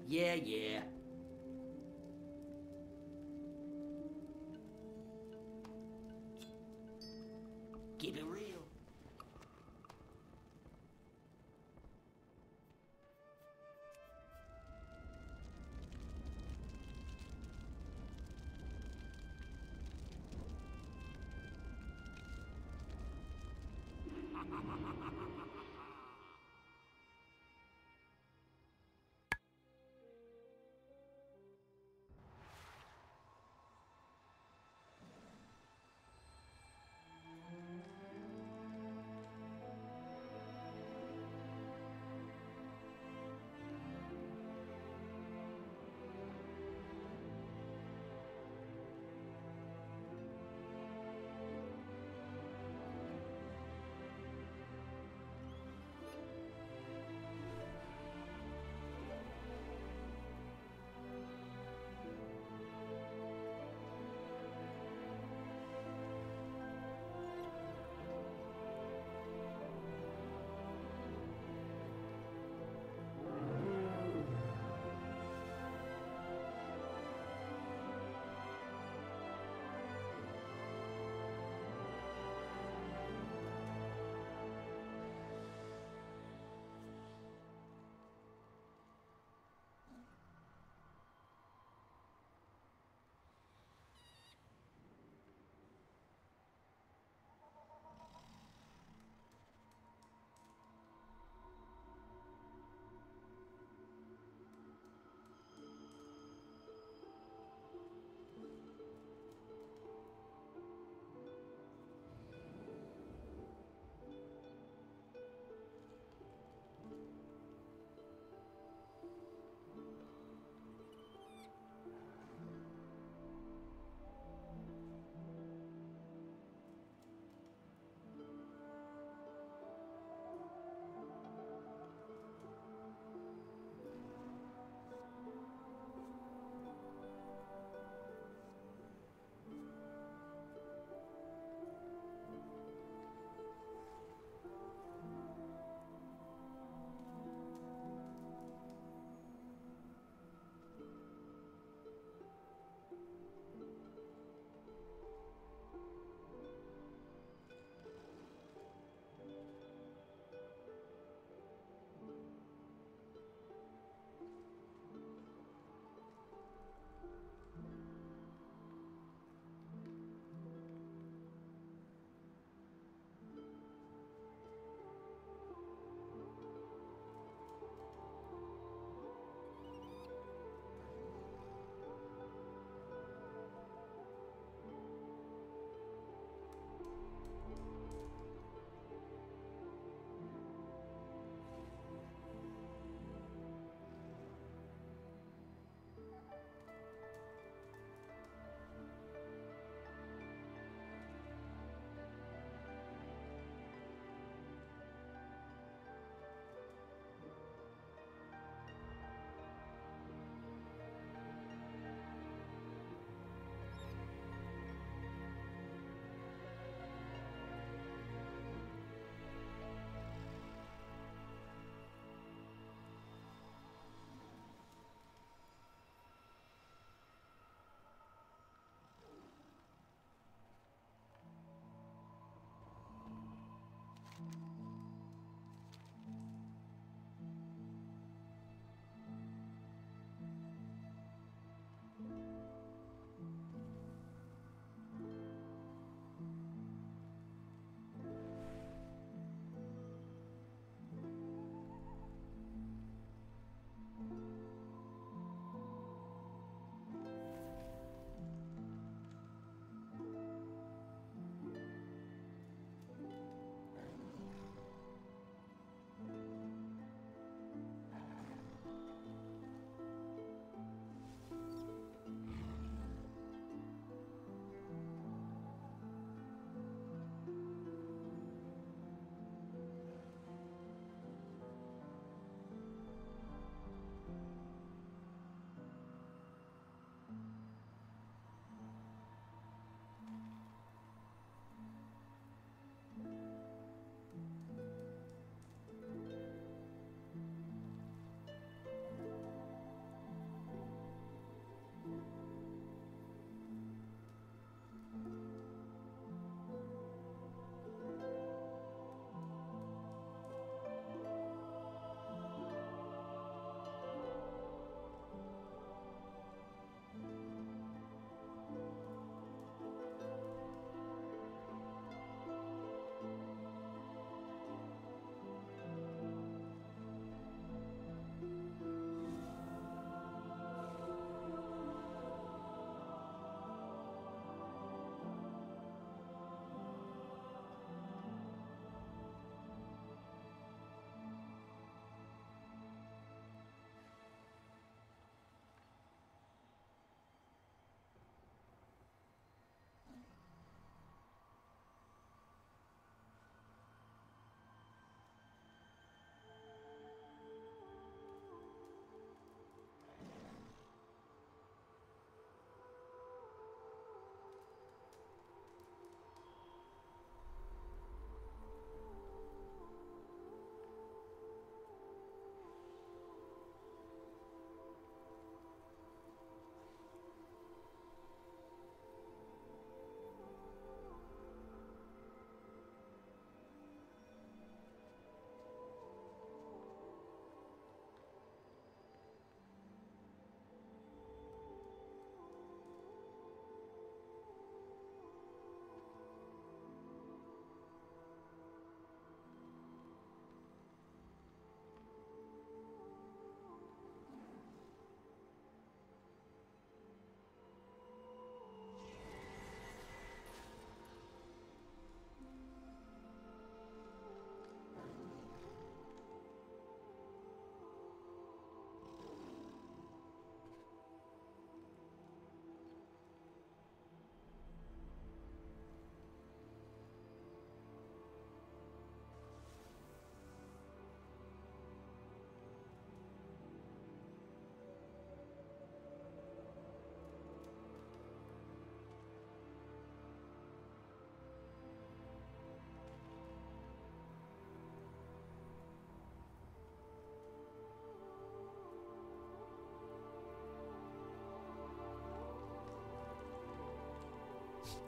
Yeah, yeah. Keep it real.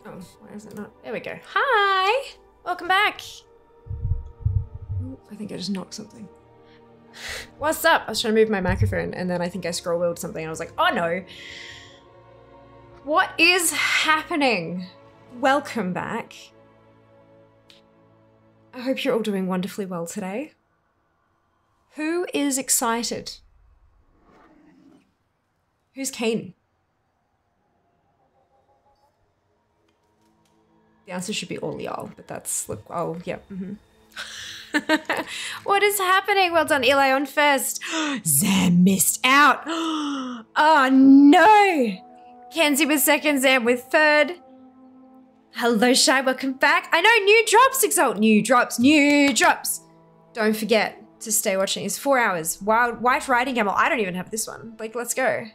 Oh, why is it not? There we go. Hi! Welcome back. Ooh, I think I just knocked something. What's up? I was trying to move my microphone and then I think I scroll wheeled something and I was like, oh no. What is happening? Welcome back. I hope you're all doing wonderfully well today. Who is excited? Who's keen? The answer should be all y'all, but that's, look, oh, yeah, What is happening? Well done, Eli on first. Zam missed out. Oh no. Kenzie was second, Zam with third. Hello, Shy, welcome back. I know, new drops, Exalt, new drops. Don't forget to stay watching. It's 4 hours. Wild White Riding Camel. I don't even have this one. Like, let's go.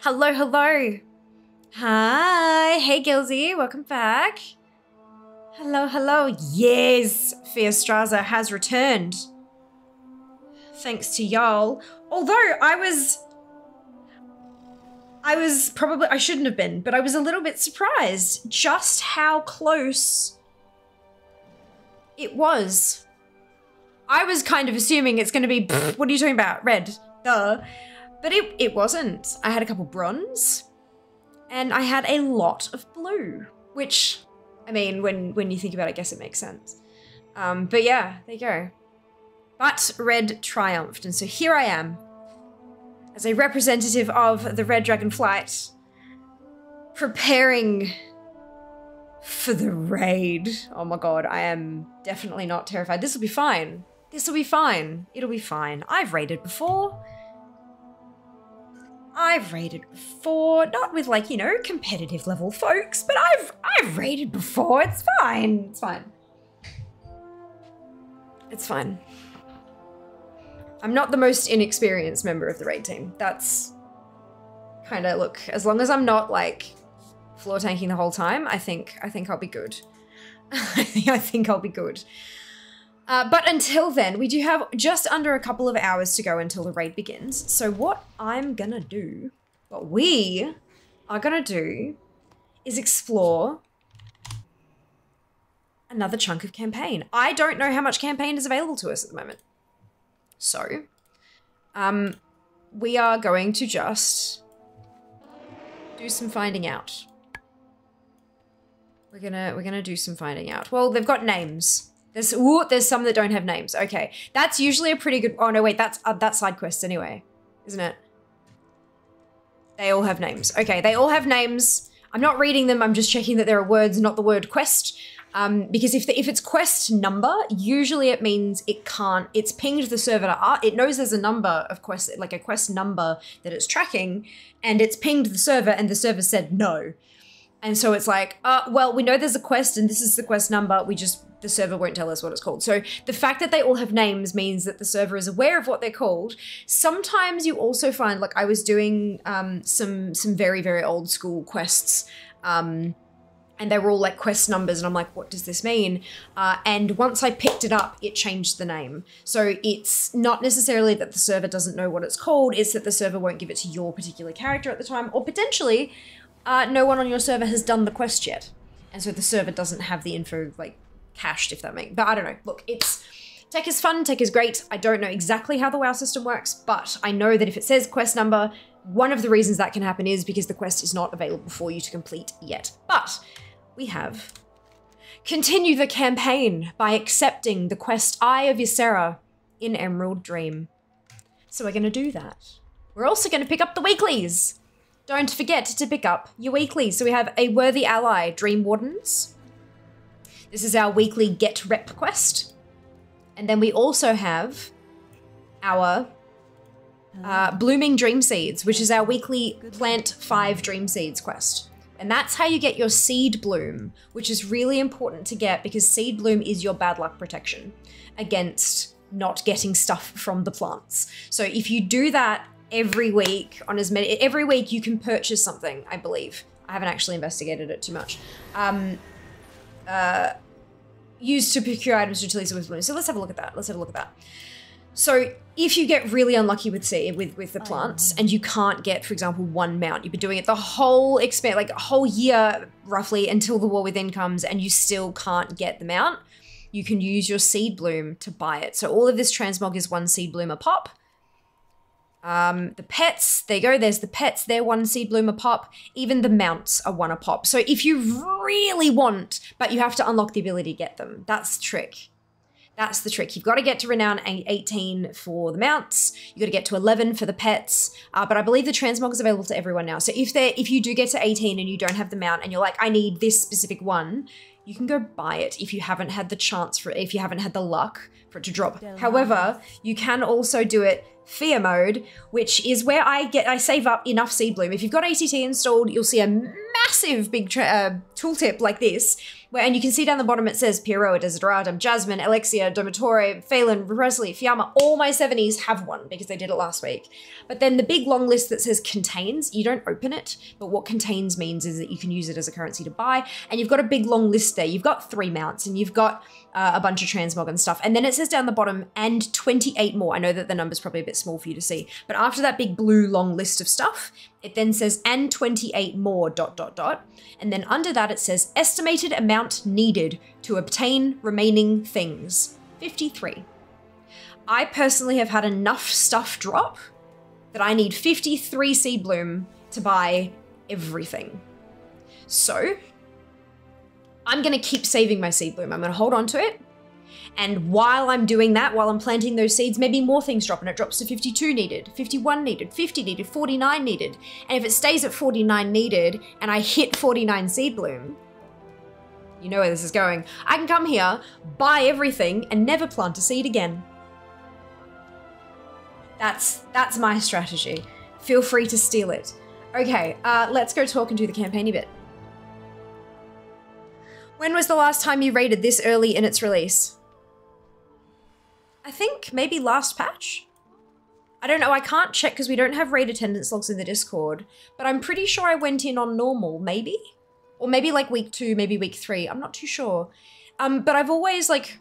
Hello, hello. Hi. Hey, Gilsey. Welcome back. Hello, hello. Yes, Fierstraza has returned. Thanks to y'all. Although I shouldn't have been, but I was a little bit surprised just how close it was. I was kind of assuming it's going to be, what are you talking about? Red, duh. But it wasn't. I had a couple bronze and I had a lot of blue, which, I mean, when you think about it, I guess it makes sense. But yeah, there you go. But red triumphed. And so here I am as a representative of the Red Dragon Flight, preparing for the raid. Oh my God, I am definitely not terrified. This will be fine. This will be fine. It'll be fine. I've raided before. Not with, like, you know, competitive level folks, but I've raided before. It's fine. It's fine. It's fine. I'm not the most inexperienced member of the raid team. That's kind of, look, as long as I'm not like floor tanking the whole time, I think I'll be good. I think I'll be good. But until then, we do have just under a couple of hours to go until the raid begins. So what we are gonna do is explore another chunk of campaign. I don't know how much campaign is available to us at the moment. So, we are going to just do some finding out. We're gonna do some finding out. Well, they've got names. There's some that don't have names. Okay, that's usually a pretty good. Oh no, wait, that's side quests anyway, isn't it? They all have names. Okay, they all have names. I'm not reading them. I'm just checking that there are words, not the word quest. Because if it's quest number, usually it means it can't. It's pinged the server to it knows there's a number of quests, like a quest number that it's tracking, and it's pinged the server, and the server said no. And so it's like, well, we know there's a quest and this is the quest number, the server won't tell us what it's called. So the fact that they all have names means that the server is aware of what they're called. Sometimes you also find, like I was doing some very, very old school quests, and they were all like quest numbers, and I'm like, what does this mean? And once I picked it up, it changed the name. So it's not necessarily that the server doesn't know what it's called, it's that the server won't give it to your particular character at the time, or potentially no one on your server has done the quest yet. And so the server doesn't have the info, like, cached, if that makes, but I don't know. Look, tech is fun, tech is great. I don't know exactly how the WoW system works, but I know that if it says quest number, one of the reasons that can happen is because the quest is not available for you to complete yet. But we have continue the campaign by accepting the quest Eye of Ysera in Emerald Dream. So we're going to do that. We're also going to pick up the weeklies. Don't forget to pick up your weeklies. So we have a worthy ally, Dream Wardens. This is our weekly Get Rep quest. And then we also have our Blooming Dream Seeds, which is our weekly Plant 5 Dream Seeds quest. And that's how you get your Seed Bloom, which is really important to get because Seed Bloom is your bad luck protection against not getting stuff from the plants. So if you do that every week, every week you can purchase something, I believe. I haven't actually investigated it too much. Used to procure items to release with bloom. So let's have a look at that. So if you get really unlucky with the plants and you can't get, for example, one mount, you've been doing it the whole like a whole year roughly until the War Within comes and you still can't get the mount, you can use your seed bloom to buy it. So all of this transmog is 1 seed bloom a pop. The pets, there you go, there's the pets, they're 1 seed bloom a pop. Even the mounts are 1 a pop. So if you really want, but you have to unlock the ability to get them, that's the trick. That's the trick. You've got to get to Renown 18 for the mounts. You've got to get to 11 for the pets. But I believe the transmog is available to everyone now. So if you do get to 18 and you don't have the mount and you're like, I need this specific one, you can go buy it if you haven't had the chance for it, if you haven't had the luck for it to drop. However, you can also do it fear mode, which is where I save up enough seed bloom. If you've got ACT installed, you'll see a massive big tooltip like this, and you can see down the bottom it says Pierrot, Desideradum, Jasmine, Alexia, Domitore, Phelan, Presley, Fiamma. All my 70s have one because they did it last week. But then the big long list that says contains, you don't open it, but what contains means is that you can use it as a currency to buy, and you've got a big long list there. You've got 3 mounts and you've got a bunch of transmog and stuff. And then it says down the bottom, and 28 more. I know that the number's probably a bit small for you to see, but after that big blue long list of stuff, it then says, and 28 more ... And then under that it says, estimated amount needed to obtain remaining things, 53. I personally have had enough stuff drop that I need 53 seed bloom to buy everything. So I'm going to keep saving my seed bloom. I'm going to hold on to it. And while I'm doing that, while I'm planting those seeds, maybe more things drop and it drops to 52 needed, 51 needed, 50 needed, 49 needed. And if it stays at 49 needed and I hit 49 seed bloom, you know where this is going. I can come here, buy everything and never plant a seed again. That's my strategy. Feel free to steal it. Okay, let's go talk and do the campaign a bit. When was the last time you raided this early in its release? I think maybe last patch? I don't know, I can't check because we don't have raid attendance logs in the Discord, but I'm pretty sure I went in on normal, maybe? Or maybe like week 2, maybe week 3, I'm not too sure. But I've always like...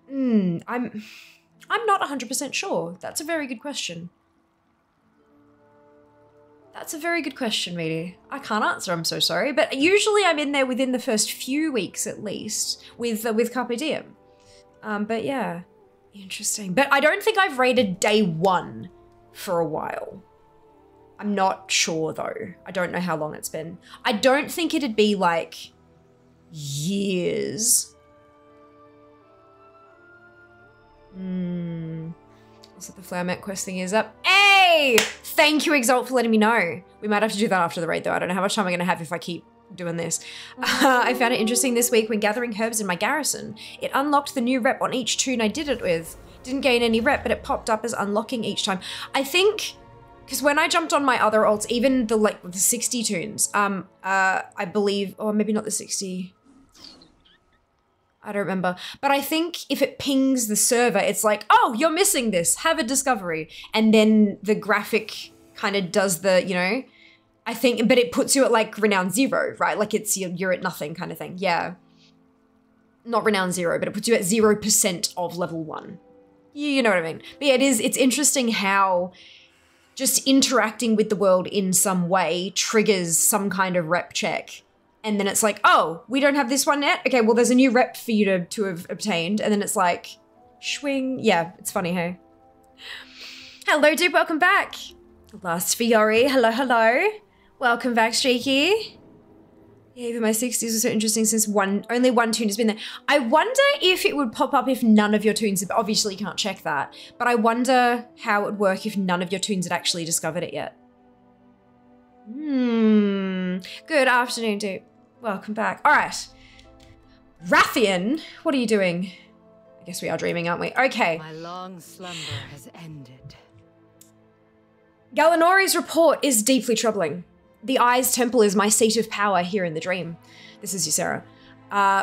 I'm not 100% sure. That's a very good question. That's a very good question, Meaty. I can't answer, I'm so sorry. But usually I'm in there within the first few weeks at least with Carpe Diem. But yeah, interesting. But I don't think I've raided day 1 for a while. I'm not sure though. I don't know how long it's been. I don't think it'd be like years. So the Flower Mat quest thing is up. Hey! Thank you, Exalt, for letting me know. We might have to do that after the raid, though. I don't know how much time I'm going to have if I keep doing this. I found it interesting this week when gathering herbs in my garrison. It unlocked the new rep on each tune I did it with. Didn't gain any rep, but it popped up as unlocking each time. I think, because when I jumped on my other alts, even the 60 tunes, I believe, or maybe not the 60... I don't remember. But I think if it pings the server, it's like, oh, you're missing this, have a discovery. And then the graphic kind of does the, you know, I think, but it puts you at like renown 0, right? Like it's, you're at nothing kind of thing. Yeah. Not renown 0, but it puts you at 0% of level 1. You know what I mean? But yeah, it's interesting how just interacting with the world in some way triggers some kind of rep check. And then it's like, oh, we don't have this one yet? Okay, well, there's a new rep for you to have obtained. And then it's like, swing. Yeah, it's funny, hey? Hello, dude, welcome back. Last Fiori, hello, hello. Welcome back, Streaky. Yeah, even my 60s was so interesting since only one tune has been there. I wonder if it would pop up if none of your tunes, obviously you can't check that, but I wonder how it would work if none of your tunes had actually discovered it yet. Good afternoon, dude. Welcome back. All right. Rathian, what are you doing? I guess we are dreaming, aren't we? Okay. My long slumber has ended. Galanori's report is deeply troubling. The Eye's temple is my seat of power here in the dream. This is you, Sarah.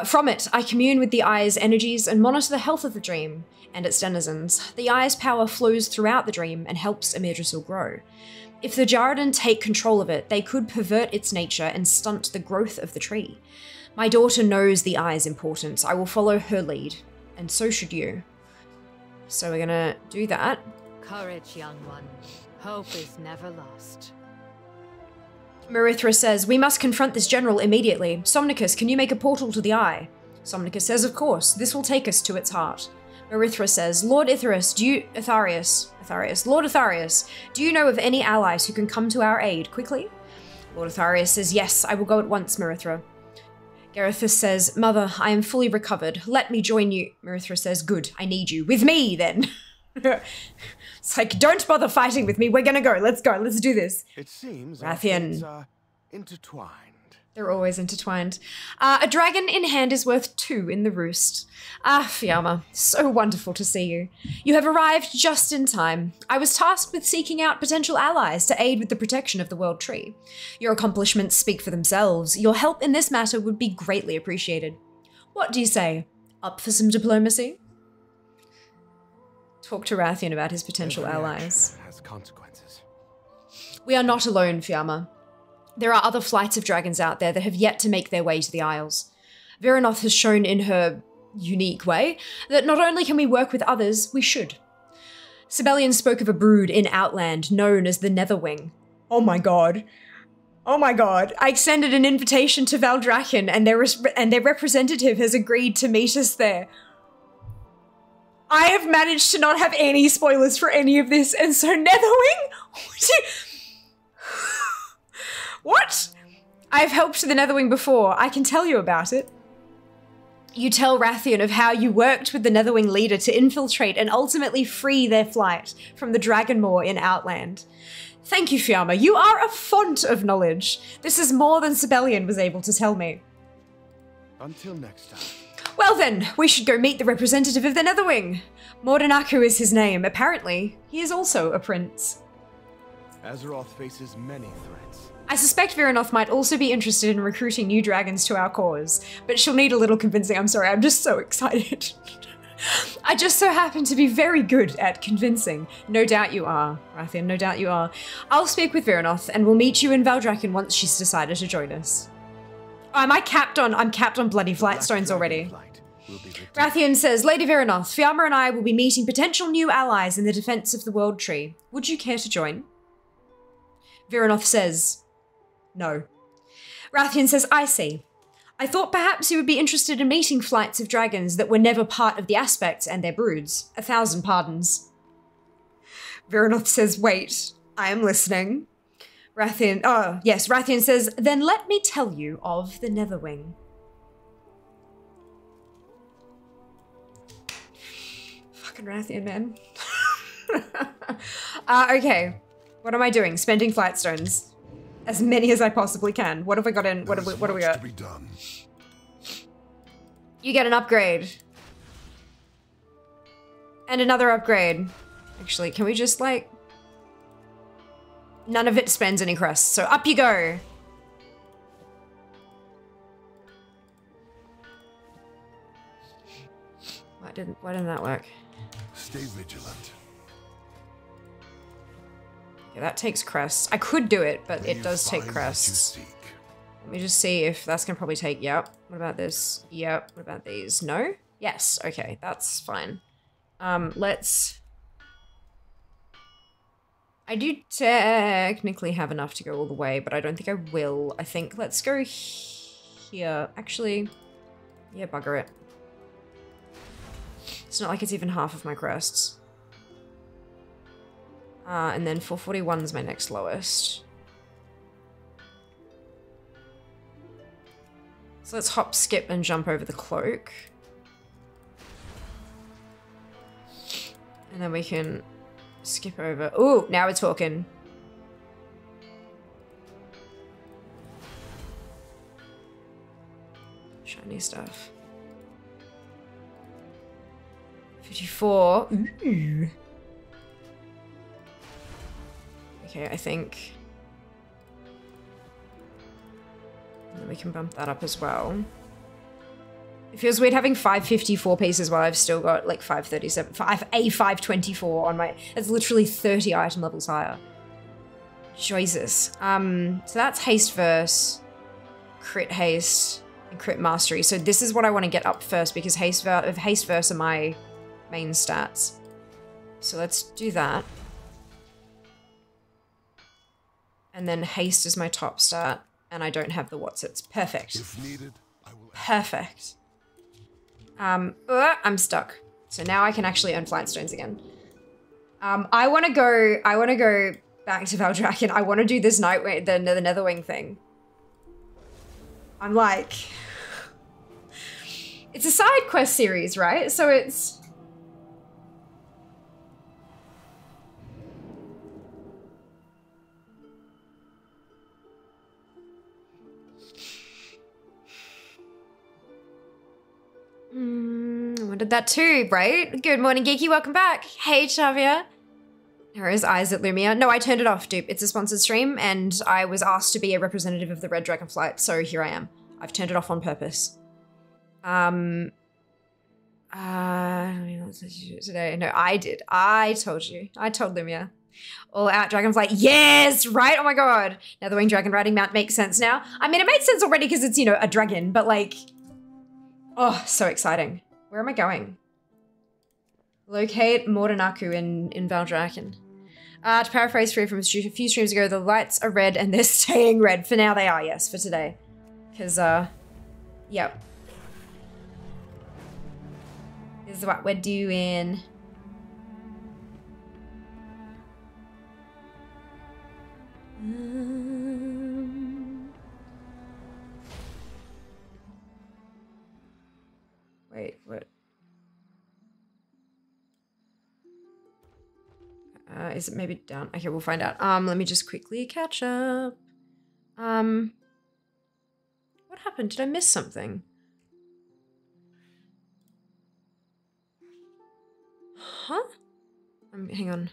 From it, I commune with the Eye's energies and monitor the health of the dream and its denizens. The Eye's power flows throughout the dream and helps Emirdrasil grow. If the Jaradan take control of it, they could pervert its nature and stunt the growth of the tree. My daughter knows the Eye's importance. I will follow her lead and so should you. So we're gonna do that. Courage, young one. Hope is never lost. Marithra says, we must confront this general immediately. Somnicus, can you make a portal to the eye? Somnicus says, of course. This will take us to its heart. Marithra says, Lord Itharius, Lord Itharius, do you know of any allies who can come to our aid quickly? Lord Itharius says, yes, I will go at once, Marithra. Garethus says, Mother, I am fully recovered. Let me join you. Marithra says, good, I need you. With me, then. It's like, don't bother fighting with me. We're gonna go. Let's do this. It seems Rathian. are intertwined. They're always intertwined. A dragon in hand is worth 2 in the roost. Ah, Fiamma, so wonderful to see you. You have arrived just in time. I was tasked with seeking out potential allies to aid with the protection of the World Tree. Your accomplishments speak for themselves. Your help in this matter would be greatly appreciated. What do you say? Up for some diplomacy? Talk to Rathian about his potential allies. Has consequences. We are not alone, Fiamma. There are other flights of dragons out there that have yet to make their way to the Isles. Veranoth has shown in her unique way that not only can we work with others, we should. Sibelian spoke of a brood in Outland known as the Netherwing. Oh my god. Oh my god. I extended an invitation to Valdrakken and their representative has agreed to meet us there. I have managed to not have any spoilers for any of this, and so Netherwing? What? I've helped the Netherwing before. I can tell you about it. You tell Rathian of how you worked with the Netherwing leader to infiltrate and ultimately free their flight from the Dragonmoor in Outland. Thank you, Fiamma. You are a font of knowledge. This is more than Sibelian was able to tell me. Until next time. Well then, we should go meet the representative of the Netherwing. Mordanaku is his name. Apparently, he is also a prince. Azeroth faces many threats. I suspect Veranoth might also be interested in recruiting new dragons to our cause, but she'll need a little convincing. I'm sorry, I'm just so excited. I just so happen to be very good at convincing. No doubt you are, Rathian, no doubt you are. I'll speak with Veranoth and we'll meet you in Valdrakken once she's decided to join us. Oh, I'm capped on bloody flight stones already. Rathian says, Lady Veranoth, Fiamma and I will be meeting potential new allies in the defense of the World Tree. Would you care to join? Veranoth says, no. Rathian says, I see. I thought perhaps you would be interested in meeting flights of dragons that were never part of the aspects and their broods. 1,000 pardons. Veranoth says, wait, I am listening. Rathian says, then let me tell you of the Netherwing. Fucking Rathian, man. Okay, what am I doing? Spending flight stones. As many as I possibly can. What have we got in? What do we got? You get an upgrade. And another upgrade. Actually, can we just like... None of it spends any crests, so up you go. Why didn't that work? Stay vigilant. Yeah, that takes crests. I could do it, but it does take crests. Let me just see if that's gonna probably take, yep. What about this? Yep. What about these? No? Yes, okay, that's fine. Let's... I do technically have enough to go all the way, but I don't think I will. I think let's go here. Actually, yeah, bugger it. It's not like it's even half of my crests. And then 441 is my next lowest. So let's hop, skip, and jump over the cloak. And then we can skip over. Ooh, now we're talking. Shiny stuff. 54. Ooh. Okay, I think... And then we can bump that up as well. It feels weird having 554 pieces while I've still got like 537, 524 on my... That's literally 30 item levels higher. Jesus. So that's haste verse, crit haste. and crit mastery. So this is what I want to get up first because haste verse are my main stats. So let's do that. And then haste is my top stat, and I don't have the whatsits. Perfect. If needed, I will. Perfect. I'm stuck. So now I can actually earn flight stones again. I want to go back to Valdrakken. I want to do this the Netherwing thing. I'm like, it's a side quest series, right? So it's. I wanted that too, right? Good morning, Geeky. Welcome back. Hey, Xavier. Hera's eyes at Lumia. No, I turned it off, dupe. It's a sponsored stream, and I was asked to be a representative of the Red Dragon Flight, so here I am. I've turned it off on purpose. I don't know what to do today. No, I did. I told you. I told Lumia. All out Dragonflight. Yes, right? Oh my god. Now the Winged Dragon riding mount makes sense now. I mean, it made sense already because it's, you know, a dragon, but like, oh, so exciting. Where am I going? Locate Mordenaku in Valdrakken. To paraphrase Free from a few streams ago, the lights are red and they're staying red. For now they are, yes, for today. Because, yep. This is what we're doing. Wait, what? Is it maybe down? Okay, we'll find out. Let me just quickly catch up. What happened? Did I miss something? Huh? Hang on.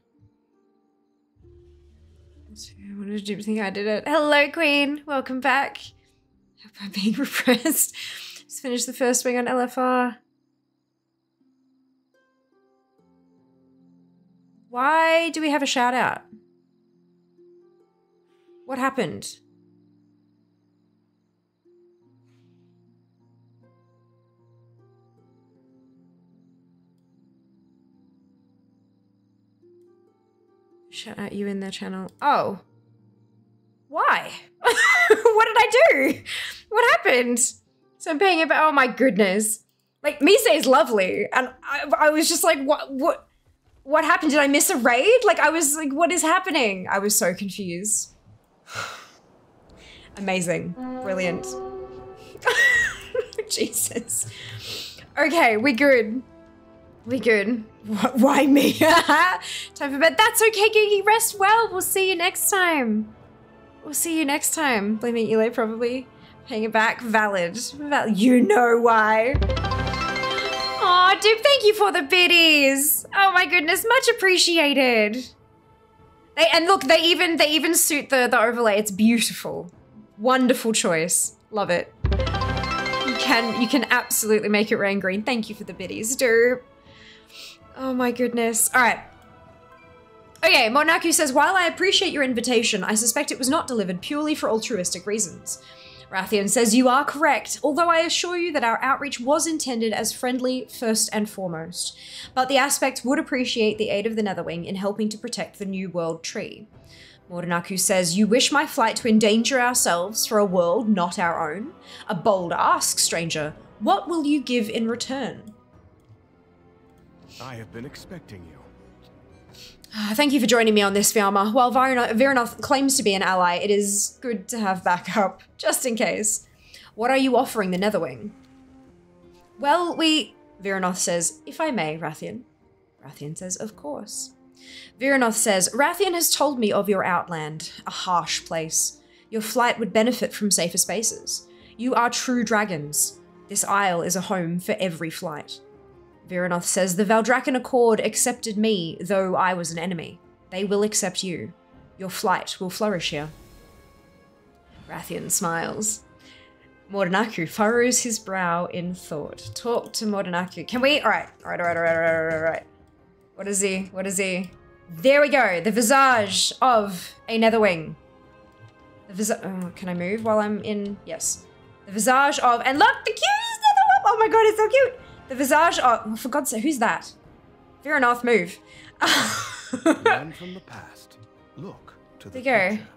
What did you think I did it? Hello, Queen. Welcome back. Hope I'm being repressed. Just finished the first wing on LFR. Why do we have a shout out? What happened? Shout out you in their channel. Oh. Why? What did I do? What happened? So I'm paying about, oh my goodness. Like, Mise is lovely. And I was just like, what happened? Did I miss a raid? Like, I was like, what is happening? I was so confused. Amazing. Brilliant. Jesus. Okay, we good. We good. Why me? Time for bed. That's okay, Gigi. Rest well. We'll see you next time. We'll see you next time. Blaming Eli, probably. Paying it back. Valid. You know why. Aw, dude, thank you for the biddies. Oh my goodness, much appreciated. And look, they even suit the overlay. It's beautiful. Wonderful choice. Love it. You can absolutely make it rain green. Thank you for the biddies, dude. Oh my goodness. All right. Okay, Monaku says, while I appreciate your invitation, I suspect it was not delivered purely for altruistic reasons. Rathian says, you are correct, although I assure you that our outreach was intended as friendly first and foremost. But the aspect would appreciate the aid of the Netherwing in helping to protect the New World Tree. Mordenaku says, you wish my flight to endanger ourselves for a world not our own? A bold ask, stranger. What will you give in return? I have been expecting you. Thank you for joining me on this, Fiamma. While Viranoth claims to be an ally, it is good to have backup, just in case. What are you offering the Netherwing? Well, Viranoth says, if I may, Rathian. Rathian says, of course. Viranoth says, Rathian has told me of your outland, a harsh place. Your flight would benefit from safer spaces. You are true dragons. This isle is a home for every flight. Viranoth says, the Valdrakken Accord accepted me, though I was an enemy. They will accept you. Your flight will flourish here. Rathian smiles. Mordenaku furrows his brow in thought. Talk to Mordenaku. Can we? All right. What is he? There we go. The visage of a Netherwing. Oh, can I move while I'm in? Yes. The visage of, and look, the cutest netherwhelp. Oh my god, it's so cute. The visage of, oh, for God's sake, who's that? Viranoth, move. Learn from the past. Look to the There you go. future.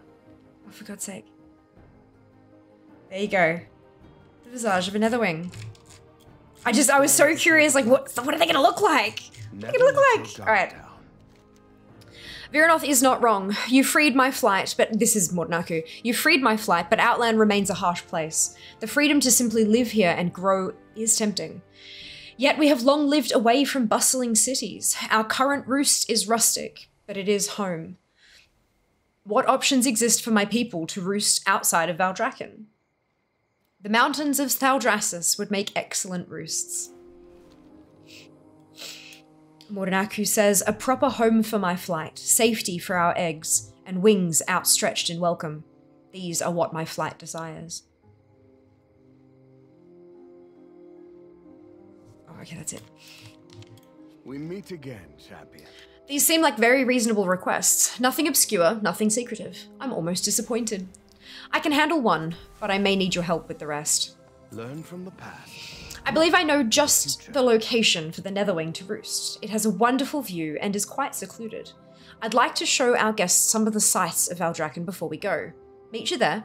Oh, for God's sake. There you go. The visage of a netherwing. I was so curious, like, what are they gonna look like? What are they gonna look like? Alright. Viranoth is not wrong. You freed my flight, but this is Mordenaku. You freed my flight, but Outland remains a harsh place. The freedom to simply live here and grow is tempting. Yet we have long lived away from bustling cities. Our current roost is rustic, but it is home. What options exist for my people to roost outside of Valdrakken? The mountains of Thaldraszus would make excellent roosts. Mordenaku says, a proper home for my flight, safety for our eggs, and wings outstretched in welcome. These are what my flight desires. Oh, okay, that's it. We meet again, champion. These seem like very reasonable requests. Nothing obscure, nothing secretive. I'm almost disappointed. I can handle one, but I may need your help with the rest. Learn from the past. I believe I know just the location for the Netherwing to roost. It has a wonderful view and is quite secluded. I'd like to show our guests some of the sights of Valdrakken before we go. Meet you there.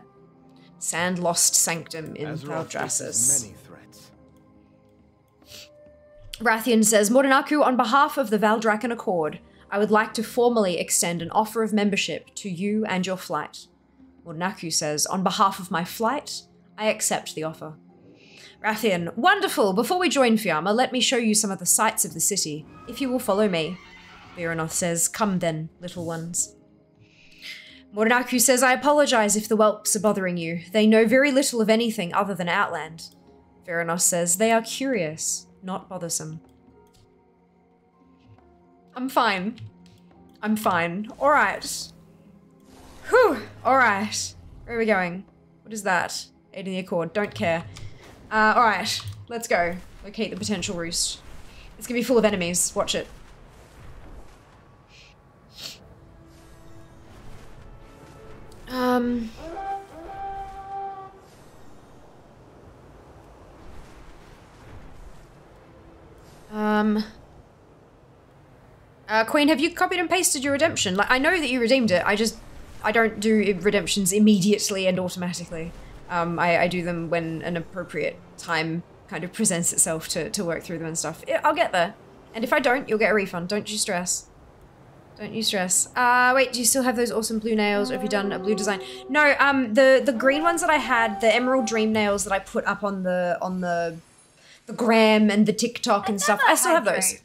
Sand-lost sanctum in Thaldraszus. Many threats. Rathian says, Mordenaku, on behalf of the Valdrakken Accord, I would like to formally extend an offer of membership to you and your flight. Mordenaku says, on behalf of my flight, I accept the offer. Rathian, wonderful! Before we join Fiamma, let me show you some of the sights of the city, if you will follow me. Viranoth says, come then, little ones. Mordenaku says, I apologize if the whelps are bothering you. They know very little of anything other than Outland. Viranoth says, they are curious, not bothersome. I'm fine. I'm fine. Alright. Whew! Alright. Where are we going? What is that? Aiding the Accord. Don't care. Alright. Let's go. Locate the potential roost. It's gonna be full of enemies. Watch it. Queen, have you copied and pasted your redemption? Like, I know that you redeemed it, I don't do redemptions immediately and automatically. I do them when an appropriate time kind of presents itself to work through them and stuff. I'll get there. And if I don't, you'll get a refund. Don't you stress. Don't you stress. Wait, do you still have those awesome blue nails? Or have you done a blue design? No, the green ones that I had, the emerald dream nails that I put up on the gram and the TikTok and stuff, I still have those.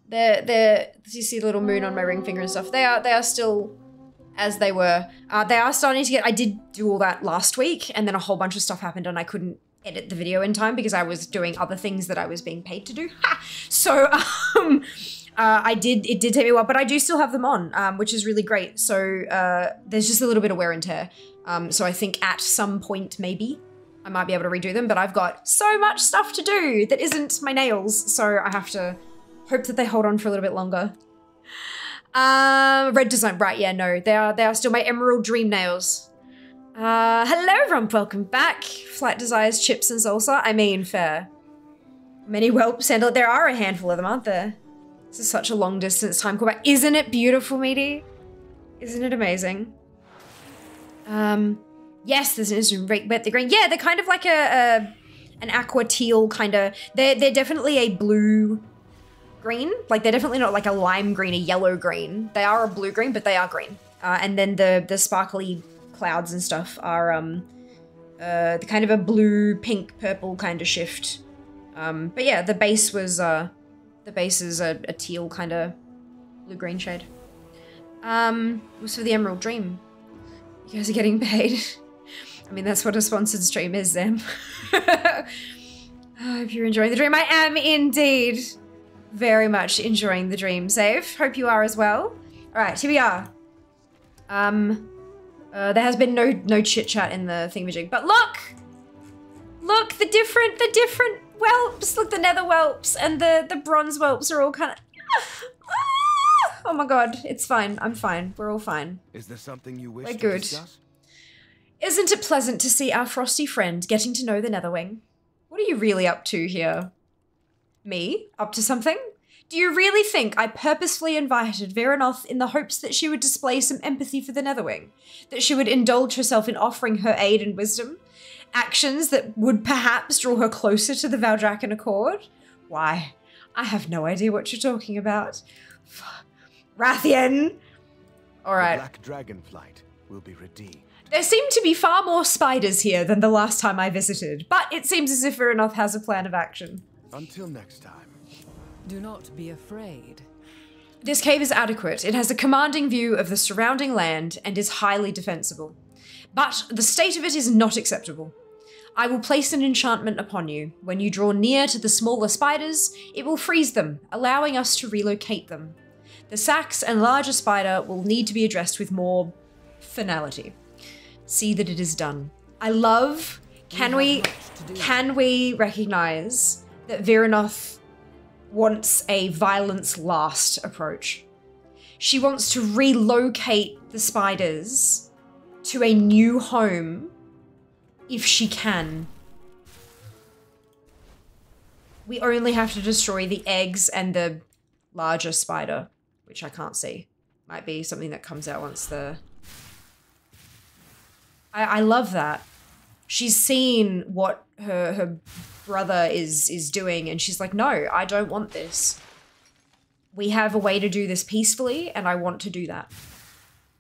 They're, you see the little moon on my ring finger and stuff. They are still as they were. They are starting to get, I did do all that last week and then a whole bunch of stuff happened and I couldn't edit the video in time because I was doing other things that I was being paid to do. Ha! So, it did take me a while, but I do still have them on, which is really great. So, there's just a little bit of wear and tear. So I think at some point, maybe, I might be able to redo them, but I've got so much stuff to do that isn't my nails, so I have to hope that they hold on for a little bit longer. Red design, right, yeah, no, they are still my emerald dream nails. Hello everyone, welcome back. Flight Desires, Chips and Salsa, I mean, fair. Many whelps, and there are a handful of them, aren't there? This is such a long distance time callback. Isn't it beautiful, Meaty? Isn't it amazing? Yes, there's an instant rate, but they're green. Yeah, they're kind of like an aqua teal kind of. They're definitely a blue green. Like they're definitely not like a lime green, a yellow green. They are a blue green, but they are green. And then the sparkly clouds and stuff are the kind of a blue, pink, purple kind of shift. But yeah, the base is a teal kind of blue green shade. It was for the Emerald Dream. You guys are getting paid. I mean, that's what a sponsored stream is, Zem. I hope you're enjoying the dream. I am indeed very much enjoying the dream, Save. Hope you are as well. All right, here we are. There has been no chit chat in the thingamajig, but look, the different whelps. Look, the nether whelps and the bronze whelps are all kind of. Oh my god, it's fine. I'm fine. We're all fine. Is there something you wish We're to good. discuss? Isn't it pleasant to see our frosty friend getting to know the Netherwing? What are you really up to here? Me? Up to something? Do you really think I purposefully invited Veranoth in the hopes that she would display some empathy for the Netherwing? That she would indulge herself in offering her aid and wisdom? Actions that would perhaps draw her closer to the Valdrakken Accord? Why, I have no idea what you're talking about. Rathian! Alright. The Black Dragonflight will be redeemed. There seem to be far more spiders here than the last time I visited, but it seems as if Veranoth has a plan of action. Until next time. Do not be afraid. This cave is adequate. It has a commanding view of the surrounding land and is highly defensible. But the state of it is not acceptable. I will place an enchantment upon you. When you draw near to the smaller spiders, it will freeze them, allowing us to relocate them. The sacks and larger spider will need to be addressed with more finality. See that it is done. I love, can we recognize that Veranoth wants a violence last approach? She wants to relocate the spiders to a new home if she can. We only have to destroy the eggs and the larger spider, which I can't see. Might be something that comes out once the... I love that. She's seen what her brother is doing, and she's like, no, I don't want this. We have a way to do this peacefully, and I want to do that.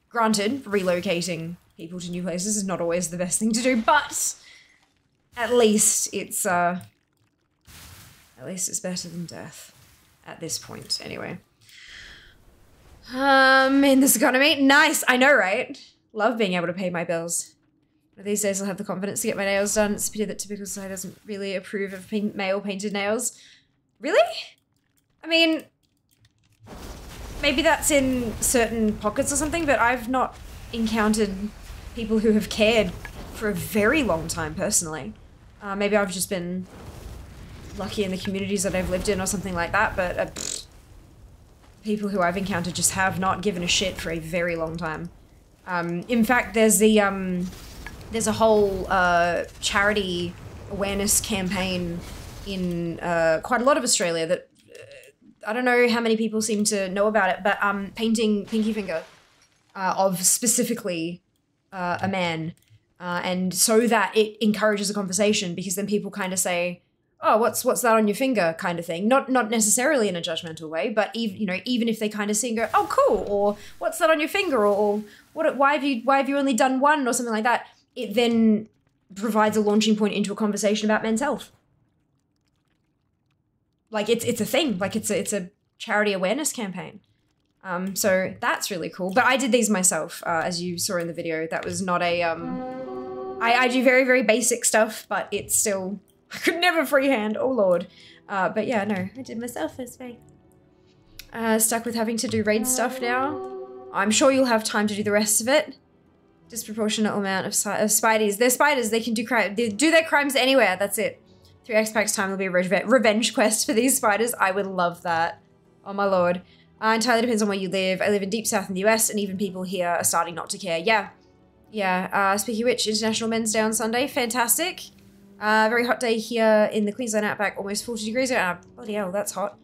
Granted, relocating people to new places is not always the best thing to do, but at least it's better than death at this point, anyway. In this economy, nice, I know, right? Love being able to pay my bills. These days I'll have the confidence to get my nails done. It's a pity that typical society doesn't really approve of male painted nails. Really? I mean, maybe that's in certain pockets or something, but I've not encountered people who have cared for a very long time personally. Maybe I've just been lucky in the communities that I've lived in or something like that, but people who I've encountered just have not given a shit for a very long time. In fact, there's a whole charity awareness campaign in quite a lot of Australia that I don't know how many people seem to know about it, but painting Pinky Finger of specifically a man, and so that it encourages a conversation, because then people kind of say, oh, what's that on your finger, kind of thing. Not necessarily in a judgmental way, but even if they kind of see and go, oh, cool, or what's that on your finger, or why have you only done one, or something like that. It then provides a launching point into a conversation about men's health. Like it's a thing. Like it's a charity awareness campaign. So that's really cool. But I did these myself, as you saw in the video. That was not a I do very, very basic stuff, but it's still, I could never freehand. Oh lord. But yeah, no, I did myself this way. Stuck with having to do raid stuff now. I'm sure you'll have time to do the rest of it. Disproportionate amount of spideys. They're spiders. They can do crime. They do their crimes anywhere. That's it. 3x packs time will be a revenge quest for these spiders. I would love that. Oh my lord. Entirely depends on where you live. I live in deep south in the US, and even people here are starting not to care. Yeah. Yeah. Speaking of which, International Men's Day on Sunday. Fantastic. Very hot day here in the Queensland outback. Almost 40 degrees. Bloody hell, that's hot.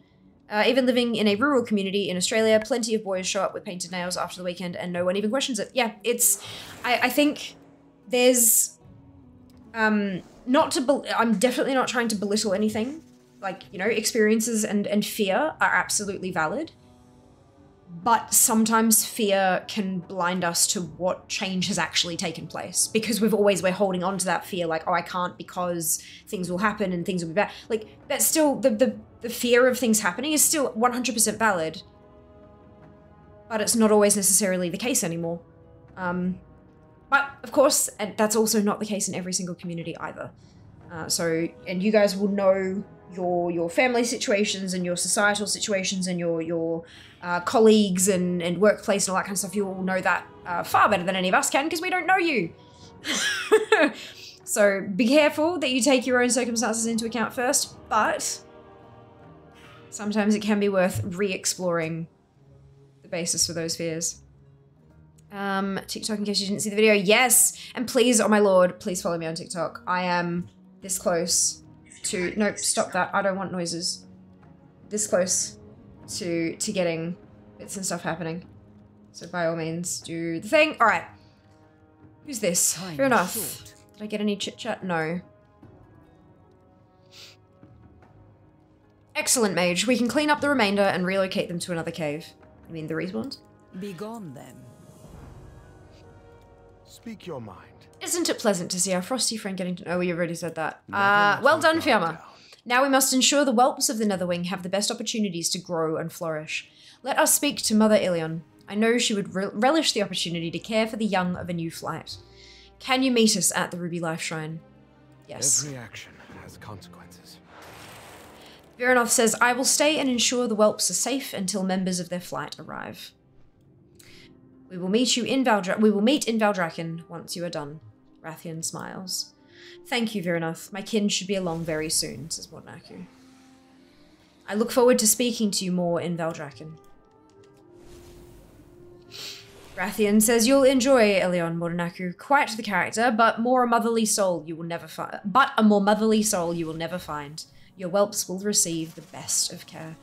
Even living in a rural community in Australia, plenty of boys show up with painted nails after the weekend and no one even questions it. Yeah, it's... I think there's... I'm definitely not trying to belittle anything. Like, experiences and fear are absolutely valid. But sometimes fear can blind us to what change has actually taken place. Because we're holding on to that fear, like, oh, I can't because things will happen and things will be bad. Like, that's still, the fear of things happening is still 100% valid. But it's not always necessarily the case anymore. But, of course, and that's also not the case in every single community either. And you guys will know your family situations and your societal situations and your colleagues and workplace and all that kind of stuff. You all know that far better than any of us can, because we don't know you. So be careful that you take your own circumstances into account first, but sometimes it can be worth re-exploring the basis for those fears. TikTok in case you didn't see the video. Yes! And please, oh my lord, please follow me on TikTok. I am this close to... Nope, stop that. I don't want noises. This close to getting bits and stuff happening. So by all means, do the thing. Alright. Who's this? Fair enough. Did I get any chit-chat? No. Excellent, mage. We can clean up the remainder and relocate them to another cave. I mean, the respawns? Be gone then. Speak your mind. Isn't it pleasant to see our frosty friend getting to... Oh, you've already said that. Never let Well your done, guard Fiamma. down. Now we must ensure the whelps of the Netherwing have the best opportunities to grow and flourish. Let us speak to Mother Ilion. I know she would relish the opportunity to care for the young of a new flight. Can you meet us at the Ruby Life Shrine? Yes. Every action has consequences. Veronoth says, I will stay and ensure the whelps are safe until members of their flight arrive. We will meet in Valdrakken once you are done. Rathian smiles. Thank you, Veronoth. My kin should be along very soon, says Mornaku. I look forward to speaking to you more in Valdrakken. Rathian says, you'll enjoy Elion Mornaku. Quite the character, but a more motherly soul you will never find. Your whelps will receive the best of care.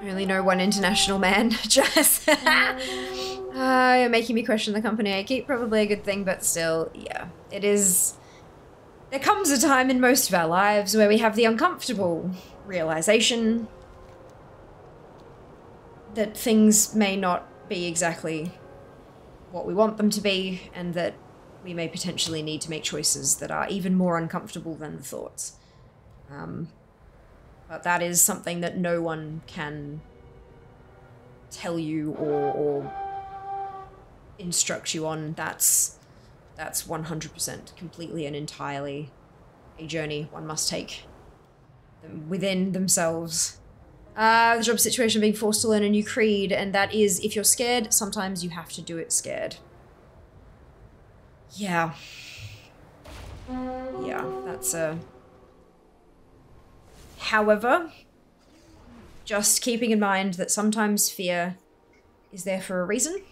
I only know one international man, Jess. You're making me question the company I keep. Probably a good thing, but still, yeah. It is... There comes a time in most of our lives where we have the uncomfortable realization that things may not be exactly what we want them to be, and that we may potentially need to make choices that are even more uncomfortable than the thoughts. But that is something that no one can tell you or instruct you on. That's 100% completely and entirely a journey one must take within themselves. The job situation being forced to learn a new creed, and that is, if you're scared, sometimes you have to do it scared. Yeah. Yeah, that's a... However, just keeping in mind that sometimes fear is there for a reason.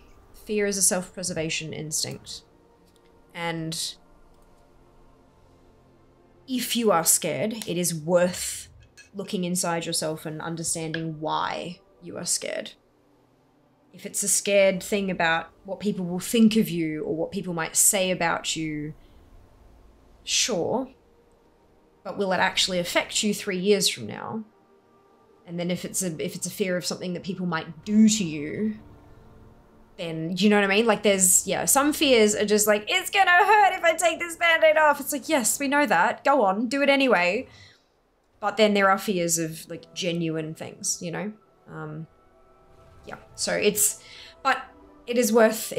Fear is a self-preservation instinct. And if you are scared, it is worth looking inside yourself and understanding why you are scared. If it's a scared thing about what people will think of you or what people might say about you, sure. But will it actually affect you 3 years from now? And then if it's a fear of something that people might do to you, then, do you know what I mean? Like there's, yeah, some fears are just like, it's gonna hurt if I take this band-aid off. It's like, yes, we know that. Go on, do it anyway. But then there are fears of like genuine things, you know? Yeah, so it's, but it is worth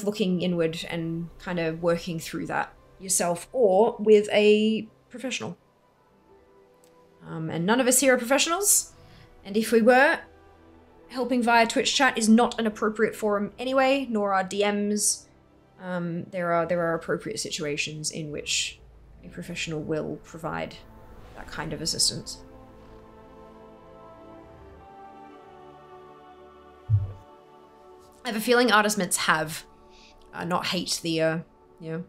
looking inward and kind of working through that yourself or with a professional. And none of us here are professionals. And if we were, helping via Twitch chat is not an appropriate forum anyway, nor are DMs. There are appropriate situations in which a professional will provide that kind of assistance. I have a feeling artisans have, not hate the, yeah.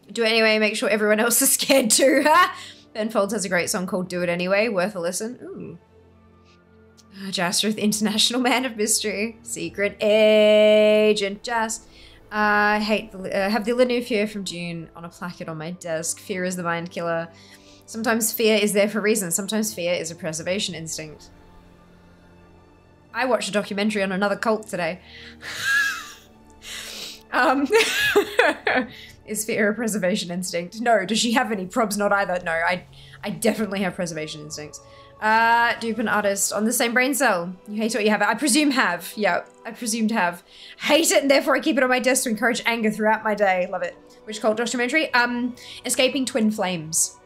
Do it anyway, make sure everyone else is scared too. Ben Folds has a great song called Do It Anyway, worth a listen. Ooh. Jaster, the International Man of Mystery. Secret Agent Jas. I hate have the Litany of Fear from June on a placard on my desk. Fear is the mind killer. Sometimes fear is there for a reason. Sometimes fear is a preservation instinct. I watched a documentary on another cult today. Is fear a preservation instinct? No. Does she have any? Probs not either. No, I definitely have preservation instincts. Dupe an artist on the same brain cell. You hate what you have. I presume have. Yeah, I presumed have. Hate it, and therefore I keep it on my desk to encourage anger throughout my day. Love it. Which cult documentary? Escaping Twin Flames.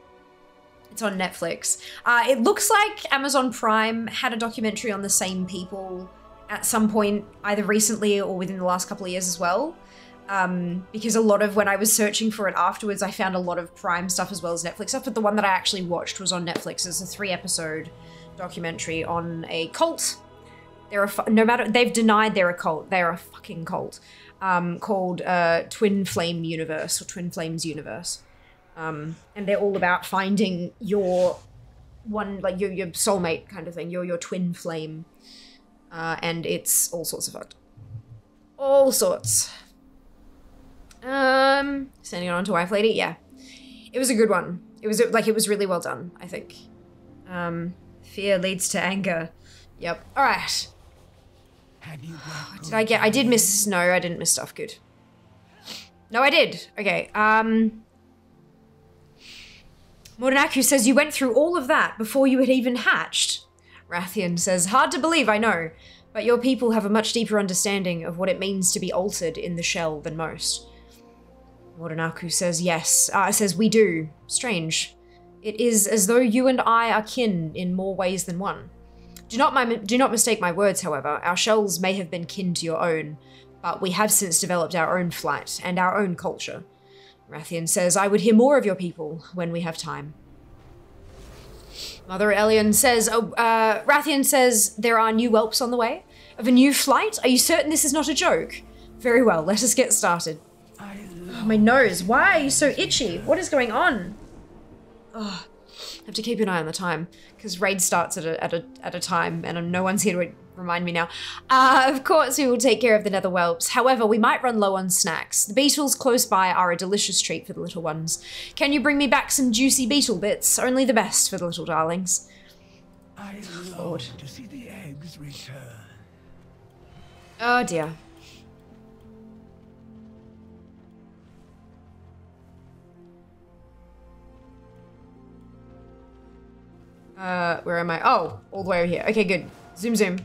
It's on Netflix. It looks like Amazon Prime had a documentary on the same people at some point, either recently or within the last couple of years as well. Because a lot of when I was searching for it afterwards, I found a lot of Prime stuff as well as Netflix stuff, but the one that I actually watched was on Netflix. It's a 3-episode documentary on a cult. They've denied they're a cult. They're a fucking cult. Called Twin Flame Universe or Twin Flames Universe. And they're all about finding your one, like your soulmate kind of thing, your twin flame. And it's all sorts of fucked. All sorts. Sending it on to Wife Lady, yeah. It was a good one. It was really well done, I think. Fear leads to anger. Yep. Alright. I did miss, no, I didn't miss stuff, good. No, I did. Okay, Morinaku says you went through all of that before you had even hatched. Rathian says, hard to believe, I know, but your people have a much deeper understanding of what it means to be altered in the shell than most. Morinaku says, yes, says we do. Strange. It is as though you and I are kin in more ways than one. Do not mistake my words, however. Our shells may have been kin to your own, but we have since developed our own flight and our own culture. Rathian says, I would hear more of your people when we have time. Mother Elian says, Rathian says there are new whelps on the way? Of a new flight? Are you certain this is not a joke? Very well, let us get started. Oh, my nose, why are you so itchy? What is going on? Oh, I have to keep an eye on the time, because raid starts at a time, and no one's here to remind me now. Of course, we will take care of the nether whelps. However, we might run low on snacks. The beetles close by are a delicious treat for the little ones. Can you bring me back some juicy beetle bits? Only the best for the little darlings. I long to see the eggs return. Oh dear. Where am I? Oh, all the way over here. Okay, good. Zoom, zoom.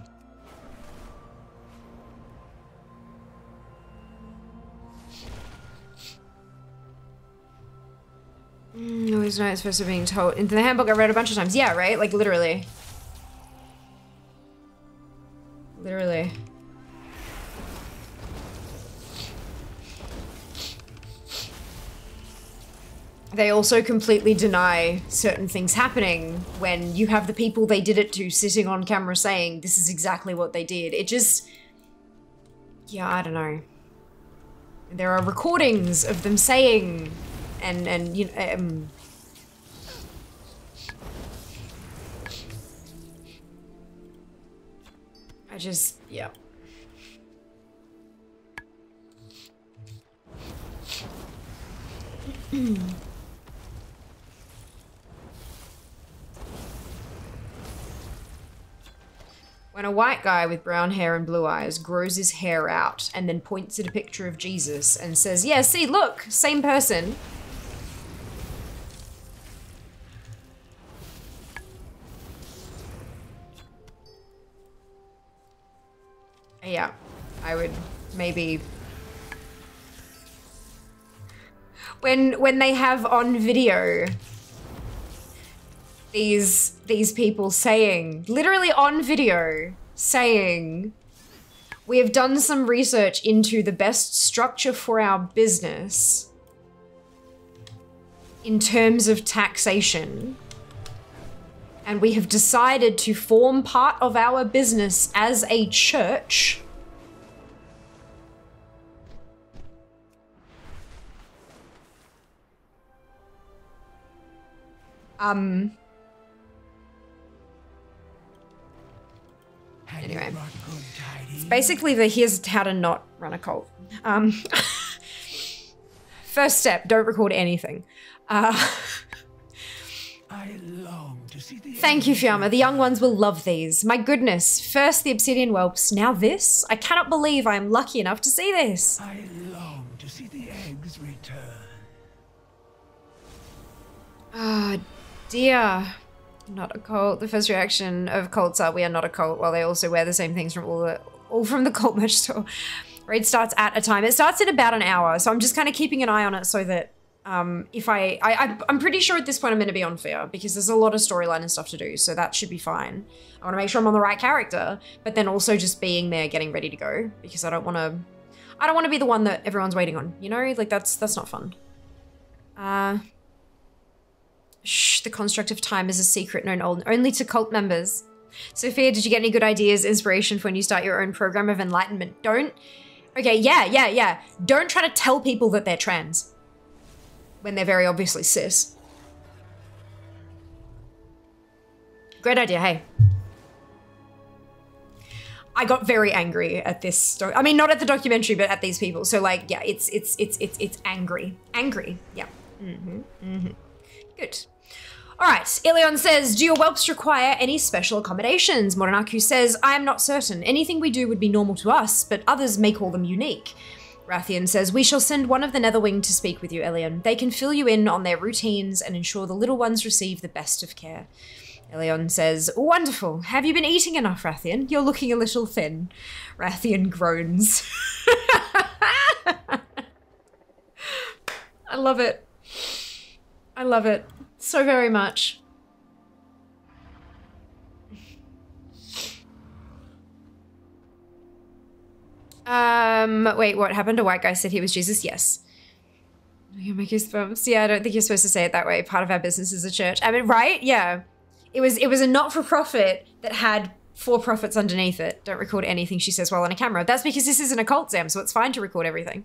Always know it's supposed to be being told. In the handbook I read a bunch of times. Yeah, right? Like, literally. Literally. They also completely deny certain things happening when you have the people they did it to sitting on camera saying this is exactly what they did. It just... yeah, I don't know. There are recordings of them saying and you know, I just, yeah. When a white guy with brown hair and blue eyes grows his hair out and then points at a picture of Jesus and says, yeah, see, look, same person. Yeah, I would maybe... When they have on video these people saying, literally on video, saying, we have done some research into the best structure for our business in terms of taxation, and we have decided to form part of our business as a church. Anyway, it's basically here's how to not run a cult. First step, don't record anything. I long to see the Thank you, Fiamma. The young ones will love these. My goodness, first the obsidian whelps, now this? I cannot believe I am lucky enough to see this. I long to see the eggs return. Ah, dear. Not a cult. The first reaction of cults are we are not a cult, while they also wear the same things from all from the cult merch store. Raid starts at a time. It starts in about an hour, so I'm just kind of keeping an eye on it so that if I'm pretty sure at this point I'm going to be on Fear because there's a lot of storyline and stuff to do, so that should be fine. I want to make sure I'm on the right character, but then also just being there, getting ready to go because I don't want I don't want to be the one that everyone's waiting on, you know? Like, that's not fun. Shh, the construct of time is a secret known only to cult members. Sophia, did you get any good ideas, inspiration for when you start your own program of enlightenment? Don't. Okay, yeah. Don't try to tell people that they're trans when they're very obviously cis. Great idea, hey. I got very angry at this. I mean, not at the documentary, but at these people. So, like, yeah, it's angry. Angry, yeah. Good. All right, Ilion says, do your whelps require any special accommodations? Modonaku says, I am not certain. Anything we do would be normal to us, but others may call them unique. Rathian says, we shall send one of the Netherwing to speak with you, Ilion. They can fill you in on their routines and ensure the little ones receive the best of care. Ilion says, wonderful. Have you been eating enough, Rathian? You're looking a little thin. Rathian groans. I love it. I love it so very much. Wait, what happened? A white guy said he was Jesus? Yes. You make goosebumps. Yeah, I don't think you're supposed to say it that way. Part of our business is a church. I mean, right? Yeah. It was a not-for-profit that had for-profits underneath it. Don't record anything she says while on a camera. That's because this isn't a cult, Zam, so it's fine to record everything.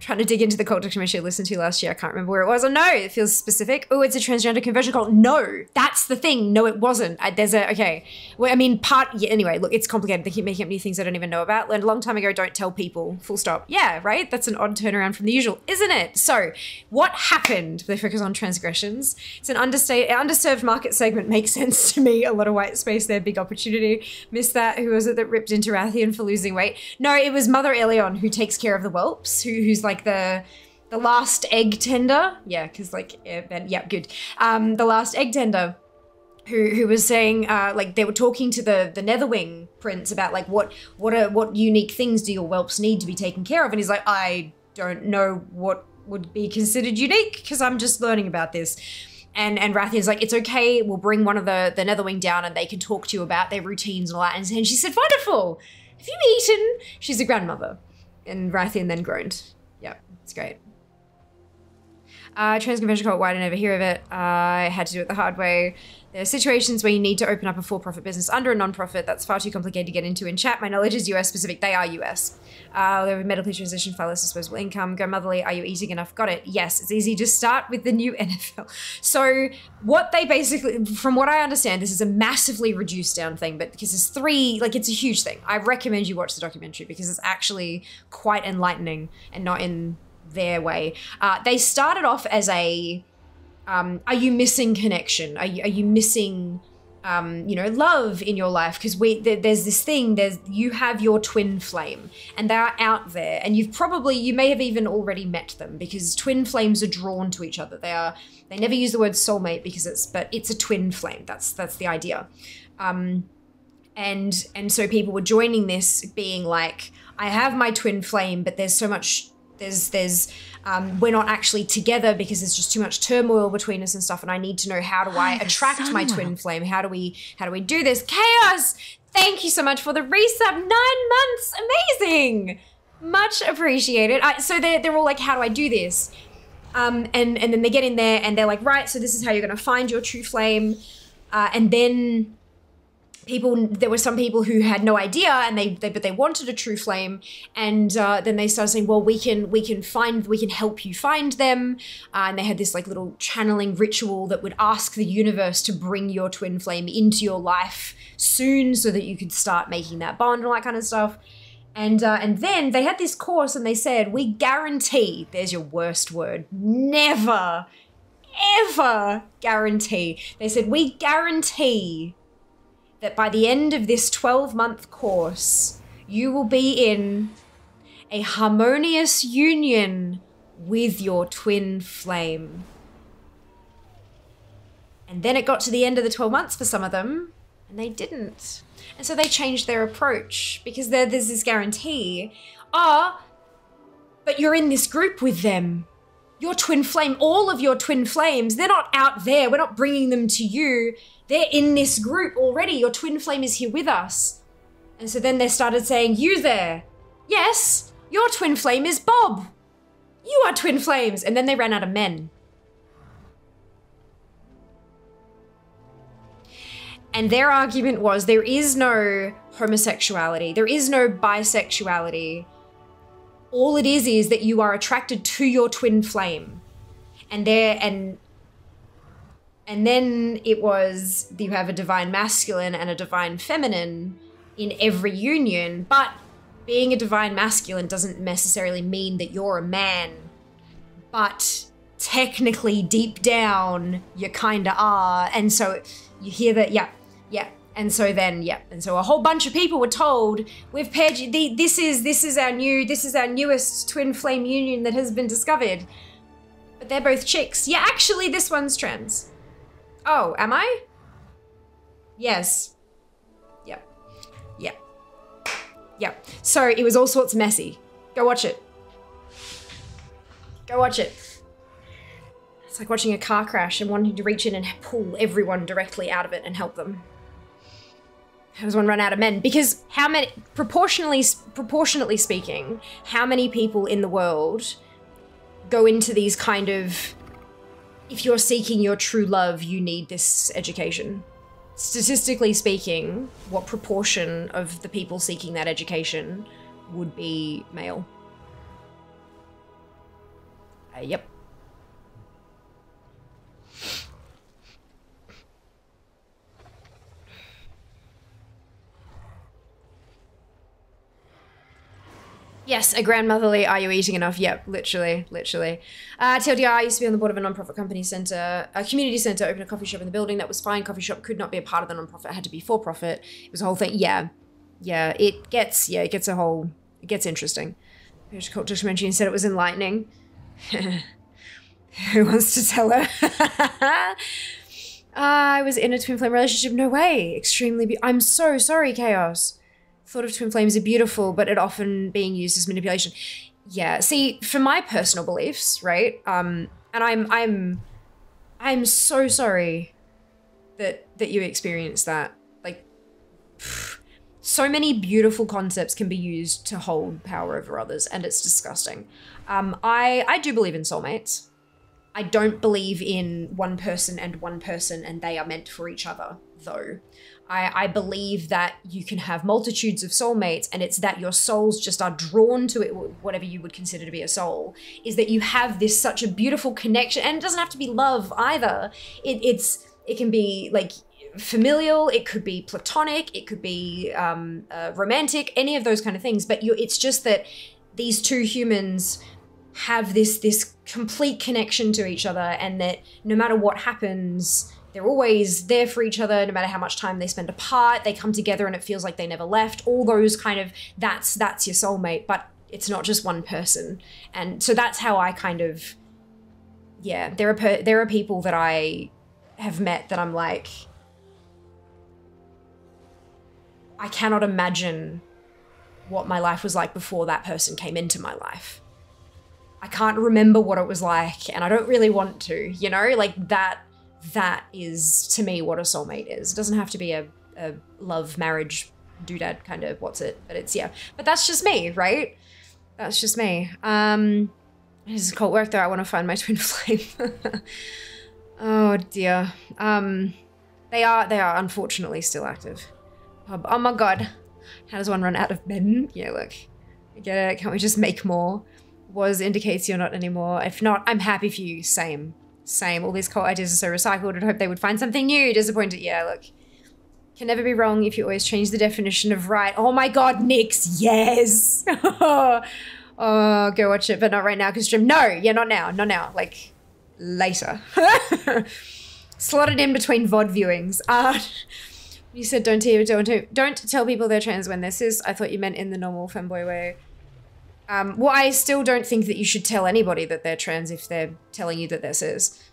Trying to dig into the cult documentary I listened to last year. I can't remember where it was. Oh, no, it feels specific. Oh, it's a transgender conversion cult. No, that's the thing. No, it wasn't. Okay. Well, I mean, yeah, anyway, look, it's complicated. They keep making up new things I don't even know about. Learned a long time ago, don't tell people. Full stop. Yeah, right? That's an odd turnaround from the usual, isn't it? So, what happened? They focus on transgressions. It's an underserved market segment. Makes sense to me. A lot of white space there. Big opportunity. Missed that. Who was it that ripped into Rathian for losing weight? No, it was Mother Elion who takes care of the whelps, who's like the last egg tender. Yeah, because like, yeah, good. The last egg tender who was saying, like they were talking to the Netherwing prince about like what unique things do your whelps need to be taken care of? And he's like, I don't know what would be considered unique because I'm just learning about this. And Rathian's like, it's okay, we'll bring one of the Netherwing down and they can talk to you about their routines and all that. And she said, wonderful, have you eaten? She's a grandmother. And Rathian then groaned. Yeah, it's great. Transconvention cult, why did I never hear of it? I had to do it the hard way. There are situations where you need to open up a for-profit business under a non-profit. That's far too complicated to get into in chat. My knowledge is US specific. They are US. They have a medically transitioned, far less disposable income. Go motherly. Are you eating enough? Got it. Yes, it's easy to start with the new NFL. So what they basically, from what I understand, this is a massively reduced down thing, but because there's three, like it's a huge thing. I recommend you watch the documentary because it's actually quite enlightening and not in their way. They started off as a, are you missing connection? Are you missing, you know, love in your life? Because there's this thing, you have your twin flame and they're out there and you may have even already met them because twin flames are drawn to each other. They never use the word soulmate but it's a twin flame. That's the idea. And so people were joining this being like, I have my twin flame, but there's so much, we're not actually together because there's just too much turmoil between us and stuff. And I need to know, how do I attract my twin flame? How do we do this? Chaos! Thank you so much for the resub. 9 months, amazing! Much appreciated. So they're all like, how do I do this? And then they get in there and they're like, right, so this is how you're gonna find your true flame. And then there were some people who had no idea and but they wanted a true flame, and then they started saying, well, we can help you find them, and they had this like little channeling ritual that would ask the universe to bring your twin flame into your life soon so that you could start making that bond and all that kind of stuff. And then they had this course and they said, we guarantee, there's your worst word, never ever guarantee. They said, we guarantee that by the end of this 12-month course, you will be in a harmonious union with your twin flame. And then it got to the end of the 12 months for some of them, and they didn't. And so they changed their approach because there's this guarantee. But you're in this group with them. Your twin flame, all of your twin flames, they're not out there. We're not bringing them to you. They're in this group already. Your twin flame is here with us. And so then they started saying, you there, Yes, your twin flame is Bob. You are twin flames. And then they ran out of men. And their argument was there is no homosexuality. There is no bisexuality. All it is that you are attracted to your twin flame. And then it was you have a divine masculine and a divine feminine in every union, but being a divine masculine doesn't necessarily mean that you're a man, but technically deep down you kinda are. And so you hear that, yeah. And so then, yeah. And so a whole bunch of people were told, we've paired you, this is our newest twin flame union that has been discovered. But they're both chicks. Yeah, actually this one's trans. Oh, am I? Yes. Yep. So it was all sorts messy. Go watch it. Go watch it. It's like watching a car crash and wanting to reach in and pull everyone directly out of it and help them. How does one run out of men? Because how many, proportionally speaking, how many people in the world go into these kind of, if you're seeking your true love, you need this education? Statistically speaking, what proportion of the people seeking that education would be male? Yep. Yes, a grandmotherly, are you eating enough? Yep, literally. TLDR, I used to be on the board of a non-profit company center, a community center, opened a coffee shop in the building. That was fine. Coffee shop could not be a part of the non-profit, it had to be for profit. It was a whole thing. Yeah, it gets interesting. Just mentioned, he said it was enlightening. Who wants to tell her? I was in a twin flame relationship. No way. Extremely I'm so sorry, Chaos. Thought of twin flames are beautiful, but it often being used as manipulation. Yeah, see, for my personal beliefs, right? And I'm so sorry that you experienced that. Like, so many beautiful concepts can be used to hold power over others, and it's disgusting. I do believe in soulmates. I don't believe in one person and they are meant for each other, though. I believe that you can have multitudes of soulmates, and it's that your souls just are drawn to it, whatever you would consider to be a soul, is that you have this such a beautiful connection, and it doesn't have to be love either. It can be like familial, it could be platonic, it could be romantic, any of those kind of things, but it's just that these two humans have this complete connection to each other, and that no matter what happens, they're always there for each other. No matter how much time they spend apart, they come together and it feels like they never left. All those kind of, that's your soulmate, but it's not just one person. And so that's how I kind of, yeah, there are people that I have met that I'm like, I cannot imagine what my life was like before that person came into my life. I can't remember what it was like, and I don't really want to, you know, like that is to me what a soulmate is. It doesn't have to be a love, marriage, doodad kind of what's it, but it's, yeah. But that's just me, right? That's just me. This is cult work though. I want to find my twin flame. Oh dear. They are unfortunately still active. Oh my god. How does one run out of men? Yeah, look. I get it. Can't we just make more? Was indicates you're not anymore. If not, I'm happy for you. Same. All these cult ideas are so recycled. I'd hope they would find something new. Disappointed. Yeah, look. Can never be wrong if you always change the definition of right. Oh my god, Nyx. Yes. Oh, go watch it, but not right now because stream. No, yeah, not now. Not now. Like, later. Slotted in between VOD viewings. You said don't tell people they're trans when they're cis. I thought you meant in the normal femboy way. Well, I still don't think that you should tell anybody that they're trans if they're telling you that they're cis.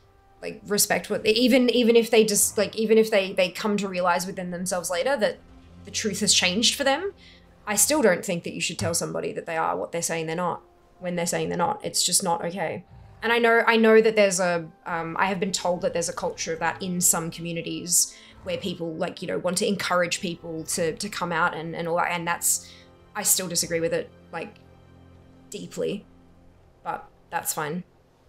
Like, respect what, even if they just, like, even if they come to realize within themselves later that the truth has changed for them, I still don't think that you should tell somebody that they are what they're saying they're not, when they're saying they're not. It's just not okay. And I know that there's I have been told that there's a culture of that in some communities where people, like, you know, want to encourage people to come out and all that, and that's, I still disagree with it. like, deeply. But that's fine.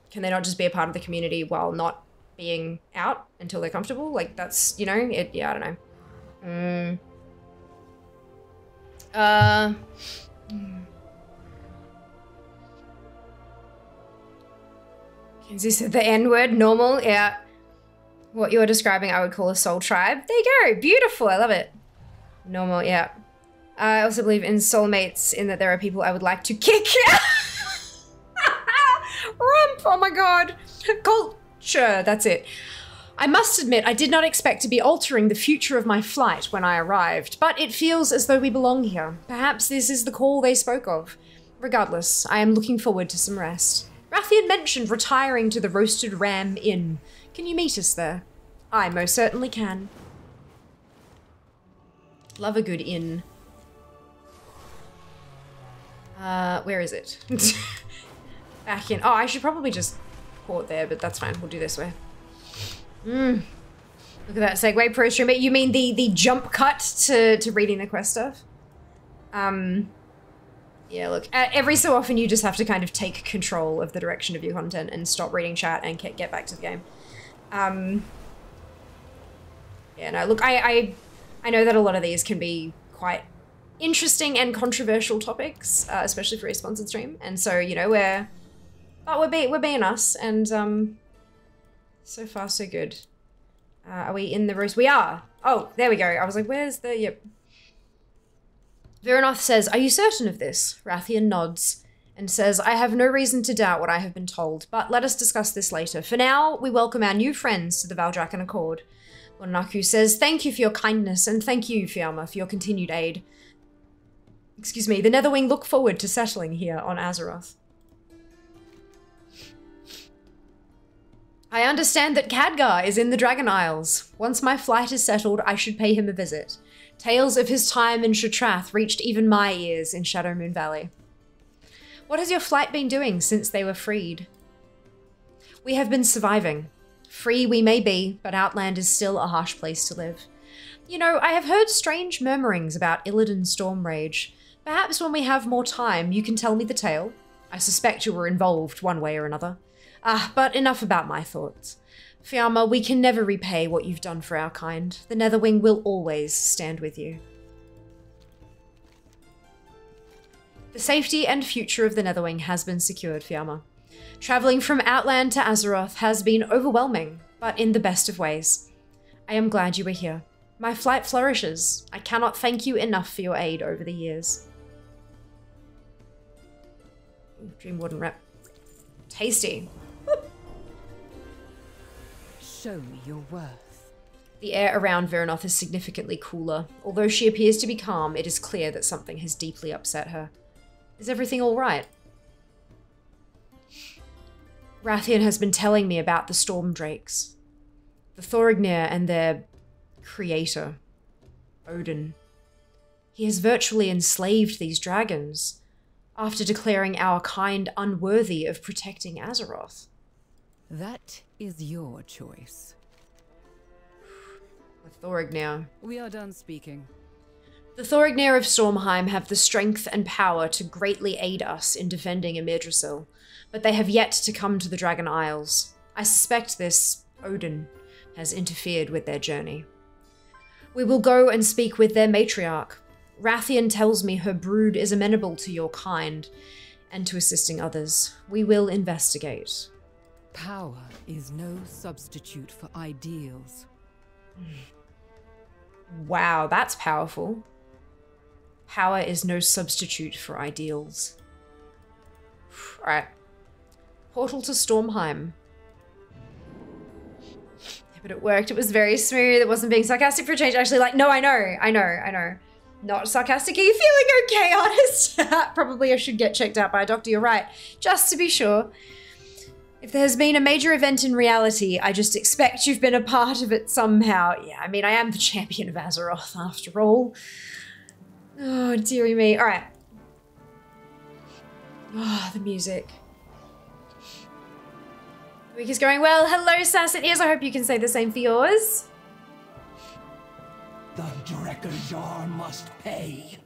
Can they not just be a part of the community while not being out until they're comfortable? Like, that's, you know, yeah, I don't know. Kenzie said the N-word, normal, yeah. What you're describing I would call a soul tribe. There you go, beautiful, I love it. Normal, yeah. I also believe in soulmates in that there are people I would like to kick. Rump, oh my god. Culture, that's it. I must admit, I did not expect to be altering the future of my flight when I arrived, but it feels as though we belong here. Perhaps this is the call they spoke of. Regardless, I am looking forward to some rest. Rathian mentioned retiring to the Roasted Ram Inn. Can you meet us there? I most certainly can. Love a good inn. Where is it? Back in. Oh, I should probably just port there, but that's fine. We'll do this way. Look at that segue pro streamer. You mean the jump cut to reading the quest stuff? Yeah, look, every so often you just have to kind of take control of the direction of your content and stop reading chat and get back to the game. Yeah, no, look, I know that a lot of these can be quite interesting and controversial topics, especially for a sponsored stream. And so, you know, we're being us, and so far so good. Are we in the roast? We are. Oh, there we go. I was like, where's the, yep. Viranoth says, are you certain of this? Rathian nods and says, I have no reason to doubt what I have been told, but let us discuss this later. For now, we welcome our new friends to the Valdrakken Accord. Wanaku says, thank you for your kindness, and thank you, Fiamma, for your continued aid. Excuse me, the Netherwing look forward to settling here on Azeroth. I understand that Khadgar is in the Dragon Isles. Once my flight is settled, I should pay him a visit. Tales of his time in Shatrath reached even my ears in Shadowmoon Valley. What has your flight been doing since they were freed? We have been surviving. Free we may be, but Outland is still a harsh place to live. You know, I have heard strange murmurings about Illidan Stormrage. Perhaps when we have more time, you can tell me the tale. I suspect you were involved one way or another. But enough about my thoughts. Fiamma, we can never repay what you've done for our kind. The Netherwing will always stand with you. The safety and future of the Netherwing has been secured, Fiamma. Travelling from Outland to Azeroth has been overwhelming, but in the best of ways. I am glad you were here. My flight flourishes. I cannot thank you enough for your aid over the years. Ooh, Dream Warden rep. Tasty. Show me your worth. The air around Viranoth is significantly cooler. Although she appears to be calm, it is clear that something has deeply upset her. Is everything all right? Rathian has been telling me about the Storm Drakes. The Thorignir and their creator, Odin. He has virtually enslaved these dragons after declaring our kind unworthy of protecting Azeroth. That is your choice. The Thorignir. We are done speaking. The Thorignir of Stormheim have the strength and power to greatly aid us in defending Imidrisil, but they have yet to come to the Dragon Isles. I suspect this Odin has interfered with their journey. We will go and speak with their matriarch. Rathian tells me her brood is amenable to your kind and to assisting others. We will investigate. Power is no substitute for ideals. Wow, that's powerful. Power is no substitute for ideals. Alright. Portal to Stormheim. Yeah, but it worked. It was very smooth. It wasn't being sarcastic for a change. Actually, like, no, I know. Not sarcastic. Are you feeling okay, artist? Probably I should get checked out by a doctor. You're right. Just to be sure. If there's been a major event in reality, I just expect you've been a part of it somehow. Yeah, I mean, I am the champion of Azeroth, after all. Oh, dearie me. All right. Oh, the music. The week is going well. Hello, Sasset Ears. I hope you can say the same for yours. The Drekkajar must pay.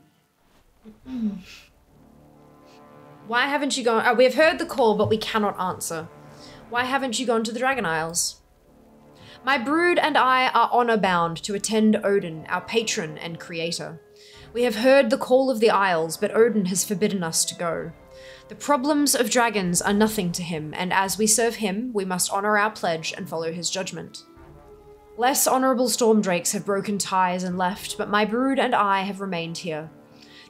Why haven't you gone? Oh, we have heard the call, but we cannot answer. Why haven't you gone to the Dragon Isles? My brood and I are honor-bound to attend Odin, our patron and creator. We have heard the call of the Isles, but Odin has forbidden us to go. The problems of dragons are nothing to him, and as we serve him, we must honor our pledge and follow his judgment. Less honorable storm drakes have broken ties and left, but my brood and I have remained here.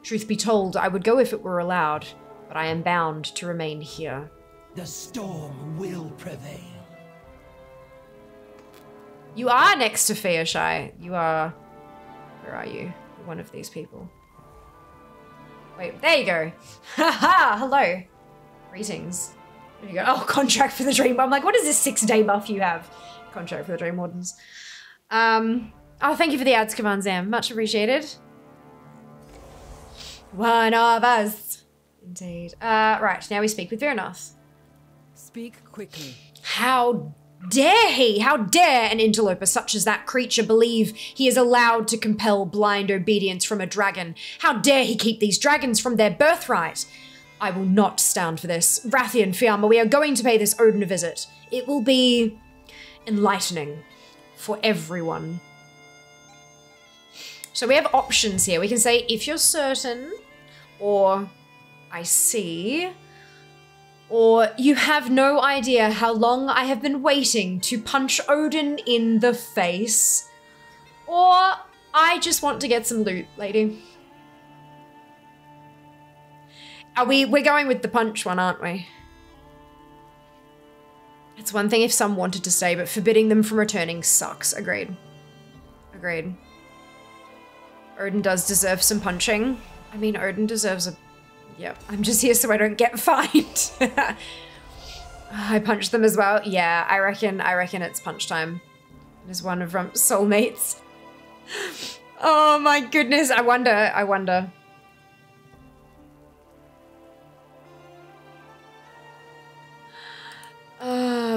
Truth be told, I would go if it were allowed, but I am bound to remain here. The storm will prevail. You are next to Fearshai. You are... Where are you? One of these people. Wait, there you go. Haha, hello. Greetings. There you go. Oh, contract for the Dream. I'm like, what is this 6-day buff you have? Contract for the Dream Wardens. Oh, thank you for the ads, Kavan Zam. Much appreciated. One of us. Indeed. Right, now we speak with Viranath. Speak quickly. How dare he? How dare an interloper such as that creature believe he is allowed to compel blind obedience from a dragon? How dare he keep these dragons from their birthright? I will not stand for this. Rathian, Fiamma, we are going to pay this Odin a visit. It will be enlightening for everyone. So we have options here. We can say, if you're certain, or I see, or you have no idea how long I have been waiting to punch Odin in the face, or I just want to get some loot, lady. We're going with the punch one, aren't we? It's one thing if some wanted to stay, but forbidding them from returning sucks. Agreed. Agreed. Odin does deserve some punching. I mean, Odin deserves a... Yep, I'm just here so I don't get fined. I punched them as well. Yeah, I reckon it's punch time. There's one of Rump's soulmates. Oh my goodness, I wonder.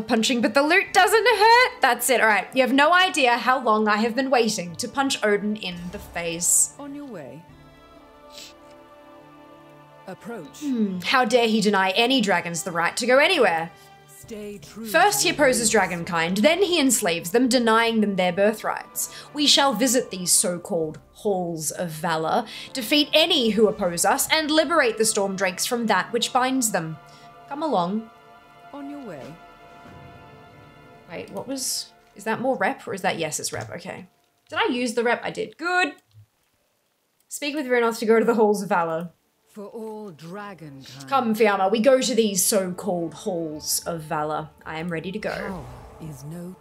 Punching, but the loot doesn't hurt. That's it. All right. You have no idea how long I have been waiting to punch Odin in the face. On your way. Approach. How dare he deny any dragons the right to go anywhere? Stay true. First he opposes dragonkind, then he enslaves them, denying them their birthrights. We shall visit these so-called halls of valor, defeat any who oppose us, and liberate the storm drakes from that which binds them. Come along. On your way. Wait, what was... Is that more rep, or is that... Yes, it's rep, okay. Did I use the rep? I did. Good! Speak with Viranath to go to the halls of valor. For all dragonkind. Come, Fiamma, we go to these so-called halls of valor. I am ready to go. Power is no...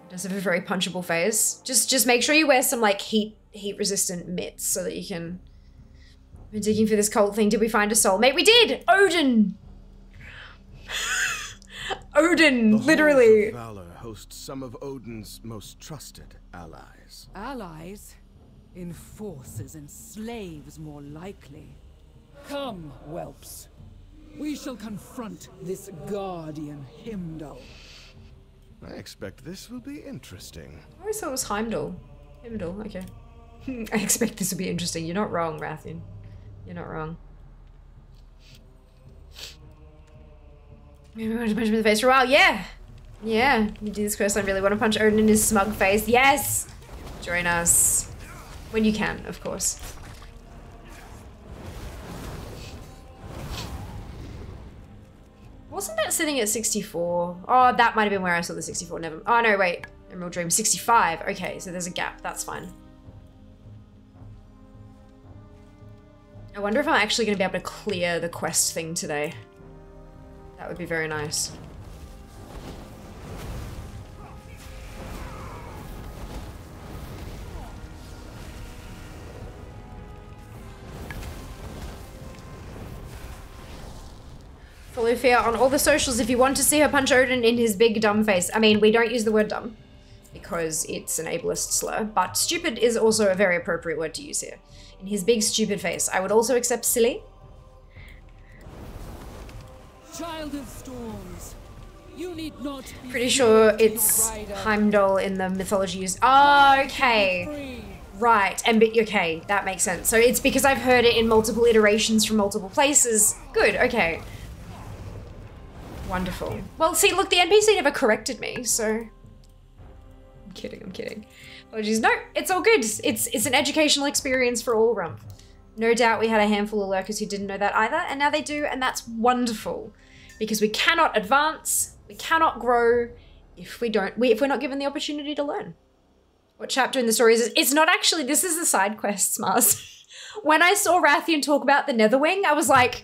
Does have a very punchable face. Just make sure you wear some, like, heat-resistant mitts so that you can... We're digging for this cult thing. Did we find a soulmate? We did! Odin! Odin, literally. The halls of valor host some of Odin's most trusted allies. Allies? Enforcers and slaves, more likely. Come, whelps. We shall confront this guardian Heimdall. I expect this will be interesting. I always thought it was Heimdall. Heimdall, okay. I expect this will be interesting. You're not wrong, Rathian. You're not wrong. Maybe we want to punch him in the face for a while. Yeah! Yeah. You do this quest, I really want to punch Odin in his smug face. Yes! Join us. When you can, of course. Wasn't that sitting at 64? Oh, that might have been where I saw the 64. Never. Oh, no, wait. Emerald Dream. 65. Okay, so there's a gap. That's fine. I wonder if I'm actually going to be able to clear the quest thing today. That would be very nice. Follow Fia on all the socials if you want to see her punch Odin in his big dumb face. I mean, we don't use the word dumb because it's an ableist slur, but stupid is also a very appropriate word to use here. In his big stupid face. I would also accept silly. Child of storms, you need not be Pretty sure it's Heimdall in the mythology used. Oh, okay. Right, and okay, that makes sense. So it's because I've heard it in multiple iterations from multiple places. Good, okay. Wonderful. Well, see, look, the NPC never corrected me, so... I'm kidding. Apologies. No, it's all good. It's an educational experience for all Rump. No doubt we had a handful of lurkers who didn't know that either, and now they do, and that's wonderful. Because we cannot advance, we cannot grow if we're not given the opportunity to learn. What chapter in the story is this? It's not actually, this is the side quests, Mars. When I saw Rathian talk about the Netherwing, I was like,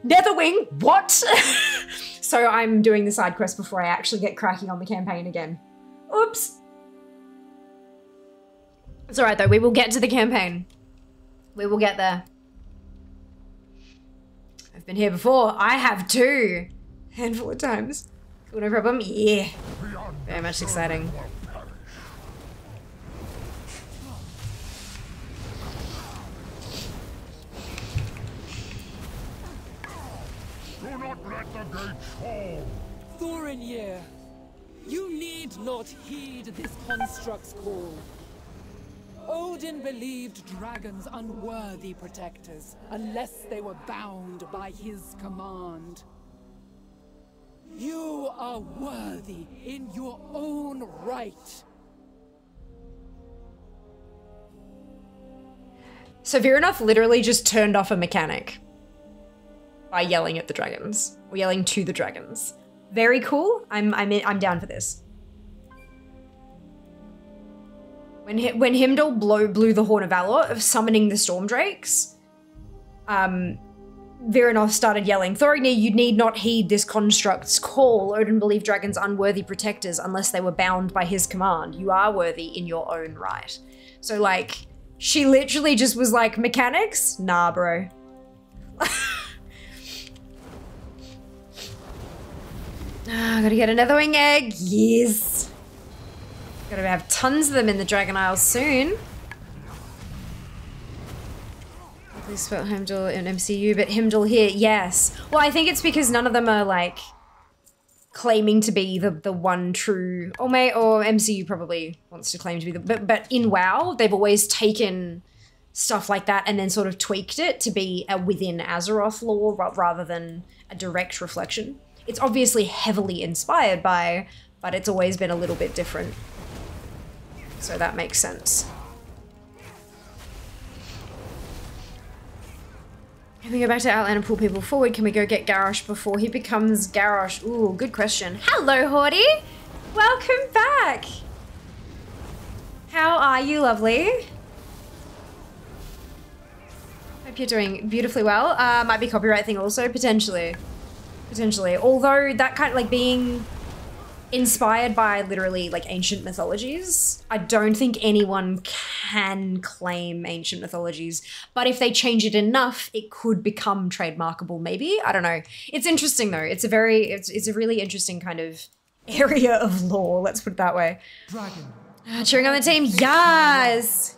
Netherwing, what? So I'm doing the side quest before I actually get cracking on the campaign again. Oops. It's all right though, we will get to the campaign. We will get there. I've been here before. I have too. Handful of times. Cool, no problem. Yeah. Very much exciting. Do not let the gates fall. Thorinir, you need not heed this construct's call. Odin believed dragons unworthy protectors unless they were bound by his command. You are worthy in your own right. So Virinov literally just turned off a mechanic by yelling at the dragons, or yelling to the dragons. Very cool. I'm down for this. When Himdall blew the Horn of Valor of summoning the Storm Drakes, Virinov started yelling, Thorinir, you need not heed this construct's call. Odin believed dragons unworthy protectors unless they were bound by his command. You are worthy in your own right. So like, she literally just was like, mechanics? Nah, bro. Gotta get another wing egg. Yes. Gotta have tons of them in the Dragon Isles soon. They spelled Himdall in MCU, but Himdall here, yes. Well, I think it's because none of them are like claiming to be the one true, or MCU probably wants to claim to be but in WoW, they've always taken stuff like that and then sort of tweaked it to be a within Azeroth lore rather than a direct reflection. It's obviously heavily inspired by, but it's always been a little bit different. So that makes sense. Can we go back to Outland and pull people forward? Can we go get Garrosh before he becomes Garrosh? Ooh, good question. Hello, Horty! Welcome back! How are you, lovely? Hope you're doing beautifully well. Might be copyright thing also, potentially. Potentially. Although that kind of like being inspired by literally like ancient mythologies, I don't think anyone can claim ancient mythologies, but if they change it enough, it could become trademarkable maybe. I don't know. It's interesting though. It's a really interesting kind of area of lore, let's put it that way. Dragon. Cheering on the team, yes!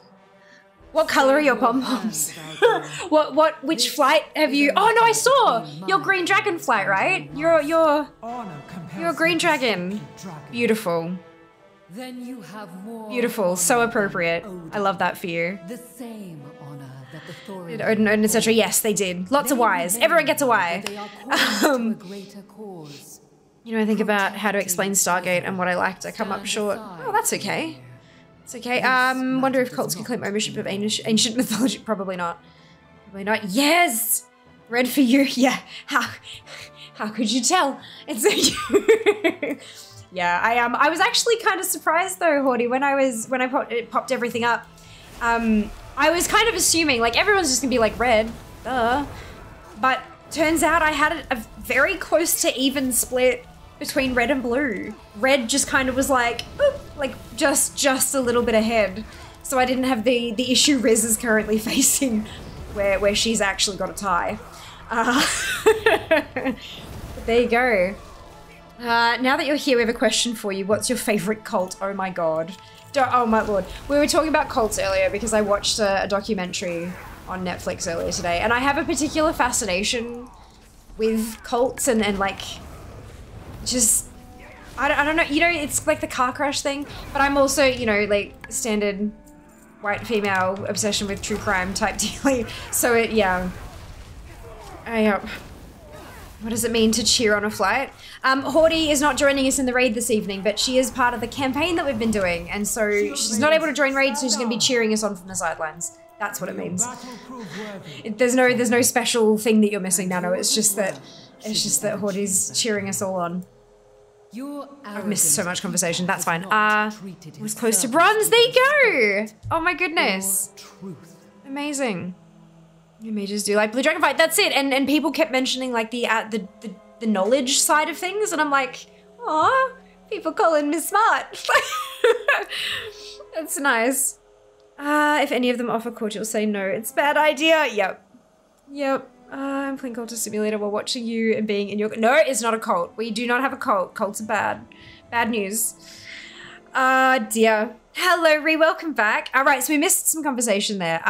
What color are your pom-poms? Which flight have you? Oh no, I saw! Your green dragon flight, right? You're a green dragon. Beautiful. Then you have more. Beautiful, so appropriate. I love that for you. The same honor that the Did Thorinir. Odin, etc. Yes, they did. Lots of Ys. Everyone gets a Y. They are called to a greater cause. You know, I think about how to explain Stargate and what I liked. I come up short. Oh, that's okay. It's okay. Wonder if cults can claim ownership of ancient mythology. Probably not. Probably not. Yes! Red for you. Yeah. How could you tell? It's you. Yeah, I was actually kind of surprised though, Horty, when it popped everything up. I was kind of assuming like everyone's just gonna be like red, duh. But turns out I had a very close to even split between red and blue. Red just kind of was like, boop, like just a little bit ahead. So I didn't have the issue Riz is currently facing where she's actually got a tie. But there you go. Now that you're here, we have a question for you. What's your favorite cult? Oh my god. Oh my lord. We were talking about cults earlier because I watched a documentary on Netflix earlier today, and I have a particular fascination with cults and like, just, I don't know, you know, it's like the car crash thing, but I'm also, you know, like standard white female obsession with true crime type dealing. So it, yeah. What does it mean to cheer on a flight? Hordy is not joining us in the raid this evening, but she is part of the campaign that we've been doing, and so she's not able to join raid, so she's going to be cheering us on from the sidelines. That's what it means. There's no special thing that you're missing, Nano. It's just that Hordy's cheering us all on. I've missed so much conversation. That's fine. I was close to bronze. There you go. Oh my goodness. Amazing. You mages do like Blue Dragon Fight. That's it. And people kept mentioning like the knowledge side of things, and I'm like, aw, people calling me smart. That's nice. If any of them offer cordial, say no. It's a bad idea. Yep. I'm playing Cultist Simulator while watching you and being in your... No, it's not a cult. We do not have a cult. Cults are bad. Bad news. Dear. Hello, welcome back. All right, so we missed some conversation there.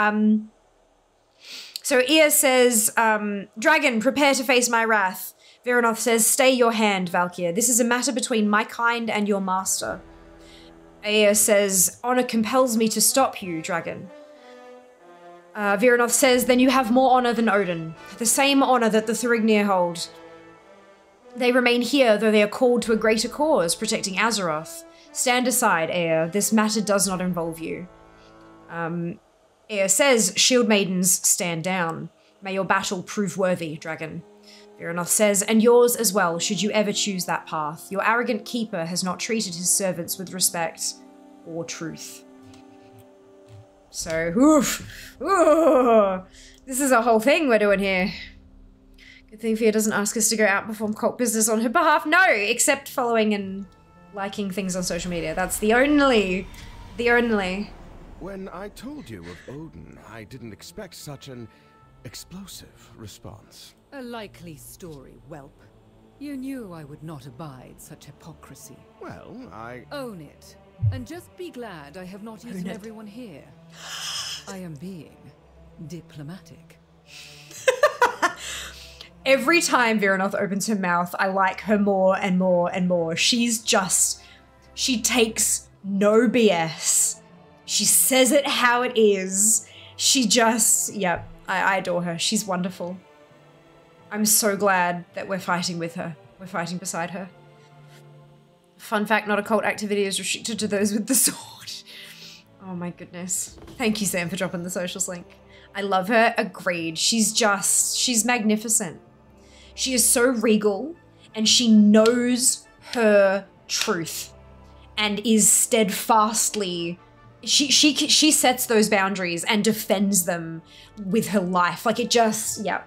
So Ea says, Dragon, prepare to face my wrath. Veranoth says, stay your hand, Valkyr. This is a matter between my kind and your master. Ea says, honor compels me to stop you, Dragon. Veranoth says, then you have more honor than Odin. The same honor that the Thurignir hold. They remain here, though they are called to a greater cause, protecting Azeroth. Stand aside, Ea. This matter does not involve you. Ea says, shield maidens, stand down. May your battle prove worthy, Dragon. Veranoth says, and yours as well, should you ever choose that path. Your arrogant keeper has not treated his servants with respect or truth. So, oof. Ooh, this is a whole thing we're doing here. Good thing Fia doesn't ask us to go out and perform cult business on her behalf. No, except following and liking things on social media. That's the only. When I told you of Odin, I didn't expect such an explosive response. A likely story, whelp. You knew I would not abide such hypocrisy. Well, I... Own it. And just be glad I have not eaten everyone here. I am being diplomatic. Every time Veranoth opens her mouth, I like her more and more and more. She takes no BS. She says it how it is. She just, yep, I adore her. She's wonderful. I'm so glad that we're fighting with her. We're fighting beside her. Fun fact, not a cult activity is restricted to those with the sword. Oh my goodness. Thank you, Sam, for dropping the socials link. I love her. Agreed. She's magnificent. She is so regal, and she knows her truth and is steadfastly... She sets those boundaries and defends them with her life. Like, it just... Yeah,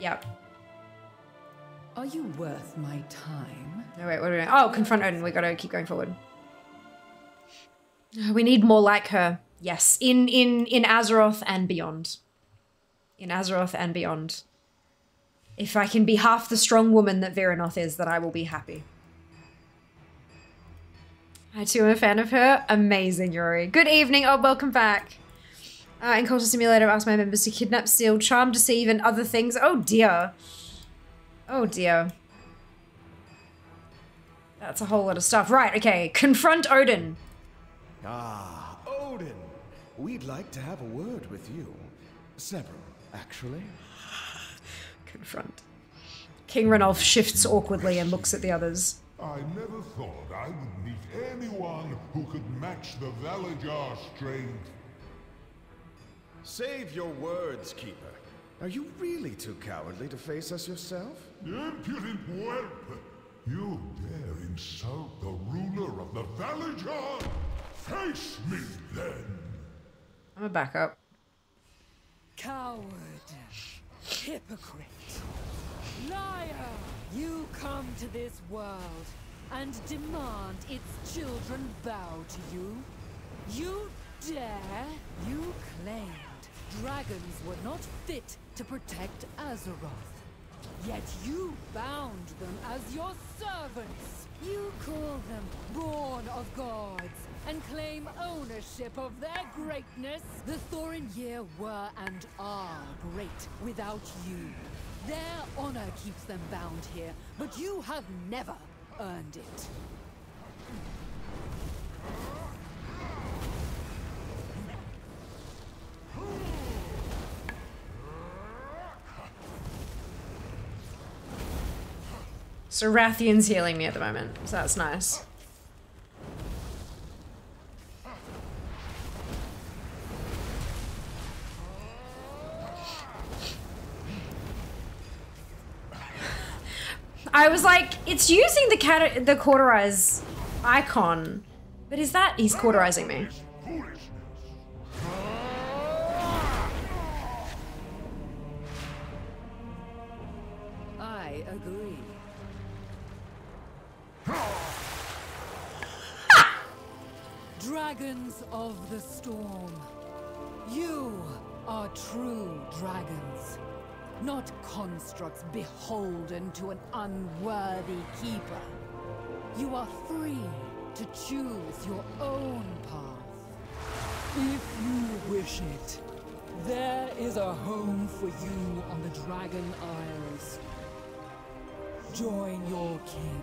Yep. Are you worth my time? No, wait, what are we doing? Oh, confront Odin. We gotta keep going forward. We need more like her. Yes, in Azeroth and beyond. In Azeroth and beyond. If I can be half the strong woman that Veranoth is, then I will be happy. I too am a fan of her. Amazing, Yuri. Good evening. Oh, welcome back. In Culture Simulator, I've asked my members to kidnap, steal, charm, deceive, and other things. Oh dear. Oh dear. That's a whole lot of stuff. Right, okay. Confront Odin. Ah, Odin. We'd like to have a word with you. Several, actually. Confront. King Ranulf shifts awkwardly and looks at the others. I never thought I would meet anyone who could match the Valajar strength. Save your words, Keeper. Are you really too cowardly to face us yourself? Impudent whelp! You dare insult the ruler of the Valajar? Face me, then! I'm a backup. Coward. Hypocrite. Liar! You come to this world and demand its children bow to you. You dare? You claimed dragons were not fit to protect Azeroth. Yet you bound them as your servants. You call them born of gods and claim ownership of their greatness. The Thorin'yir were and are great without you. Their honor keeps them bound here, but you have never earned it. So Rathian's healing me at the moment, so that's nice. I was like, it's using the cauterize icon, but is that he's cauterizing me? I agree. Dragons of the storm, you are true dragons, not constructs beholden to an unworthy keeper. You are free to choose your own path. If you wish it, there is a home for you on the Dragon Isles. Join your kin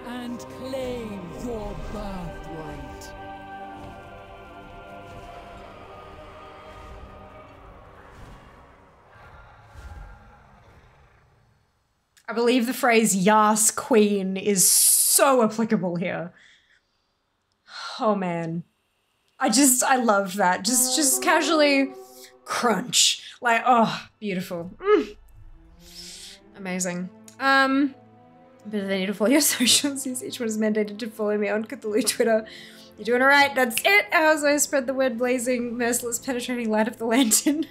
and claim your birthright. I believe the phrase "Yas Queen" is so applicable here. Oh man. I love that. Just casually crunch. Like, oh, beautiful. Amazing. But they need to follow your socials. Each one is mandated to follow me on Cthulhu Twitter. You're doing alright, that's it. How's I spread the word blazing, merciless, penetrating light of the lantern.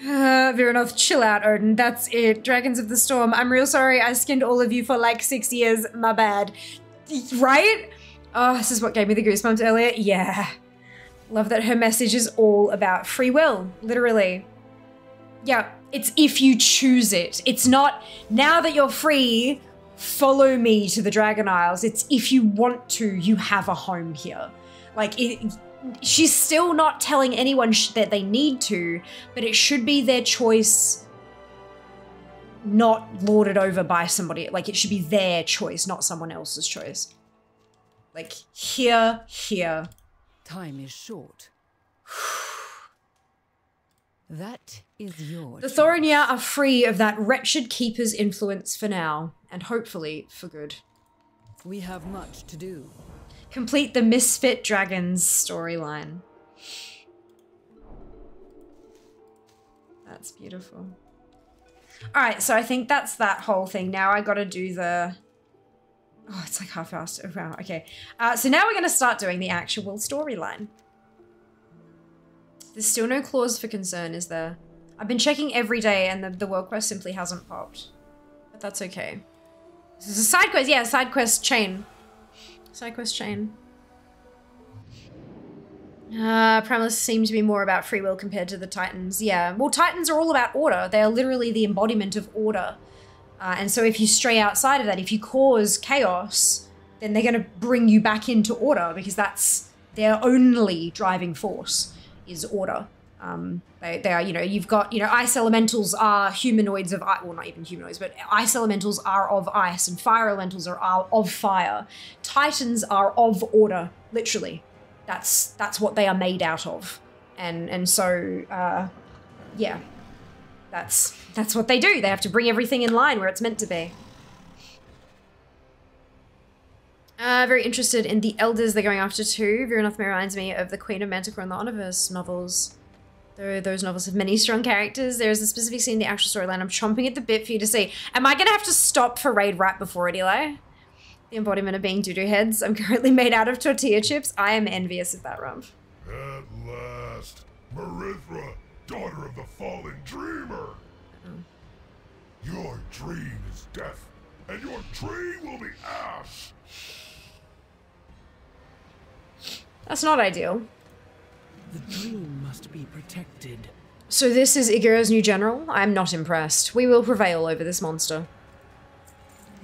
Viranoth, chill out, Odin. That's it. Dragons of the Storm. I'm real sorry I skinned all of you for like 6 years. My bad. Right? Oh, this is what gave me the goosebumps earlier. Yeah. Love that her message is all about free will. Literally. Yeah. It's if you choose it. It's not, now that you're free, follow me to the Dragon Isles. It's if you want to, you have a home here. Like, she's still not telling anyone that they need to, but it should be their choice, not lorded over by somebody. Like, it should be their choice, not someone else's choice. Like, here. Time is short. That is your The choice. Thorinir are free of that wretched keeper's influence for now, and hopefully for good. We have much to do. Complete the Misfit Dragons storyline. That's beautiful. Alright, so I think that's that whole thing. Now I gotta do the... Oh, it's like half-assed. Oh, wow, okay. So now we're gonna start doing the actual storyline. There's still no clause for concern, is there? I've been checking every day and the world quest simply hasn't popped. But that's okay. This is a side quest, yeah, side quest chain. Side quest chain. Primalist seems to be more about free will compared to the Titans. Yeah, well, Titans are all about order. They are literally the embodiment of order. And so if you stray outside of that, if you cause chaos, then they're going to bring you back into order because that's their only driving force is order. They are, you know, you've got, you know, ice elementals are humanoids of ice, well, not even humanoids, but ice elementals are of ice and fire elementals are of fire. Titans are of order, literally. That's what they are made out of. And so, yeah, that's what they do. They have to bring everything in line where it's meant to be. Very interested in the elders they're going after too. Viranoth reminds me of the Queen of Manticore and the Honorverse novels. Though those novels have many strong characters, there is a specific scene in the actual storyline I'm chomping at the bit for you to see. Am I going to have to stop for raid rap before it, Eli? The embodiment of being doo-doo heads. I'm currently made out of tortilla chips. I am envious of that, Rump. At last, Marithra, daughter of the fallen dreamer. Your dream is death, and your tree will be ash. That's not ideal. The dream must be protected. So this is Igura's new general? I'm not impressed. We will prevail over this monster.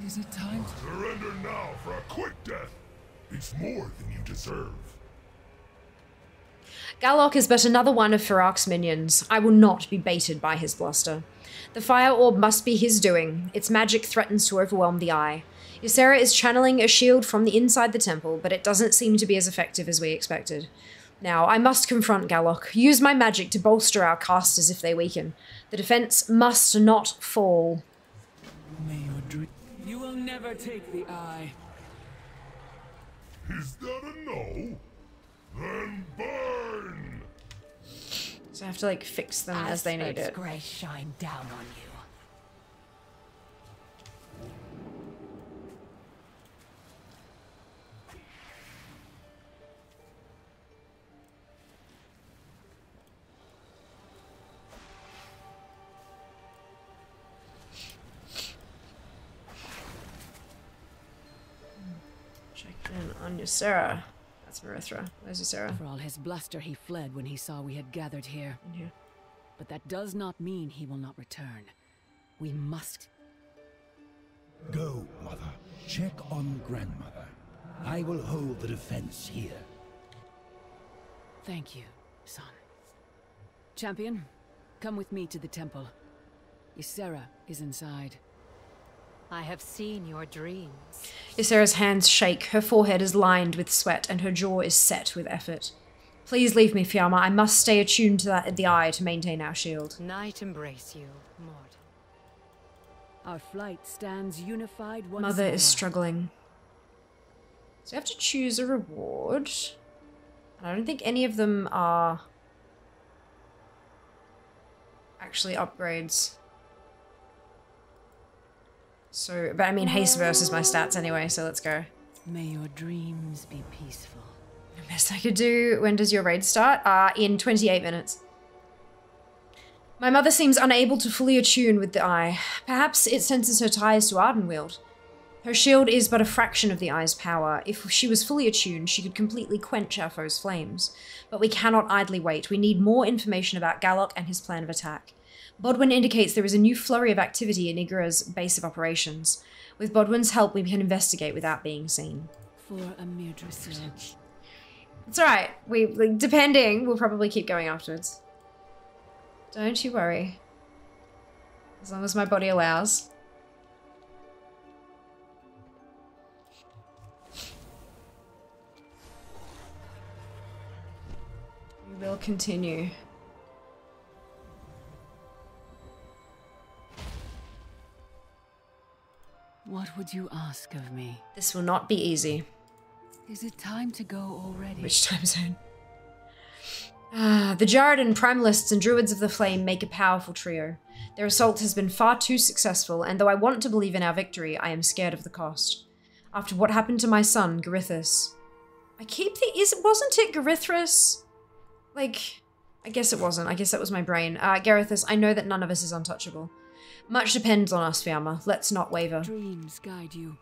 Is it time? Surrender now for a quick death. It's more than you deserve. Galok is but another one of Farak's minions. I will not be baited by his bluster. The fire orb must be his doing. Its magic threatens to overwhelm the eye. Ysera is channeling a shield from the inside the temple, but it doesn't seem to be as effective as we expected. Now, I must confront Galok, use my magic to bolster our casters if they weaken. The defense must not fall. May your dream. You will never take the eye. Is that a no? Then burn! So I have to, like, fix them as they need it. Grace shine down on you. Check in on Ysera. That's Marithra. Where's Ysera? For all his bluster, he fled when he saw we had gathered here. In here. But that does not mean he will not return. We must. Go, Mother. Check on Grandmother. I will hold the defense here. Thank you, son. Champion, come with me to the temple. Ysera is inside. I have seen your dreams. Ysera's hands shake, her forehead is lined with sweat, and her jaw is set with effort. Please leave me, Fiamma. I must stay attuned to the eye to maintain our shield. Night embrace you, mortal. Our flight stands unified once Mother more. is struggling. So you have to choose a reward. And I don't think any of them are actually upgrades. So, but I mean, haste versus my stats anyway, so let's go. May your dreams be peaceful. The best I could do. When does your raid start? In 28 minutes. My mother seems unable to fully attune with the eye. Perhaps it senses her ties to Ardenweald. Her shield is but a fraction of the eye's power. If she was fully attuned, she could completely quench our foe's flames. But we cannot idly wait. We need more information about Galok and his plan of attack. Bodwin indicates there is a new flurry of activity in Igura's base of operations. With Bodwin's help, we can investigate without being seen. For a mere dressage. It's alright. Depending, we'll probably keep going afterwards. Don't you worry. As long as my body allows. We will continue. What would you ask of me? This will not be easy. Is it time to go already? Which time zone? The Jarden, Primalists, and Druids of the Flame make a powerful trio. Their assault has been far too successful, and though I want to believe in our victory, I am scared of the cost. After what happened to my son, Garithus. Wasn't it Garithus? Like, I guess it wasn't. I guess that was my brain. Garithus, I know that none of us is untouchable. Much depends on us, Fiamma. Let's not waver. Dreams guide you.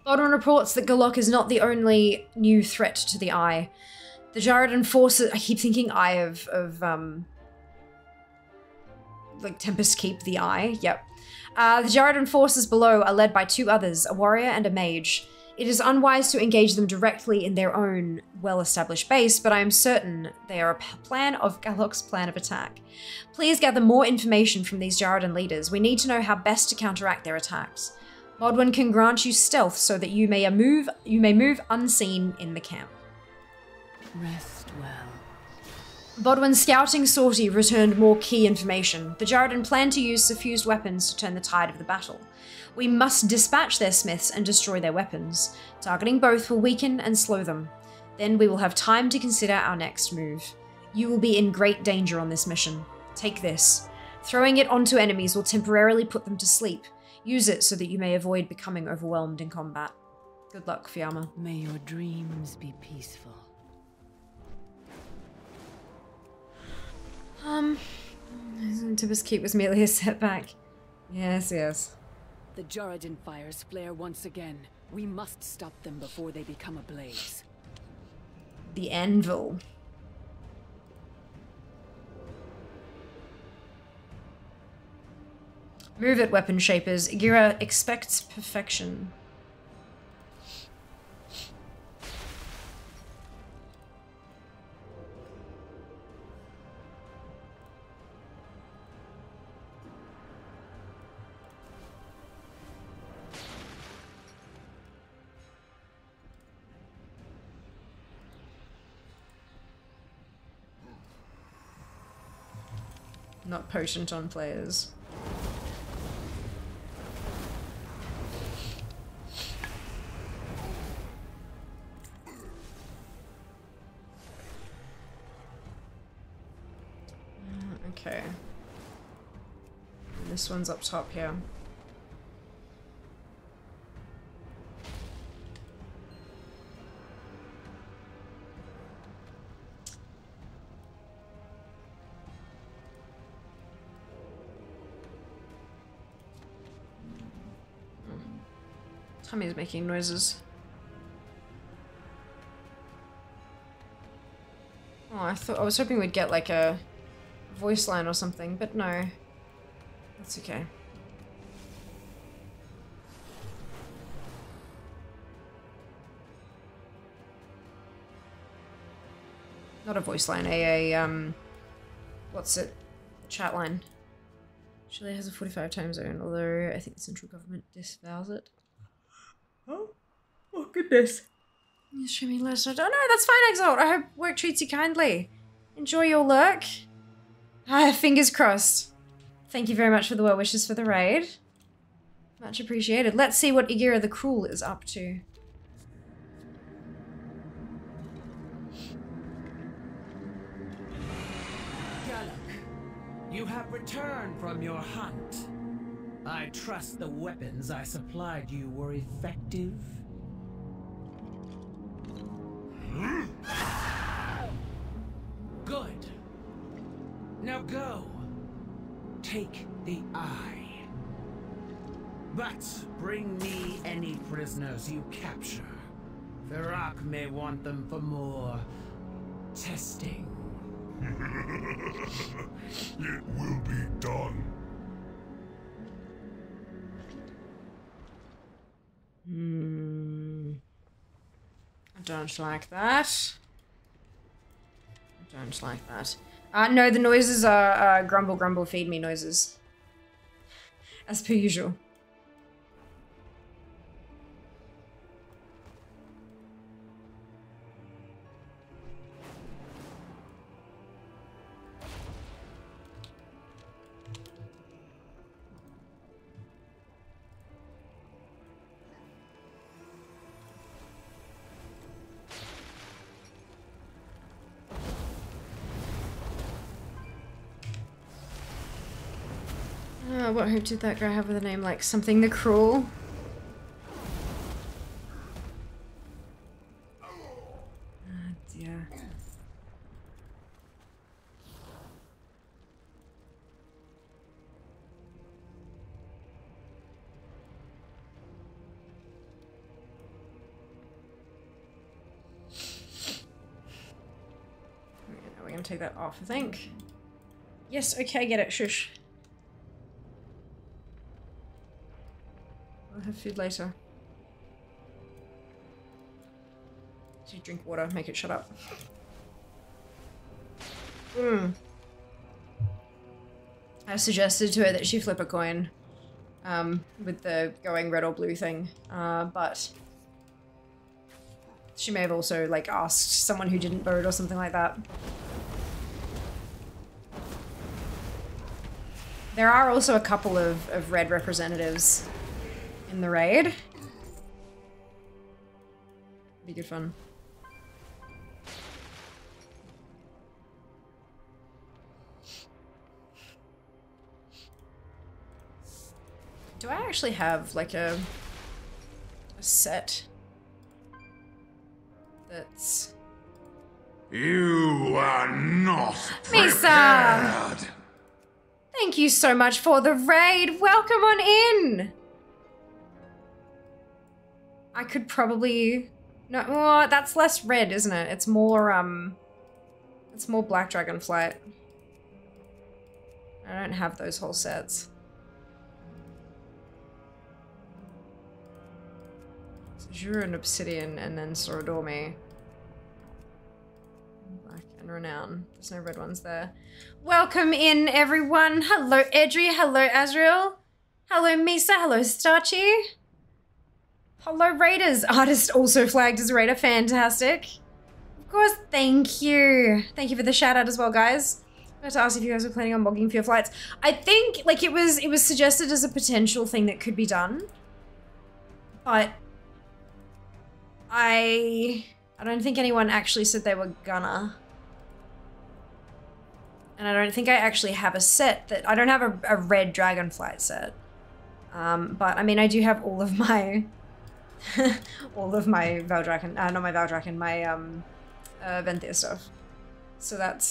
Bodwin reports that Galok is not the only new threat to the Eye. The Jarden forces— I keep thinking Eye of like Tempest Keep the Eye. Yep. The Jarden forces below are led by two others, a warrior and a mage. It is unwise to engage them directly in their own well-established base, but I am certain they are a plan of Galok's plan of attack. Please gather more information from these Jarden leaders. We need to know how best to counteract their attacks. Bodwin can grant you stealth so that you may move unseen in the camp. Rest well. Bodwin's scouting sortie returned more key information. The Jarden plan to use suffused weapons to turn the tide of the battle. We must dispatch their smiths and destroy their weapons. Targeting both will weaken and slow them. Then we will have time to consider our next move. You will be in great danger on this mission. Take this. Throwing it onto enemies will temporarily put them to sleep. Use it so that you may avoid becoming overwhelmed in combat. Good luck, Fiamma. May your dreams be peaceful. Tempest Keep was merely a setback. Yes, yes. The Jarden fires flare once again. We must stop them before they become a blaze. The Anvil. Move it, weapon shapers. Igura expects perfection. not potent on players. Okay. And this one's up top here. Tummy's making noises. Oh, I was hoping we'd get like a voice line or something, but no. That's okay. Not a voice line, what's it? Chat line. Chile has a 45 time zone, although I think the central government disavows it. Oh goodness. You show me less. Oh no, that's fine, Exalt. I hope work treats you kindly. Enjoy your lurk. Fingers crossed. Thank you very much for the well wishes for the raid. Much appreciated. Let's see what Igira the Cruel is up to. You have returned from your hunt. I trust the weapons I supplied you were effective. Good. Now go. Take the eye. But bring me any prisoners you capture. Virak may want them for more testing. It will be done. I don't like that. I don't like that. No, the noises are grumble, grumble, feed me noises. As per usual. What hope did that guy have with a name like something the Cruel? Dear. We're gonna take that off, I think. Yes, okay, get it, shush. I'll have food later. So you drink water, make it shut up. I suggested to her that she flip a coin with the going red or blue thing, but she may have also like asked someone who didn't vote or something like that. There are also a couple of red representatives in the raid. Be good fun. Do I actually have like a set that's... You are not Misa! prepared. Thank you so much for the raid. Welcome on in. I could probably... No, oh, that's less red, isn't it? It's more Black Dragon Flight. I don't have those whole sets. Azure and Obsidian, and then Sorodormi. Black and Renown. There's no red ones there. Welcome in, everyone. Hello, Edry. Hello, Azrael. Hello, Misa. Hello, Starchy. Hello, Raiders. Artist also flagged as a Raider. Fantastic. Of course, thank you. Thank you for the shout out as well, guys. I have to ask if you guys were planning on bogging for your flights. I think, like, it was suggested as a potential thing that could be done. But I don't think anyone actually said they were gonna. And I don't think I actually have a set that, I don't have a red dragonflight set. But I mean, I do have all of my, all of my Valdrakken, not my Valdrakken, my Venthir stuff. So that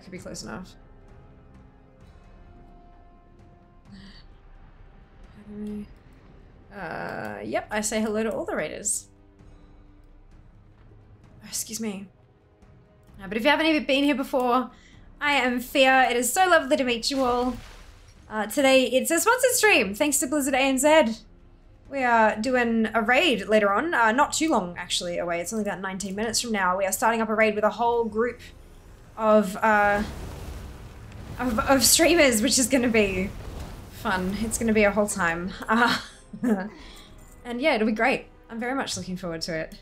could be close enough. Yep, I say hello to all the raiders. Oh, excuse me. No, but if you haven't been here before, I am Fia. It is so lovely to meet you all. Today, it's a sponsored stream, thanks to Blizzard ANZ. We are doing a raid later on, not too long actually away. It's only about 19 minutes from now. We are starting up a raid with a whole group of streamers, which is going to be fun. It's going to be a whole time. And yeah, it'll be great. I'm very much looking forward to it.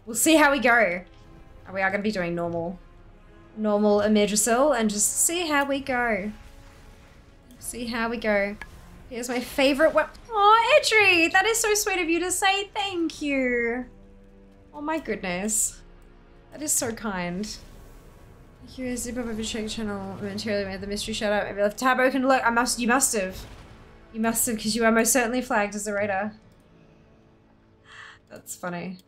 We'll see how we go. We are going to be doing normal Imidrisil and just see how we go. See how we go. Here's my favorite weapon. Oh, Edry! That is so sweet of you to say thank you. Oh my goodness. That is so kind. Thank you, zip up of your check channel. Momentarily made the mystery shut up. Maybe left tab open. Look, you must have. You must have, because you are most certainly flagged as a raider. That's funny.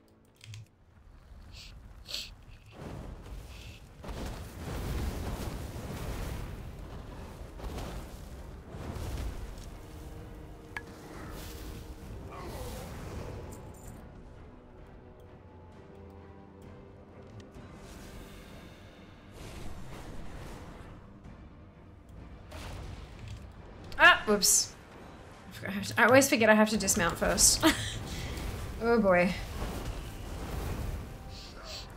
Ah, whoops. I always forget I have to dismount first. Oh boy.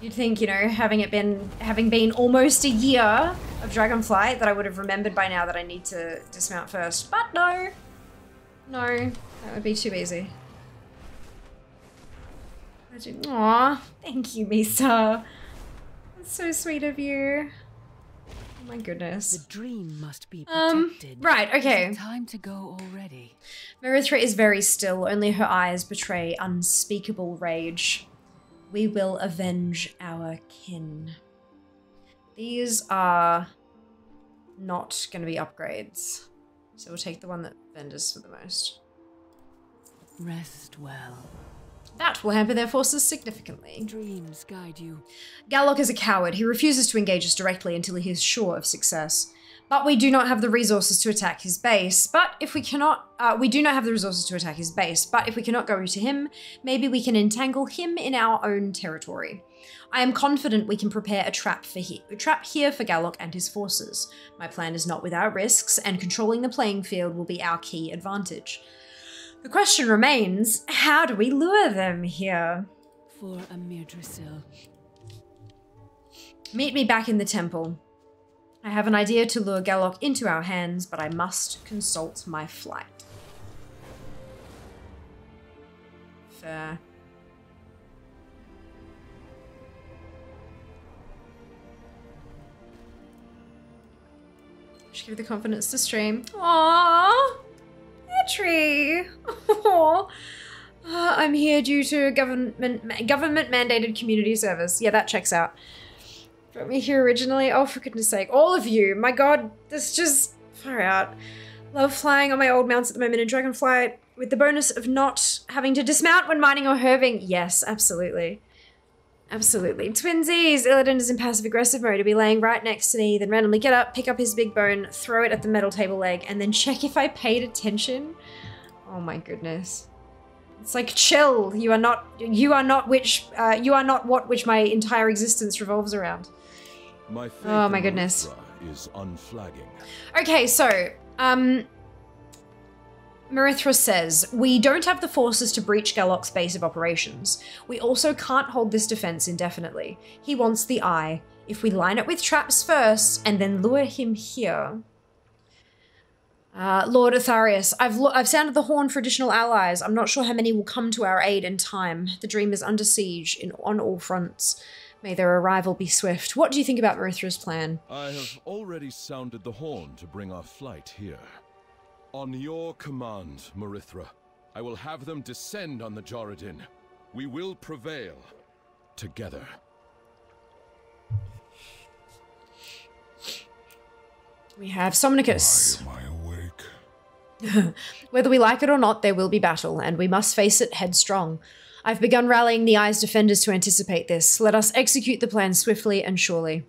You'd think, you know, having been almost a year of Dragonflight, that I would have remembered by now that I need to dismount first. But no. No, that would be too easy. Aww, thank you, Misa. That's so sweet of you. Oh my goodness. The dream must be protected. Right, okay. Is it time to go already? Marithra is very still, only her eyes betray unspeakable rage. We will avenge our kin. These are not going to be upgrades. So we'll take the one that vendors for the most. Rest well. That will hamper their forces significantly. Dreams guide you. Galloc is a coward. He refuses to engage us directly until he is sure of success. But we do not have the resources to attack his base. But if we cannot, we do not have the resources to attack his base. But if we cannot go to him, maybe we can entangle him in our own territory. I am confident we can prepare a trap here for Galloc and his forces. My plan is not without risks, and controlling the playing field will be our key advantage. The question remains, how do we lure them here? For Imidrisil. Meet me back in the temple. I have an idea to lure Galloc into our hands, but I must consult my flight. Fair. Just give the confidence to stream. Aww! Tree. I'm here due to government-mandated community service. Yeah, that checks out. Brought me here originally. Oh, for goodness sake. All of you. My god, this just far out. Love flying on my old mounts at the moment in Dragonflight, with the bonus of not having to dismount when mining or herving. Yes, absolutely. Absolutely. Twinsies! Illidan is in passive-aggressive mode. He'll be laying right next to me, then randomly get up, pick up his big bone, throw it at the metal table leg, and then check if I paid attention. Oh my goodness. It's like, chill. You are not what which my entire existence revolves around. Oh my goodness. Is unflagging. Okay, so, Marithra says, we don't have the forces to breach Galloc's base of operations. We also can't hold this defense indefinitely. He wants the eye. If we line it with traps first and then lure him here. Lord Atharius, I've sounded the horn for additional allies. I'm not sure how many will come to our aid in time. The dream is under siege on all fronts. May their arrival be swift. What do you think about Marithra's plan? I have already sounded the horn to bring our flight here. On your command, Marithra, I will have them descend on the Joradin. We will prevail. Together. We have Somnicus. Why am I awake? Whether we like it or not, there will be battle, and we must face it headstrong. I've begun rallying the Eye's defenders to anticipate this. Let us execute the plan swiftly and surely.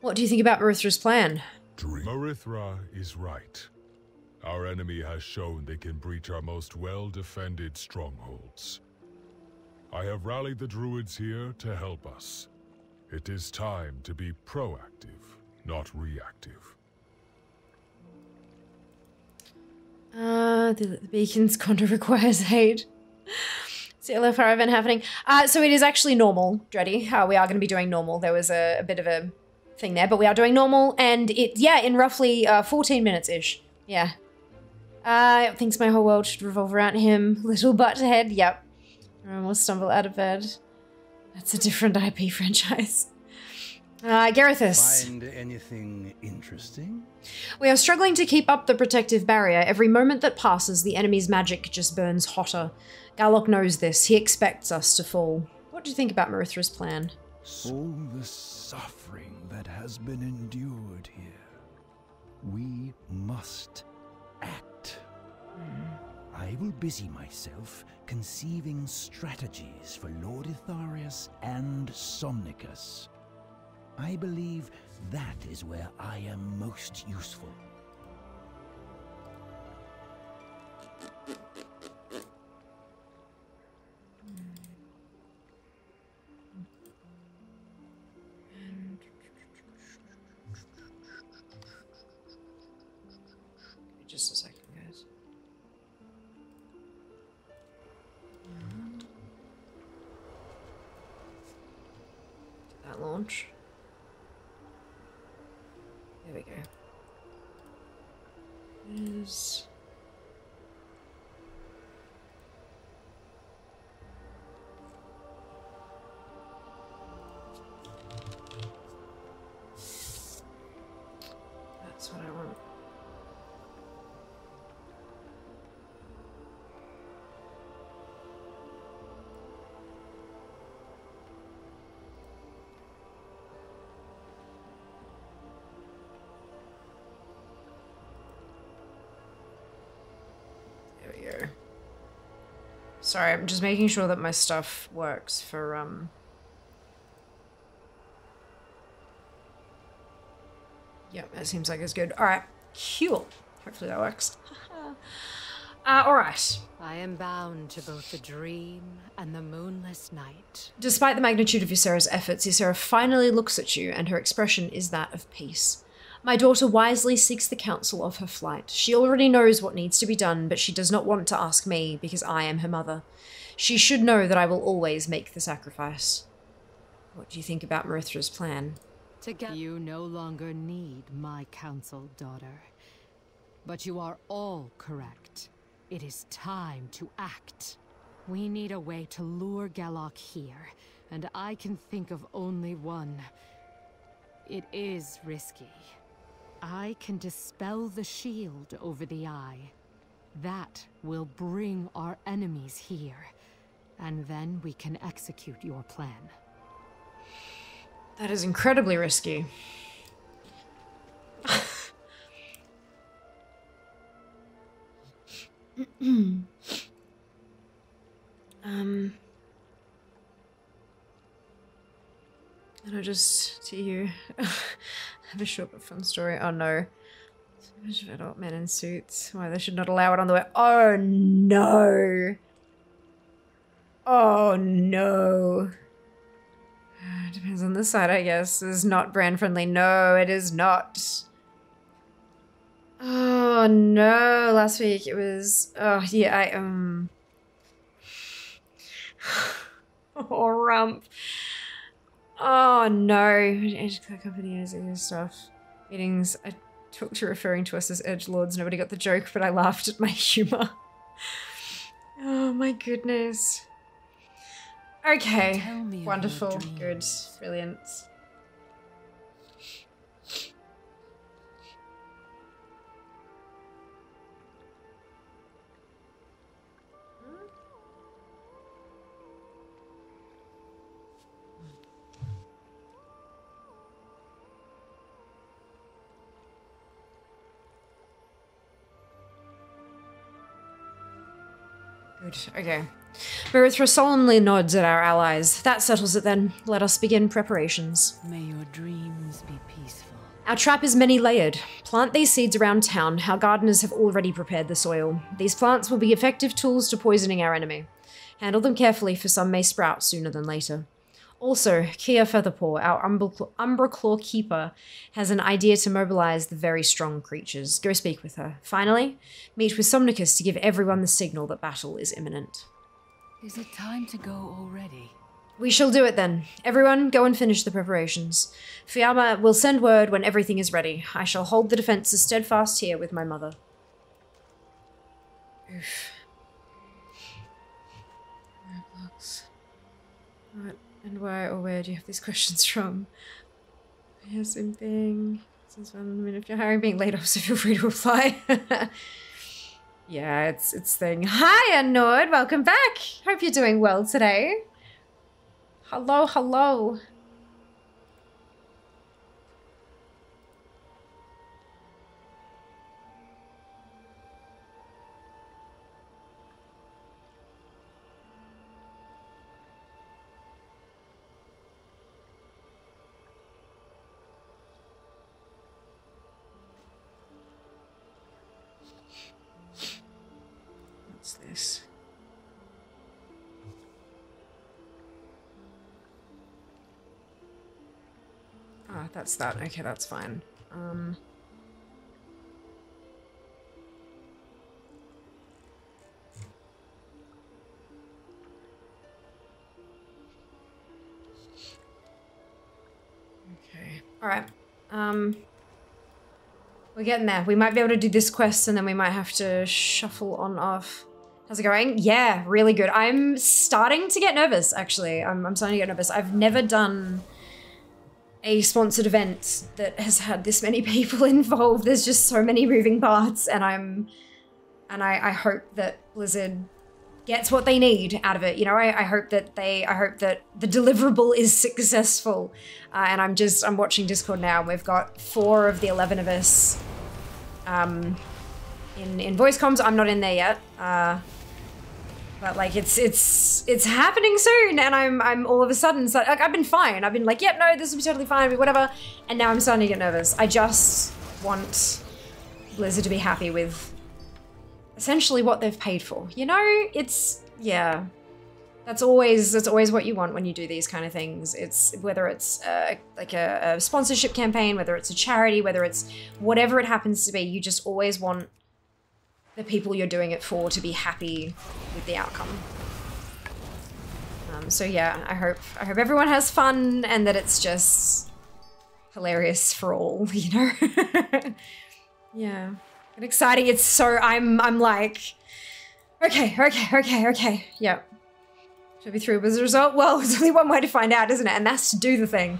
What do you think about Marithra's plan? Marithra is right. Our enemy has shown they can breach our most well-defended strongholds. I have rallied the druids here to help us. It is time to be proactive, not reactive. The beacon's contra requires aid. CLFR event happening. So it is actually normal, Dreddy. We are going to be doing normal. There was a bit of a thing there, but we are doing normal, and in roughly 14 minutes-ish. Yeah. Thinks my whole world should revolve around him. Little butthead. Yep. I almost stumble out of bed. That's a different IP franchise. Garethus. Find anything interesting? We are struggling to keep up the protective barrier. Every moment that passes, the enemy's magic just burns hotter. Garlock knows this. He expects us to fall. What do you think about Marithra's plan? All the suffering that has been endured here. We must act. I will busy myself conceiving strategies for Lord Itharius and Somnicus. I believe that is where I am most useful. Just a second, guys. Did that launch? There we go. Is that's what I want. Sorry, I'm just making sure that my stuff works for, Yep, that seems like it's good. Alright, cool. Hopefully that works. Alright. I am bound to both the dream and the moonless night. Despite the magnitude of Ysera's efforts, Ysera finally looks at you, and her expression is that of peace. My daughter wisely seeks the counsel of her flight. She already knows what needs to be done, but she does not want to ask me because I am her mother. She should know that I will always make the sacrifice. What do you think about Marithra's plan? You no longer need my counsel, daughter. But you are all correct. It is time to act. We need a way to lure Garlock here, and I can think of only one. It is risky. I can dispel the shield over the Eye. That will bring our enemies here, and then we can execute your plan. That is incredibly risky. And I just, to you, have a short but fun story. Oh no. So much of adult men in suits. Why they should not allow it on the way. Oh no. Oh no. Depends on the side, I guess. This is not brand friendly. No, it is not. Oh no. Last week it was, oh yeah, oh, rump. Oh no. Edge company has stuff. Meetings I took to referring to us as edgelords. Nobody got the joke, but I laughed at my humor. Oh my goodness. Okay. Tell me of your Wonderful. dreams. Good. Brilliant. Good. Okay. Marithra solemnly nods at our allies. That settles it then. Let us begin preparations. May your dreams be peaceful. Our trap is many-layered. Plant these seeds around town. Our gardeners have already prepared the soil. These plants will be effective tools to poisoning our enemy. Handle them carefully, for some may sprout sooner than later. Also, Kia Featherpaw, our Umbraclaw keeper, has an idea to mobilize the very strong creatures. Go speak with her. Finally, meet with Somnicus to give everyone the signal that battle is imminent. Is it time to go already? We shall do it then. Everyone, go and finish the preparations. Fiamma will send word when everything is ready. I shall hold the defenses steadfast here with my mother. Oof. What and why or where do you have these questions from? Yeah, same thing. Since when, I mean, if you're hiring being laid off, so feel free to apply. Yeah, it's thing. Hi, Nord. Welcome back. Hope you're doing well today. Hello, hello. What's this? Ah, that's that. Okay, that's fine. Okay. All right. We're getting there. We might be able to do this quest and then we might have to shuffle on off. How's it going? Yeah, really good. I'm starting to get nervous, actually. I'm starting to get nervous. I've never done a sponsored event that has had this many people involved. There's just so many moving parts, and I hope that Blizzard gets what they need out of it. You know, I hope that the deliverable is successful. And I'm watching Discord now. And we've got 4 of the 11 of us in voice comms. I'm not in there yet. But like it's happening soon, and I'm all of a sudden, so like I've been fine. I've been like, yep, no, this will be totally fine, whatever. And now I'm starting to get nervous. I just want Blizzard to be happy with essentially what they've paid for. You know, yeah. That's always what you want when you do these kind of things. It's whether it's like a sponsorship campaign, whether it's a charity, whether it's whatever it happens to be. You just always want the people you're doing it for to be happy with the outcome. So yeah, I hope everyone has fun and that it's just hilarious for all, you know? Yeah. And exciting. It's so I'm like, okay. Yeah. Should be through with the result? Well, there's only one way to find out, isn't it? And that's to do the thing.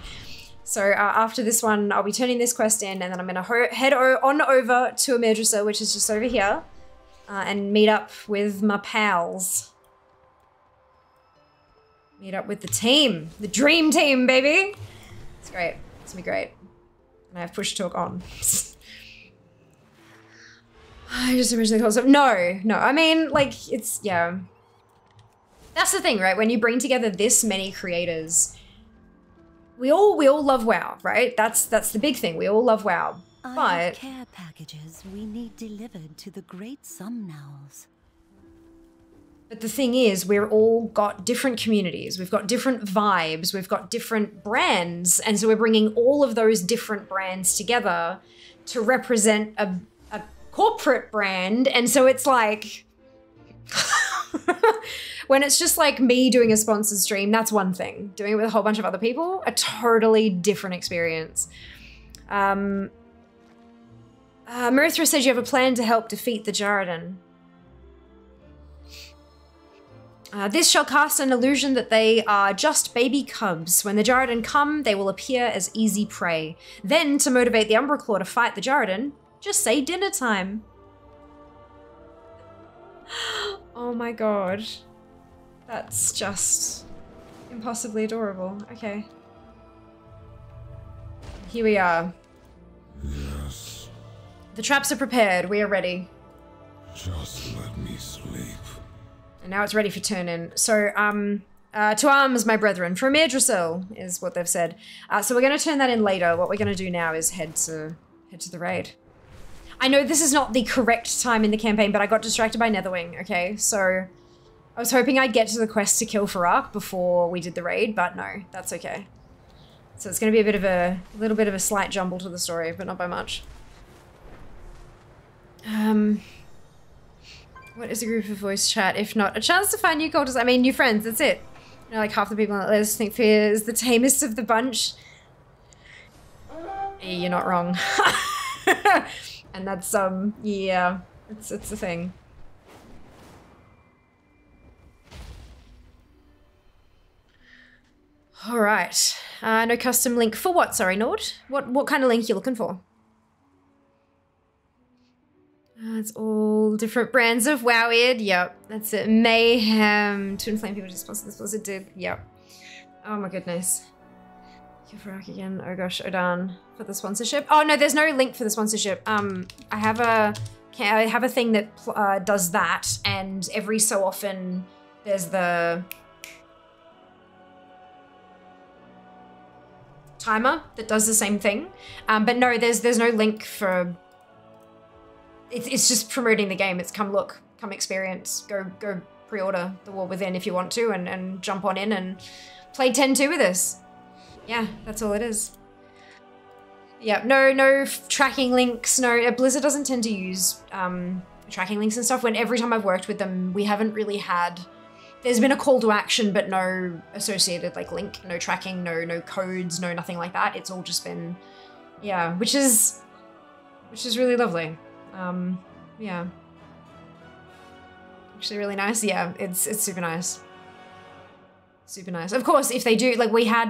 So after this one, I'll be turning this quest in, and then I'm gonna head on over to Amidrissa, which is just over here. And meet up with my pals. Meet up with the team. The dream team, baby! It's great. It's gonna be great. And I have push talk on. I just originally thought so. No. I mean, like, it's, yeah. That's the thing, right? When you bring together this many creators, we all love WoW, right? That's the big thing. We all love WoW. I have care packages we need delivered to the great Sumnowls. But the thing is, we're all got different communities. We've got different vibes. We've got different brands. And so we're bringing all of those different brands together to represent a corporate brand. And so it's like, when it's just like me doing a sponsored stream, that's one thing. Doing it with a whole bunch of other people, a totally different experience. Marithra says you have a plan to help defeat the Jaredin. This shall cast an illusion that they are just baby cubs. When the Jarradin come, they will appear as easy prey. Then, to motivate the Umbraclaw to fight the Jarradin, just say dinner time. Oh my god. That's just impossibly adorable. Okay. Here we are. Yes. The traps are prepared. We are ready. Just let me sleep. And now it's ready for turn-in. So, to arms, my brethren. For Amir Drassil is what they've said. So we're going to turn that in later. What we're going to do now is head to the raid. I know this is not the correct time in the campaign, but I got distracted by Netherwing, okay? So I was hoping I'd get to the quest to kill Farak before we did the raid, but no, that's okay. So it's going to be a little bit of a slight jumble to the story, but not by much. What is a group of voice chat, if not a chance to find new cultures? I mean, new friends, that's it. You know, like half the people on the list think Fear is the tamest of the bunch. You're not wrong. And that's, yeah, it's a thing. All right. No custom link for what? Sorry, Nord. What kind of link are you looking for? It's all different brands of Wowweird. Yep, that's it. Mayhem. Twin Flame people just sponsored this Blizzard did. Yep. Oh my goodness. Farak again. Oh gosh, Odan for the sponsorship. Oh no, there's no link for the sponsorship. I have a thing that does that, and every so often there's the timer that does the same thing. But no, there's no link for. It's just promoting the game. It's come look, come experience, go pre-order The War Within if you want to, and jump on in and play 10-2 with us. Yeah, that's all it is. Yeah, no tracking links. No, Blizzard doesn't tend to use tracking links and stuff. When every time I've worked with them, we haven't really had. There's been a call to action, but no associated like link, no tracking, no codes, no nothing like that. It's all just been, yeah, which is really lovely. Yeah, actually really nice. Yeah, it's super nice. Super nice. Of course, if they do, like we had,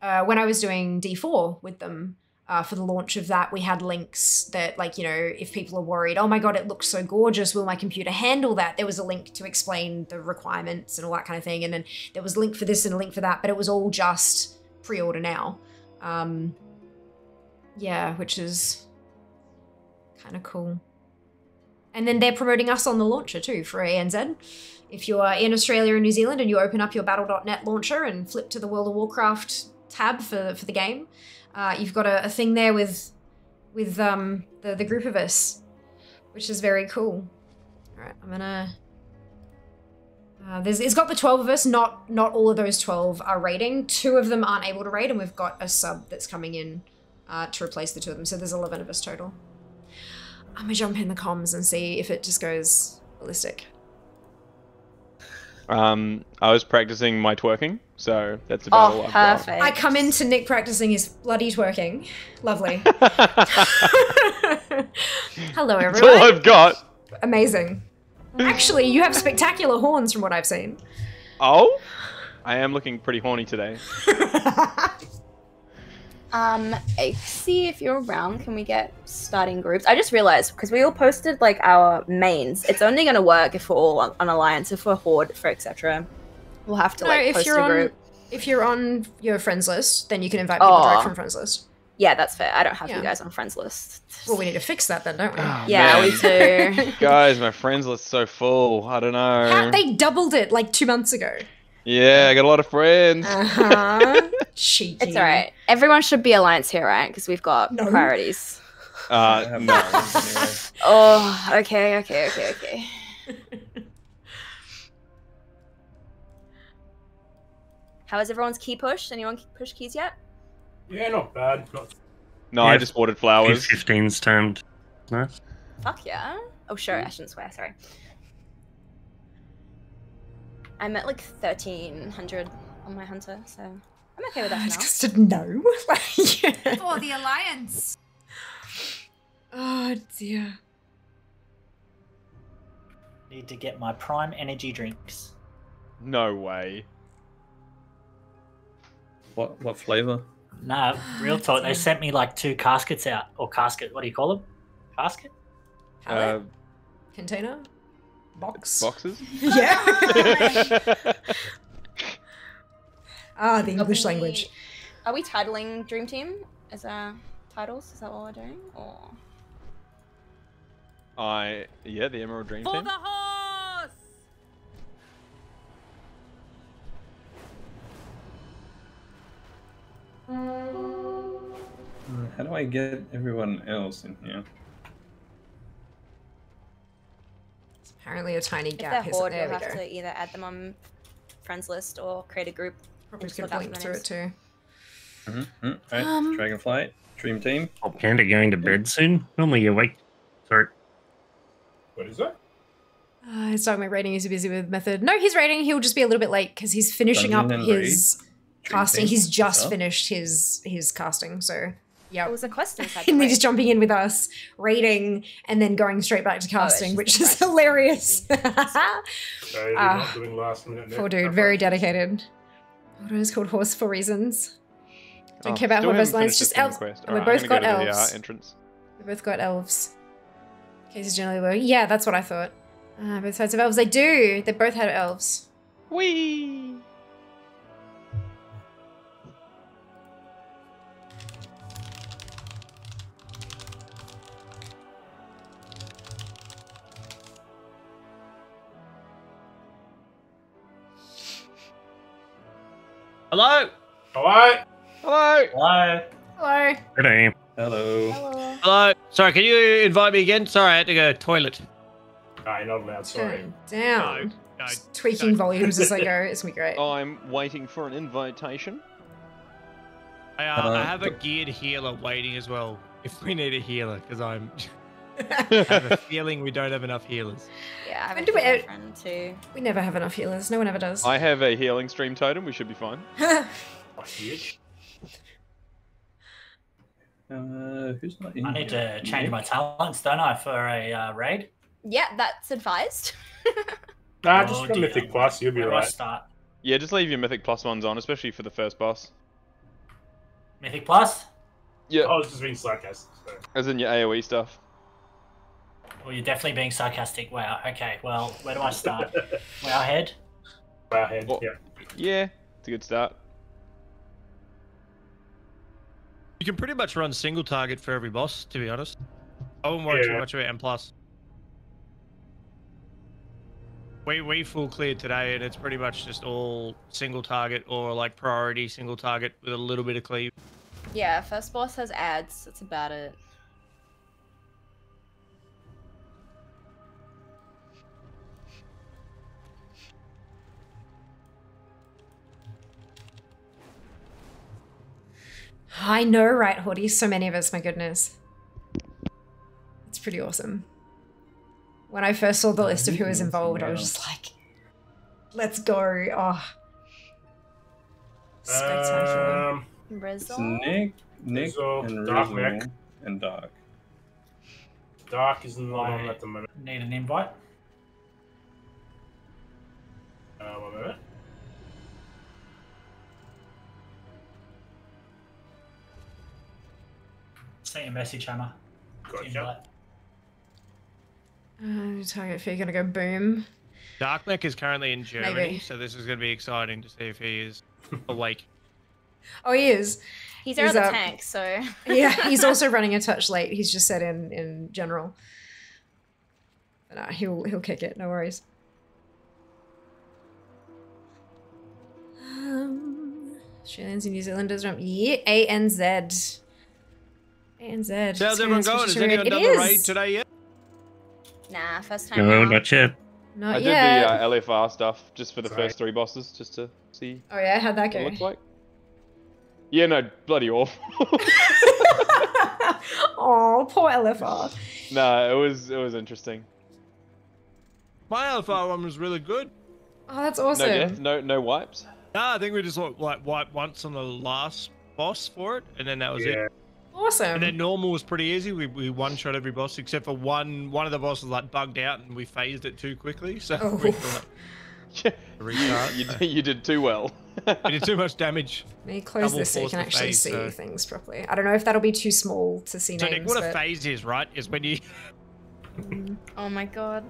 when I was doing D4 with them, for the launch of that, we had links that, like, you know, if people are worried, oh my god, it looks so gorgeous, will my computer handle that? There was a link to explain the requirements and all that kind of thing, and then there was a link for this and a link for that, but it was all just pre-order now. Yeah, which is kind of cool. And then they're promoting us on the launcher too for ANZ. If you're in Australia and New Zealand and you open up your battle.net launcher and flip to the World of Warcraft tab for the game, you've got a thing there with the group of us, which is very cool. All right, I'm gonna. It's got the 12 of us. Not all of those 12 are raiding. 2 of them aren't able to raid, and we've got a sub that's coming in to replace the 2 of them. So there's 11 of us total. I'm gonna jump in the comms and see if it just goes ballistic. I was practicing my twerking, so that's about all I've got. Perfect. I come into Nick practicing his bloody twerking. Lovely. Hello, everyone. That's all I've got. Amazing. Actually, you have spectacular horns from what I've seen. Oh? I am looking pretty horny today. See if you're around, can we get starting groups? I just realized, because we all posted like our mains, it's only going to work if we're all on Alliance. If we're Horde, for etc. We'll have to like post a group. If you're on your friends list, then you can invite people direct from friends list. Yeah, that's fair. I don't have you guys on friends list. Well, we need to fix that then, don't we? Oh, yeah, man. we do. Guys, my friends list's so full. I don't know. They doubled it like 2 months ago. Yeah, I got a lot of friends. Cheeky. It's alright. Everyone should be Alliance here, right? Because we've got priorities. No. Oh, okay. How is everyone's key push? Anyone push keys yet? Yeah, not bad. No, I just ordered flowers. 15's turned. Nice. Fuck yeah. Oh, sure. I shouldn't swear. Sorry. I'm at like 1300 on my hunter, so I'm okay with that for now. Just no. For the Alliance. Oh dear. Need to get my prime energy drinks. No way. What flavor? No, real talk. They sent me like 2 caskets out, or casket. What do you call them? Casket? Pallet? Container? Box? Boxes? Yeah. The English language. Are we titling Dream Team as our titles? Is that what we're doing? Or yeah, the Emerald Dream For Team. the horse! How do I get everyone else in here? It's apparently a tiny if gap. they're Horde, There you'll we have go. to either add them on friends list or create a group. Probably and could look out link for through names. it too. Right, Dragonflight, Dream Team. Oh, Panda going to bed soon? Normally you wake. Sorry. What is that? He's talking about raiding. He's busy with method. No, he's raiding. He'll just be a little bit late because he's finishing Dungeon up and his casting. Team. He's just Oh. finished his casting. So yeah, It was a quest inside. and the they're raid. just jumping in with us, raiding, and then going straight back to casting, just which the is price. hilarious. So you're not doing last minute. Poor dude, very dedicated. What is called horse for reasons. Don't care about still Horse haven't Lines, finished just this elves. quest. And we Alright, both I'm got gonna go to elves. the entrance. We both got elves. Cases generally low. Yeah, that's what I thought. Both sides of elves. They do. They both had elves. Whee! Hello. Hello. Hello. Hello. Hello. Good day. Hello. Hello. Sorry, can you invite me again? Sorry, I had to go toilet. No, you're not allowed. Sorry. Turn down. No, Just tweaking volumes as I go. It's gonna be great. I'm waiting for an invitation. I have a geared healer waiting as well. If we need a healer, because I have a feeling we don't have enough healers. Yeah, I have When a do we- healer friend too. We never have enough healers. No one ever does. I have a healing stream totem. We should be fine. Huge. Who's not in I need here? to change my talents, don't I, for a raid? Yeah, that's advised. Nah, just Oh, go dear. Mythic Plus. You'll be Where do I right. start? Yeah, just leave your Mythic Plus ones on, especially for the first boss. Mythic Plus? Yeah, I was just being sarcastic. So. as in your AoE stuff. Well, you're definitely being sarcastic. Wow. Okay. Well, where do I start? Wow, head. Wow, head. Well, Yeah. Yeah, it's a good start. You can pretty much run single target for every boss, to be honest. I wouldn't worry too Yeah. much about M+. We full cleared today, and it's pretty much just all single target or like priority single target with a little bit of cleave. Yeah, first boss has ads. That's about it. I know, right, Hordy? So many of us, my goodness. It's pretty awesome. When I first saw the list of who was involved, I was just like, let's go. Oh. Spectacular. It's Rizzle? Nick, Rizzle, and Dark Rizzle, Nick. and Dark. Dark is not on at the moment. Need an invite? 1 minute. Send your message, Hammer. Gotcha. Target fee gonna go boom. Darkneck is currently in Germany, Maybe. so this is going to be exciting to see if he is awake. Oh, he is. He's out of the up. tank, so. Yeah, he's also running a touch late. He's just said in general. But nah, he'll kick it. No worries. Australians and New Zealanders. Yeah, ANZ. ANZ. So how's everyone going? Has It anyone done the raid today yet? Nah, first time. No, now. not yet. Not I yet. did the LFR stuff just for the first 3 bosses, just to see Oh yeah, how'd that what go? it looks like. Yeah, no, bloody awful. Oh, poor LFR. No, it was interesting. My LFR one was really good. Oh, that's No awesome. death, no wipes. Nah, I think we just like wiped once on the last boss for it, and then that was it. Awesome. And then normal was pretty easy. We one-shot every boss except for one of the bosses like bugged out and we phased it too quickly. So we thought, you did too well. we did too much damage. Let me close this so you can actually see things properly. I don't know if that'll be too small to see So names. Nick, what a phase is, right? Is when you... Oh my god.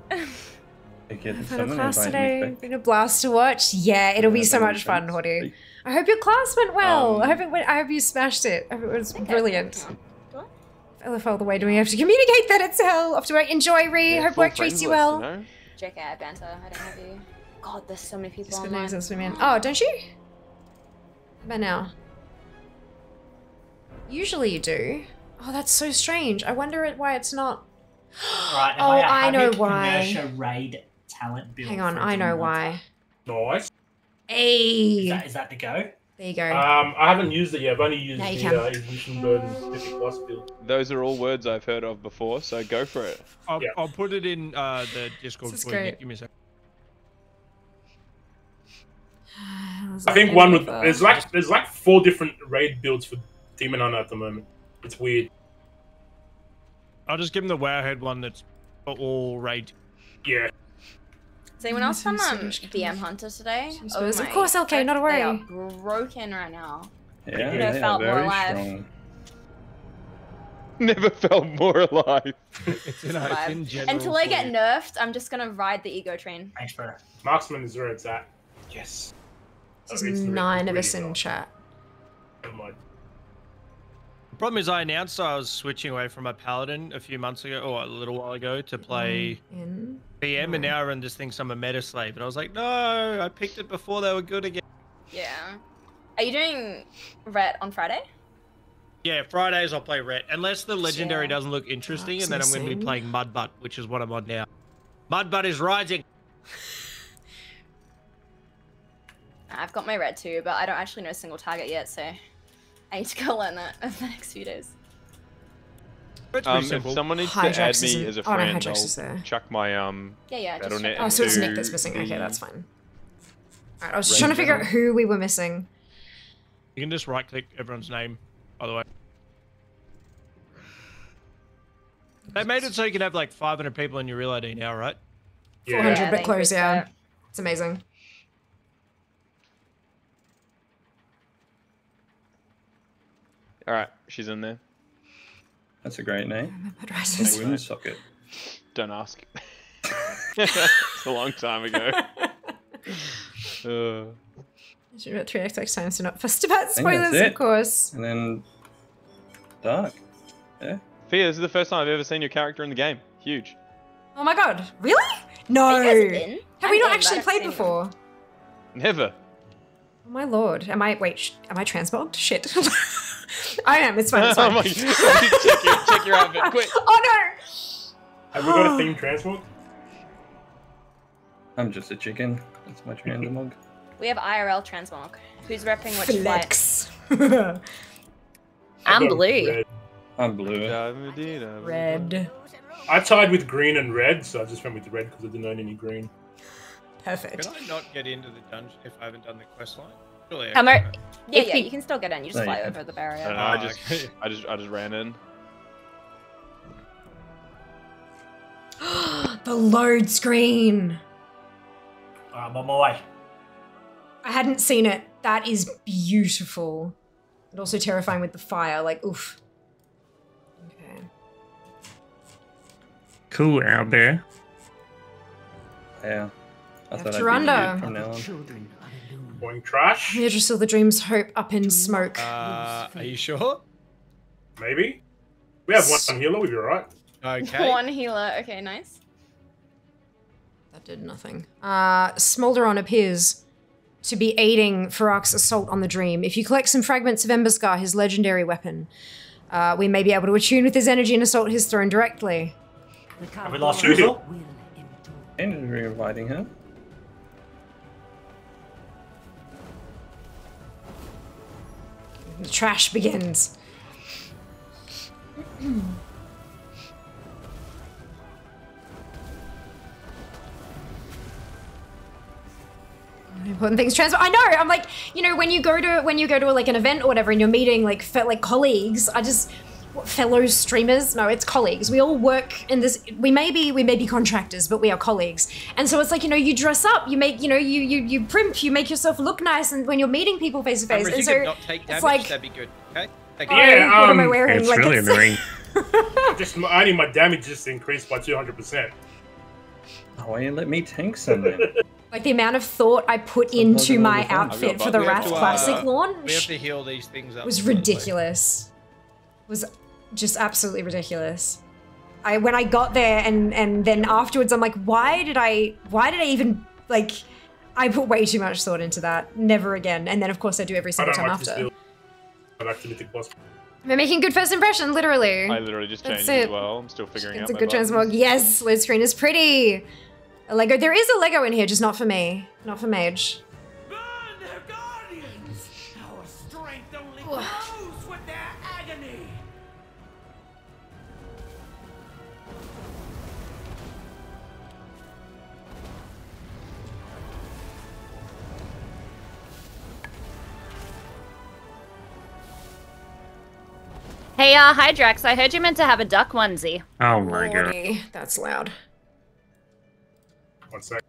Final class today. Been a blast to watch. Yeah, it'll be so much fun, Hottie. I hope your class went well. I hope you smashed it. I hope it was brilliant. LFL the way do we have to communicate that it's hell? Off to work. Enjoy, Ree. Hope work treats you well. JK, banter. I don't have you. God, there's so many people Good online. names, man. Oh, don't you? How about now? Usually you do. Oh, that's so strange. I wonder why it's not. Right, oh, I know why. Commercial raid talent build. Hang on, I know why. Nice. Hey. Is that the go? There you go. I haven't used it yet. I've only used Now you the can. Ignition Bird and 50 plus build. Those are all words I've heard of before, so go for it. I'll put it in the Discord This is for you. great. Give me a second. I think one with there's like 4 different raid builds for Demon Hunter at the moment. It's weird. I'll just give him the Wowhead one that's for all raid. Yeah. Is anyone else from DM Hunter today? Oh Of my course, LK, not a worry. They are broken right now. Yeah, Never they felt are more very alive. strong. Never felt more alive. It's in general Until I for get you. nerfed, I'm just gonna ride the ego train. Thanks, bro. Marksman is where it's at. Yes. There's 9 of us in chat. Never mind. The problem is I announced I was switching away from my Paladin a few months ago, or a little while ago, to play PM, and now everyone just thinks I'm a meta slave. And I was like, no, I picked it before they were good again. Yeah. Are you doing Ret on Friday? Yeah, Fridays I'll play Ret, unless the legendary Yeah. doesn't look interesting, and then I'm going to be Missing. playing Mudbutt, which is what I'm on now. Mudbutt is rising. I've got my Ret too, but I don't actually know a single target yet, so I need to go learn that over the next few days. If someone needs to add Hydrax me isn't- as a oh, no, friend, Hydrax is there. I'll chuck my Yeah, just Battle.net Oh, so it's Nick into that's missing. Okay, the- that's fine. Alright, I was just Raid trying to figure out battle. who we were missing. You can just right-click everyone's name, by the way. They made it so you can have like 500 people in your real ID now, right? 400 Yeah, bit they close, increased yeah. that. It's amazing. All right, she's in there. That's a great name. Addresses. WinSocket. Don't ask. It's a long time ago. Should about 3x times to not fussed about I think that's spoilers, it. of course. And then Dark. Yeah. Fia, this is the first time I've ever seen your character in the game. Huge. Oh my god, really? No. Are you guys in? Have we I'm not in, but actually I don't played see before? Never. Oh my lord. Am I transmogged? Shit. I am, it's fine, it's Oh fine. my check your outfit, quick. Oh no! Have we got a theme transmog? I'm just a chicken. That's my transmog. We have IRL transmog. Who's repping which flight? Flex. I'm blue. I'm blue. Red. I tied with green and red, so I just went with red because I didn't own any green. Perfect. Can I not get into the dungeon if I haven't done the quest line? Surely I Come can. on. Yeah, you can still get in. You just fly over the barrier. No, I just ran in. The load screen. I'm on my way. I hadn't seen it. That is beautiful. And also terrifying with the fire, like, oof. Okay. Cool out there. Yeah. I thought After I'd be under. cute from now on. Going trash? Here just saw the dream's hope up in smoke. Are you sure? Maybe. We have one healer, we'll be alright. Okay. One healer. Okay, nice. That did nothing. Smolderon appears to be aiding Farak's assault on the dream. If you collect some fragments of Emberscar, his legendary weapon, we may be able to attune with his energy and assault his throne directly. Have we lost Rizzle? And reinviting her. The trash begins. Important things transfer. I know. I'm like, you know, when you go to like an event or whatever, and you're meeting like colleagues. fellow streamers. No, it's colleagues. We all work in this. We may be contractors, but we are colleagues. And so it's like, you know, you dress up, you make, you know, you primp, you make yourself look nice, and when you're meeting people face to face, and so not take damage, it's like, that'd be good. Okay. Yeah, what am I wearing? It's like, really annoying. Just only my damage just increased by 200%. Oh, why you let me tank some then? Like the amount of thought I put into my outfit for the Wrath Classic launch We have to heal these things up. was ridiculous. Was just absolutely ridiculous. When I got there and then afterwards I'm like, why did I even, like, I put way too much thought into that. Never again. And then of course I do every single time after. We're making good first impression, literally. I literally just changed That's it as well. I'm still figuring out It's a my good buttons. transmog. Yes, load screen is pretty. A Lego. There is a Lego in here, just not for me. Not for Mage. Our strength only grows with their agony. Hey, hi Drax. I heard you meant to have a duck onesie. Oh my god. Lordy, that's loud. 1 sec.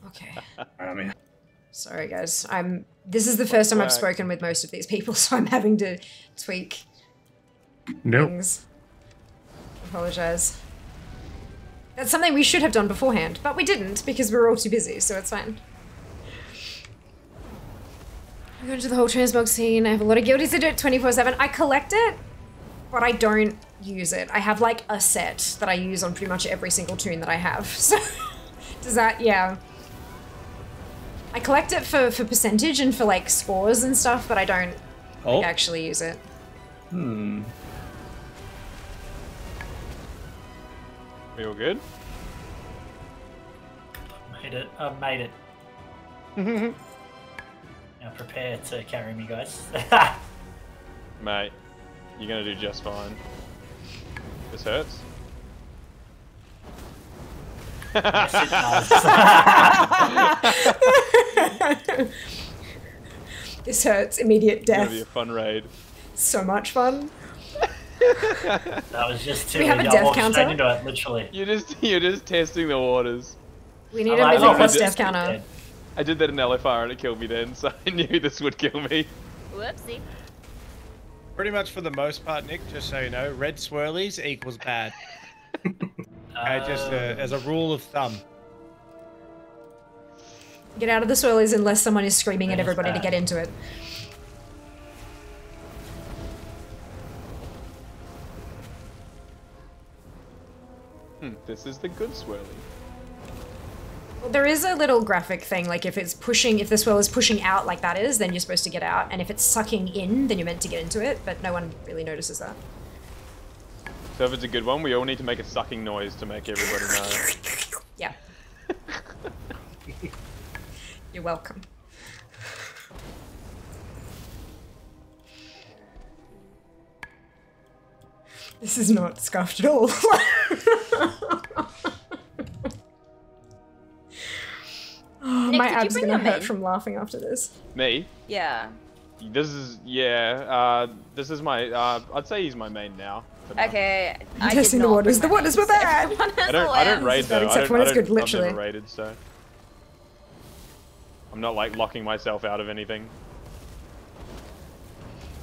Okay. Sorry. Sorry, guys. This is the first time I've spoken with most of these people, so I'm having to tweak things. Apologize. That's something we should have done beforehand, but we didn't because we were all too busy, so it's fine. I'm going to the whole transmog scene. I have a lot of guilties to do it 24/7. I collect it, but I don't use it. I have like a set that I use on pretty much every single tune that I have. So does that, yeah. I collect it for percentage and for like scores and stuff, but I don't like, actually use it. We all good? Made it. I've made it. Now prepare to carry me, guys. Mate, you're gonna do just fine. This hurts. Yes, it does. This hurts. Immediate It's gonna death. be a fun raid. So much fun. That was just too. We have a I death walked counter? straight into it, literally. You're just testing the waters. We need a mythic death counter. I did that in LFR and it killed me then, so I knew this would kill me. Whoopsie. Pretty much for the most part, Nick, just so you know, red swirlies equals bad. Just as a rule of thumb. Get out of the swirlies unless someone is screaming at everybody to get into it. This is the good swirly. Well, there is a little graphic thing, like if the swirl is pushing out like that is, then you're supposed to get out, and if it's sucking in, then you're meant to get into it, but no one really notices that. So if it's a good one, we all need to make a sucking noise to make everybody know. Yeah. You're welcome. This is not scuffed at all. Oh, Nick, my did you abs are bring gonna them hurt in? from laughing after this. Me? Yeah. This is, this is my, I'd say he's my main now. Okay. I'm testing the waters. The waters were bad. I don't raid though. Except when it's good, literally. I've never raided, so. I'm not like locking myself out of anything.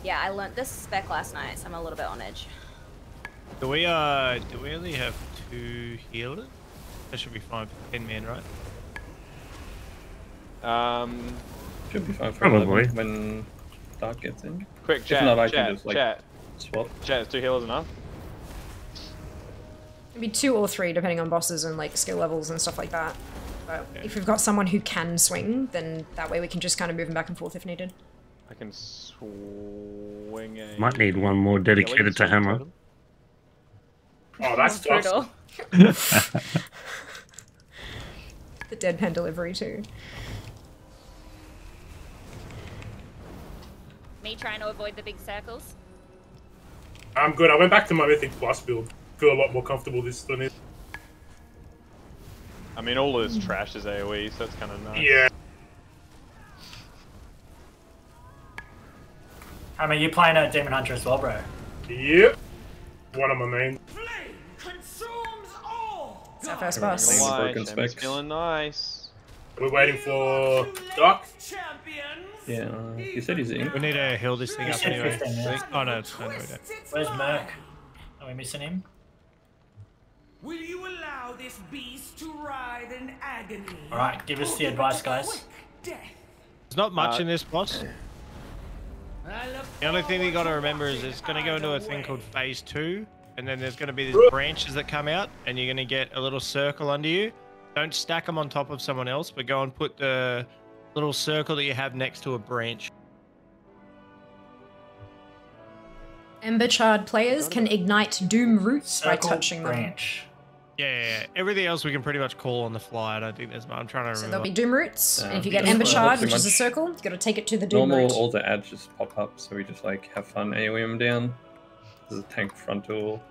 Yeah, I learnt this spec last night, so I'm a little bit on edge. Do we only have 2 healers? That should be fine for 10 men, right? Should be fine for Probably. 11 when Dark gets in. Quick chat, If not, I can just, like, chat. swap. Chat, is 2 healers enough? Maybe 2 or 3, depending on bosses and like skill levels and stuff like that. But if we've got someone who can swing, then that way we can just kind of move them back and forth if needed. I can swing a... Might need one more dedicated to hammer. Oh, that's brutal. The deadpan delivery too. Me trying to avoid the big circles. I'm good. I went back to my Mythic Plus build. Feel a lot more comfortable this than it. I mean, all of this trash is AoE, so that's kind of nice. Yeah. I mean, you're playing a Demon Hunter as well, bro. Yep. One of my main. It's our first boss. Shaman's feeling nice. We're waiting for Doc. Yeah, he said he's in. We need to heal this thing He up said anyway. 15 minutes. Oh no, no, we don't. Where's Merc? Are we missing him? Will you allow this beast to writhe in agony? Alright, give us the advice, guys. There's not much in this boss. The only thing you got to remember is it's going to go into a thing called Phase 2, and then there's going to be these branches that come out, and you're going to get a little circle under you. Don't stack them on top of someone else, but go and put the little circle that you have next to a branch. Ember Charred players can ignite Doom roots by Circle touching branch. them. Yeah. Everything else we can pretty much call on the fly. I don't think there's much. I'm trying to So remember. there'll be Doom roots, and if you get just Ember Shard, pretty which is a much circle, you gotta take it to the Doom Normal, root. all the ads just pop up, so we just like have fun AoE them down. There's a tank frontal.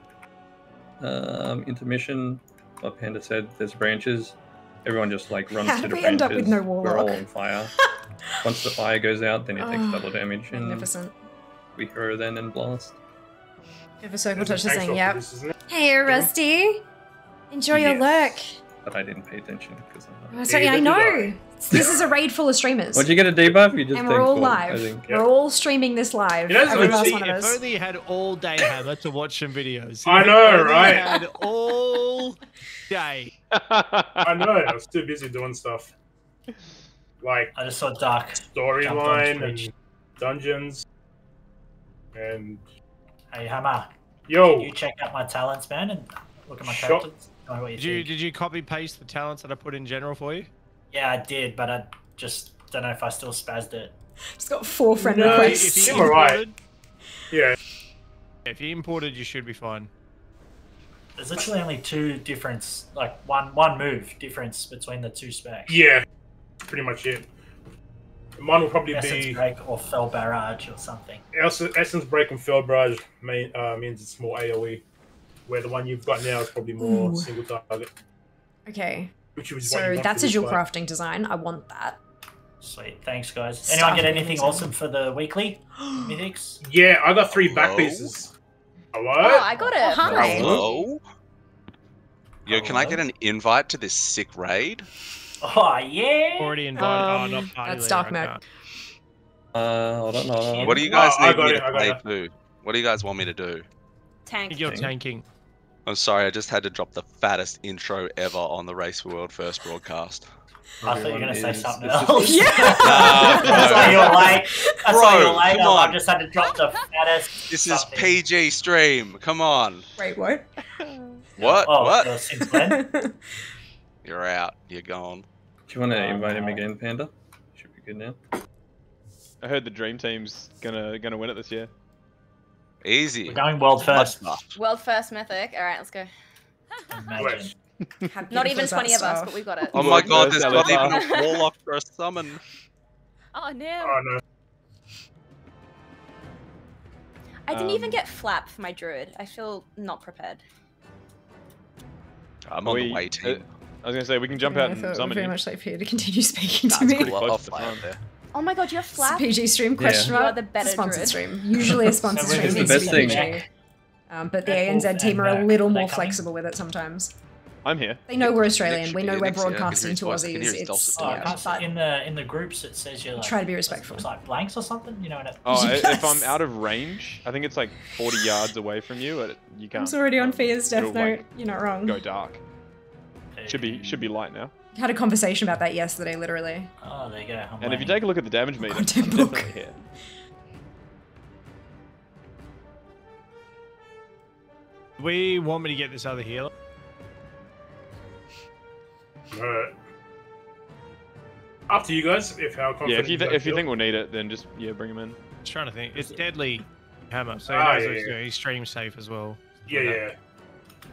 Intermission. Like Panda said, there's branches. Everyone just like runs How to did the we branches. end up with no We're all Warlock? on fire. Once the fire goes out, then it takes double damage, and Magnificent. we hero then and blast. If a circle touch is Thanks saying, for yep. this, isn't it? Hey, Rusty. Enjoy your Yes. lurk. But I didn't pay attention because I'm not. Sorry, I know. This is a raid full of streamers. What'd you get a debuff? You just And we're all thankful, I live. think. We're all streaming this live. You know, Every last see, one of If us. only you had all day, Hammer, to watch some videos. I know, If only you right? had all day. I know. I was too busy doing stuff. Like I just saw Dark storyline Twitch. and dungeons. And Hey, Hammer. yo, Can you check out my talents, man, and look at my Sure. characters? Tell me what you Did you think. did you copy paste the talents that I put in general for you? Yeah, I did, but I just don't know if I still spazzed it. Just got 4 friend No, requests. if you alright. Yeah. If you imported, you should be fine. There's literally only two difference, like one move difference between the two specs. Yeah, pretty much it. Mine will probably Essence be Break or Fell Barrage or something. Essence Break and Fell Barrage means it's more AoE, where the one you've got now is probably more Ooh. single target. Okay. Which is what you So want that's for a this dual fight. crafting design. I want that. Sweet, thanks guys. Stuff Anyone get anything amazing. awesome for the weekly mythics? Yeah, I got 3 back pieces. Oh, What? I got it. Hi. Hello? Yo, can I get an invite to this sick raid? Oh yeah. Already invited. Um, not party that's leader, Dark I Merc. can't. Hold on. What do you guys I need got me it, to I got play it. to? What do you guys want me to do? I Tank. think you're tanking. I'm sorry, I just had to drop the fattest intro ever on the Race for World First broadcast. I thought you were gonna say Everyone something is- else. Yeah. That's why you were late. That's why you were Bro, late. come on. I just had to drop the fattest. This is something. PG stream. Come on. Wait, what? What? Oh, What? since when? You're out. You're gone. Do you want to invite him again, Panda? Should be good now. I heard the Dream Team's gonna win it this year. Easy. We're going world first. World first mythic. All right, let's go. Imagine. How Not beautiful even is that 20 of us, stuff? but we've got it. Oh my god, First there's not LFR. even a warlock for a summon. Oh no. Oh no. I didn't even get flap for my druid. I feel not prepared. I'm on the way, team. I was gonna say we can jump Yeah, out I and thought we'd summon very you. much like for you to continue speaking to That's me. cool. I'll fly up there. Oh my god, you have It's a flap? PG stream? Yeah. Question You are mark. the better Sponsored druid. stream. Usually a sponsored So stream it's the needs to best be thing. PG. But the Red ANZ Wolf team are a and, little are they more coming? flexible with it sometimes. I'm here. They know we're Australian. Nick should We be know here we're next year. I can broadcasting hear to his voice. I can Aussies. hear his It's dulcet Oh, I yeah, can't see but in the groups it says you're like. try to be respectful. It's like blanks or something, you know. And it, Oh, Yes. if I'm out of range, I think it's like 40 yards away from you. You can't. I'm already on Fia's death it'll, note. like, You're not wrong. Go dark. Should be light now. Had a conversation about that yesterday, literally. Oh, there you go. I'm And if you waiting. take a look at the damage meter, I'm Content book. definitely here. We want me to get this other healer. Alright. Up to you guys. If how Yeah, confident if guys you feel. think we'll need it, then just bring him in. Just trying to think. It's deadly hammer, so he Ah, knows yeah, what he's yeah. doing. He's stream safe as well. Yeah, yeah.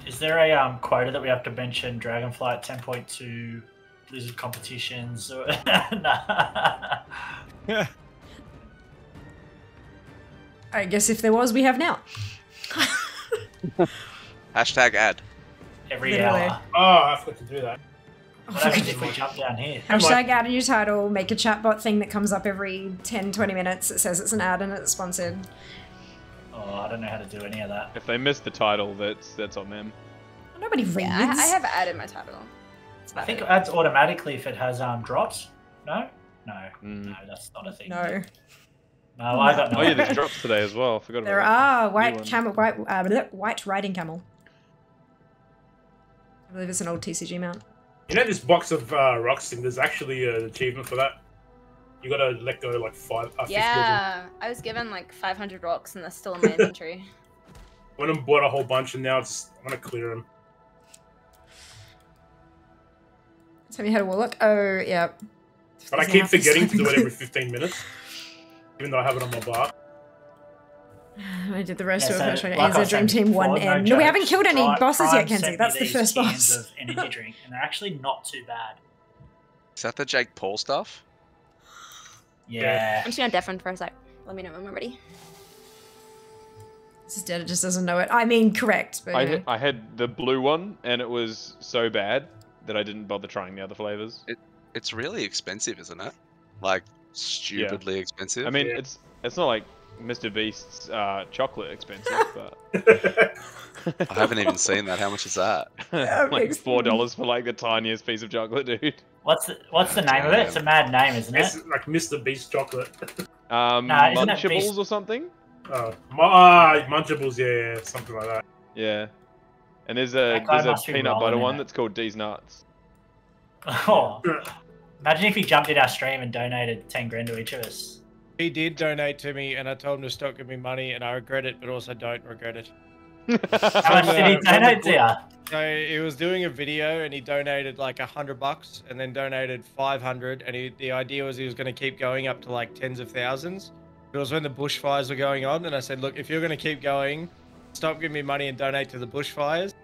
Is there a quota that we have to mention? Dragonflight 10.2 Blizzard competitions? Or... nah. I guess if there was, we have now. Hashtag ad. Every Literally. hour. Oh, I forgot to do that. What happens if we jump down here? Hashtag add in your title, make a chatbot thing that comes up every 10-20 minutes that says it's an ad and it's sponsored. Oh, Oh, I don't know how to do any of that. If they missed the title, that's on them. Nobody reads. Yeah, I have added my title. I think it adds automatically if it has drops. No? No. No, that's not a thing. No. No, I got no. Oh yeah, there's drops today as well. I forgot There about are white riding camel. I believe it's an old TCG mount. You know this box of rocks thing, there's actually an achievement for that. You gotta let go like 50 of them. Yeah, I was given like 500 rocks and they're still in my inventory. I went and bought a whole bunch and now I'm gonna clear them. Tell me how to warlock. Oh, yeah. But I keep forgetting to do it every 15 minutes. Even though I have it on my bar. I did the rest of it first one. like I Dream was saying Team before, 1M. no No, we joke, haven't killed any bosses Prime yet, Kenzie. sent me That's the these first cans boss. of energy drink, and they're actually not too bad. Is that the Jake Paul stuff? Yeah. I'm just gonna deafen for a sec. Let me know when we're ready. This is dead. It just doesn't know it. I mean, correct. But I had the blue one, and it was so bad that I didn't bother trying the other flavors. It's really expensive, isn't it? Like stupidly expensive. I mean, it's not like Mr. Beast's chocolate expensive, but I haven't even seen that. How much is that? like $4 for like the tiniest piece of chocolate, dude. What's the name of it? It's a mad name, isn't it? It's like Mr. Beast chocolate. Nah, isn't it Munchables Beast? or something? Munchables, yeah, something like that. Yeah. And there's That guy a must be peanut rolling butter in one it. that's called D's Nuts. Oh. Imagine if he jumped in our stream and donated 10 grand to each of us. He did donate to me, and I told him to stop giving me money, and I regret it, but also don't regret it. How much did he donate to you? So he was doing a video, and he donated like $100, and then donated 500, and the idea was he was going to keep going up to like tens of thousands. It was when the bushfires were going on, and I said, look, if you're going to keep going, stop giving me money and donate to the bushfires.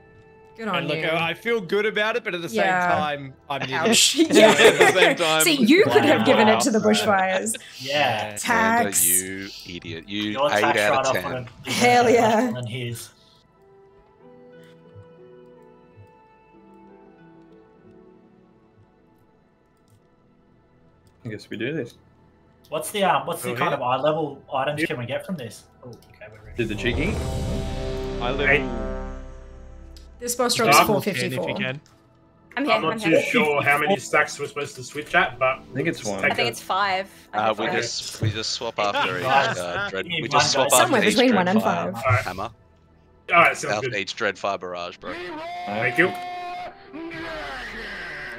Good on And look, you. I feel good about it, but at the same time, I'm an Ouch. idiot. Yeah. At the same time, See, you could have given it to the bushfires. Yeah. Tax. You idiot. You Your 8 tax out of write-off 10. would have been Hell yeah. less than his. I guess we do this. What's the kind of eye level items can we get from this? Oh, okay, we're ready. Did the cheeky? I live This boss drops Dark 454. If you can. I'm here. I'm not too sure how many stacks we're supposed to switch at, but I think it's one. I think it's 5. We just swap after each dread. We One just swap guy. Somewhere after each between dread 1 and fire 5. hammer. Alright, sounds After good. each dreadfire barrage, bro. Thank you.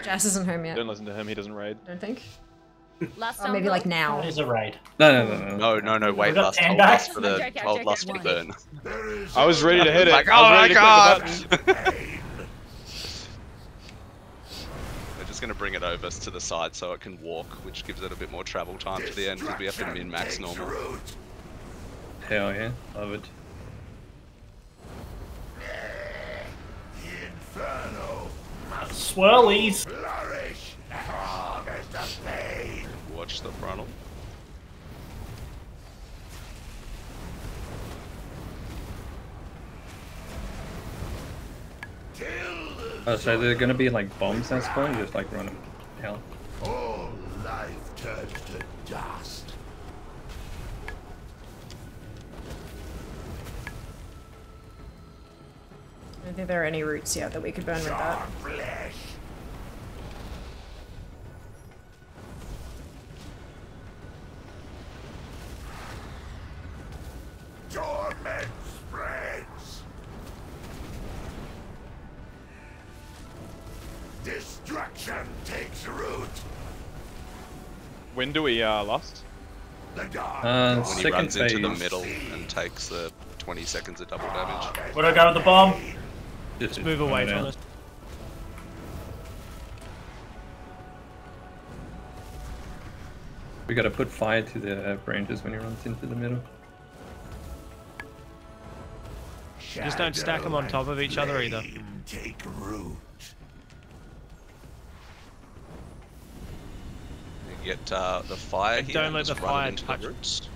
Jas isn't home yet. Don't listen to him, he doesn't raid. Don't think. Last Or maybe like now. It is a raid. No, wait, We've got last 10 told dice. us for the told us for the burn. I was ready to hit it. Like, I was ready oh to my click the button. We're just gonna bring it over to the side so it can walk, which gives it a bit more travel time to the end because we have to min-max normal. Hell yeah, love it. Swirlies. Watch the frontal. Oh, so they're gonna be like bombs that spawn, just like run them down. All life turns to dust. I don't think there are any roots yet that we could burn with that. Torment spreads. Destruction takes root. When do we lust? When he Second runs into the phase. middle and takes the 20 seconds of double damage. Would I go with the bomb? Just Move away run from out. us. We gotta put fire to the branches when he runs into the middle. Just don't stack them on top of each other either. Take root. You get the fire And here. don't and let just the run it fire into touch- the roots.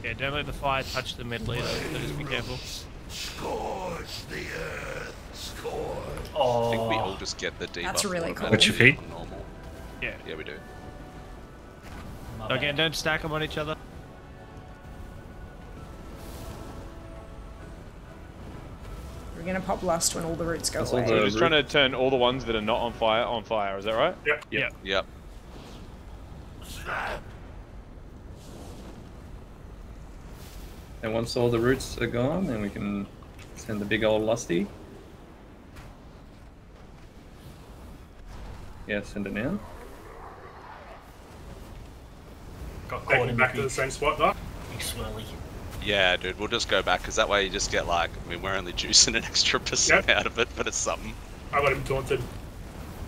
Yeah, don't let the fire touch the middle either, so just be careful. Scourge the earth. Scourge. I think we Oh, all just get the debuff. That's really cool. What's your feet? Normal. Yeah. Yeah, we do. my Again, bad. don't stack them on each other. We're gonna pop Lust when all the roots go So away. we're just trying to turn all the ones that are not on fire, is that right? Yep. And once all the roots are gone, then we can send the big old Lusty. Yeah, send it now. Got Back, caught in back to the same spot, Doc. big swirly. Yeah, dude, we'll just go back because that way you just get like, I mean, we're only juicing an extra percent out of it, but it's something. I got him taunted.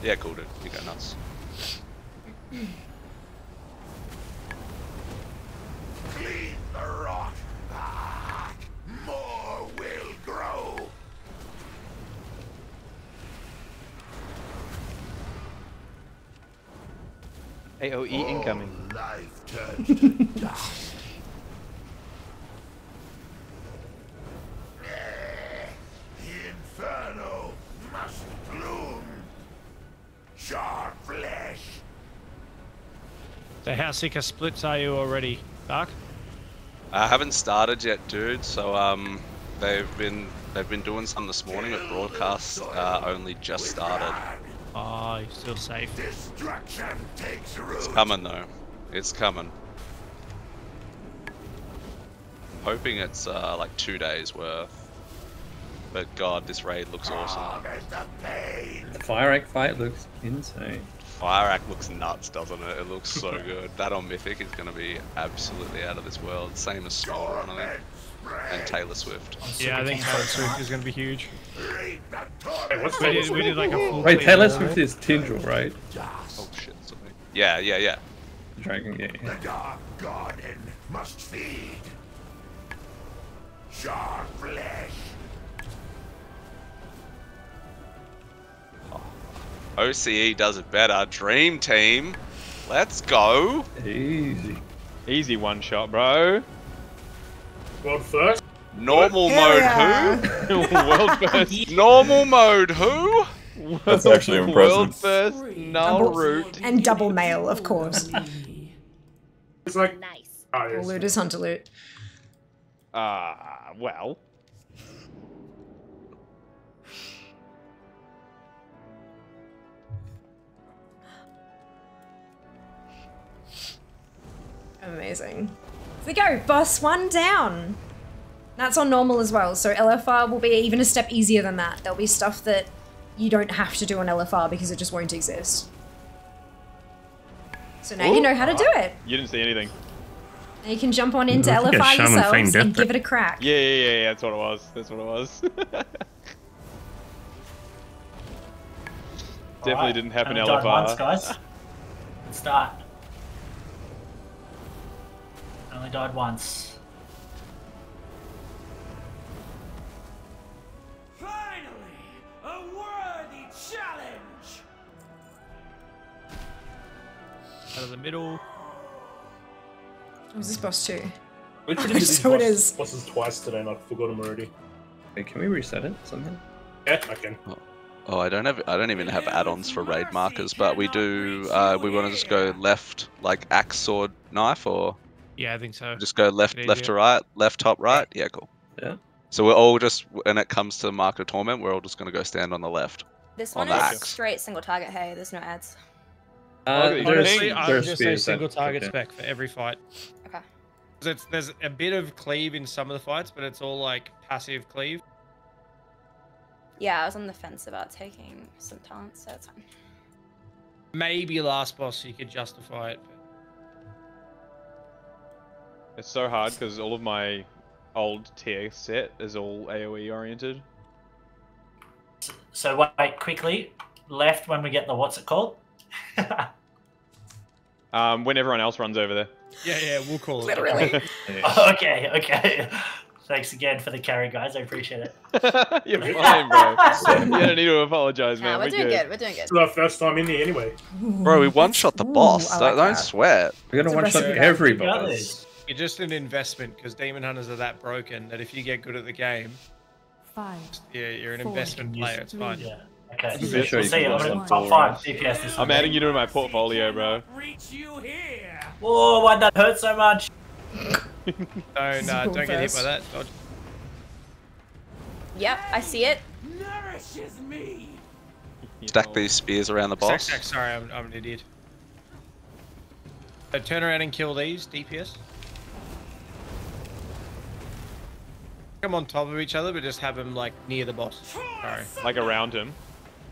Yeah, cool, dude. You go nuts. Clean the rot. More will grow. AOE incoming. Life turns to dust. The inferno must bloom. Sharp flesh. So how sick of splits are you already, Dark? I haven't started yet, dude. So they've been doing some this morning, but broadcast only just started. Oh, you're still safe. Destruction takes root. It's coming though. It's coming. Hoping it's like 2 days worth. But God, this raid looks awesome. The Fire Act fight looks insane. Fire Act looks nuts, doesn't it? It looks so good. That on Mythic is going to be absolutely out of this world. Same as Small Run, I think. And Taylor Swift. Yeah, I think Taylor Swift is going to be huge. Hey, what's we did like a full Wait, clean Taylor wall. Swift is Tindril, right? Oh shit, something. Yeah. Dragon, yeah. The dark garden must feed. Sharp flesh. OCE does it better. Dream Team. Let's go. Easy. Easy one shot, bro. World first. Normal mode who? World first. Normal mode who? That's actually impressive. World first null root. And double mail, of course. It's like nice. Oh, yes. Loot is hunter loot. Well. Amazing. There we go, boss one down. That's on normal as well, so LFR will be even a step easier than that. There'll be stuff that you don't have to do on LFR because it just won't exist. So now you know how to do it. You didn't see anything. Now you can jump on into Looks like a LFR Shaman yourselves Fang and death give it a crack. Yeah, that's what it was. That's what it was. Definitely didn't happen Only died LFR. once, guys. Good start. Only died once. Finally, a worthy challenge. Out of the middle. Was this boss too? Which Oh, so it is. Bosses twice today and I forgot them already. Hey, can we reset it somehow? Yeah, I can. Oh, I don't even have add-ons for raid markers, but we do. We want to just go left, like axe, sword, knife, or Yeah, I think so. just go left to right, left, top, right. Yeah, cool. Yeah. So we're all just, when it comes to Mark of Torment, we're all just going to go stand on the left. This on one the is axe. straight single target. Hey, there's no ads. Honestly, I would there's just say spears, single that's target okay. spec for every fight. Okay. There's a bit of cleave in some of the fights, but it's all like passive cleave. Yeah, I was on the fence about taking some talents, so it's fine. Maybe last boss you could justify it. It's so hard because all of my old tier set is all AoE oriented. So wait, quickly, left when we get the what's it called? When everyone else runs over there. Yeah, we'll call it. Literally. Okay. Thanks again for the carry, guys. I appreciate it. You're fine, bro. You don't need to apologize, man. Nah, we're doing good. We're doing good. It's our first time in here anyway. Bro, we one-shot the boss. I like Don't that. sweat. We're gonna one shot every boss. You're just an investment because demon hunters are that broken that if you get good at the game, 5. yeah, you're an 4, investment player. It's fine. Yeah. Okay. That's We'll sure see. you I'm can in watch top 5 DPS this I'm week. adding you to my portfolio, bro. Reach you here. Whoa, why'd that hurt so much? Don't get hit by that. Dodge. Yep, I see it. Nourishes me. Stack these spears around the boss. Stack. Sorry, I'm an idiot. So turn around and kill these DPS. Come on top of each other, but just have them like near the boss. Sorry. Like around him.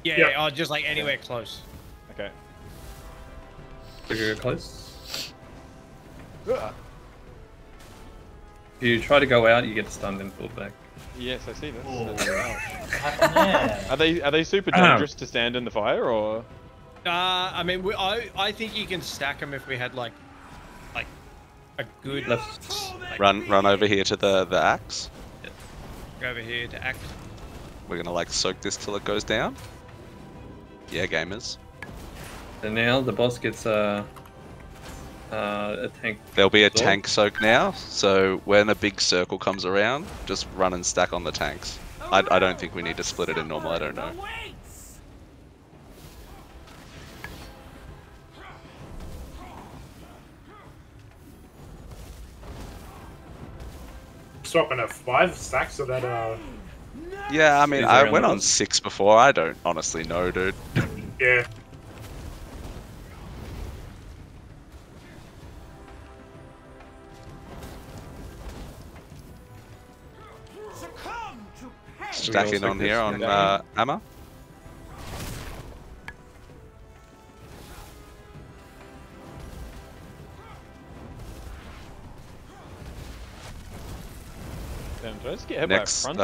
Yeah, oh, just like anywhere close. Okay. So go close. If you try to go out, you get stunned and pulled back. Yes, I see this. Yeah. Are they super dangerous to stand in the fire or? I mean, I think you can stack them if we had like a good Run over here to the axe. Go over here to act. We're gonna like soak this till it goes down. Yeah, gamers. So now the boss gets a tank. There'll be a tank soak now, so when a big circle comes around, just run and stack on the tanks. I don't think we need to split it in normal, I don't know. Swapping a 5 stacks so that Yeah, I mean, I went on 6 before, I don't honestly know, dude. Yeah. Stack in on here on hammer. Damn, do I just get hit by a Next, front?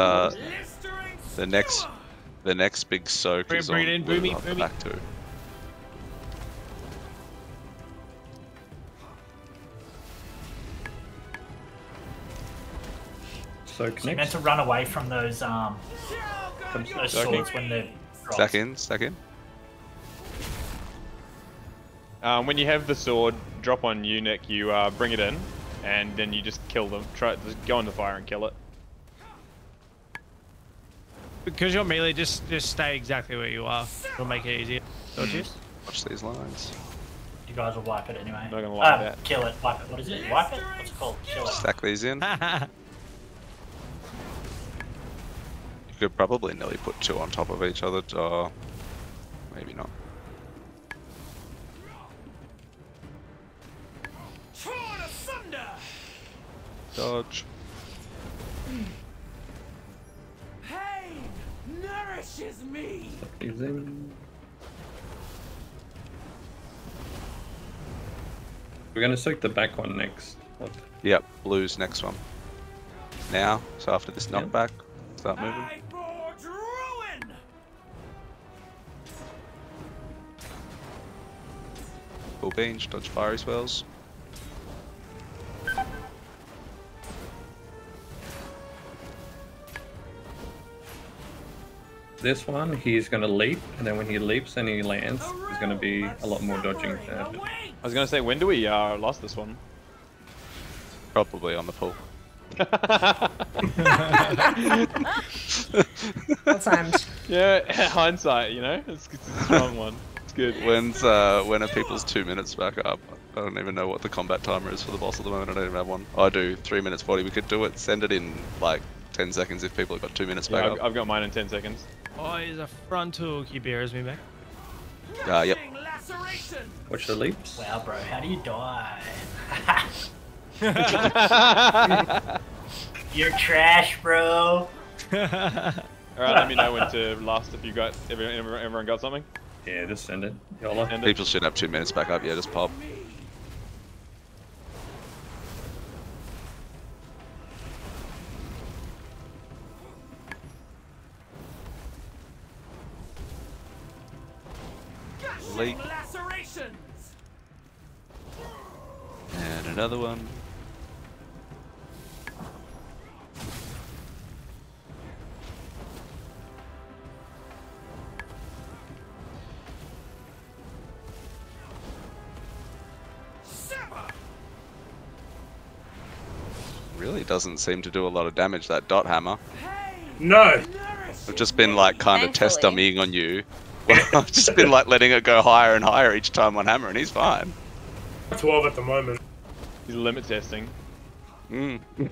the next big soak is on the back too. So you're meant to run away from those swords when they're dropped. Stack in. When you have the sword drop on you, Nick, you bring it in, and then you just kill them. Try to go in the fire and kill it. Because you're melee, just stay exactly where you are. It'll make it easier. Watch these lines. You guys will wipe it anyway. Not gonna lie that. Kill it. Wipe it. What is it? Wipe it? What's it called? Kill it. Stack these in. You could probably nearly put 2 on top of each other, or maybe not. Dodge. Pain nourishes me. We're gonna soak the back one next. Yep, blue's next one. Now, so after this knockback, start moving. Full beans, dodge fiery spells. This one, he's gonna leap, and then when he leaps and he lands, there's gonna be a lot more dodging to happen. I was gonna say, when do we lost this one? Probably on the pull. Well timed. Yeah, hindsight, you know? It's a strong one. It's good. When are people's 2 minutes back up? I don't even know what the combat timer is for the boss at the moment. I don't even have one. I do 3 minutes 40. We could do it. Send it in like 10 seconds if people have got 2 minutes back up. I've got mine in 10 seconds. Oh, he's a frontal. He bears me back. Yep. Watch the leaps. Wow, bro, how do you die? You're trash, bro. Alright, let me know when to last if you got everyone got something. Yeah, just send it. People should have 2 minutes back up. Yeah, just pop. Leap. And another one. Really doesn't seem to do a lot of damage, that dot hammer. No! I've just been like kind of test dummying on you. I've just been like letting it go higher and higher each time on hammer and he's fine. 12 at the moment. He's limit testing.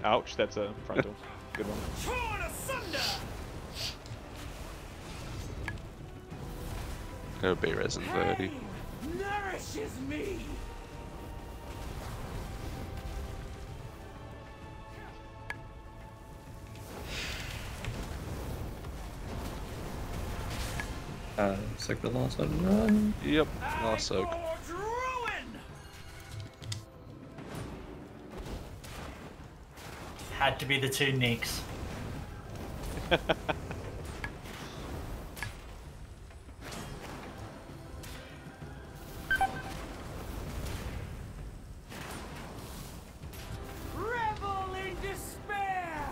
Ouch, that's a frontal. Good one. Go B res and 30. Nourishes me. Soak the last one, run. Yep, last soak. Had to be the two Nicks. Revel in despair.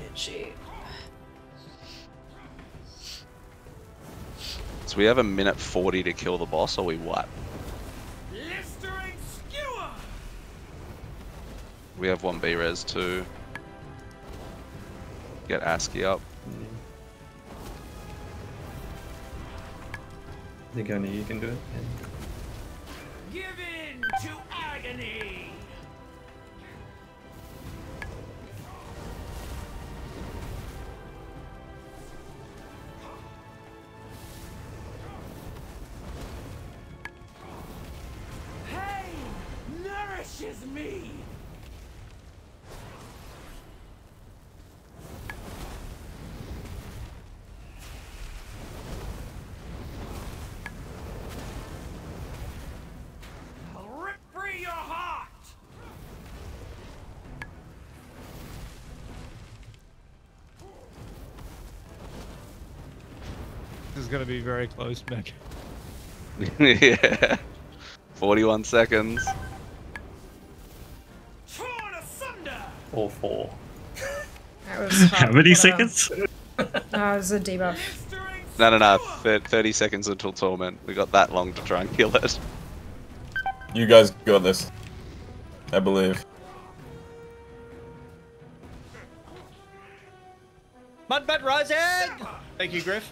Itchy. So we have a minute 40 to kill the boss, or we wipe. Blistering skewer. We have one B res too. Get ASCII up. I think only you can do it. Give in to agony. Pain nourishes me. I'll rip free your heart. This is gonna be very close, Meg. Yeah. 41 seconds. Torn asunder. Or 4. That was hard. How many seconds? Oh, it was a debuff. No. 30 seconds until Torment. We got that long to try and kill it. You guys got this. I believe. Mudbat Rising! Thank you, Griff.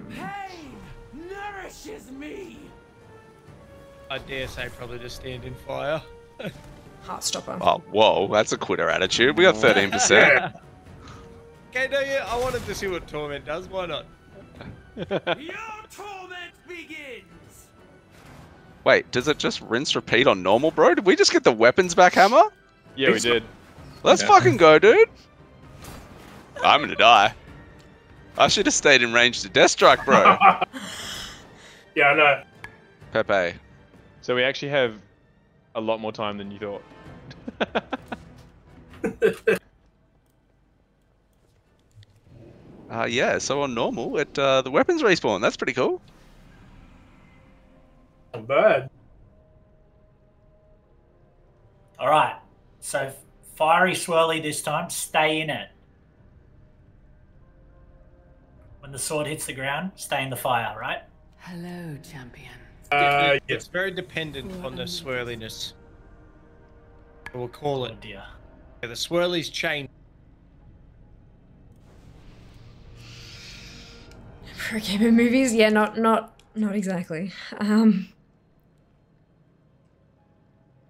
Pain nourishes me. I dare say probably just stand in fire. Heartstopper. Oh, whoa, that's a quitter attitude. We got 13%. Okay, no, yeah, I wanted to see what Torment does. Why not? Your torment begins. Wait, does it just rinse repeat on normal, bro? Did we just get the weapons back hammer? Yeah, we did. Let's fucking go, dude. I'm gonna die. I should have stayed in range to Death Strike, bro. Yeah, I know. Pepe. So we actually have a lot more time than you thought. Yeah, so on normal, the weapons respawn. That's pretty cool. Not bad. Alright, so fiery swirly this time, stay in it. When the sword hits the ground, stay in the fire, right? Hello, champion. It's very dependent on the swirliness. We'll call it. Dear. Yeah, the swirlies change. For game of movies, yeah, not exactly.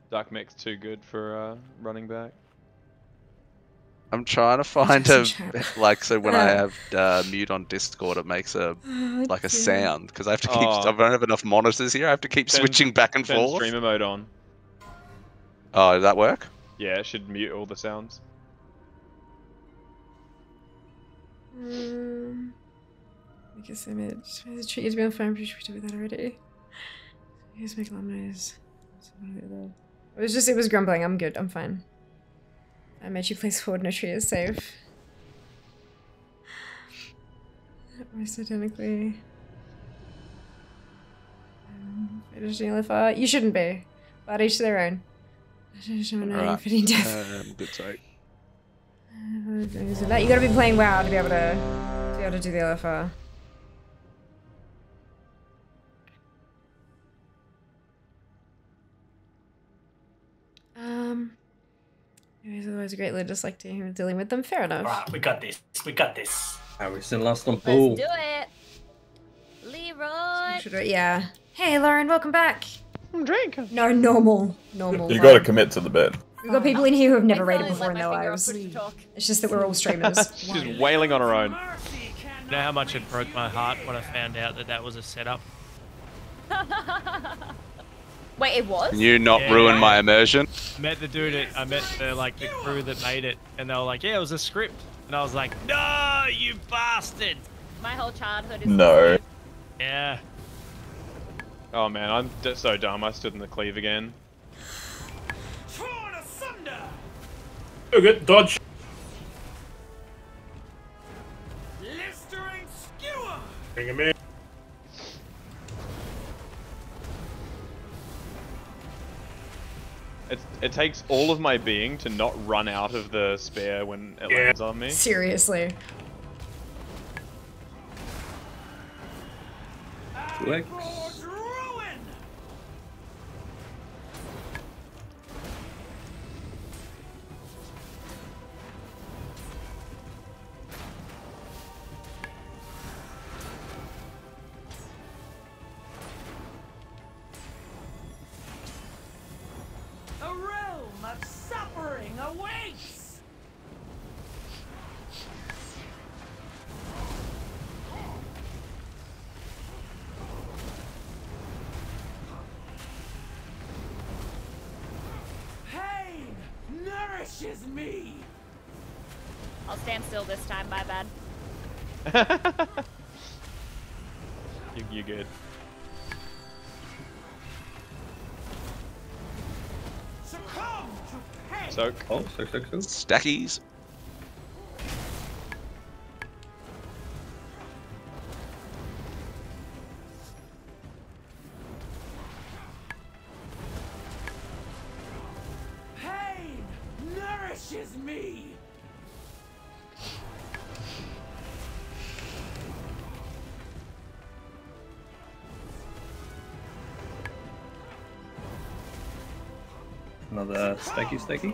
Dark Mech's too good for running back. I'm trying to find like, so when I have mute on Discord, it makes a sound because I have to keep. I don't have enough monitors here. I have to keep switching back and Turn forth. streamer mode on. Oh, did that work? Yeah, it should mute all the sounds. Because image. Treat you to be on fire. I'm pretty sure we did with that already. Here's make a lot of noise. It was grumbling. I'm good. I'm fine. I made you place forward. No tree is safe. Most identically. You shouldn't be. But each to their own. Right. Fitting death. Good sight. You gotta be playing WoW to be able to do the LFR. Anyways, otherwise a great load just like dealing with them. Fair enough. Alright, we got this. We got this. We still lost on pool. Let's do it. Leroy. Yeah. Hey, Lauren, welcome back. Drink. No, normal. You gotta commit to the bed. We've got people in here who have never raided Let before in my their finger lives. off push to talk. It's just that we're all streamers. She's wailing on her own. You know how much it broke my heart when I found out that that was a setup? Wait, it was? Can you not ruin my immersion? I met the dude. I met the crew that made it, and they were like, "Yeah, it was a script," and I was like, "No, you bastard!" My whole childhood is. No. Yeah. Oh man, I'm so dumb. I stood in the cleave again. Oh, good dodge. Blistering skewer. Bring him in. It takes all of my being to not run out of the spear when it lands on me. Seriously. Flex. A realm of suffering awaits. Pain nourishes me. I'll stand still this time, my bad. You're good. Succumb to pain. Soak. Oh, soak. Stackies. Pain nourishes me. Another stacky. Soaking.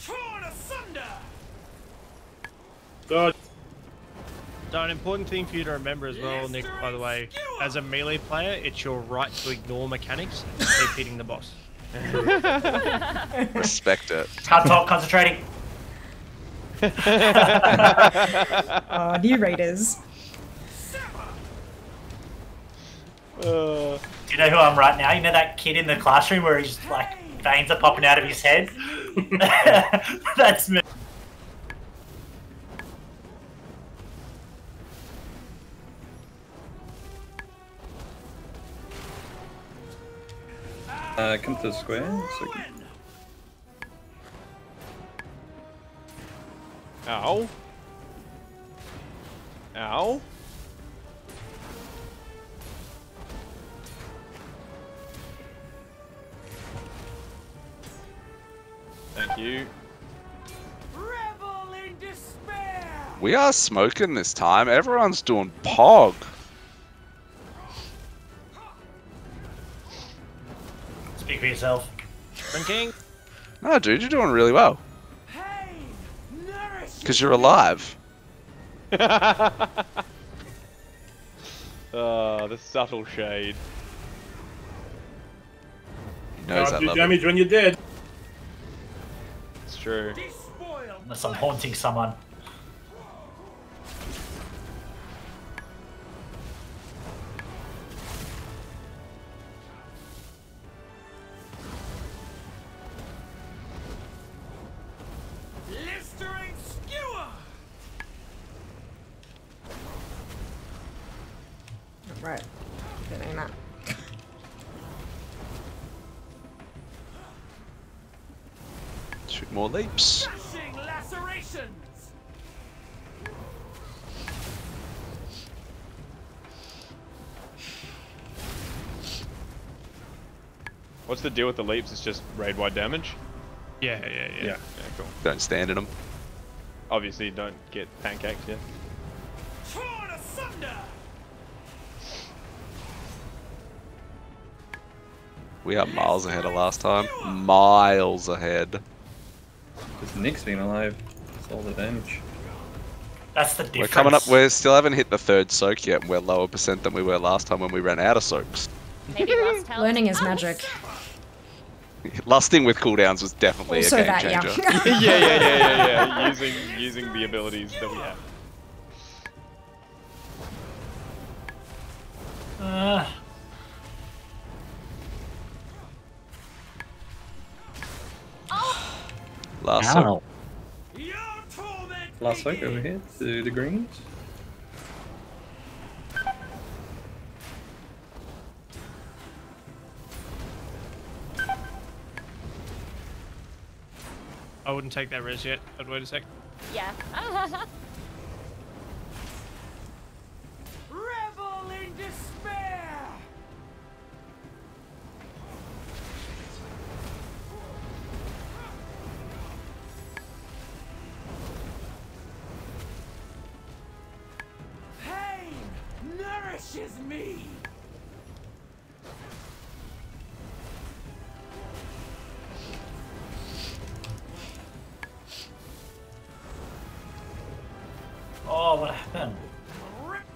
Torn asunder. Dodge. So an important thing for you to remember as well, Nick, by the way, as a melee player, it's your right to ignore mechanics and keep hitting the boss. Respect it. Can't talk, concentrating. Oh, new raiders. Do you know who I'm right now? You know that kid in the classroom where he's like veins are popping out of his head? That's me. Come to the square. Ow. Ow. Thank you. Revel in despair. We are smoking this time. Everyone's doing pog. Speak for yourself. Drinking? No, dude, you're doing really well. Because you're alive. The subtle shade. He knows Can't I do love damage when you're dead. It's true. Unless I'm haunting someone. Blistering skewer. Right. Doing that. Shoot more leaps. Slashing lacerations. What's the deal with the leaps? It's just raid-wide damage? Yeah. Yeah, cool. Don't stand in them. Obviously, don't get pancaked, yeah. Torn asunder. We are miles ahead of last time. Miles ahead. Because Nick's been alive. That's all the damage. That's the difference. We're coming up. We still haven't hit the 3rd soak yet, and we're lower percent than we were last time when we ran out of soaks. Maybe Rust helps. Learning is magic. Lusting with cooldowns was definitely Also a game that, yeah. changer. yeah. Using the abilities that we have. Last soak. Last soak over here to the greens. I wouldn't take that res yet. I'd wait a sec. Yeah. Revel in despair. Pain nourishes me. Oh, what happened?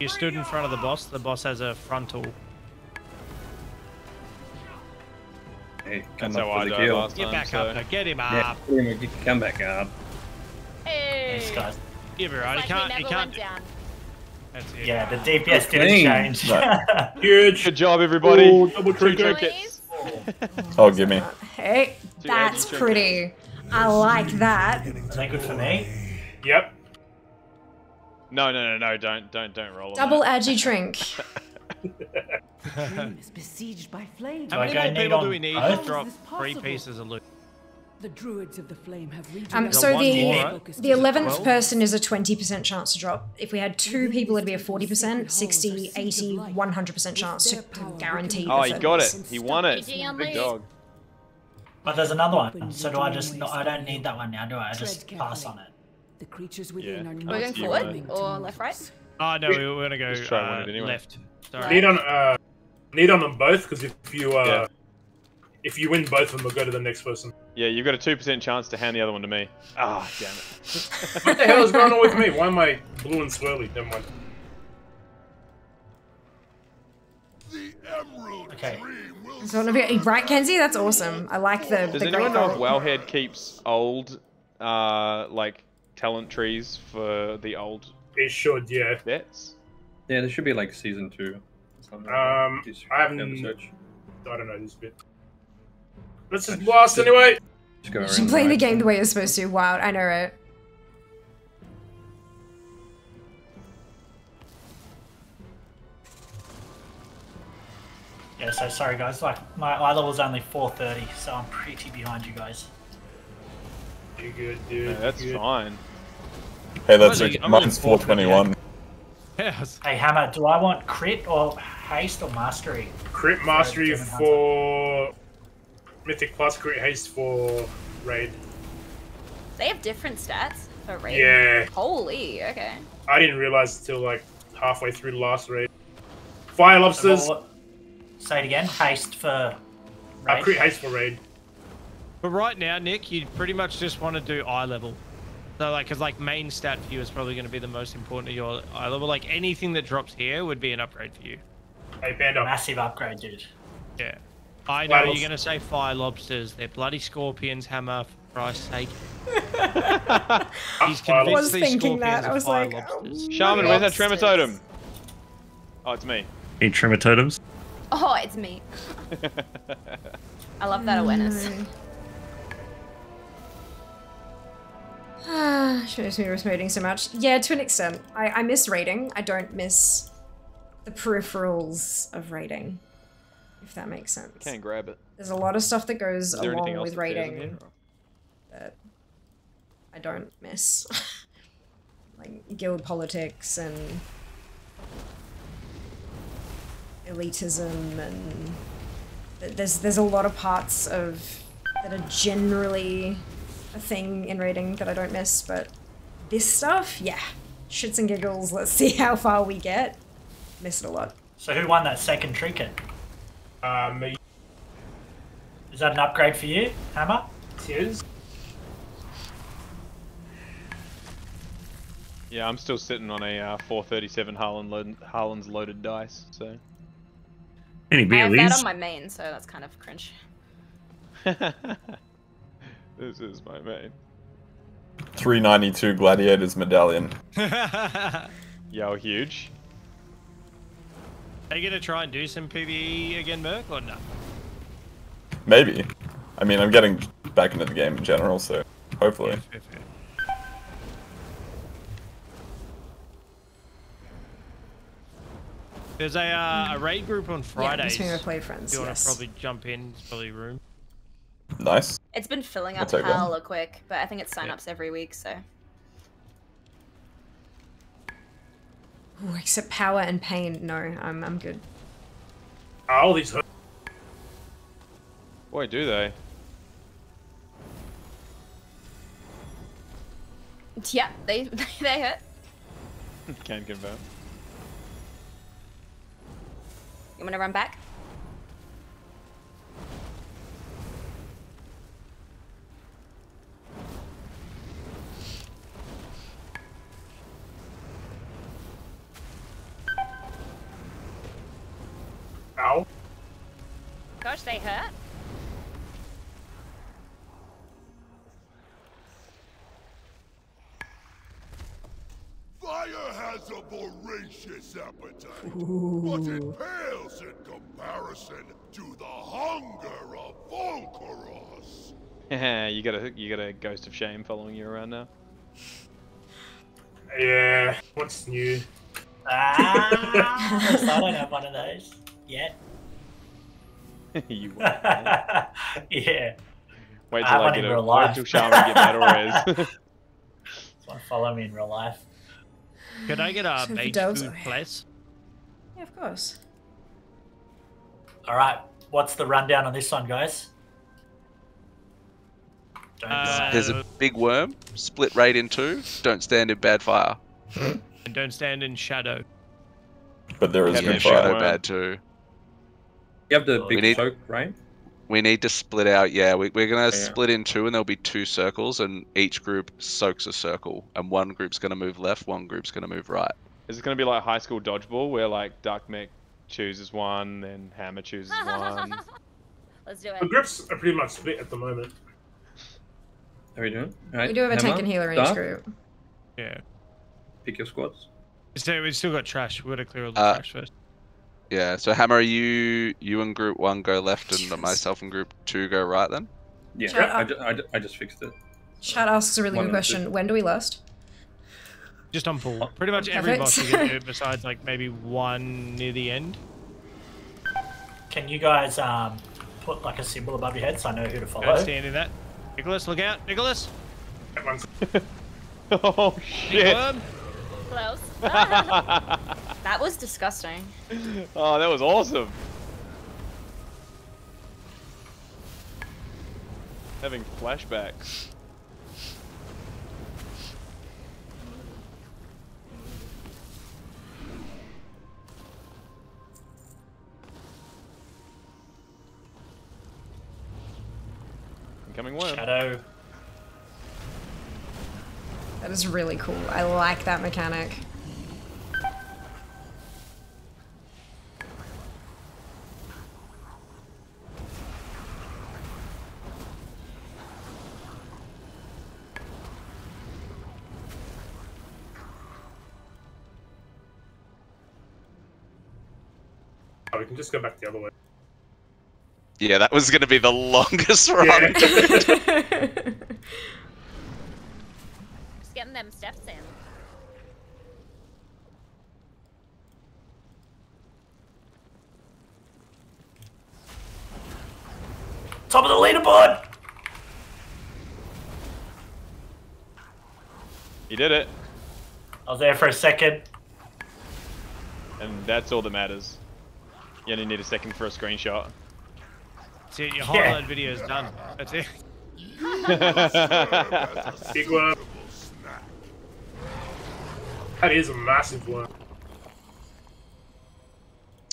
You stood in front of the boss. The boss has a frontal. Hey, come That's up how for I the died kill. last Get time, back so... up now. Get him Yeah, up. come back up. Hey. These guys. Give it right. It's He like can't. he He never can't. went down. That's it. Yeah, the DPS didn't Clean. change. Huge. Good job, everybody. Oh, double Two trigger. trinkets. Oh, give me. Hey, Two that's edgy pretty. I like that. Are they good for me? Yep. No, don't roll on Double that. agi drink. Dream is besieged by flames. How many Do I more go people need do we on need both? to drop Is this 3 possible? pieces of loot? The druids of the flame have So one the more, right? the 11th person is a 20% chance to drop. If we had 2 people, it'd be a 40%, 60, 80, 100% chance to guarantee. Oh, the he third got person. it. He won it. GG on Big lead. dog. But there's another one. So do I just not? I don't need that one now, do I? I just pass on it. The creatures within Yeah. are We're not going you forward coming to or me. left, right? Oh no, we're gonna go Just try one anyway. left. Right. Sorry. Need on them both because Yeah. if you win both of them, they'll go to the next person. Yeah, you've got a 2% chance to hand the other one to me. Ah, damn it. What the hell is going on with me? Why am I blue and swirly? Never mind. Okay. So right, Kenzie? That's awesome. I like the. Does the anyone great know if goal. Wowhead keeps old, like, talent trees for the old It should, yeah. vets? Yeah, there should be like season 2. or something like that. I haven't. Have a search. I don't know this bit. Let's just blast anyway. Just go She's around playing the right. game the way you're supposed to. Wow, I know, right? Yeah, so sorry guys, like my eye level's only 430, so I'm pretty behind you guys. You good, dude? No, that's you good. fine. Hey, that's I'm only mine's 421. Yes. Hey Hammer, do I want crit or haste or mastery? Crit mastery Demon Hunter. for Mythic Plus, crit haste for raid. They have different stats for raid. Yeah. Holy, okay. I didn't realize until like halfway through the last raid. Fire lobsters. Say it again. Haste for raid. Crit haste for raid. But right now, Nick, you pretty much just want to do eye level. So like, cause like main stat for you is probably going to be the most important to your eye level. Like anything that drops here would be an upgrade for you. Hey, Panda. Massive upgrade, dude. Yeah. I know Fire you're lobs- going to say fire lobsters. They're bloody scorpions, Hammer, for Christ's sake. He's I convinced was these thinking scorpions that. I are was fire like, lobsters. Shaman, where's that tremor totem? Oh, it's me. Need trimmer totems? Oh, it's me. I love that awareness. Shows me raiding so much. Yeah, to an extent. I miss raiding. I don't miss the peripherals of raiding, if that makes sense. Can't grab it. There's a lot of stuff that goes Is there anything along else with that fails in raiding here? that I don't miss. Like guild politics and elitism, and there's a lot of parts of that are generally a thing in raiding that I don't miss, but this stuff, yeah, shits and giggles. Let's see how far we get. Miss it a lot. So who won that second trinket? Me. Is that an upgrade for you, Hammer? It is. Yeah, I'm still sitting on a 437 Harlan's loaded dice, so. I have that on my main, so that's kind of cringe. This is my main. 392 Gladiators Medallion. Yo, huge. Are you gonna try and do some PvE again, Merc, or no? Maybe. I mean, I'm getting back into the game in general, so hopefully. Fair. There's a raid group on Fridays. Yeah, play friends. You want to probably jump in? There's probably room. Nice. It's been filling I'll up take that. hella quick, but I think it's sign-ups every week, so. Ooh, except power and pain. No, I'm good. All these hurt. Boy, do they. Yeah, they hurt. Can confirm. You want to run back? Ow. Gosh, they hurt. Fire has a voracious appetite, but it pales in comparison to the hunger of Volcaros. you got a ghost of shame following you around now. Yeah, what's new? I don't have one of those yet. You won't. Yeah. Wait I till have I get one in a real wait life. till Shaman get battle rays. Someone follow me in real life. Could I get a So for mage dogs, food, okay. please? Yeah, of course. Alright, what's the rundown on this one, guys? Don't die. There's a big worm, split raid in two, don't stand in bad fire. And don't stand in shadow. But there is Yeah, good shadow fire. bad too. You have the We big need- choke, right? We need to split out. Yeah, we're gonna Yeah. split in two, and there'll be two circles, and each group soaks a circle, and one group's gonna move left, one group's gonna move right. Is it gonna be like high school dodgeball where like Duck Mech chooses one, then Hammer chooses one? Let's do The it. groups are pretty much split at the moment. How are we doing? Alright, We do have a tank Hammer, and healer in each Dark, group. Yeah. Pick your squads. So we've still got trash. We've got to clear all the trash first. Yeah. So Hammer, you and group one go left, and myself and group two go right. Then. Yeah, Shut I just fixed it. Chat asks a really One good of the question. two. When do we lust? Just on full. Pretty much every Perfect. boss you can do it besides like maybe one near the end. Can you guys put like a symbol above your head so I know who to follow? Don't stand in that. Nicholas, look out. Nicholas! Oh shit! Worm. Close. That was disgusting. Oh, that was awesome. Having flashbacks. Incoming worm. Shadow. That is really cool. I like that mechanic. Oh, we can just go back the other way. Yeah, that was gonna be the longest run. Yeah. Just getting them steps in. Top of the leaderboard! You did it, I was there for a second. and that's all that matters. You only need a second for a screenshot. See, your highlight video is done. That's it. Big worm. That is a massive worm.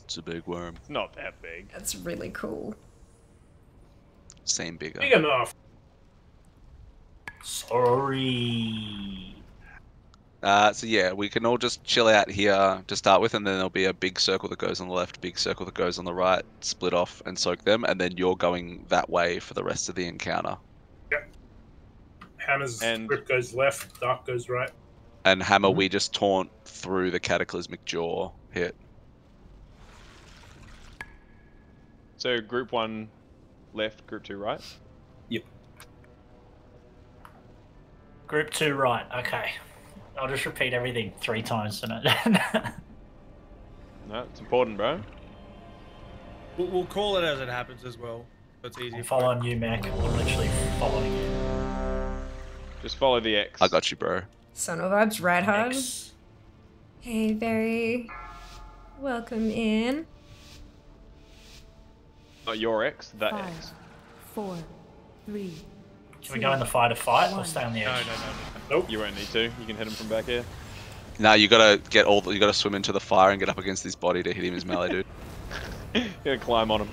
It's a big worm. It's not that big. That's really cool. seem bigger. Big enough. Sorry. So yeah, we can all just chill out here to start with, and then there'll be a big circle that goes on the left, big circle that goes on the right, split off and soak them, and then you're going that way for the rest of the encounter. Yep. Hammer's grip goes left, Dark goes right. And Hammer, we just taunt through the cataclysmic jaw hit. So group 1 left, group 2 right? Yep. Group 2 right, okay. I'll just repeat everything 3 times tonight. No, it's important, bro. We'll call it as it happens as well. So it's easy. I'm following you, Mac. I'm literally following you. Just follow the X. I got you, bro. Sono vibes, right hard. Hey, very welcome in. Not your X, the 5, X. 4, 3. Can we go in the fight or stay on the edge? No. Nope. You won't need to. You can hit him from back here. No, you gotta you gotta swim into the fire and get up against his body to hit him as melee, dude. You gotta climb on him.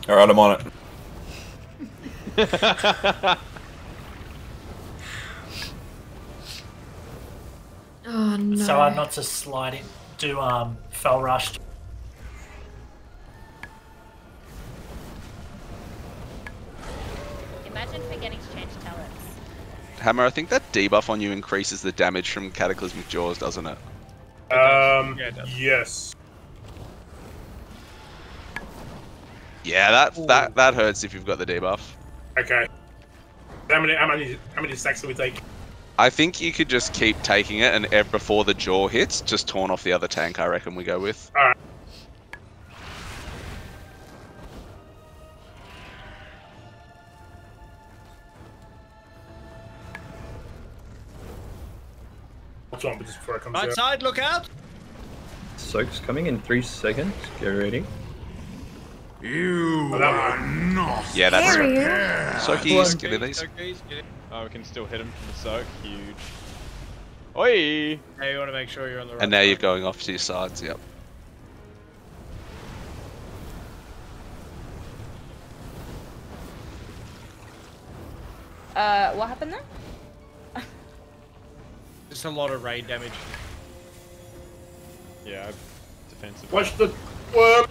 Alright, I'm on it. Oh no. So hard not to slide in. Do fell rush. Imagine forgetting to change talents. Hammer, I think that debuff on you increases the damage from cataclysmic jaws, doesn't it? Yes. Yeah, that hurts if you've got the debuff. Okay. How many stacks do we take? I think you could just keep taking it, and before the jaw hits, just taunt off the other tank. I reckon we go with. All right. Watch on, but just before it comes Right out. side, look out! Soak's coming in 3 seconds. Get ready. You are not. Yeah, that's Soakies, get in these. Oh, we can still hit him from the soak. Huge. Oi! Now you want to make sure you're on the right And now side. you're going off to your sides, yep. What happened there? Just a lot of raid damage. Yeah, defensive. Watch the worm.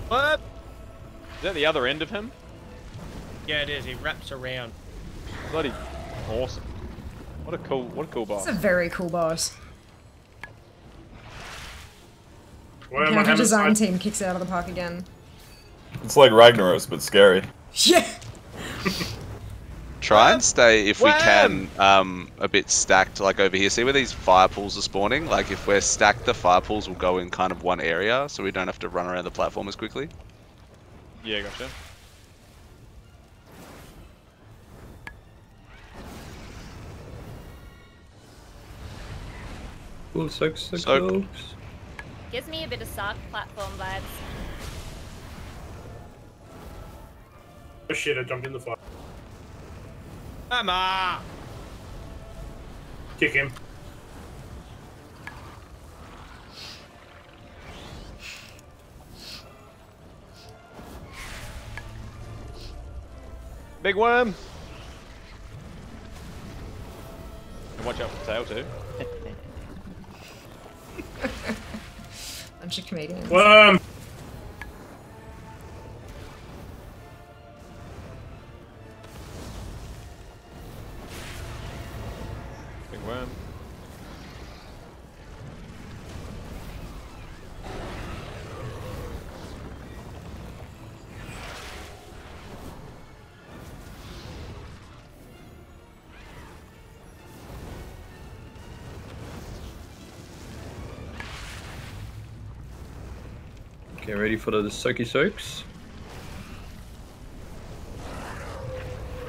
What? Is that the other end of him? Yeah, it is. He wraps around. Bloody awesome. What a cool boss. It's a very cool boss. Well, The character design team kicks it out of the park again. It's like Ragnaros, but scary. Yeah. Try and stay, if we can, a bit stacked, like over here. See where these fire pools are spawning? Like, if we're stacked, the fire pools will go in kind of one area, so we don't have to run around the platform as quickly. Yeah, gotcha. Cool, Soaks. Gives me a bit of Sark platform vibes. Oh shit, I jumped in the fire. Hammer! Kick him. Big worm! And watch out for the tail too. Bunch of comedians. Worm! Big worm. Get ready for the Soaky Soaks.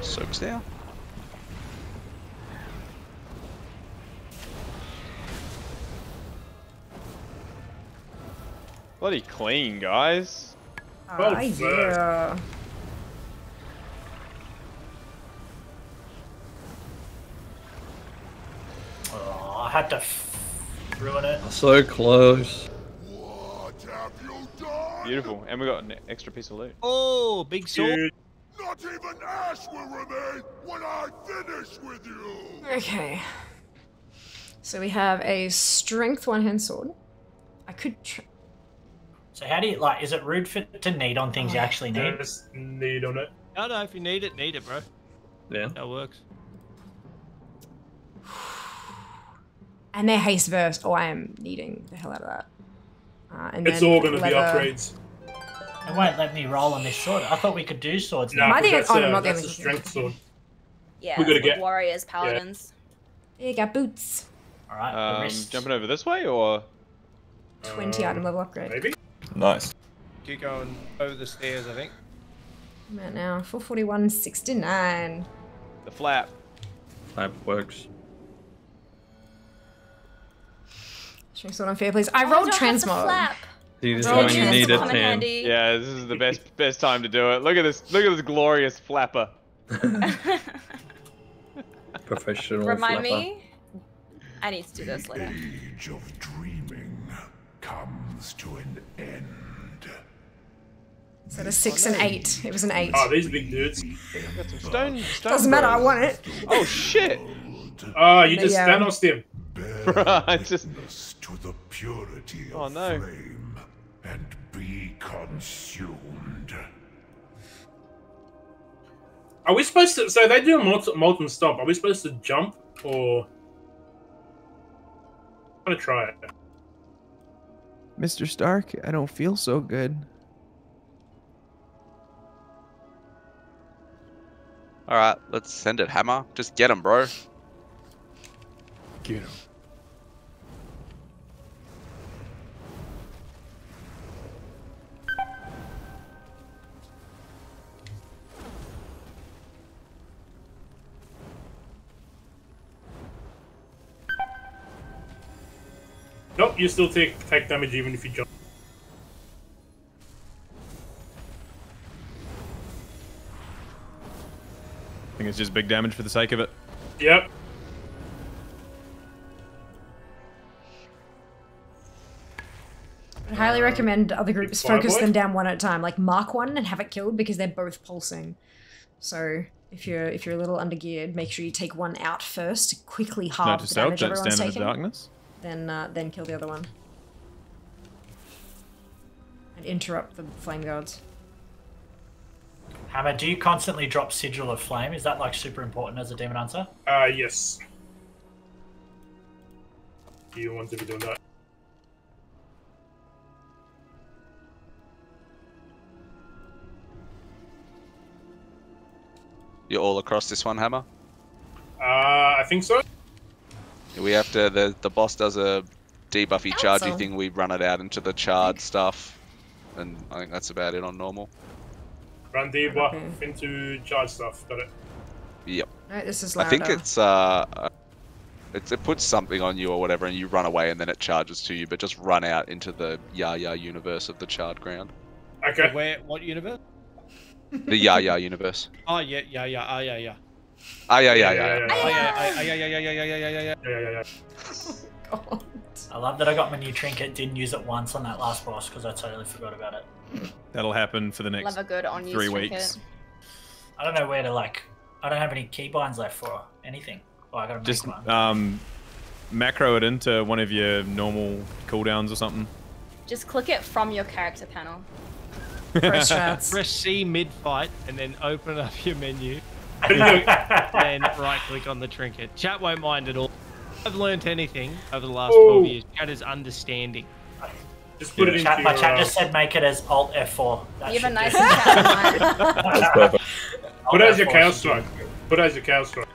Soaks now. Bloody clean, guys. Ah, yeah. Oh, I had to ruin it. So close. What have you done? Beautiful. And we got an extra piece of loot. Oh, big sword. Not even ash will remain when I finish with you. Okay. So we have a strength one-hand sword. I could So how do you, like, is it rude to need on things you actually need? There's need on it. No, if you need it, bro. Yeah. That works. And they're haste verse. Oh, I am needing the hell out of that. And It's then all going to be leather. upgrades. It won't let me roll on this sword. I thought we could do swords. No, now. that's a strength sword. Yeah, We're gonna for get warriors, paladins. Yeah, you got boots. All right. Jumping over this way or 20 item level upgrade. Maybe. Nice. Keep going over the stairs, I think. I'm at now 441.69. The flap. Flap works. Strength sword on fair, please. I rolled transmog. See, this is when you need it, Tam. Yeah, this is the best time to do it. Look at this glorious flapper. Professional Remind flapper. me. I need to do this later. Age of dreaming comes to an end. So the 6 and 8. It was an 8. Oh, these big dudes. Got some stone Doesn't matter, I want it. Oh shit! Oh, you just Thanos him. Right, just to the purity Oh, of no. flame and be consumed. Are we supposed to? So they do a molten stop. Are we supposed to jump or? I'm gonna try it. Mr. Stark, I don't feel so good. All right, let's send it, Hammer. Just get him, bro. Get him. Nope, you still take damage even if you jump. I think it's just big damage for the sake of it. Yep. I highly recommend other groups focus Fireboy? them down one at a time. Like mark one and have it killed because they're both pulsing. So if you're a little undergeared, make sure you take one out first to quickly halve Note to the self, damage don't everyone's stand in the taking. darkness. Then kill the other one. And interrupt the flame guards. Hammer, do you constantly drop Sigil of Flame? Is that like super important as a Demon Hunter? Yes. Do you want to be doing that? You're all across this one, Hammer? I think so. We have to, the boss does a debuffy chargey Council. thing, we run it out into the charred stuff. And I think that's about it on normal. Run debuff into charge stuff. Got it. Yep. No, this is I think louder. it puts something on you or whatever and you run away and then it charges to you, but just run out into the Yaya universe of the charred ground. Okay. Where? What universe? The Yaya universe. Oh yeah. Ah, yeah. Oh yeah. I love that I got my new trinket, didn't use it once on that last boss because I totally forgot about it. That'll happen for the next Love a good on 3 weeks. I don't know where to I don't have any keybinds left for anything. Oh, I gotta make Just one. macro it into one of your normal cooldowns or something. Just click it from your character panel. Press strats. Press C mid-fight and then open up your menu. Then right-click on the trinket. Chat won't mind at all. If I've learnt anything over the last 12 years. Chat is understanding. Just put it into My chat just said make it as Alt F4. That You have a should nice do. chat. That's perfect. Put it as your Alt F4 cow should strike. do. Put it as your cow strike.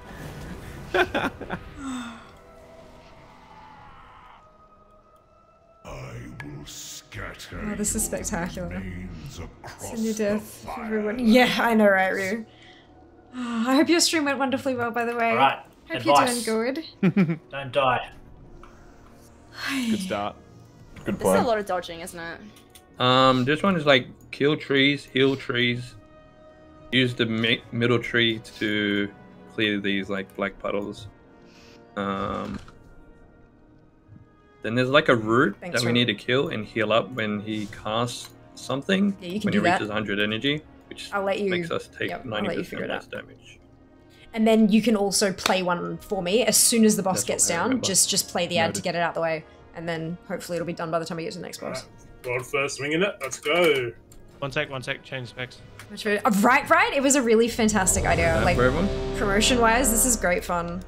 I will scatter. Oh, this is spectacular. remains across Send your the death, everyone. Yeah, I know, right, Rue? I hope your stream went wonderfully well, by the way. Alright, Hope advice. you're doing good. Don't die. Good start. Good This is a plan. lot of dodging, isn't it? This one is like kill trees, heal trees. Use the middle tree to clear these like black puddles. Then there's like a root Thanks, that we Ron. need to kill and heal up when he casts something Yeah, you can when do it that. reaches 100 energy, which I'll let you, makes us take yep, I'll let you 90% figure it less out. damage. And then you can also play one for me as soon as the boss That's gets all I down. remember. Just play the ad to Noted. get it out the way, and then hopefully it'll be done by the time we get to the next boss. God first, swinging it. Let's go. One sec. Change specs. Right. It was a really fantastic idea. Like for everyone? promotion-wise, this is great fun.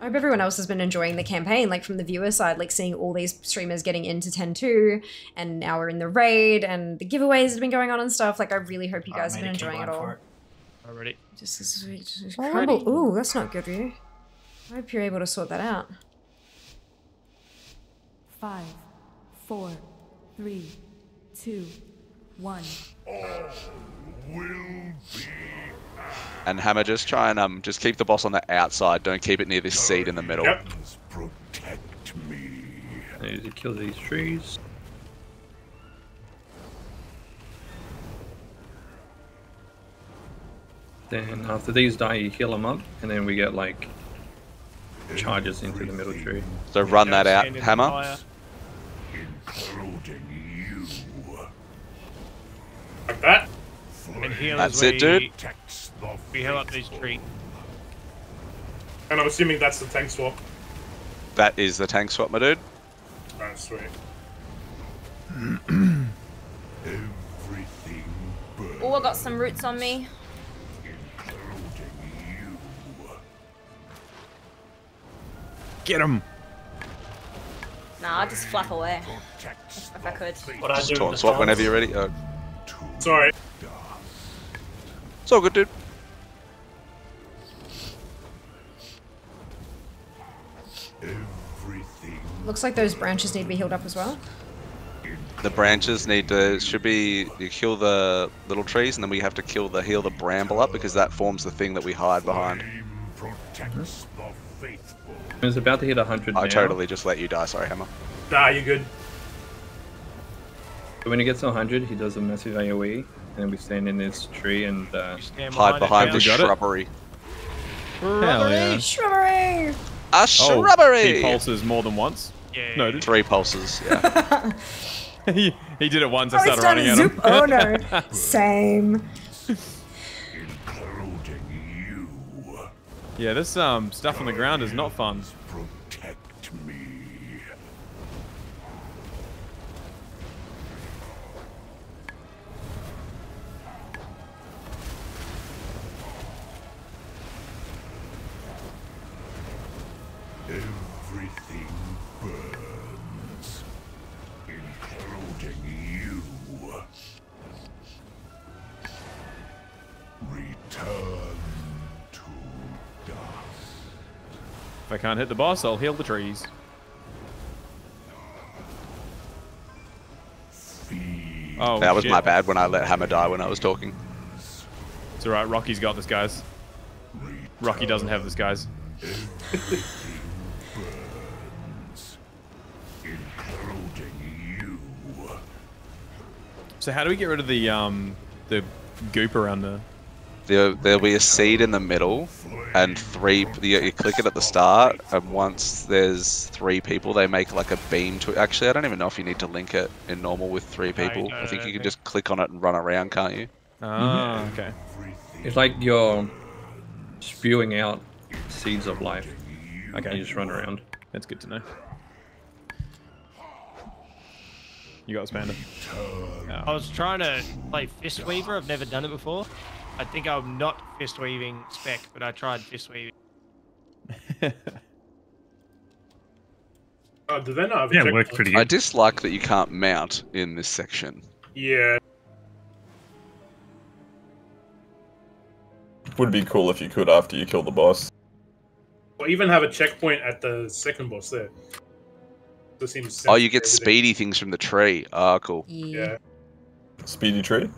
I hope everyone else has been enjoying the campaign, like from the viewer side, like seeing all these streamers getting into 10-2, and now we're in the raid, and the giveaways have been going on and stuff. Like, I really hope you guys have been enjoying it all. Already. Just crumble. Ooh, that's not good, Ryu. I hope you're able to sort that out. 5, 4, 3, 2, 1. And Hammer, just try and just keep the boss on the outside. Don't keep it near this seed in the middle. Yep. Protect me. I need to kill these trees. Then after these die, you heal them up, and then we get like charges into the middle tree. So run that out, Hammer. Including you. Like that. And heal That's as it, dude. We heal up these trees. And I'm assuming that's the tank swap. That is the tank swap, my dude. Alright, sweet. Everything burns. Oh, I got some roots on me. Get him. Nah, I'll just flap away. If I could. What I Just do taunt with the swap whenever taunts. you're ready. Oh, Sorry. it's all good, dude. Everything. Looks like those branches need to be healed up as well. The branches need to should be you kill the little trees, and then we have to heal the bramble up because that forms the thing that we hide behind. Protects the faithful. It's about to hit 100 I now. totally just let you die. Sorry, Hammer. Nah, you're good. So when he gets to 100, he does a massive AoE, and then we stand in this tree and Hide behind the We got it. shrubbery. Hell yeah. Shrubbery! A Oh, shrubbery. he pulses more than once. Yeah. Noted. 3 pulses. Yeah. he did it once. I Oh, it's started done running at zoop. him. Oh no. Same. Including you. Yeah, this stuff on the ground is not fun. Protect me. Everything burns, including you. Return to dust. If I can't hit the boss, I'll heal the trees. Oh, That was shit. my bad when I let Hammer die when I was talking. It's alright, Rocky's got this, guys. Rocky doesn't have this, guys. So how do we get rid of the goop around the... There'll be a seed in the middle, and you click it at the start, and once there's 3 people, they make like a beam to it. Actually, I don't even know if you need to link it in normal with 3 people. I think you can just click on it and run around, can't you? Ah, okay. It's like you're spewing out seeds of life. Okay. You just run around. That's good to know. You got this, Panda. I was trying to play Fist Weaver. I've never done it before. I think I'm not Fist Weaving spec, but I tried Fist Weaving. Do they not have a Yeah, it checkpoint? worked pretty good. I dislike that you can't mount in this section. Yeah. Would be cool if you could after you kill the boss. Or even have a checkpoint at the second boss there. This seems Oh, you get everything. speedy things from the tree. Oh, cool. Yeah. Speedy tree?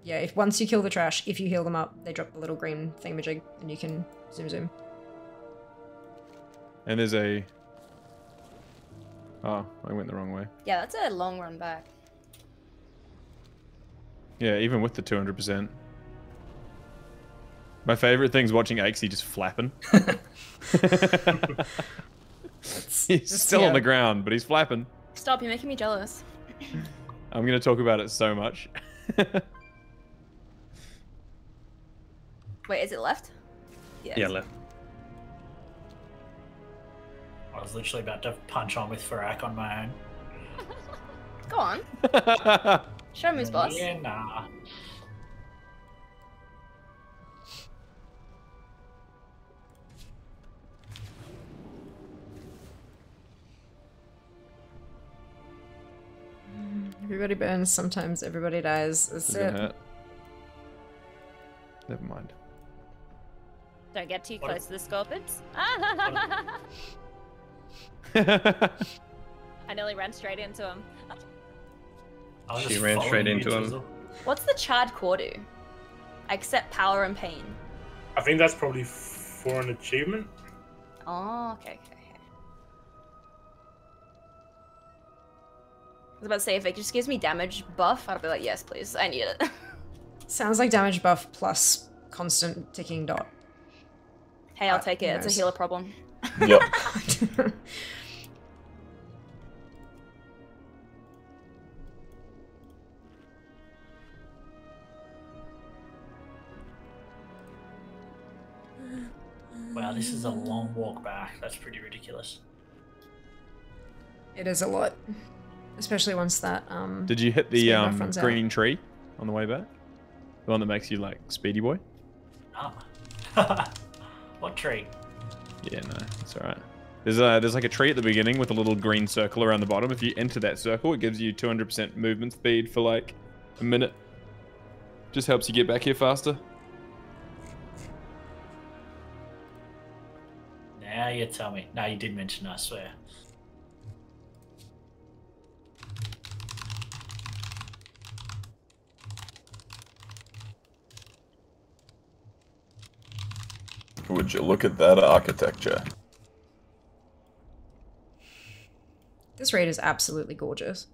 Yeah, if once you kill the trash, if you heal them up, they drop the little green thingamajig, and you can zoom. And there's a... Oh, I went the wrong way. Yeah, that's a long run back. Yeah, even with the 200%. My favorite thing's watching Aikesy just flapping. He's still on the ground, but he's flapping. stop. You're making me jealous. I'm gonna talk about it so much. Wait, is it left? Yes. Yeah, left. I was literally about to punch on with Farak on my own. Go on. Show moves, boss. Yeah, nah. Everybody burns, sometimes everybody dies. That's It's gonna it. hurt. Never mind. Don't get too close to the scorpions. I nearly ran straight into him. She ran straight into him. What's the charred core do? I accept power and pain. I think that's probably for an achievement. Oh, okay. I was about to say, if it just gives me damage buff, I'd be like, yes, please. I need it. Sounds like damage buff plus constant ticking dot. Hey, I'll take it. It's a healer problem. Yep. Wow, this is a long walk back. That's pretty ridiculous. It is a lot. Especially once that, Did you hit the speed buff runs out. green tree on the way back? The one that makes you like Speedy Boy? Ah. What tree? Yeah, no, it's alright. There's like a tree at the beginning with a little green circle around the bottom. If you enter that circle, it gives you 200% movement speed for like a minute. Just helps you get back here faster. Now you tell me. No, you did mention it, I swear. Would you look at that architecture? This raid is absolutely gorgeous.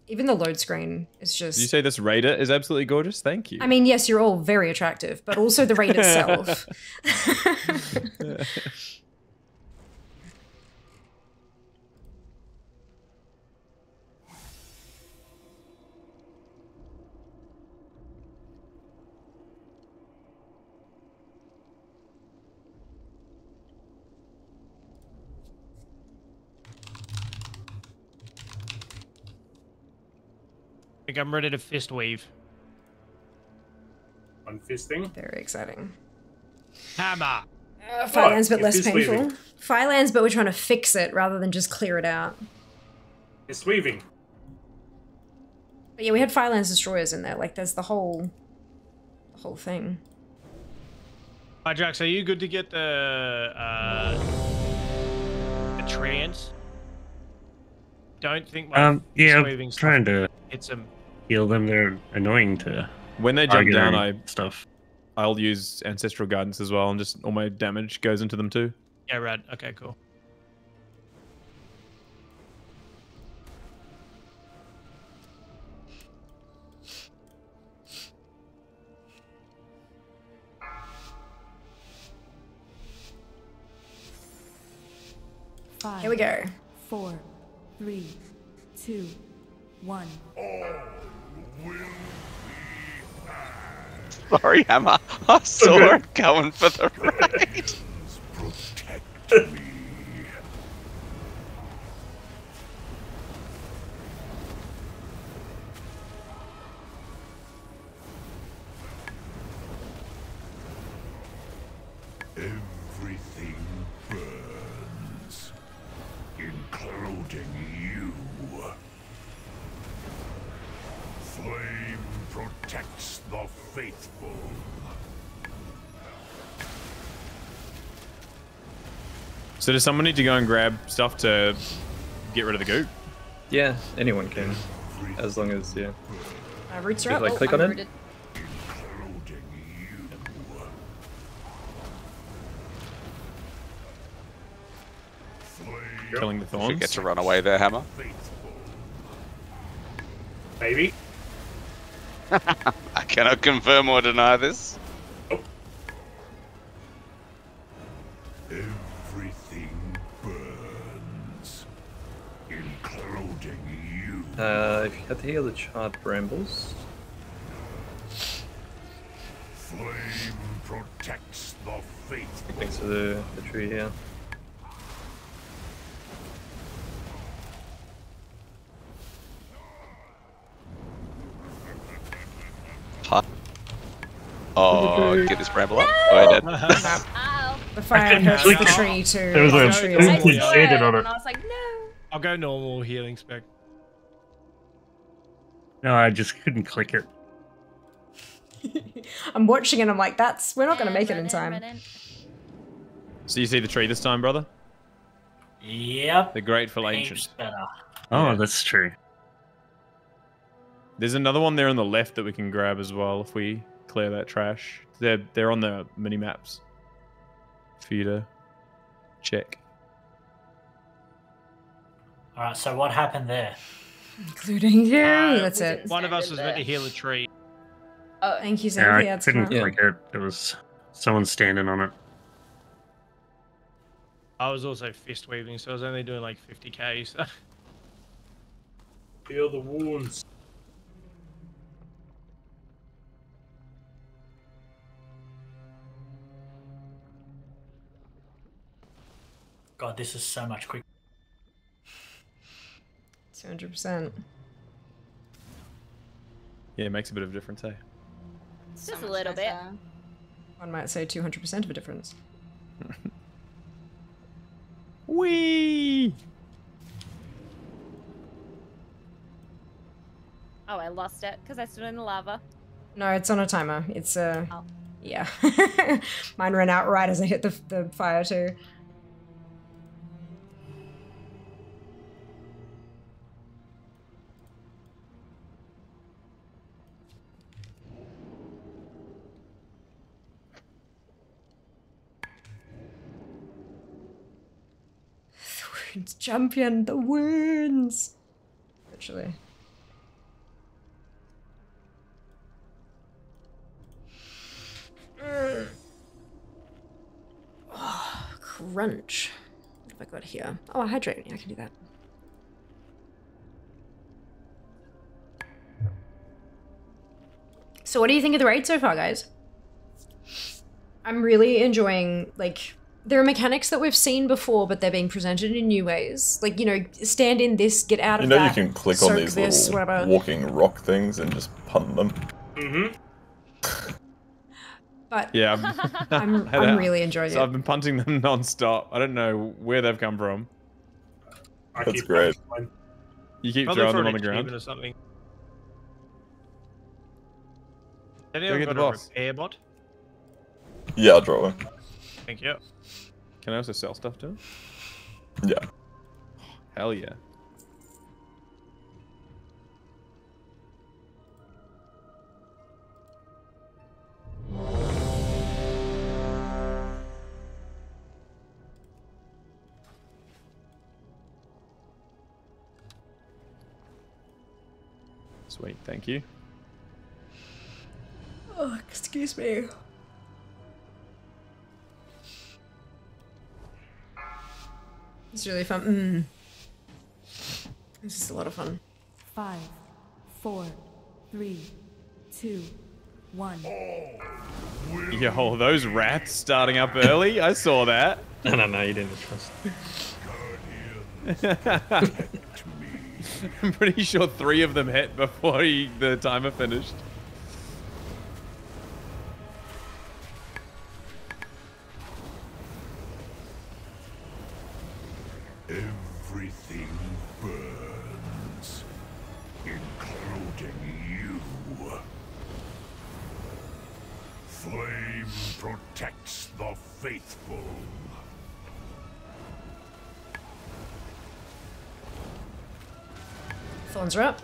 Even the load screen is just... Did you say this raider is absolutely gorgeous? Thank you. I mean, yes, you're all very attractive, but also the raid itself. I think I'm ready to fist weave. On fisting? Very exciting. Hammer! Firelands, but less fist painful. weaving. Firelands, but we're trying to fix it rather than just clear it out. It's weaving. But yeah, we had Firelands Destroyers in there. Like, there's the whole thing. Hi, Drax, are you good to get the trans? Don't think my yeah, fist weaving I'm stuff trying to hits them. heal them. They're annoying to. When they jump down, target I'll use Ancestral Guidance as well, and just all my damage goes into them too. Yeah, rad. Okay, cool. Here we go. 4, 3, 2, 1. Sorry, Hammer. I saw it going for the raid. Protect me. Everything burns, including you. Flame protects the faithful. So does someone need to go and grab stuff to get rid of the goop? Yeah, anyone can, as long as Roots are Just, up. like, click I'm on it? rooted. Killing the You thorns. get to run away there, Hammer. Maybe. I cannot confirm or deny this. Everything burns. If you had to heal the charred brambles. Flame protects the faithful. Next to the tree here. Hot. Oh, get this bramble up. Go ahead, Ed. The fire hurts the tree too. There was a The tree is spooky like- shaded on it. And I was like, no. I'll go normal healing spec. No, I just couldn't click it. I'm watching and I'm like, we're not gonna make it in time. So you see the tree this time, brother? Yep. The Grateful Heaps Ancient. better. Oh, that's true. There's another one there on the left that we can grab as well if we clear that trash. They're on the mini maps for you to check. Alright, so what happened there? Including you. That's it. One of us was meant to heal a tree. Oh, thank you, Yeah, Xavier. I That's couldn't smart. click it. It was someone standing on it. I was also fist weaving, so I was only doing like 50k. So. Heal the wounds. God, this is so much quicker. 200%. Yeah, it makes a bit of a difference, eh? Just a little bit. One might say 200% of a difference. Whee! Oh, I lost it because I stood in the lava. No, it's on a timer. It's yeah. Mine ran out right as I hit the fire too. The wounds champion, the wounds. Literally. Oh, crunch. What have I got here? Oh, hydrate. Yeah, I can do that. So what do you think of the raid so far, guys? I'm really enjoying, like, there are mechanics that we've seen before, but they're being presented in new ways. Like, you know, stand in this, get out of that. You know you can click on soak these this, little whatever. walking rock things and just punt them. Mm-hmm. But Yeah, I'm really enjoying so it. I've been punting them non-stop. I don't know where they've come from. That's great. You keep Probably throwing for them an on the ground. achievement or something. Have Go you ever get got the a boss. repair bot? Yeah, I'll draw one. Thank you. Can I also sell stuff to him? Yeah. Hell yeah. Sweet, thank you. Oh, excuse me. It's really fun. This is a lot of fun. 5, 4, 3, 2, 1. Yo, those rats starting up early. I saw that. No, you didn't trust. I'm pretty sure 3 of them hit before the timer finished. Everything burns, including you. Flame protects the faithful. Thorns are up.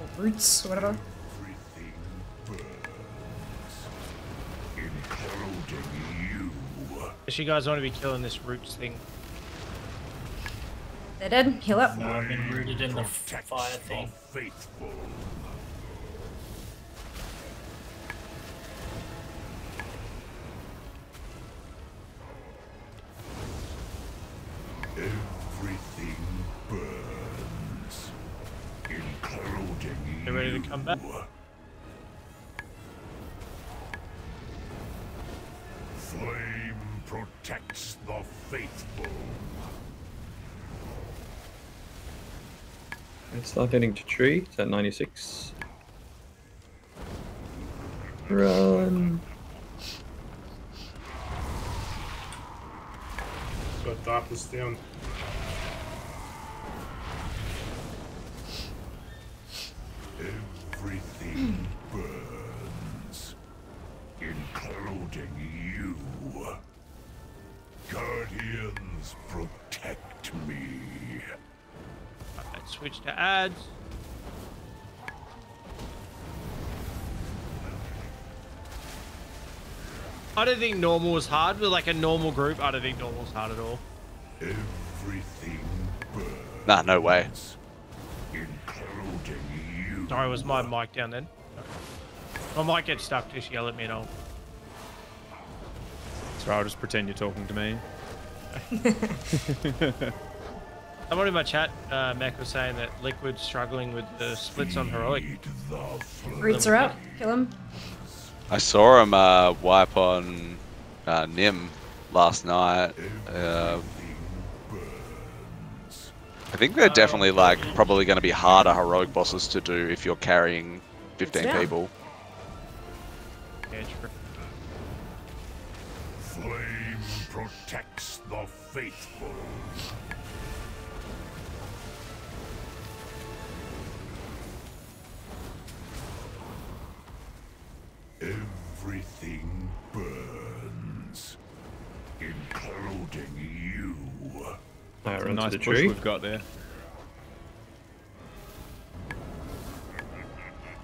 Or roots, or whatever. Everything burns, including you. Unless you guys want to be killing this roots thing. They're dead. Heal up. No, I've been rooted in the fire thing. Faithful. Everything burns. They're ready to come back. Flame protects the faithful. Let's start getting to tree. It's at 96. Run. Got darkness down. Everything burns, including you. Guardians, protect me. Alright, switch to ads. I don't think normal was hard, but like a normal group, I don't think normal was hard at all. Everything burns. Nah, no way. Including you. Sorry, was my mic down then? My mic gets stuck, just yell at me and I'll... So I'll just pretend you're talking to me. Someone in my chat, Mac, was saying that Liquid's struggling with the splits on Heroic. Roots are up. Kill him. I saw him wipe on Nim last night. I think they're definitely like probably going to be harder heroic bosses to do if you're carrying 15 people. Yeah, true. Flame protects the faithful. Everything burns, including you. That's a nice push we've got there.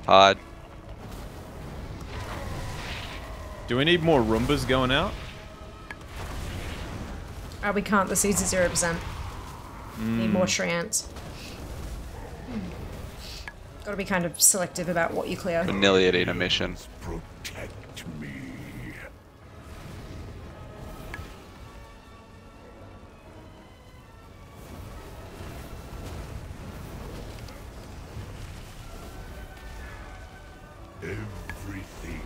Hard. Do we need more Roombas going out? We can't. The seeds are 0%. Need more Treants. Gotta be kind of selective about what you clear. We're nearly at intermission. Protect me. Everything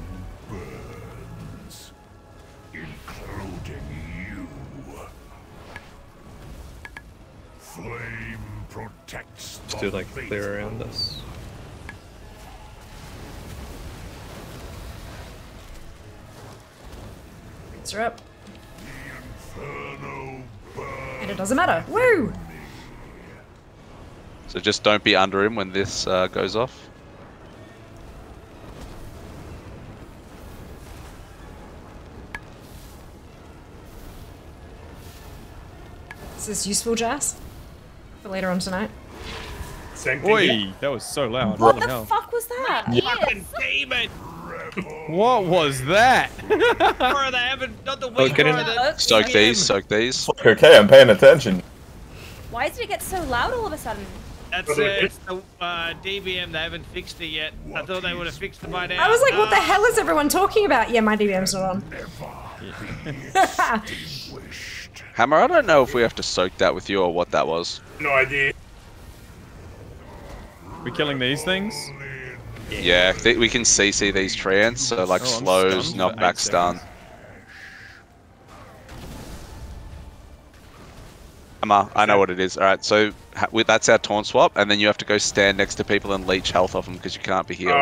burns, including you. Flame protects the Still like faithful. clear around us. Roots are up. Inferno burns. And it doesn't matter. Woo! So just don't be under him when this goes off. Is this useful, Jazz? For later on tonight? Same thing. Oi, that was so loud. What Holy the hell. fuck was that? Fucking demon! What was that? Bro, they haven't done the weak get in. Soak these, soak these. Okay, I'm paying attention. Why did it get so loud all of a sudden? That's it's the DBM, they haven't fixed it yet. I thought they would have fixed it by now. I was like, what the hell is everyone talking about? Yeah, my DBM's not on. Hammer, I don't know if we have to soak that with you or what that was. No idea. We killing these things? Yeah, we can CC these treants, so like Oh, I'm slows, stunned for knockback, 8 stun. seconds. Hammer, I know what it is. Alright, so that's our taunt swap, and then you have to go stand next to people and leech health off them because you can't be healed.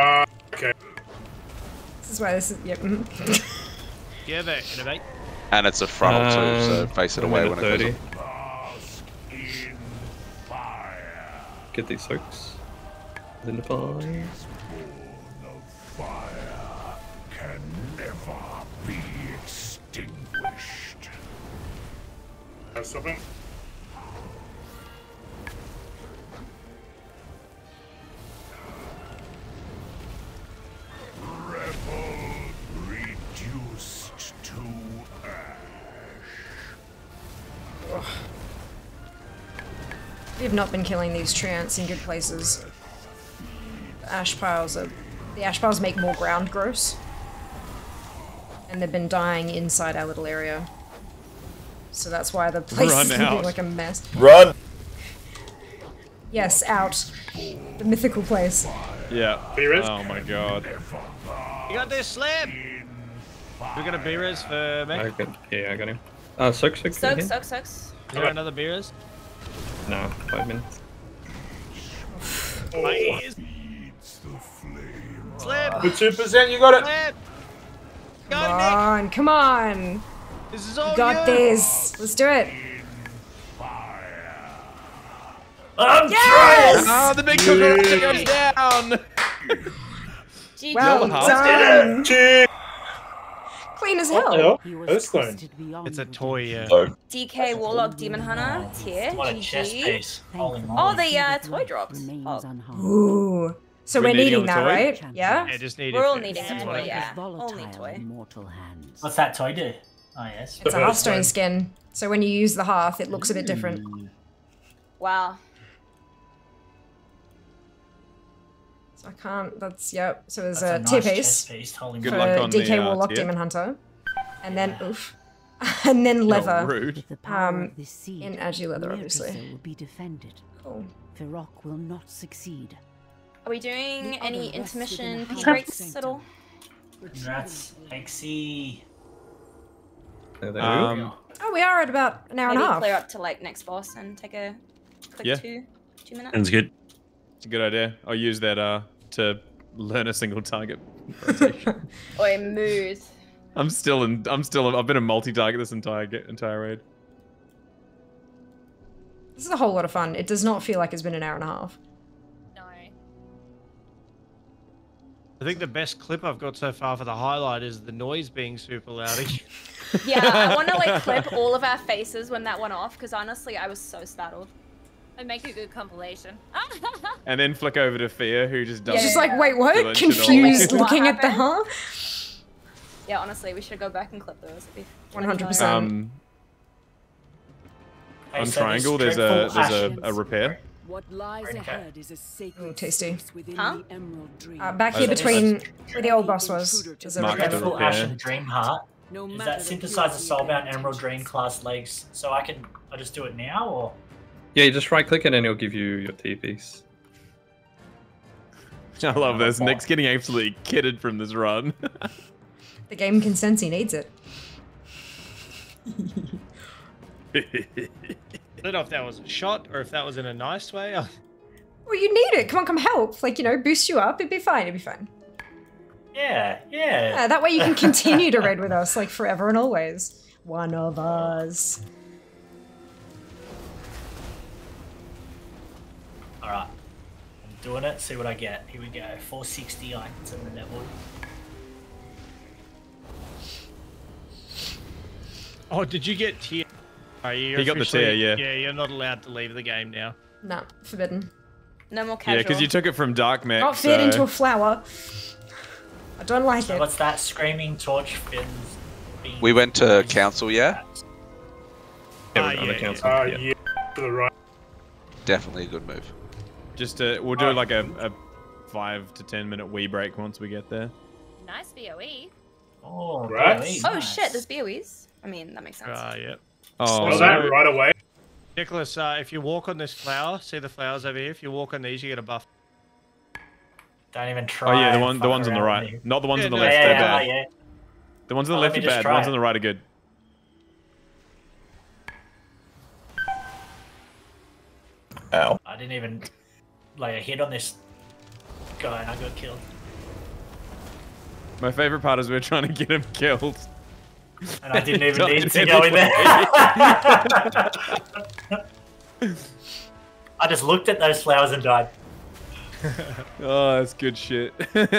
Okay. This is why this is. Yep. Yeah, they innovate. And it's a frontal too, so face it away when it goes 30. Get these soaks. Then the fire. Fire can never be extinguished. Have something? Rebel reduced to ash. We have not been killing these treants in good places. The ash piles make more ground gross. And they've been dying inside our little area. So that's why the place Run is looking out. like a mess. Run! Yes, out. The mythical place. Fire Yeah. B-res? Oh my god. You got this slab. We got a B-res for me. I got him. Soaks. Soaks. Is there another B-res? No, 5 minutes. My ears. Slab. With 2%, you got it. Slab. Come on. This is all You got this. Let's do it. Yes! Oh, the big cooker goes down. Well done. Clean as hell. It's a toy, yeah. DK Warlock Demon Hunter tier. What a chest GG. piece. Holy Oh, moly. the toy drops. Ooh. So we're needing that, right? Yeah? Yeah, just need We're it. all needing a toy, yeah. All need toy. What's that toy do? Oh, yes. It's a Hearthstone skin. So when you use the hearth, it looks a bit different. Wow. So I can't, yep. So there's That's a a tier nice piece chest piece. Holy for Good luck on DK the, Warlock tier. Demon Hunter. And then, oof. And then leather. rude. In Agi leather, obviously. Will be defended. Cool. Firok will not succeed. Are we doing The any other rested intermission in pee the breaks at all? Congrats, XC. Oh, we are at about an hour and a Maybe half. clear up to like next boss and take a quick Yeah. 2 minutes. Sounds good. It's a good idea. I'll use that to learn a single target rotation. Oi, mood. I've been a multi-target this entire raid. This is a whole lot of fun. It does not feel like it's been an hour and a half. I think the best clip I've got so far for the highlight is the noise being super loudy. Yeah, I want to like clip all of our faces when that went off because honestly, I was so startled. I'd make a good compilation. And then flick over to Fia, who just does. She's just like, wait, what? Dimensional. Confused, What looking at the happened? hearth. Yeah, honestly, we should go back and clip those. 100%. On so triangle, there's there's dreadful a repair. What lies ahead is a sacred Ooh, tasty. space within Huh? the Emerald Dream. Back here between where the old boss was. There's a Mark repair. the Dreadful Ash repair. and Dream Heart. No Is matter that the synthesizer purity soulbound of Emerald Dream class legs? So I just do it now, or? Yeah, you just right click it and it'll give you your T piece. I love this. Nick's getting absolutely kitted from this run. The game can sense he needs it. I don't know if that was a shot or if that was in a nice way. Well, you need it. Come on, come help. Like, you know, boost you up. It'd be fine. It'd be fine. Yeah. Yeah, that way you can continue to raid with us, like, forever and always. One of us. Alright. I'm doing it, see what I get. Here we go. 460 items in the level. Oh, did you get tier? He got the tier, yeah. Yeah, you're not allowed to leave the game now. Nah, forbidden. No more casual. Yeah, because you took it from Dark Mech. Got fed into a flower. I don't like So it. what's that? Screaming Torch Fins. We went to council, yeah? Yeah, we're on the council. Yeah, to the right. Definitely a good move. Just we'll do like a 5 to 10 minute wee break once we get there. Nice BOE. Oh, Right. really Oh nice. shit, there's BOEs. I mean, that makes sense. Yep. Oh, Spell that right away. Nicholas, if you walk on this flower, see the flowers over here? If you walk on these, you get a buff. Don't even try. Oh yeah, the and ones fuck on the around right, with me. not the ones on the Yeah, left. Yeah, They're yeah, bad. yeah. The ones on the Oh, left let are me just bad. The try ones it. on the right are good. Ow. I didn't even lay a hit on this guy and I got killed. My favorite part is we're trying to get him killed. And I didn't even Got need it to go in there. anyway. I just looked at those flowers and died. Oh, that's good shit. Any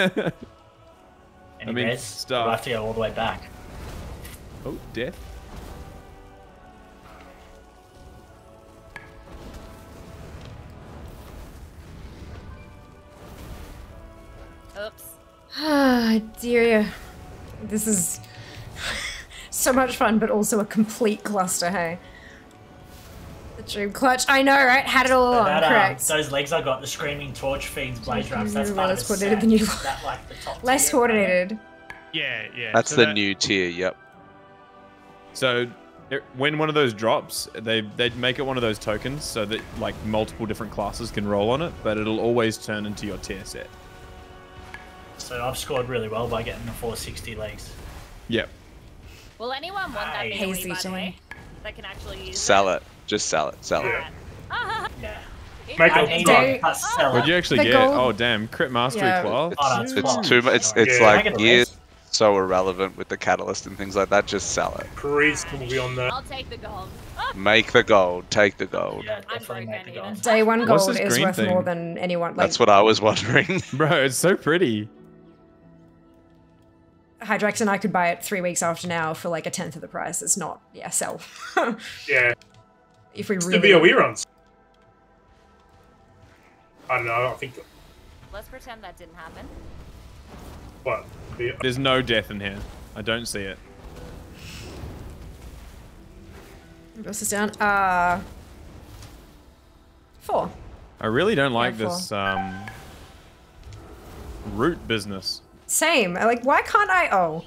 I mean, res? stuff. I have to go all the way back. Oh, death. Oops. Ah, dear. This is so much fun, but also a complete cluster, hey? The dream clutch. I know, right? Had it all So along, that, correct. those legs I got, the Screaming Torch Fiends Blaze Ramps, that's part of Less the coordinated set. than you Is that like the top Less tier? coordinated. Yeah. That's so the that- new tier, yep. So when one of those drops, they make it one of those tokens so that like multiple different classes can roll on it, but it'll always turn into your tier set. So I've scored really well by getting the 460 legs. Yep. Will anyone want that Hey. BOE, Hazy by the Jane. way? That can actually use Sell it. Just sell it. Sell it. Yeah. Make I it need Day- it. Let's sell What'd it. you actually The get? gold- Oh damn, crit mastery Yeah. cloth. Oh, no, it's It's fine. too much. It's Yeah. like Can I get the gears rest? so irrelevant with the catalyst and things like that. Just sell it. Priest will be on that. I'll take the gold. Make the gold. Take the gold. Yeah, I'm definitely broke, make I the need gold. it. Day 1 What's gold this is green worth thing? more than anyone. Like, That's what I was wondering. Bro, it's so pretty. Hydrax and I could buy it 3 weeks after now for like 1/10 of the price. It's not, yeah, sell. Yeah. If we It's really. the BOE runs. I don't know. I think. Let's pretend that didn't happen. What? There's no death in here. I don't see it. What's this down? 4. I really don't like Yeah, this root business. Same. Like, why can't I? Oh.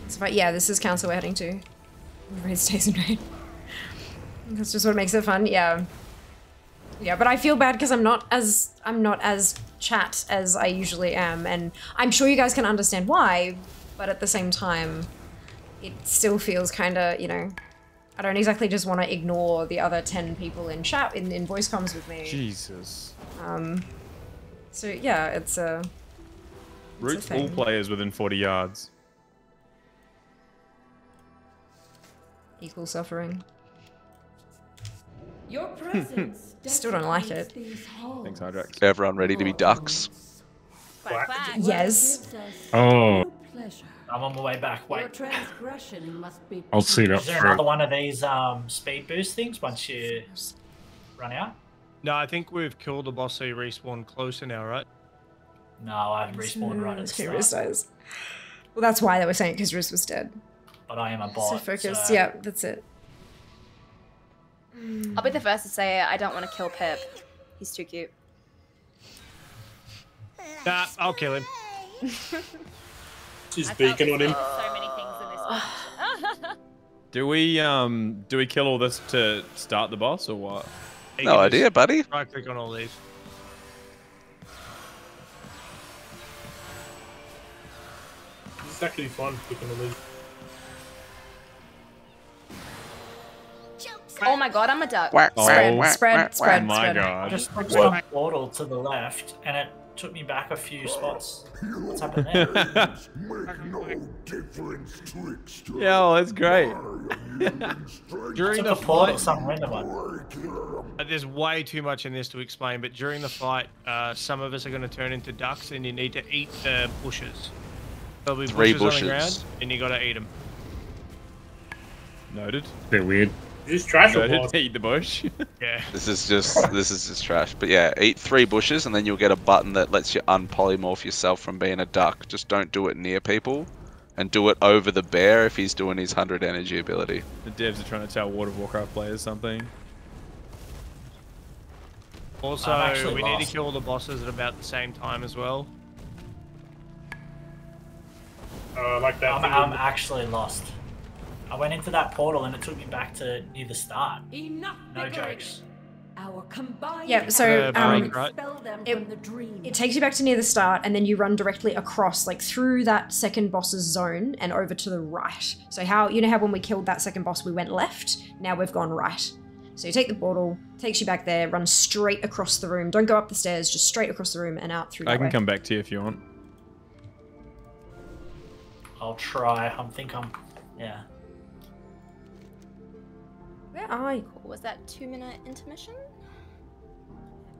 It's fine. Yeah, this is council we're heading to. Raid stays in raid. That's just what makes it fun. Yeah. Yeah, but I feel bad because I'm not as chat as I usually am, and I'm sure you guys can understand why. But at the same time, it still feels kind of, you know, I don't exactly just want to ignore the other 10 people in chat in voice comms with me. Jesus. So yeah, it's a. Root's all players within 40 yards. Equal suffering. Your presence Still don't like it. Thanks, Hydrax. Everyone ready to be ducks? Quack, quack. Yes. Oh, I'm on my way back. Your Wait. transgression must be. I'll see that Is there through. another one of these speed boost things once you run out? No, I think we've killed the boss so you respawn closer now, right? No, I haven't respawned right at the Okay, Riz start. dies. Well, that's why they were saying it, because Riz was dead. But I am a bot. So focus. so- Yeah, that's it. I'll be the first to say it. I don't want to kill Pip. He's too cute. Nah, I'll kill him. She's beacon on him. So many things in this match. Do we kill all this to start the boss or what? You No can idea, just buddy. Right click on all these. It's actually fun picking on these. Oh my god, I'm a duck. Spread. My spread. god. Just pushed a portal to the left, and it took me back a few spots. What's happened there? Make no difference, trickster. Yo, that's great. During Took the a portal, fight, some random one. There's way too much in this to explain, but during the fight, some of us are going to turn into ducks, and you need to eat the bushes. There'll be 3 bushes on the bushes. ground, and you got to eat them. noted. Bit weird. Just trash or Noted. what? Eat the bush. Yeah. This is just trash. But yeah, eat 3 bushes and then you'll get a button that lets you unpolymorph yourself from being a duck. Just don't do it near people, and do it over the bear if he's doing his 100 energy ability. The devs are trying to tell World of Warcraft players something. Also, I'm actually we need lost. to kill the bosses at about the same time as well. Like that. I'm actually lost. I went into that portal and it took me back to near the start. Enough. No bickering. jokes. Our combined. Yeah, so break, right? expel them from the dream. it takes you back to near the start, and then you run directly across, like through that second boss's zone and over to the right. So how you know how when we killed that second boss we went left? Now we've gone right. So you take the portal, takes you back there, run straight across the room. Don't go up the stairs, just straight across the room and out through. I that can way. come back to you if you want. I'll try. Yeah. Where are you? Was that 2-minute intermission?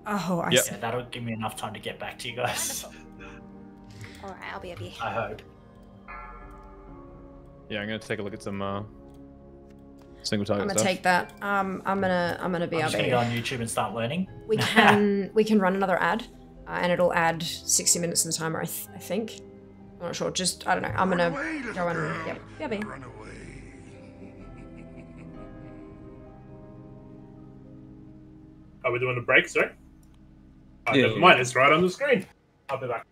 Oh, I Yep. see. Yeah, that'll give me enough time to get back to you guys. Alright, I'll be happy. I hope. Yeah, I'm gonna take a look at some single target I'm gonna stuff. take that. I'm gonna I'm just gonna go on BRB. YouTube and start learning. We can run another ad, and it'll add 60 minutes to the timer. I think. I'm not sure. Just I don't know. I'm gonna go and BRB. Run away. Are we doing a break, sorry? Oh, Yeah. never mind, it's right on the screen. I'll be back.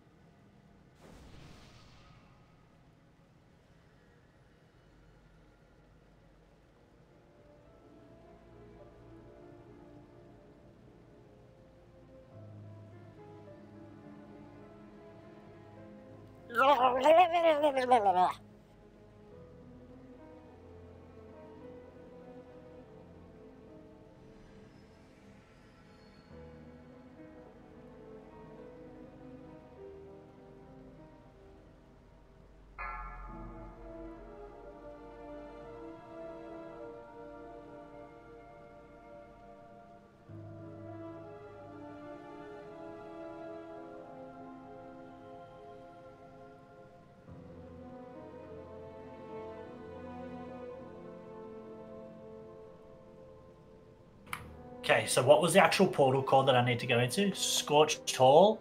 Okay, so what was the actual portal called that I need to go into? Scorched Hall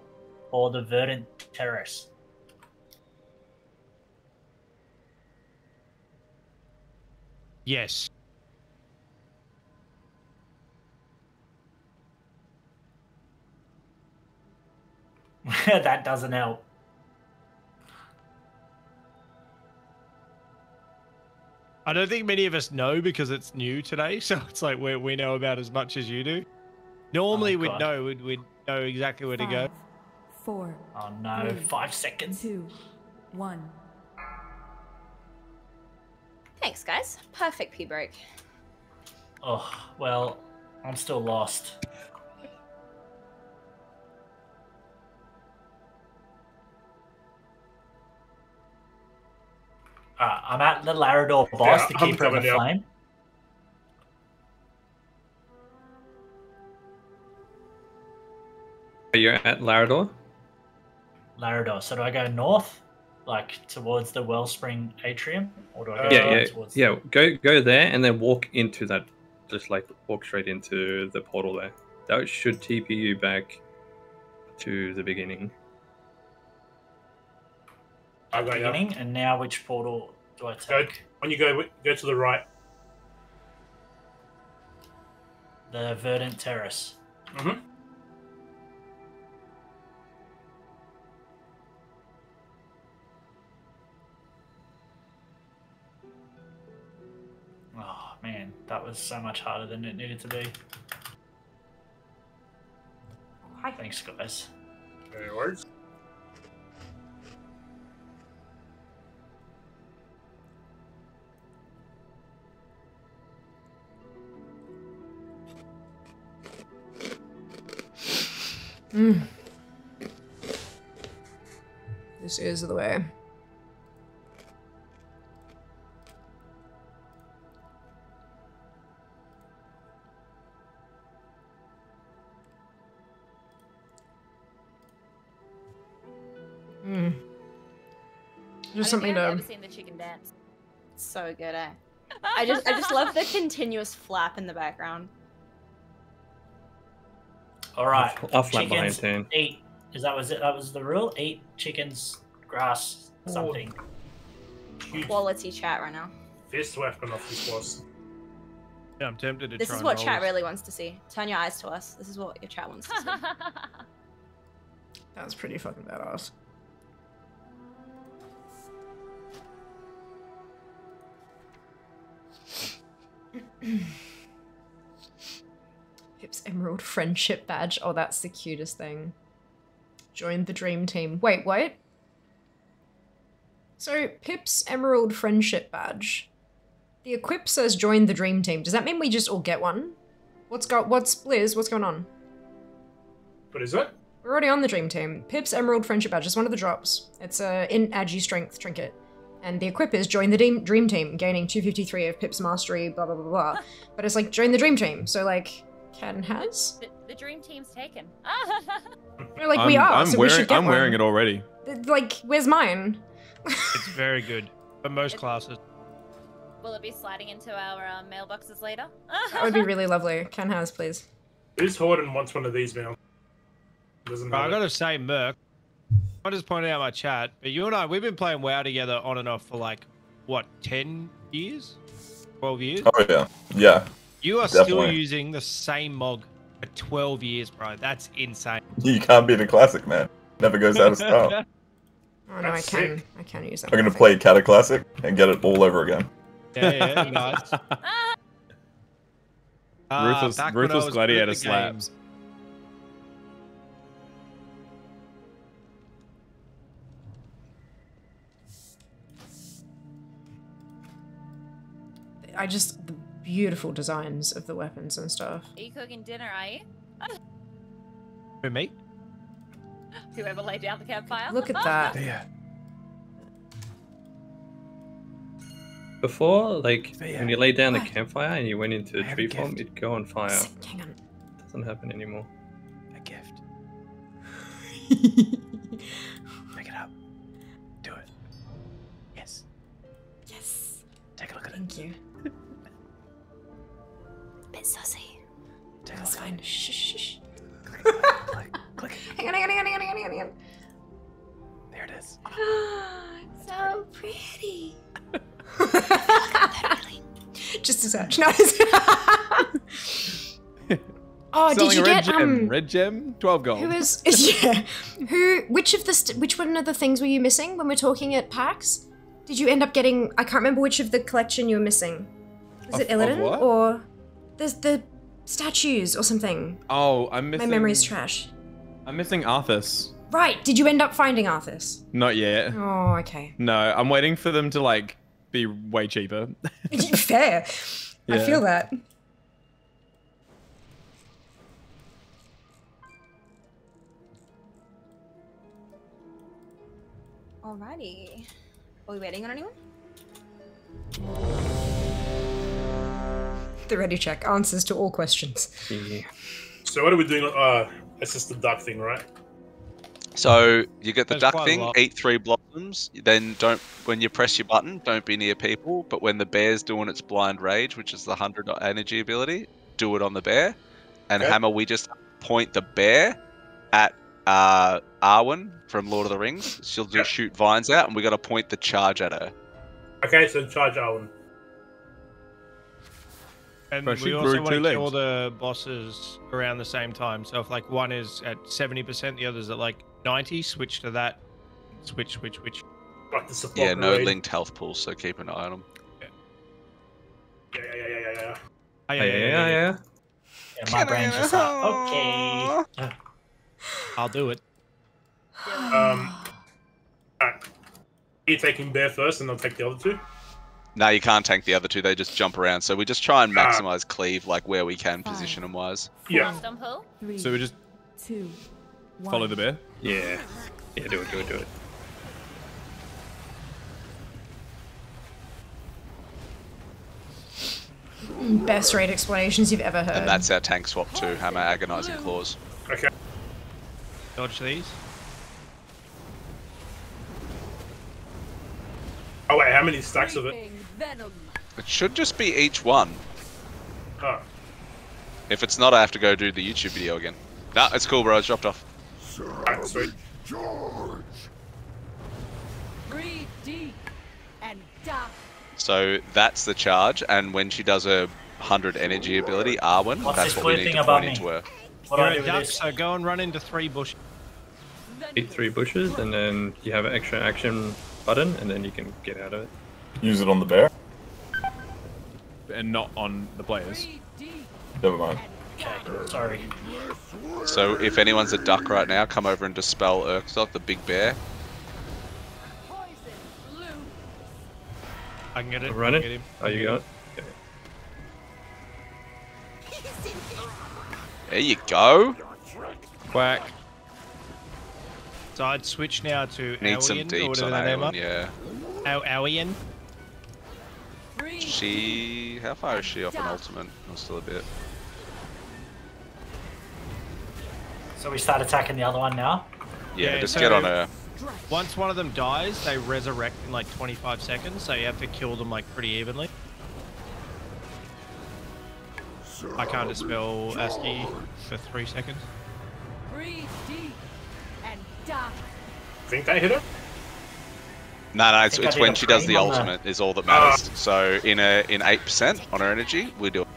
or the Verdant Terrace? Yes. That doesn't help. I don't think many of us know because it's new today, so it's like we know about as much as you do. Normally we'd know exactly where to go. 4. Oh no, 3, 5 seconds. 2, 1. Thanks, guys. Perfect pee break. Oh, well, I'm still lost. I'm at the Larador boss, the Keeper of the Flame. You're at Larador? Larador. So do I go north, like towards the Wellspring Atrium? Or do I go towards Go there and then walk into that. Just like walk straight into the portal there. That should TP you back to the beginning. the beginning? And now which portal do I take? When you go to the right. The Verdant Terrace. Mm-hmm. Oh man, that was so much harder than it needed to be. Hi. Thanks, guys. No worries. This is the way. Just something I've to. never seen the chicken dance. So good, eh? I just love the continuous flap in the background. All right. I'll flap behind Chickens Tan. eat. Is that was it? That was the rule. Eat chickens, grass, something. Quality chat right now. Fist weapon off this boss. Yeah, I'm tempted to This try is and what roll chat this. really wants to see. Turn your eyes to us. This is what your chat wants to see. That was pretty fucking badass. Pip's Emerald Friendship Badge. Oh, that's the cutest thing. Join the dream team. Wait, what? So, Pip's Emerald Friendship Badge. The equip says join the dream team. Does that mean we just all get one? What's Liz, what's going on? What is it? We're already on the dream team. Pip's Emerald Friendship Badge is one of the drops. It's a Agi Strength trinket. And the equip is join the dream team, gaining 253 of Pip's mastery, blah blah blah blah. But it's like join the dream team, so like Ken has? The dream team's taken. No, like we are, so we should get I'm wearing it already. Like, where's mine? It's very good for most classes. Will it be sliding into our mailboxes later? That would be really lovely. Ken has, please. Who's Horden wants one of these now? Doesn't I matter. gotta say, Merc, I just pointed out my chat, but you and I, we've been playing WoW together on and off for like, what, 10 years? 12 years? Oh yeah, yeah. You are definitely. still using the same mog for 12 years, bro. That's insane. You can't beat a classic, man. Never goes out of style. Oh no, I can use that. I'm gonna play Cata Classic and get it all over again. Yeah, nice. Ruthless Gladiator slaps. I just the beautiful designs of the weapons and stuff. Are you cooking dinner, are you? Who, me? Whoever laid down the campfire. Look at that. Yeah. Before, like, when you laid down the campfire and you went into the tree farm, it'd go on fire. Hang on. Doesn't happen anymore. A gift. Pick it up. Do it. Yes. Yes. Take a look at Thank you. Bit sussy. That's fine. Shh, shh, shh. Click. Hang on. There it is. So pretty. Just a touch. No. Oh, did you get red gem? 12 gold. Who is yeah? Which one of the things were you missing when we're talking at PAX? Did you end up getting? I can't remember which of the collection you were missing. Was it Illidan or there's the statues or something? Oh, I'm missing. My memory's trash. I'm missing Arthas. Right. Did you end up finding Arthas? Not yet. Oh, okay. No, I'm waiting for them to like be way cheaper. Fair. I Yeah. feel that. Alrighty. Are we waiting on anyone? The ready check answers to all questions. So what are we doing? It's just the duck thing, right? So you get the There's duck quite a thing, lot. eat 3 blossoms, then when you press your button, don't be near people, but when the bear's doing its blind rage, which is the 100 energy ability, do it on the bear. And Okay. Hammer, we just point the bear at Arwen from Lord of the Rings. She'll just shoot vines out, and we got to point the charge at her. Okay, so charge Arwen. And But she we grew also 2 want to kill legs. the bosses around the same time. So if like one is at 70%, the other's at like 90, switch to that. Switch. Like the support Yeah, no grenade. linked health pools, so keep an eye on them. Yeah. Yeah, my brain's just like, okay. I'll do it. Alright. You're taking bear first, and I'll take the other 2. No, you can't tank the other 2, they just jump around. So we just try and maximize cleave like where we can position them wise. Yeah. So we just 2, follow the bear? Yeah. Yeah, do it. Best raid explanations you've ever heard. And that's our tank swap too, Hammer Agonizing Claws. Okay. Dodge these. Oh wait, how many stacks of it? It should just be each one. Oh. If it's not, I have to go do the YouTube video again. Nah, it's cool, bro. It's dropped off. Alright, sweet. Breathe deep and die. So that's the charge, and when she does a 100 energy ability, Arwen, What's that's this what we blue need thing to above point me? into her. What do I You're do a with duck, this? so go and run into 3 bushes. Eat 3 bushes, and then you have an extra action button, and then you can get out of it. Use it on the bear? And not on the players. Never mind. Okay, sorry. So if anyone's a duck right now, come over and dispel Urkzok, the big bear. I can get it. Run I it? can get him. Oh, you got it? Okay. There you go. Quack. So I'd switch now to Need some Aoian, or deeps whatever on their name Aowen, are. yeah. Aoian. She... How far is she off an ultimate? Or still a bit. So we start attacking the other one now? Yeah, just so get on her. Once one of them dies, they resurrect in like 25 seconds, so you have to kill them like pretty evenly. I can't dispel ASCII for 3 seconds. Breathe deep and die. Think that hit her? No, it's, think I it's did when a she does the frame on the- ultimate is all that matters. So in 8% on her energy, we do it.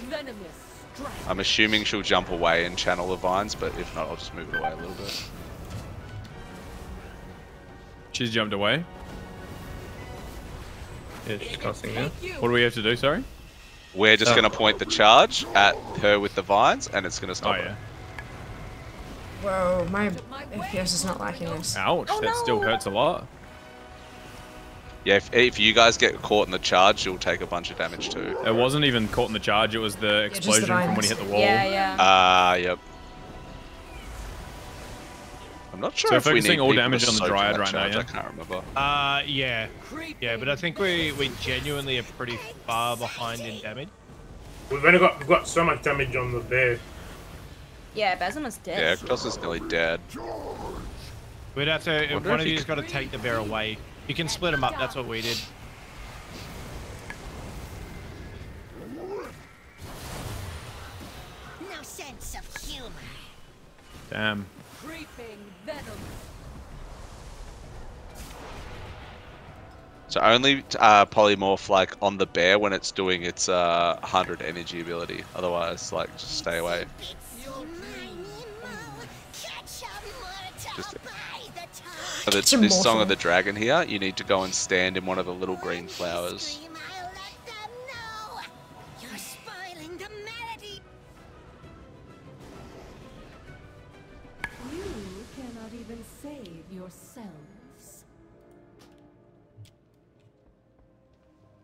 Venomous strike. I'm assuming she'll jump away and channel the vines, but if not, I'll just move it away a little bit. She's jumped away. Yeah, she's casting now. What do we have to do, sorry? We're just going to point the charge at her with the vines, and it's going to stop Oh, her. Whoa, my FPS is not liking this. Ouch, that still hurts a lot. Yeah, if you guys get caught in the charge, you'll take a bunch of damage too. It wasn't even caught in the charge, it was the explosion from when he hit the wall. Yeah. Yep. I'm not sure So if we focusing need all people damage to on the soak in Dryad that right now, charge, yeah? I can't remember. Yeah, but I think we genuinely are pretty far behind in damage. We've got so much damage on the bear. Yeah, Bear's almost dead. Yeah, Cross is nearly dead. We'd have to. Wonder One if of you you's got to take the bear away. You can split them up. That's what we did. No sense of humor. Damn. Creeping venom. So only polymorph like on the bear when it's doing its 100 energy ability. Otherwise, like just stay away. Just for this Song of the Dragon here, you need to go and stand in one of the little green flowers. You're spoiling the melody. You cannot even save yourselves.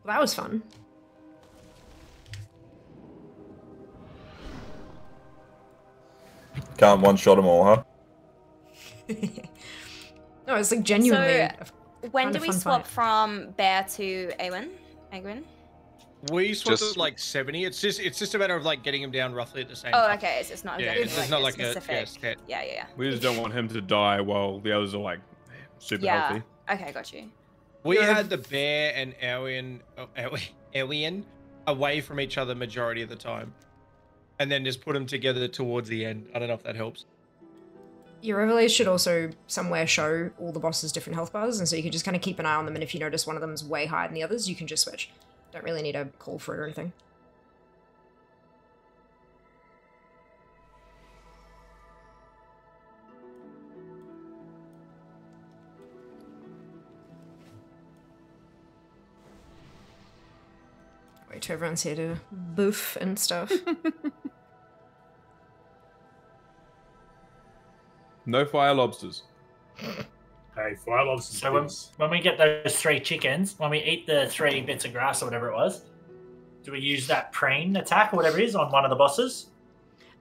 Well, that was fun. Can't one-shot them all, huh? No, it's like genuinely. So, when do we swap from Bear to Agwin? We swapped at like 70. It's just a matter of like getting him down roughly at the same Oh, time. okay. It's not Yeah, exactly it's not like specific. a set. Yeah. We just don't want him to die while the others are like super healthy. Okay, got you. We had the bear and Elwian away from each other majority of the time. And then just put them together towards the end. I don't know if that helps. Your overlays should also somewhere show all the bosses' different health bars, and so you can just kind of keep an eye on them, and if you notice one of them is way higher than the others, you can just switch. Don't really need a call for it or anything. Wait till everyone's here to boof and stuff. No fire lobsters. Hey, fire lobsters. So when we get those 3 chickens, when we eat the 3 bits of grass or whatever it was, do we use that preen attack or whatever it is on one of the bosses?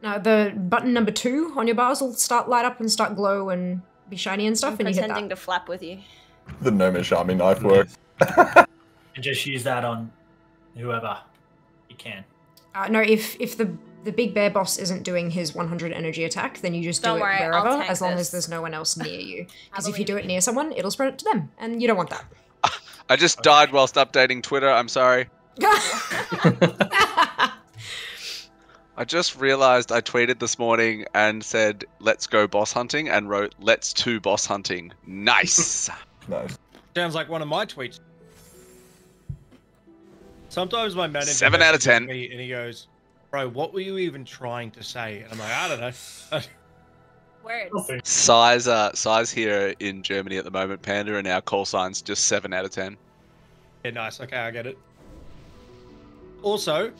Now, the button number 2 on your bars will start light up and start glow and be shiny and stuff, I'm and you hit pretending that. to flap with you. The gnomish army knife work. And just use that on whoever you can. No, if the big bear boss isn't doing his 100 energy attack, then you just Don't do worry, it I'll wherever, tank as long this. as there's no one else near you. Because if you do it near someone, it'll spread it to them, and you don't want that. I just died whilst updating Twitter. I'm sorry. I just realized I tweeted this morning and said, "Let's go boss hunting," and wrote, "Let's 2 boss hunting." Nice. Nice. Sounds like one of my tweets. Sometimes my manager 7 out of messages 10. me and he goes, "Bro, what were you even trying to say?" And I'm like, "I don't know." Words. Size here in Germany at the moment, Panda, and our call signs just 7 out of 10. Yeah, nice. Okay, I get it. Also,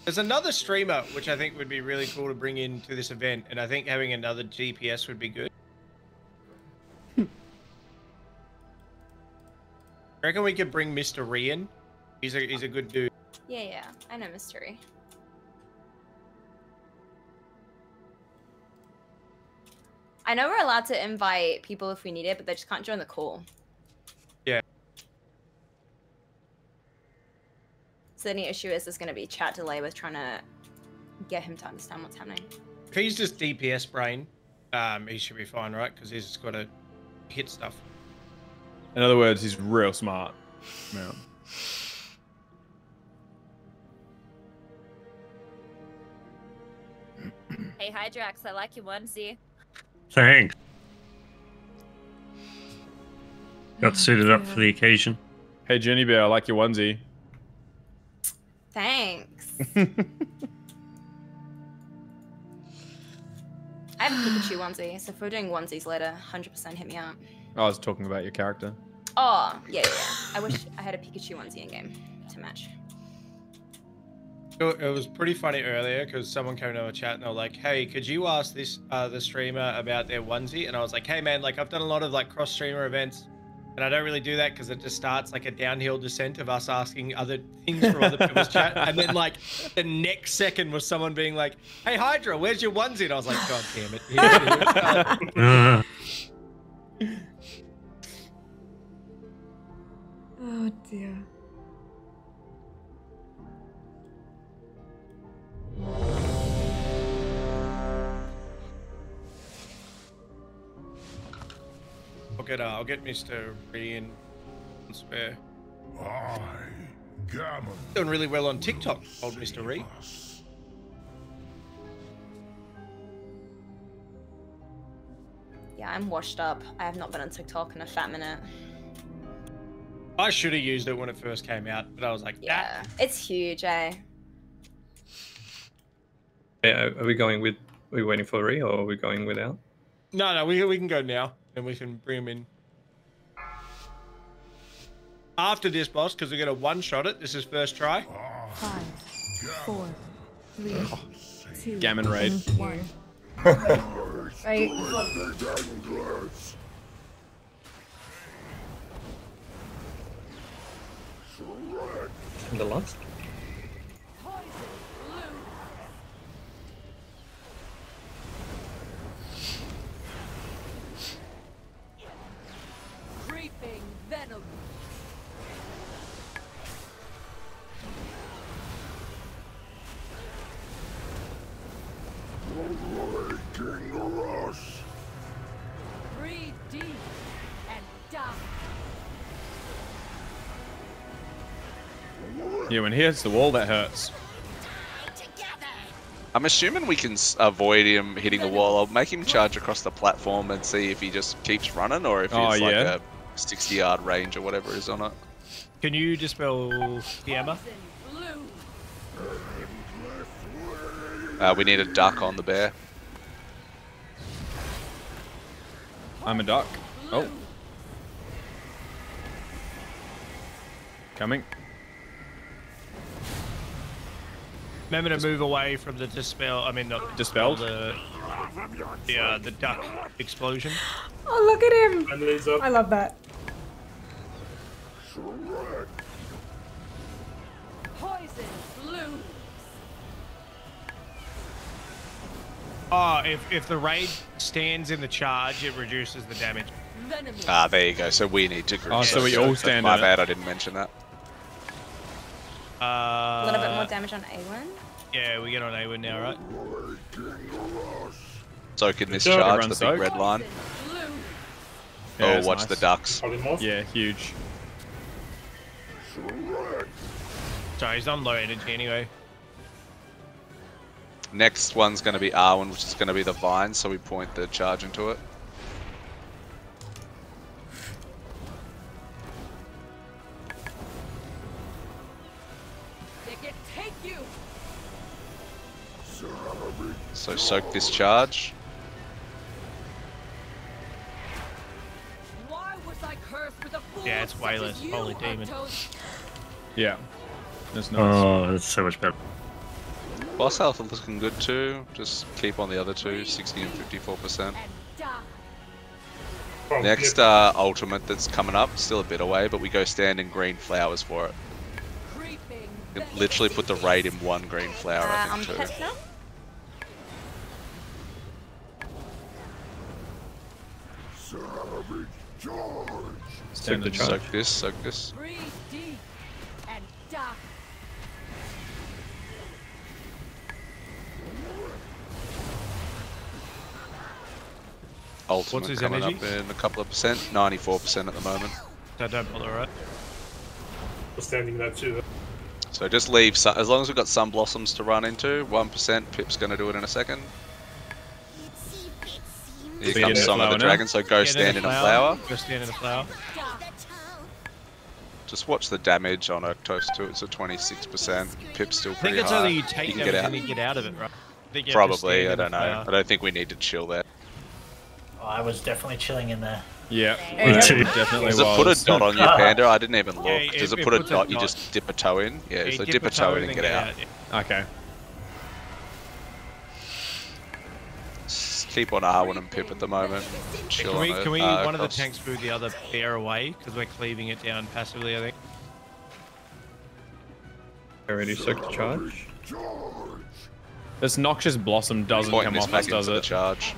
there's another streamer which I think would be really cool to bring into this event, and I think having another GPS would be good. I reckon we could bring Mr. Rian. He's a good dude. Yeah, I know Mystery. I know we're allowed to invite people if we need it, but they just can't join the call. Yeah. So the only issue is there's going to be chat delay with trying to get him to understand what's happening. If he's just DPS brain, he should be fine, right? Because he's just got to hit stuff. In other words, he's real smart. Yeah. Hey, Hydrax, I like your onesie. Thanks. Got suited up for the occasion. Hey, Jenny Bear, I like your onesie. Thanks. I have a Pikachu onesie, so if we're doing onesies later, 100% hit me up. I was talking about your character. Oh, yeah. I wish I had a Pikachu onesie in game to match. It was pretty funny earlier because someone came to our chat and they were like, "Hey, could you ask this the streamer about their onesie?" And I was like, "Hey man, like I've done a lot of like cross streamer events. And I don't really do that because it just starts like a downhill descent of us asking other things from other people's chat. And then like the next second was someone being like, hey, Hydra, where's your onesie? And I was like, God damn it. Oh dear. I'll get Mr. Ree and spare. Doing really well on TikTok, old Mr. Ree. Yeah, I'm washed up. I have not been on TikTok in a fat minute. I should have used it when it first came out, but I was like, yeah, it's huge, eh? Yeah, are we going with? Are we waiting for Ree, or are we going without? No, we can go now, and we can bring him in after this boss because we're gonna one-shot it. This is first try. 5, 4, 3, 2, Gammon raid. 1. Right. The last. Creeping venom. Breathe deep and die. Yeah, when he hits the wall, that hurts. I'm assuming we can avoid him hitting the wall. I'll make him charge across the platform and see if he just keeps running or if it's like a 60-yard range or whatever is on it. Can you dispel the Emma? We need a duck on the bear. I'm a duck. Oh. Coming. Remember to move away from the dispel. I mean, not dispel. The duck explosion. Oh, look at him! I love that. Poison blue. Oh, if the raid stands in the charge, it reduces the damage. Ah, there you go. So we need to group. Oh, so we all stand My in it. bad, I didn't mention that. A little bit more damage on A1. Yeah, we get on A1 now, right? Soak in this charge, the big red line. Yeah, Oh, watch the ducks. Yeah, huge. Sorry, he's on low energy anyway. Next one's going to be Arwen, which is going to be the vine, so we point the charge into it. They can take you. So soak this charge. Why was I cursed with a fool Yeah, it's way such less. as you, Holy demon. Arctos? Yeah. That's nice. Oh, that's so much better. Boss health is looking good too. Just keep on the other two, 60 and 54%. Next ultimate that's coming up, still a bit away, but we go stand in green flowers for it. You can literally put the raid in one green flower, I think, too. Soak the charge. Soak this, soak this. Breathe deep and die. Ultimate What's his coming energy? up in a couple of percent, 94% at the moment. Don't bother, right? We're standing there too. So just leave, as long as we've got some blossoms to run into, 1%, Pip's going to do it in a second. Here Be in comes the Song of the flower now. Dragon, so go stand in a flower. Go stand in a flower. Just watch the damage on Arctos too, it's at 26%. Pip's still I think pretty it's high. only you take can damage get out. and you get out of it, right? I think you have to Probably, stand I in don't the know. flower. I don't think we need to chill there. Oh, I was definitely chilling in there. Yeah, Me too. Definitely Does it put a was. dot on your panda? I didn't even look. Yeah, Does it it put a puts a dot, you dot. just dip a toe in? Yeah, Yeah, so dip a toe in and get out. yeah. Okay. just keep on Arwen and Pip at the moment. Chill Can we, on it, can we one of the across. tanks move the other bear away? Because we're cleaving it down passively, I think. Already soaked the charge. This Noxious Blossom doesn't Pointing come this off back us, does into the it? charge.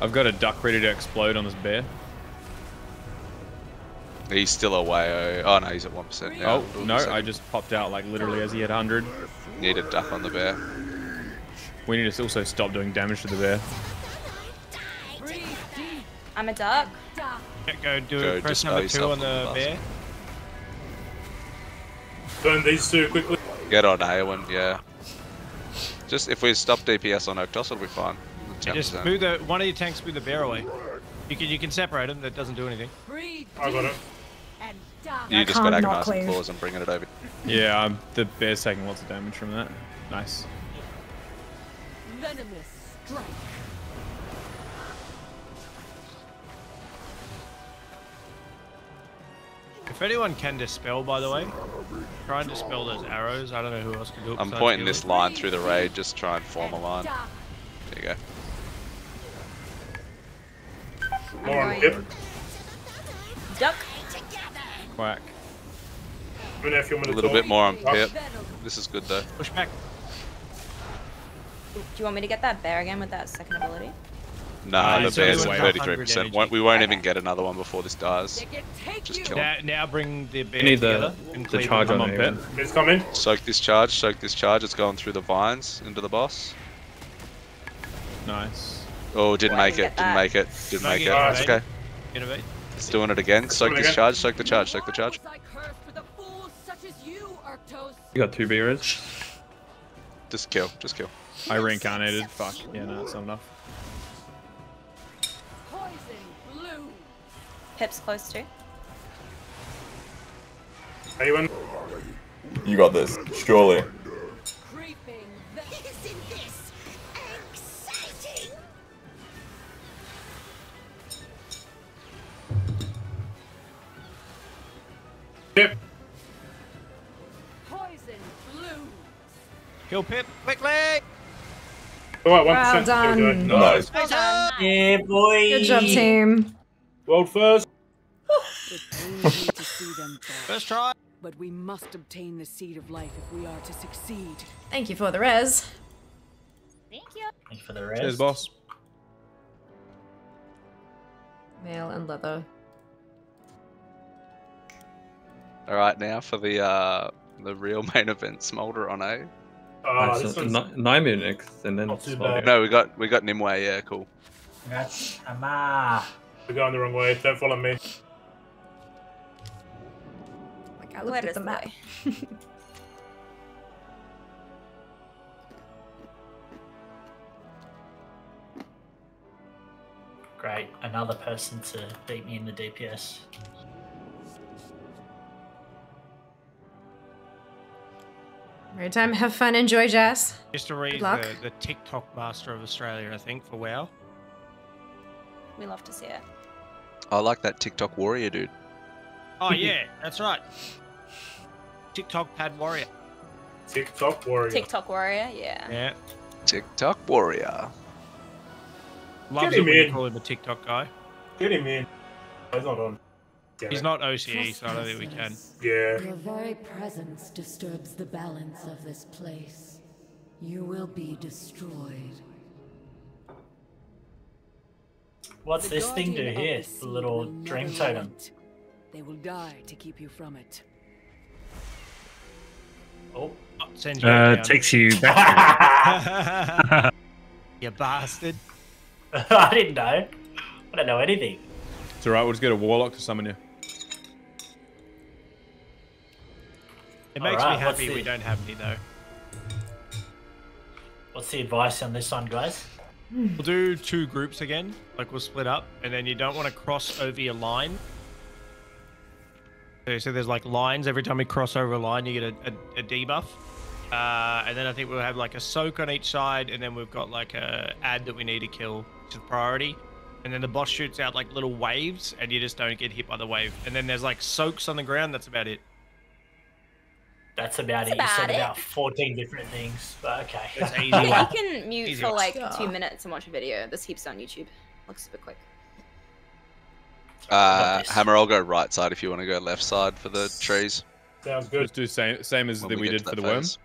I've got a duck ready to explode on this bear. He's still away. Oh no, he's at 1% now. Oh, no, I just popped out like literally as he had 100. Need a duck on the bear. We need to also stop doing damage to the bear. I'm a duck. Yeah, go press number 2 on the bear. Burn these two quickly. Get on Aowen, yeah. Just if we stop DPS on Oktos, it'll be fine. Yeah, just move one of your tanks, move the bear away. You can separate them. That doesn't do anything. I got it. You just got Agonizing Claws and bringing it over. Yeah, the bear's taking lots of damage from that. Nice. Venomous strike. If anyone can dispel, by the way, try and dispel those arrows. I don't know who else can do it. I'm pointing this line through the raid, just try and form a line. There you go. More on Pip. Duck. Quack. A little bit more on Pip. This is good though. Push back. Do you want me to get that bear again with that second ability? Nah, the bear's at 33%. We won't even get another one before this dies. Just kill him. Now bring the bear need together. the charge on Pip. It's coming. Soak this charge, soak this charge. It's going through the vines into the boss. Nice. Oh, didn't make it. Didn't make it. Didn't make it. That's okay. Innovate. It's doing it again. Soak this charge, soak the charge, soak the charge. You got 2 bearers. Just kill, just kill. I reincarnated. Fuck. Yeah, no, that's not enough. Pip's close too. Anyone? You got this, surely. Isn't this exciting? Pip. Poison blue. Kill Pip quickly. Oh, 1%. Well done. Nice. Yeah, boy. Good job, team. World first. First try. But we must obtain the seed of life if we are to succeed. Thank you for the res. Thank you. Thank you for the rest. Cheers, boss. Mail and leather. All right, now for the real main event, Smolder on A. This one's 9 minutes and then. not too bad. No, we got Nimue. Yeah, cool. That's Ama. We're going the wrong way. Don't follow me. Like I looked at the map. Great, another person to beat me in the DPS. Great time. Have fun. Enjoy, Jazz. Just to read Good luck. the TikTok master of Australia, I think, for WoW. We love to see it. I like that TikTok warrior dude. Oh yeah, that's right. TikTok pad warrior. TikTok warrior. TikTok warrior, yeah. Yeah. TikTok warrior. Loves Get it him when you in. call him a TikTok guy. Get him in. He's not on. Damn He's it. not OCE, so I don't think we can. Yeah. Your very presence disturbs the balance of this place. You will be destroyed. What's The this thing do guardian of here? the The sea little will never dream totem. relent. They will die to keep you from it. Oh, Sends you down. Takes you back. You bastard. I didn't know. I don't know anything. It's alright, we'll just get a warlock to summon you. It makes Alright, me what's happy the- we don't have any though. What's the advice on this one, guys? We'll do 2 groups again, like we'll split up, and then you don't want to cross over your line. So there's like lines, every time we cross over a line you get a debuff. And then I think we'll have like a soak on each side, and then we've got like a ad that we need to kill, which is priority. And then the boss shoots out like little waves, and you just don't get hit by the wave. And then there's like soaks on the ground. That's about it. That's about it. You said about 14 different things, but okay. It's easy. You can mute Easy for one. like 2 minutes and watch a video. This heaps on YouTube. Looks super quick. Hammer, I'll go right side if you want to go left side for the trees. Sounds good. Just do same as When we get did to for that the worm. phase.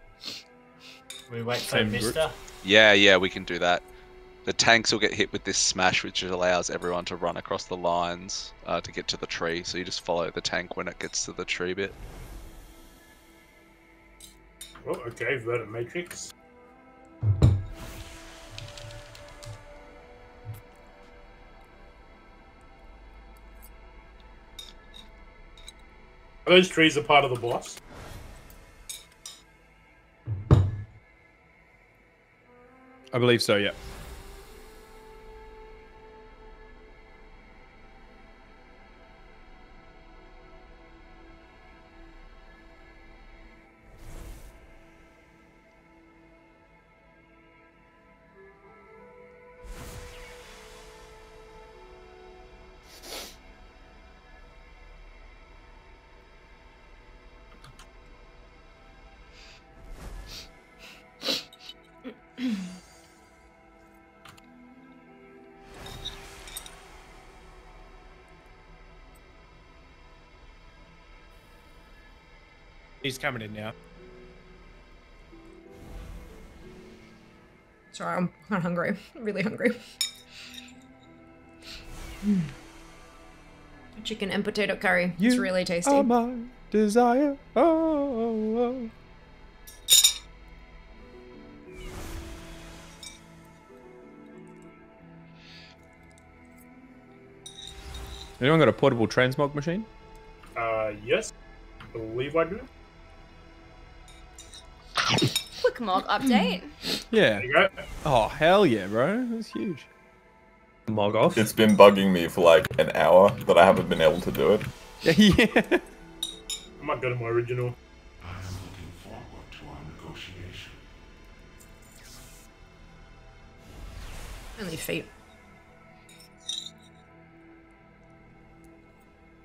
We wait for Same Mister. group. Yeah, we can do that. The tanks will get hit with this smash, which allows everyone to run across the lines to get to the tree. So you just follow the tank when it gets to the tree bit. Oh, okay, Verdant Matrix. Are those trees a part of the boss? I believe so, yeah. He's coming in now. Sorry, I'm kind of hungry. Really hungry. Chicken and potato curry. It's really tasty. Oh my desire. Oh. Anyone got a portable transmog machine? Yes. I believe I do. Quick mock update. Yeah. There you go. Oh, hell yeah, bro. That's huge. Mog off. It's been bugging me for like an hour that I haven't been able to do it. Yeah. I might go to my original. I am looking forward to our negotiation. Only feet.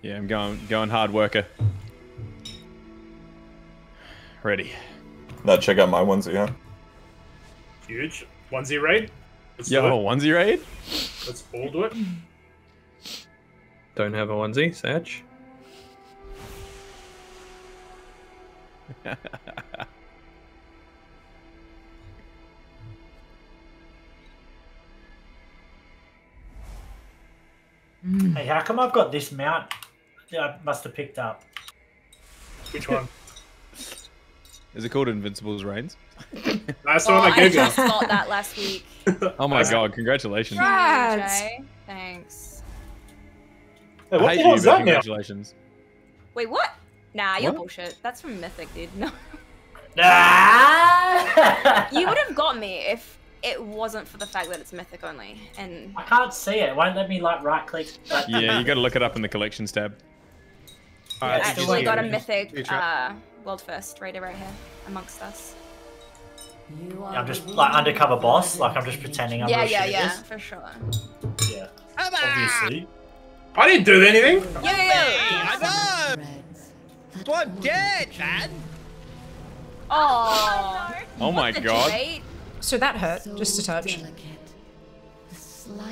Yeah, I'm going hard worker. Ready. Now check out my onesie, huh? Huge. Onesie raid. Let's do Yo, it. onesie raid? Let's all do it. Don't have a onesie, Satch. Hey, how come I've got this mount? I must have picked up. Which one? Is it called Invincible's Reigns? That's the one I I gave you. just got that last week. Oh my god, congratulations. Jay. Thanks. Hey, I what hate the hell you, is but that now? congratulations. Wait, what? Nah, you're What? bullshit. That's from Mythic, dude. No. Ah! You would have got me if it wasn't for the fact that it's Mythic only. And I can't see it. It won't let me like right click. Yeah, you gotta look it up in the collections tab. I Alright, actually got a you Mythic try. World First raider right here amongst us. I'm just like undercover boss. Like I'm just pretending I'm Yeah, real yeah, shit at yeah, this. for sure. Yeah. Obviously. I didn't do anything. I know! So I'm dead, man! Oh, Oh my god. So that hurt, just a touch.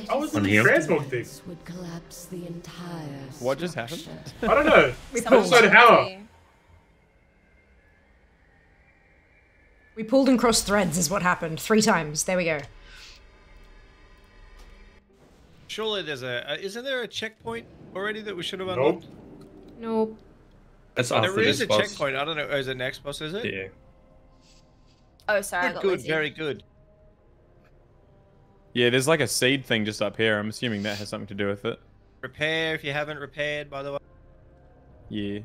I was in On the here. transmog thing. Would collapse the entire What just happened? I don't know. We I pulled. just heard how. We pulled and crossed threads is what happened. 3 times. There we go. Surely there's isn't there a checkpoint already that we should have unlocked? Nope. That's Oh, after there is this a boss. checkpoint. I don't know. Is it next boss? Is it? Yeah. Oh, sorry, I Good, got good, lazy. very good. Yeah, there's like a seed thing just up here. I'm assuming that has something to do with it. Repair if you haven't repaired, by the way. Yeah.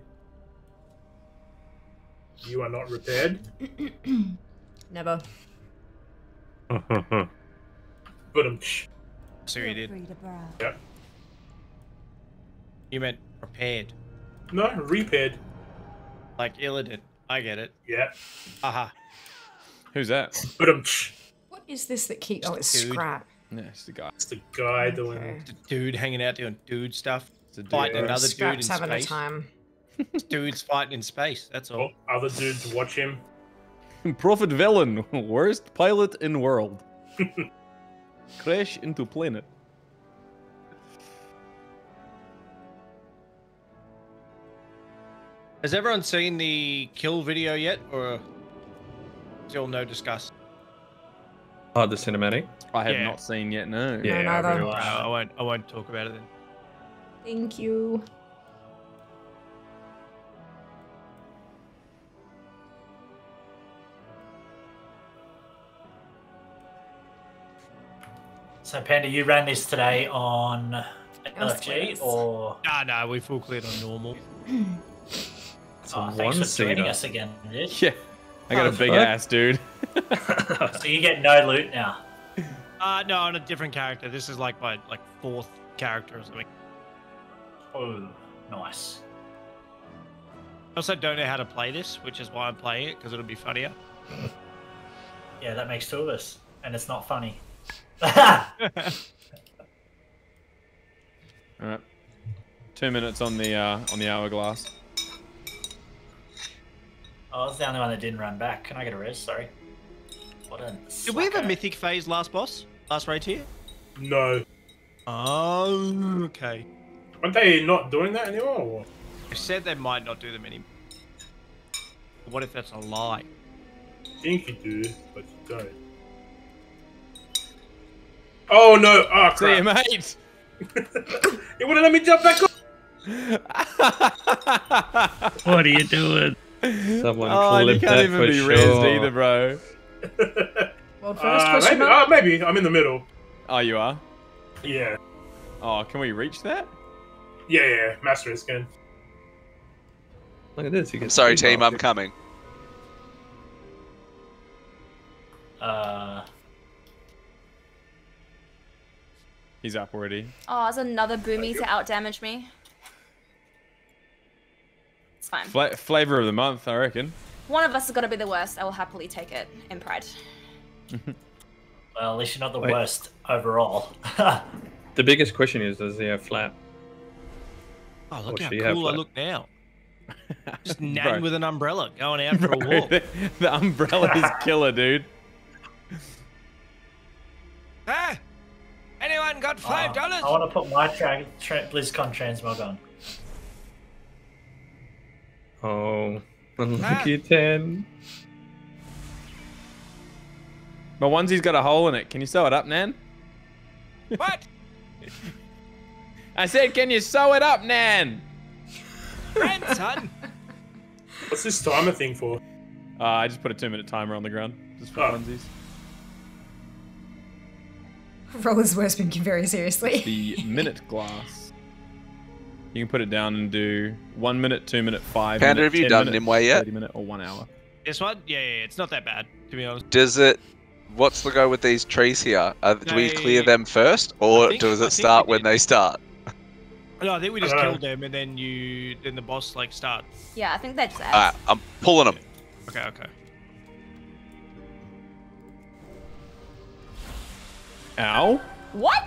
You are not repaired. Never. But So you did. Yep. You meant prepared. No, repaired. Like Illidan. I get it. Yeah. Aha. Who's that? But What is this that keeps... Oh, it's Dude. scrap. Yeah, it's the guy. It's the guy doing. The dude hanging out doing dude stuff. It's a Fighting dude. another dude in Scraps having a space. time. Dude's fighting in space. That's all. Oh, other dudes watch him. Prophet villain, worst pilot in world. Crash into planet. Has everyone seen the kill video yet, or still no discuss? Oh, the cinematic? I have not seen yet. No. Yeah, No, I neither. really watched. I won't talk about it then. Thank you. So, Panda, you ran this today on LFG or? No, we full cleared on normal. Oh, thanks for joining us again, Rich. Yeah. I got a big ass, dude. So you get no loot now. No, on a different character. This is like my fourth character or something. Oh, nice. I also don't know how to play this, which is why I'm playing it, because it'll be funnier. Yeah, that makes two of us, and it's not funny. Alright. 2 minutes on the hourglass. Oh, I was the only one that didn't run back. Can I get a res? Sorry. What a Did we have a mythic phase last boss? Last raid here? No. Oh, okay. Aren't they not doing that anymore? Or what? They said they might not do them anymore. What if that's a lie? I think you do, but you don't. Oh no! Oh crap! See you, mate. You wouldn't let me jump back up. What are you doing? Someone you clip can't that even for be sure. rezzed either, bro. World first question maybe, mark? maybe. I'm in the middle. Oh, you are? Yeah. Oh, can we reach that? Yeah. Master is good. Look at this. You I'm sorry, team. I'm coming. He's up already. Oh, there's another boomy to outdamage me. It's fine. Flavor of the month, I reckon. One of us has got to be the worst. I will happily take it in pride. Well, at least you're not the worst overall. The biggest question is, does he have flap? Oh, look Or how she have cool I flap? look now. Just Bro. nan with an umbrella, going out for a Bro, walk. the umbrella is killer, dude. Ah! Anyone got $5? I want to put my BlizzCon transmog on. Oh, unlucky 10. My onesie's got a hole in it. Can you sew it up, Nan? What? I said, can you sew it up, Nan? Grandson? What's this timer thing for? I just put a 2-minute timer on the ground. Just for onesies. Roller's worst been very seriously. The minute glass. You can put it down and do 1 minute, 2 minute, 5 Panda, minute, have you 10 done minute, Nimue yet? 30 minute, or 1 hour. This one? Yeah, it's not that bad, to be honest. Does it? What's the go with these trees here? Do we clear them first, or does it start when they start? No, I think we just killed them, and then the boss starts. Yeah, I think that's Alright, I'm pulling them. Okay. Ow. What?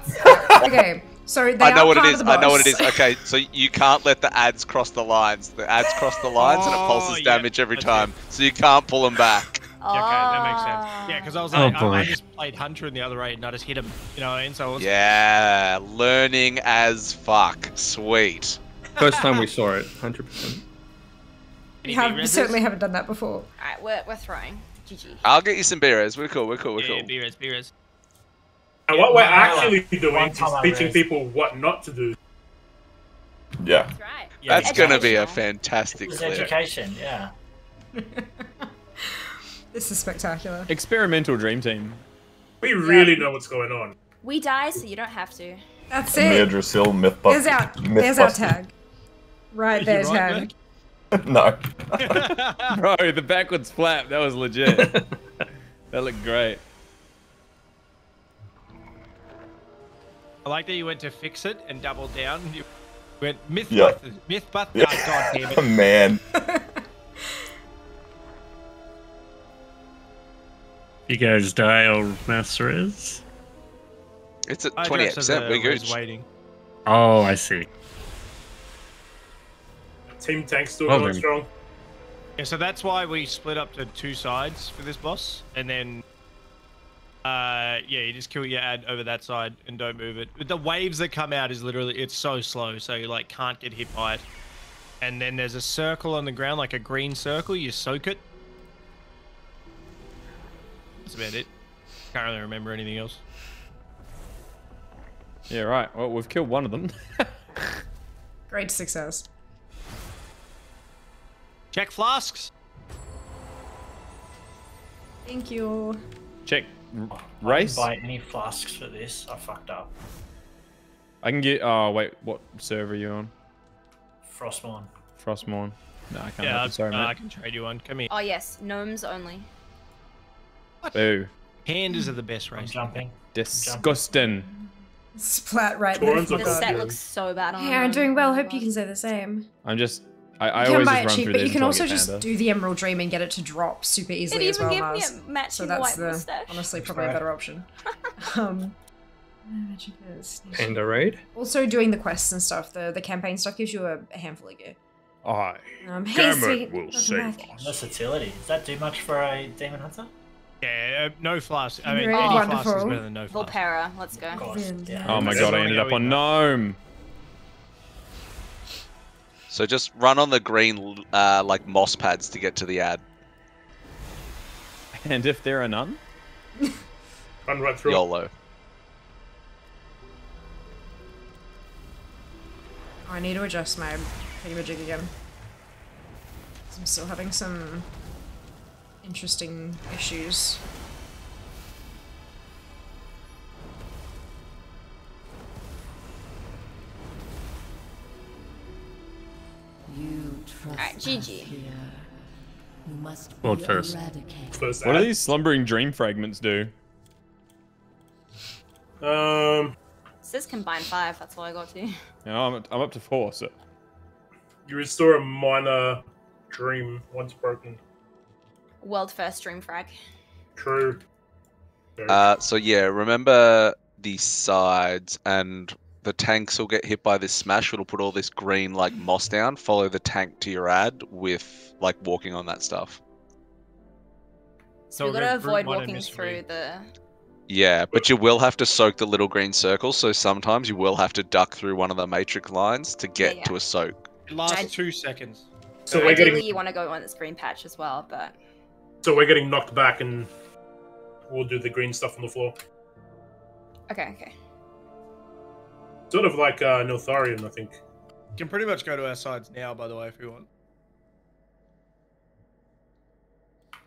Okay, so they I know are what it part is. of the I know what it boss. is. Okay, so you can't let the ads cross the lines. The ads cross the lines and it pulses damage every time. So you can't pull them back. Yeah, okay, that makes sense. Yeah, because I was Oh, like, boy. I just played Hunter in the other raid and I just hit him, you know what I mean? So it was... Yeah, learning as fuck. Sweet. First time we saw it, 100%. We certainly haven't done that before. Alright, we're throwing. GG. I'll get you some B-res. We're cool. Yeah, B-res. And what we're actually doing One is time I teaching raised. people what not to do. Yeah. That's right. That's going to be a fantastic It's clip. education, yeah. This is spectacular. Experimental dream team. We really know what's going on. We die, so you don't have to. That's it. Madrasil There's our tag. Right there, You right, tag. No. Bro, the backwards flap, that was legit. That looked great. I like that you went to fix it and doubled down. You went myth Yeah. butt. Yeah. Oh, God damn it. Man. You guys die or master is? It's at I dress as 28%. a We're good. res waiting. Oh, I see. Team Tank's still Well going then. strong. Yeah, so that's why we split up to 2 sides for this boss, and then, yeah, you just kill your ad over that side and don't move it. The waves that come out is literally, it's so slow, so you like can't get hit by it. And then there's a circle on the ground, like a green circle. You soak it. That's about it. Can't really remember anything else. Yeah, right. Well, we've killed one of them. Great success. Check flasks. Thank you. Check I race. didn't buy any flasks for this. I fucked up. I can get. Oh wait, what server are you on? Frostmourne. Frostmourne. No, I can't. Yeah, help you. Sorry, I mate. can trade you one. Come here. Oh yes, gnomes only. Boo. Pandas are the best race. Jumping. Disgusting. Splat right there. Torrents are The set good. looks so bad on Yeah, I'm doing well. Hope you can say the same. I'm just. I You can always buy just it run cheap, through but you these can until I also get just Panda. do the Emerald Dream and get it to drop super easily It as even well, gave me Mars. a matching So that's white the mustache. honestly probably a better option. Magic is- Panda raid. Also doing the quests and stuff, the campaign stuff gives you a handful of gear. I. Hey, Gamut sweet. will Welcome save back. Versatility. Does that do much for a demon hunter? Yeah, no flask. I mean, Very any flask is wonderful. better than no flask. Volpera, let's go. Of course. Yeah. Oh my This god! is I only ended up going on gnome. So just run on the green, like moss pads to get to the ad. And if there are none, Run right through. YOLO. I need to adjust my thingamajig again. I'm still having some interesting issues. You trust Alright, us GG. here. You must Well, be first. eradicated. First what do ad. these slumbering dream fragments do? It says combine 5, that's all I got to. You know, I'm up to 4. So You restore a minor dream once broken. World first stream frag. True. So yeah, remember the sides and the tanks will get hit by this smash. It'll put all this green like moss down. Follow the tank to your ad with like walking on that stuff. So we gotta Route avoid 1 and walking mystery. through the. Yeah, but you will have to soak the little green circles. So sometimes you will have to duck through one of the matrix lines to get Yeah. to a soak. It lasts 2 seconds. So we're Ideally, getting you want to go on this green patch as well, but. knocked back, and we'll do the green stuff on the floor. Okay. Sort of like Niltharion, I think. You can pretty much go to our sides now, by the way, if you want.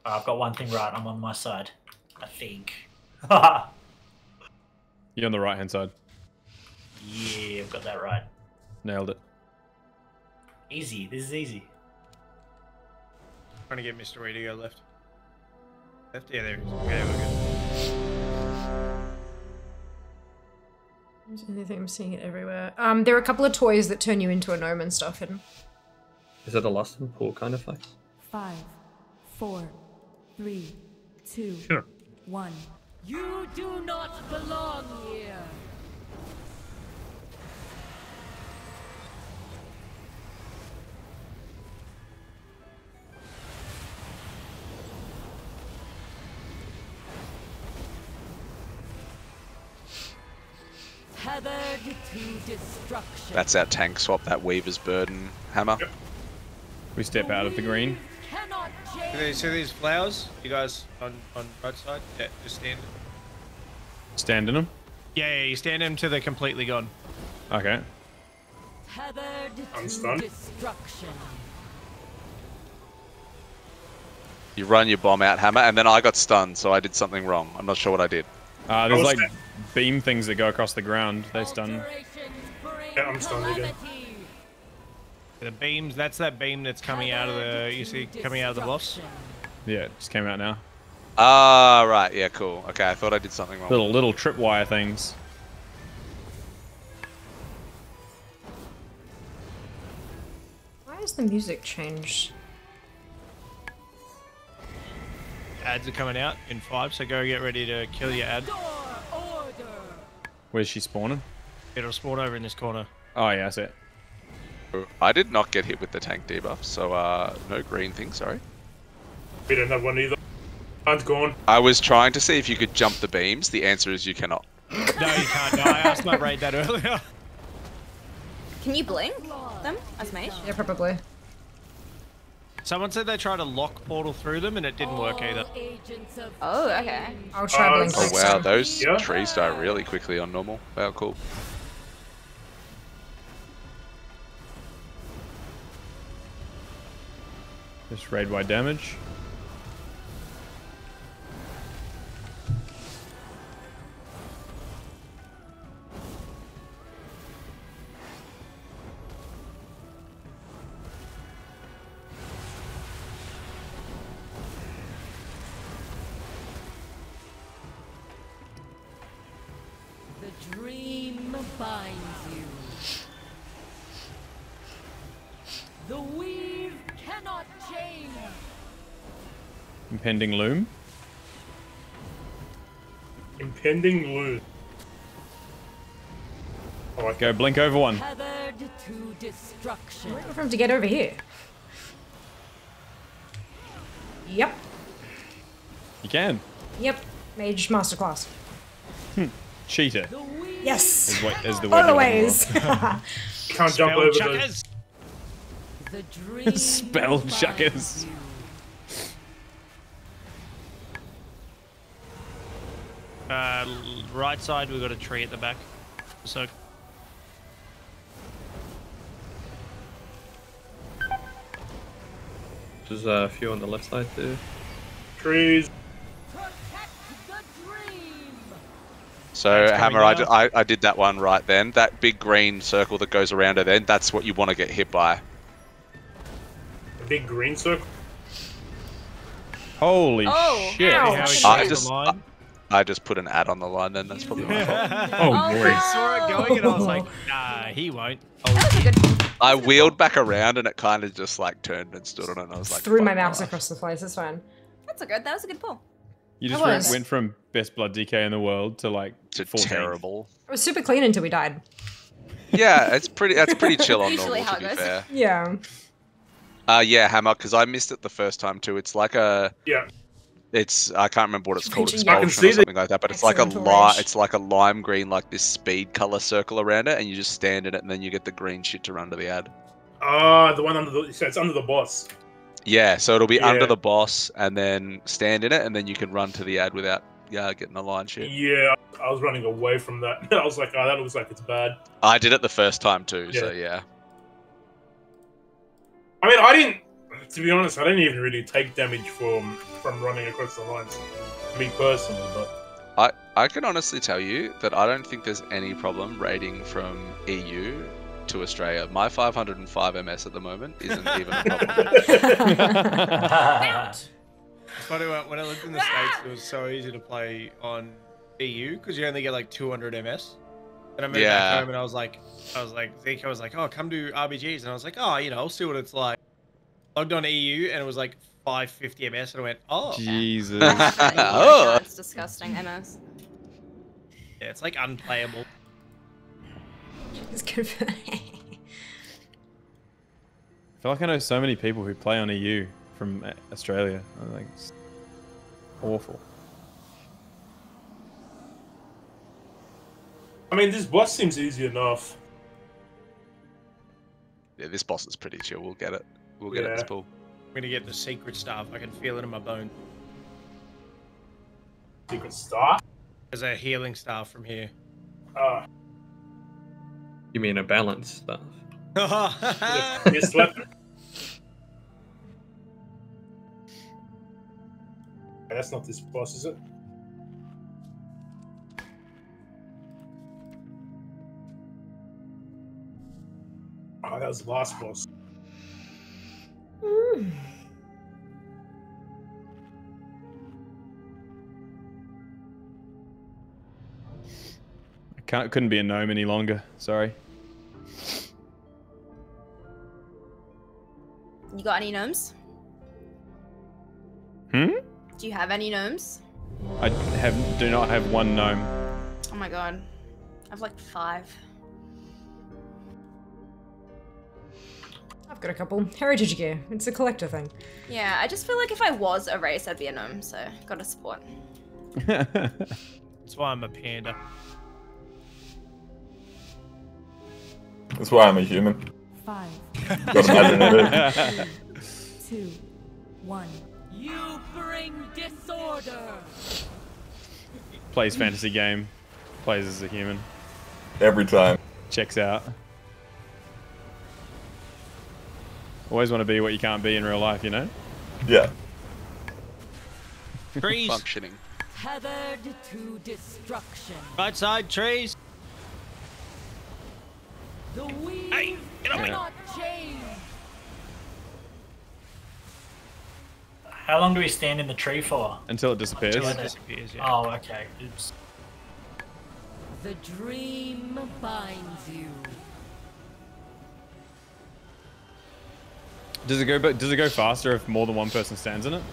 I've got one thing right. I'm on my side. I think. you're on the right hand side. Yeah, I've got that right. Nailed it. Easy. This is easy. Trying to get Mr. Ray to go left. Left? Yeah, there he is. Okay, we're good. There's anything I'm seeing it everywhere. There are a couple of toys that turn you into a gnome and stuff hidden. Is that a lust and pull kind of thing? 5, 4, 3, 2, Sure. 1. You do not belong here. Tethered to destruction. That's our tank swap. That Weaver's Burden hammer. We step out of the green. Cannot See these flowers? You guys on right side? Yeah, just stand. Stand in them. Yeah, you stand them till they're completely gone. Okay. Tethered I'm to stunned. destruction. You run your bomb out hammer, and then I got stunned, so I did something wrong. I'm not sure what I did. There's like beam things that go across the ground. They stun. Yeah, I'm stunned again. The beams, that's that beam that's coming out of the, you see, coming out of the boss. Yeah, it just came out now. Ah, right. Yeah, cool. Okay, I thought I did something wrong. Little tripwire things. Why has the music changed? Ads are coming out in 5, so go get ready to kill your ad. Where's she spawning? It'll spawn over in this corner. Oh yeah, I see it. I did not get hit with the tank debuff, so no green thing, sorry. We don't have one either. Mine's gone. I was trying to see if you could jump the beams. The answer is you cannot. No, you can't. No, I asked my raid that earlier. Can you blink them as mage? Yeah, probably. Someone said they tried to lock portal through them and it didn't work either. Oh, okay. I'll try blink Oh next wow, time. those trees die really quickly on normal. Wow, cool. Just raid wide damage. The dream binds you. The weave cannot change. Impending loom. Impending loom. Oh, go blink over one. Tethered to destruction. I'm waiting for him to get over here. Yep. You can. Yep. Mage masterclass. Cheater. Yes. Is the word. Always. Can't jump over those. The dream Spell chuckers. Right side, we've got a tree at the back. So There's a few on the left side too. Trees. So Hammer, I did that one right then. That big green circle that goes around her then, that's what you want to get hit by. A big green circle? Holy shit. I just put an ad on the line then, that's probably my fault. Oh boy. I saw it going and I was like, nah, he won't. I wheeled back around and it kind of just like turned and stood on it and I was like, Threw my mouse across the place, it's fine. That's a good. That was a good pull. You just went from best blood DK in the world to like to 14th. terrible. It was super clean until we died. Yeah, that's pretty chill on Usually normal how to it be goes. fair. Yeah. Yeah, Hammer, because I missed it the first time too. It's like a It's I can't remember what it's called, expulsion or something like that. But it's like a lime green, like this speed color circle around it, and you just stand in it, and then you get the green shit to run to the ad. Ah, the one under the. So it's under the boss. Yeah, so it'll be under the boss, and then stand in it, and then you can run to the ad without getting the line shit. Yeah, I was running away from that. I was like, oh, that looks like it's bad. I did it the first time too, so yeah. I mean, I didn't. To be honest, I didn't even really take damage from running across the lines. Me personally, but I can honestly tell you that I don't think there's any problem raiding from EU to Australia. My 505 MS at the moment isn't even a problem. It's funny, when I lived in the States, it was so easy to play on EU because you only get like 200 MS. And I moved back home and I was like, Zeke, I was like, oh, come do RBGs. And I was like, oh, I'll see what it's like. Logged on EU and it was like 550 MS and I went, oh. Jesus. Oh, it's disgusting, MS. Yeah, it's like unplayable. It's good for I feel like I know so many people who play on EU from Australia. I'm like, it's awful. I mean, this boss seems easy enough. Yeah, this boss is pretty chill. We'll get it. We'll get it this pull. I'm gonna get the secret stuff. I can feel it in my bone. Secret staff? There's a healing staff from here. You mean a balance stuff? You slept. That's not this boss, is it? Oh, that was the last boss. Couldn't be a gnome any longer. Sorry. You got any gnomes? Hmm? Do you have any gnomes? I do not have one gnome. Oh my god. I've like 5. I've got a couple. Heritage gear. It's a collector thing. Yeah, I just feel like if I was a race, I'd be a gnome, so gotta support. That's why I'm a panda. That's why I'm a human. 5. Gotta imagine it. 2, 1. You bring disorder. Plays fantasy game. Plays as a human. Every time. Checks out. Always want to be what you can't be in real life, you know? Yeah. Trees. Functioning. Tethered to destruction. Right side, trees. The weave Hey, get up here. cannot change. How long do we stand in the tree for? Until it disappears. Until it disappears, yeah. Oh, okay. Oops. The dream binds you. Does it go faster if more than one person stands in it?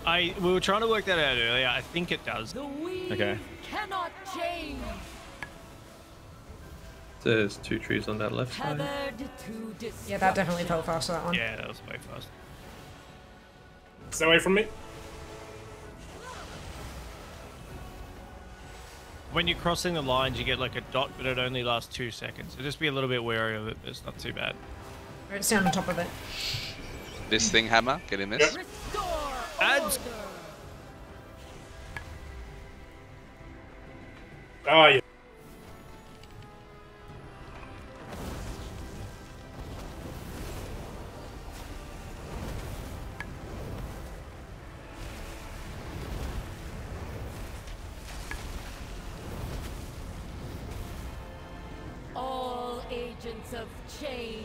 We were trying to work that out earlier. I think it does. The weave Okay. cannot change. There's 2 trees on that left side. Tethered to destruction. Yeah, that definitely felt faster, that one. Yeah, that was way fast. Stay away from me. When you're crossing the lines, you get like a dot, but it only lasts 2 seconds. So just be a little bit wary of it, but it's not too bad. Don't stand on top of it. This thing, Hammer, get in this. Ads. Oh, yeah. All agents of change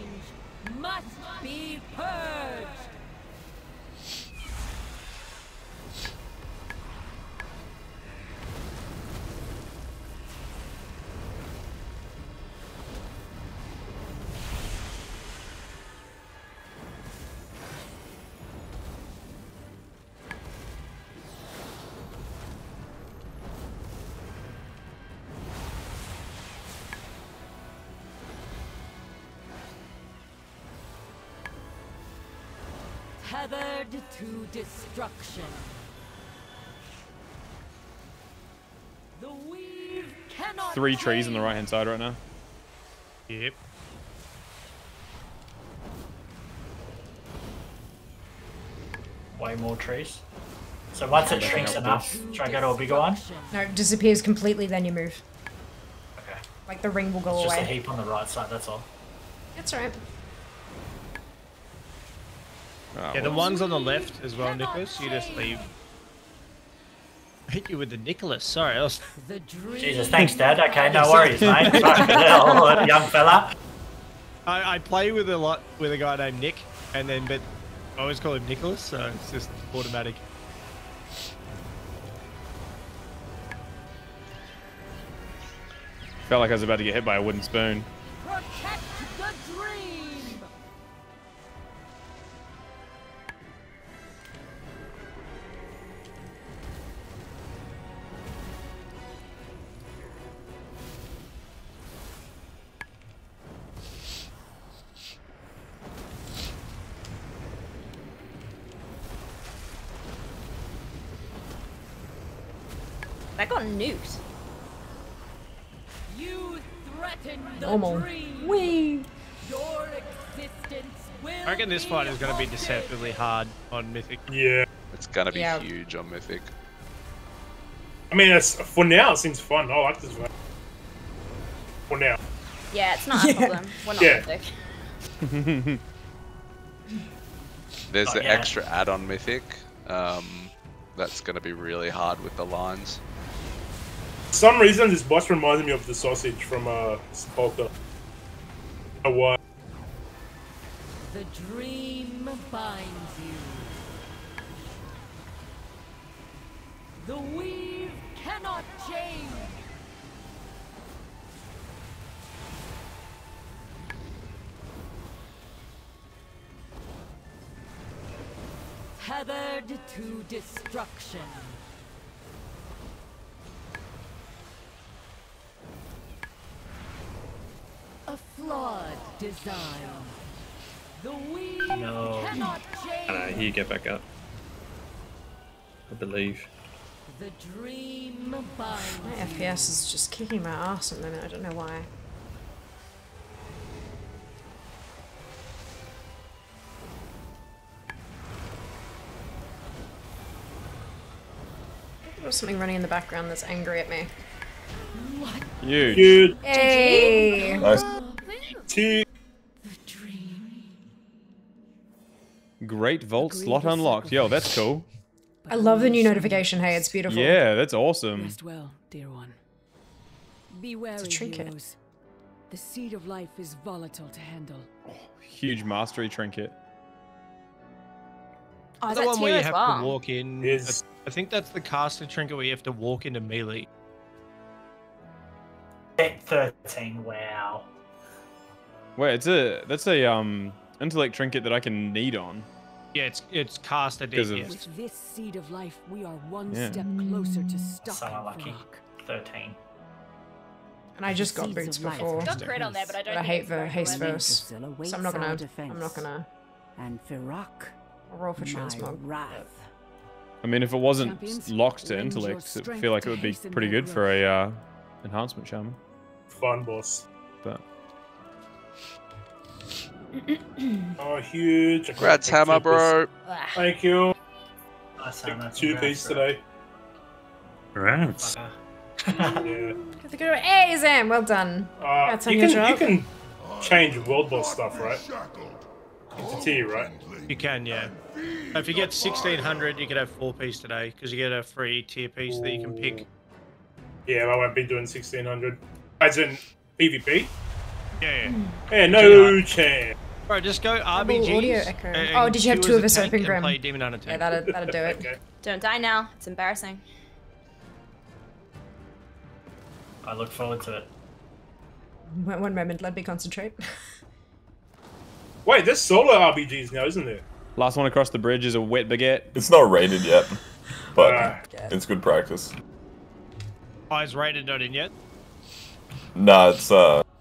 must be purged. Tethered to destruction. The weave cannot 3 trees change. on the right hand side right now. Yep. Way more trees. So once it shrinks enough, should I go to a bigger one? No, it disappears completely, then you move. Okay. Like the ring will go It's just away. a heap on the right side, that's all. That's right. Yeah, the ones on the left as well, Nicholas, you just leave. I hit you with the Nicholas, sorry. I was... Jesus, thanks, Dad. Okay, no worries, mate. Fucking hell, young fella. I play with a guy named Nick, and then but I always call him Nicholas, so it's just automatic. Felt like I was about to get hit by a wooden spoon. Protect the dream. That got nuked. You threaten the Normal. dream. Whee! Your existence will I reckon this fight is going to be deceptively hard on Mythic. Yeah. It's gonna be Yeah. huge on Mythic. I mean, for now, it seems fun. I like this one. For now. Yeah, it's not a problem. We're not Yeah. mythic. There's Oh, the yeah. extra add-on Mythic. That's gonna be really hard with the lines. For some reason, this boss reminded me of the sausage from Spolka. A what? The dream binds you. The weave cannot change. Tethered to destruction. design. The weed No. cannot change. You get back up. I believe. The dream binds. My FPS is just kicking my ass at the moment. I don't know why. There's something running in the background that's angry at me. Huge. Hey! Nice. Great vault slot unlocked. Yo, that's cool. I love the new notification. Hey, it's beautiful. Yeah, that's awesome. Rest well, dear one. Be wary, trinket. heroes. The seed of life is volatile to handle. Huge mastery trinket. Oh, is the that one where tier you as have well? to walk in. I think that's the caster trinket where you have to walk into melee. At 13, wow. Wait, that's a intellect trinket that I can need on. Yeah, it's caster Because of- DPS. With this seed of life, we are one Yeah. step closer to stopping So unlucky. Varrock. 13. And I just got Seeds boots of life before. Got crit on there, but I don't But I think hate it's the very haste good. verse. Still So awaits I'm not our gonna defense. And Varrock, I'll roll for my transmog. wrath. I mean, if it wasn't Champions, locked to lend your intellect, I strength feel like to it would be hasten pretty their good for a enhancement shaman. Fun, boss. But Oh, huge. Congrats, Hammer, bro. Thank you. Nice, Took Hammer. 2 piece today. Right. Yeah. Hey, Zam, well done. That's on You your can, job. you can change world boss stuff, right? It's a tier, right? You can, yeah. If you get 1600, you could have 4 piece today because you get a free tier piece that you can pick. Yeah, I won't be doing 1600. As in PvP? Yeah. Yeah, no chance. Bro, just go Double RBGs. audio echo. and Oh, did you have queue 2 as of a us tank open and Grim? play Demon Hunter Yeah, tank. that'll do it. Okay. Don't die now. It's embarrassing. I look forward to it. One moment, let me concentrate. Wait, there's solo RBGs now, isn't there? last one across the bridge is a wet baguette. It's not rated yet, but it's good practice. Oh, is rated not in yet? Nah, it's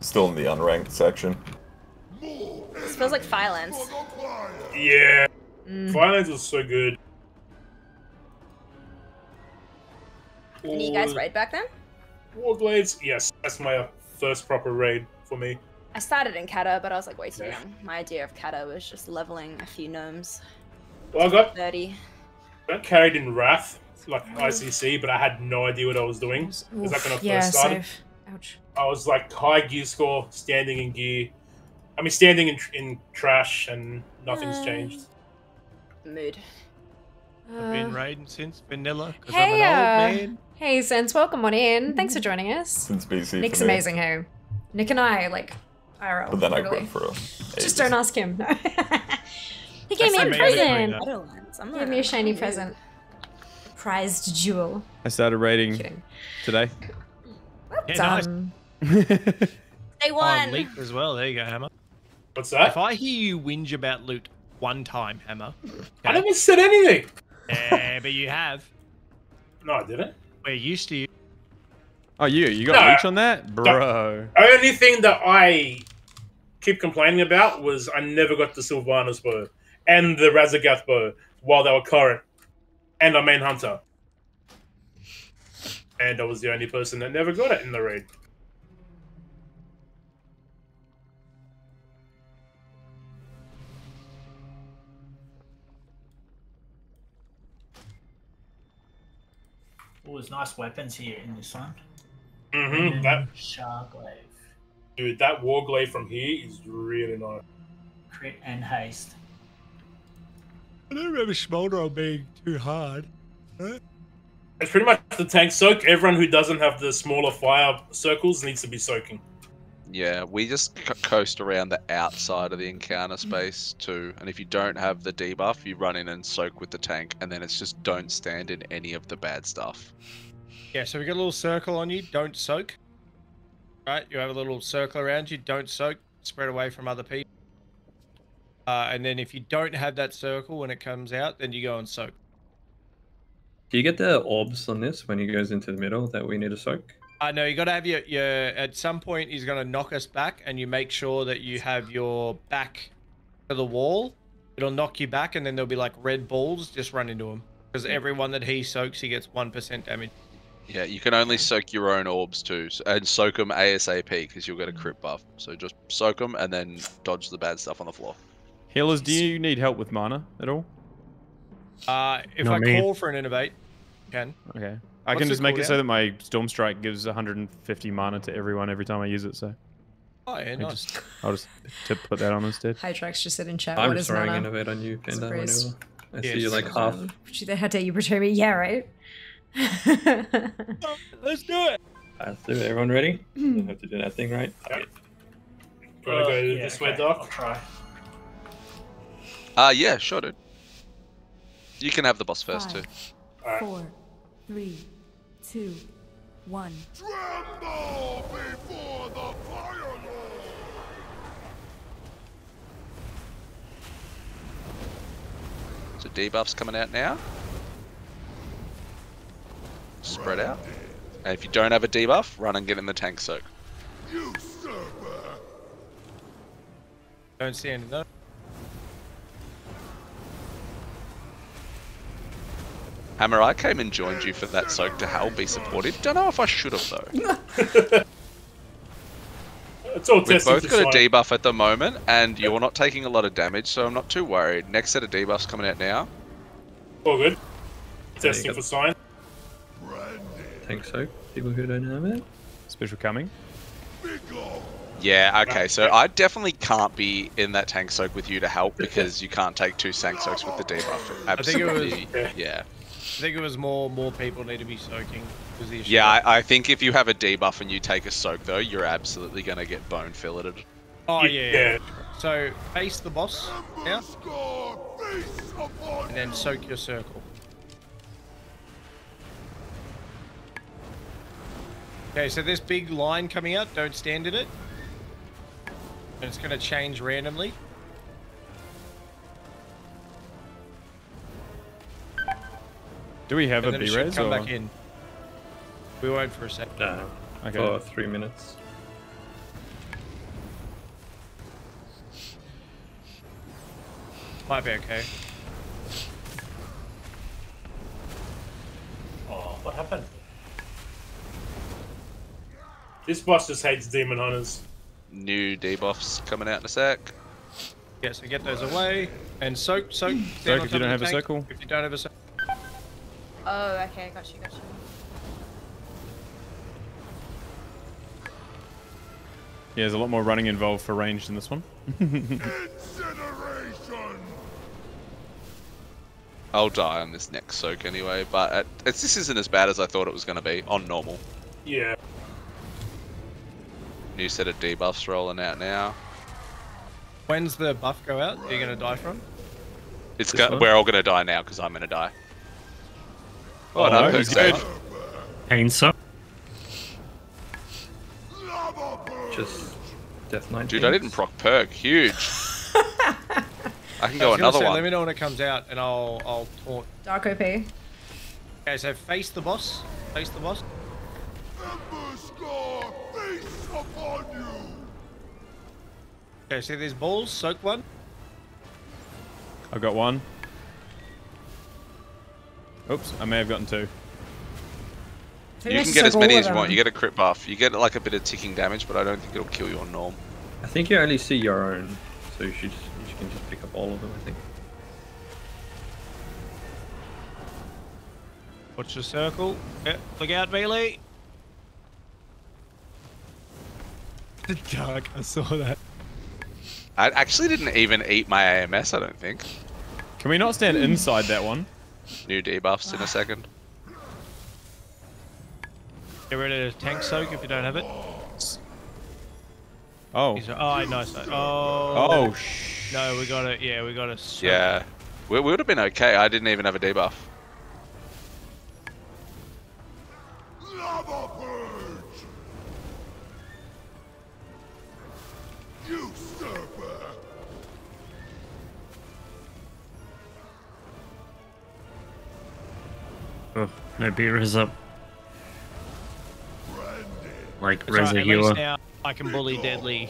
still in the unranked section. This feels like Firelands. Yeah. Firelands was so good. And you guys raid back then? Warblades? Yes, that's my first proper raid for me. I started in Kata, but I was like way too young. My idea of Kata was just leveling a few gnomes. Well, I got 30. carried in Wrath, like ICC, but I had no idea what I was doing. Because like when I first started, safe. Ouch. I was like high gear score, standing in gear. I mean, standing in trash, and nothing's changed. Mood. I've been raiding since vanilla. 'Cause Hey, I'm an old man. hey, Sense, welcome on in. Thanks for joining us. Since BC Nick's for me. amazing, hey. Nick and I, like, IRL. But then I totally. quit for Just don't ask him. No. He gave me a present. He gave me a shiny present. Prized jewel. I started raiding today. Yeah, nice. Done. Day Oh, one. and leak as well. There you go, Hammer. What's that? If I hear you whinge about loot one time, Hammer. I never said anything. Yeah, but you have. No, I didn't. We're used to you. Oh, you got No. leech on that? Bro. The only thing that I keep complaining about was I never got the Sylvanas bow and the Razagath bow while they were current, and a main hunter. And I was the only person that never got it in the raid. Oh, there's nice weapons here in this one. Mm-hmm. That Sharglaive. dude, that Warglaive from here is really nice. Crit and haste. I don't remember Smolder on being too hard. It's pretty much the tank soak. Everyone who doesn't have the smaller fire circles needs to be soaking. Yeah, we just coast around the outside of the encounter space too. And if you don't have the debuff, you run in and soak with the tank, and then it's just don't stand in any of the bad stuff. Yeah, so we got a little circle on you. Don't soak. Right, you have a little circle around you. Don't soak. Spread away from other people. And then if you don't have that circle when it comes out, then you go and soak. Do you get the orbs on this when he goes into the middle that we need to soak? No, you got to have your. At some point, he's gonna knock us back, and you make sure that you have your back to the wall. It'll knock you back, and then there'll be like red balls. Just run into him because everyone that he soaks, he gets 1% damage. Yeah, you can only soak your own orbs too, and soak them ASAP because you'll get a crit buff. So just soak them and then dodge the bad stuff on the floor. Healers, do you need help with mana at all? If I call for an innovate, you can. Okay. I can just make it so that my Storm Strike gives 150 mana to everyone every time I use it, so... Oh, yeah, nice. I'll just put that on instead. Hydrax just said in chat, I'm what is throwing mana? innovate on you, Panda, whenever. I see Yes. you like half. How dare you betray me? Yeah, right? Let's do it! Let's do it. Everyone ready? I have to do that thing, right? Do you want to go this way, Doc? I'll try. Yeah, sure, dude. You can have the boss first, too. 4, 3, 2, 1. Tremble before the Fire Lord! So debuffs coming out now. Spread out. And if you don't have a debuff, run and get in the tank soak. Don't see any though. Hammer, I came and joined you for that soak to help be supportive. Don't know if I should have though. It's all We've both got a debuff. debuff at the moment, and you're not taking a lot of damage, so I'm not too worried. Next set of debuffs coming out now. All good. Testing for sign. Tank soak. People who don't have it. Special coming. Yeah, okay, so I definitely can't be in that tank soak with you to help because you can't take 2 tank soaks with the debuff. Absolutely, I think it was, yeah. I think it was more people need to be soaking. Was the issue. Yeah, I think if you have a debuff and you take a soak though, you're absolutely going to get bone filleted. Oh yeah. So face the boss now, and then soak your circle. Okay, so this big line coming out, don't stand in it. And it's going to change randomly. Do we have And a then it should B-res? come or... back in. We won't for a sec. No. Okay. For 3 minutes. Might be okay. Oh, what happened? This boss just hates demon hunters. New debuffs coming out in a sec. Yeah, so get those away. And soak. Soak if you don't have a circle. If you don't have a circle. Oh, okay, got you. Yeah, there's a lot more running involved for range than this one. I'll die on this next soak anyway, but this isn't as bad as I thought it was going to be on normal. Yeah. New set of debuffs rolling out now. When's the buff go out? Are you going to die from? We're all going to die now because I'm going to die. Oh, no, he's good. Pain so. Just Death 19. Dude, I didn't proc perk. Huge. I can go I was gonna another say, one. Let me know when it comes out, and I'll taunt. Dark OP. Okay, so face the boss. Face the boss. Okay, see these balls? Soak one. I've got one. Oops, I may have gotten 2. You can get as many as you want. You get a crit buff. You get like a bit of ticking damage, but I don't think it'll kill you on norm. I think you only see your own, so you can just pick up all of them, I think. Watch the circle. Yeah, look out, melee. The dark, I saw that. I actually didn't even eat my AMS, I don't think. Can we not stand inside that one? New debuffs in a second. Get rid of the tank soak if you don't have it. Oh. Oh, nice. Oh, no, we got it. Yeah, we got it. Yeah. We would have been okay. I didn't even have a debuff. Oh, no beer is up. like That's right, at least Rezagur. now I can bully Deadly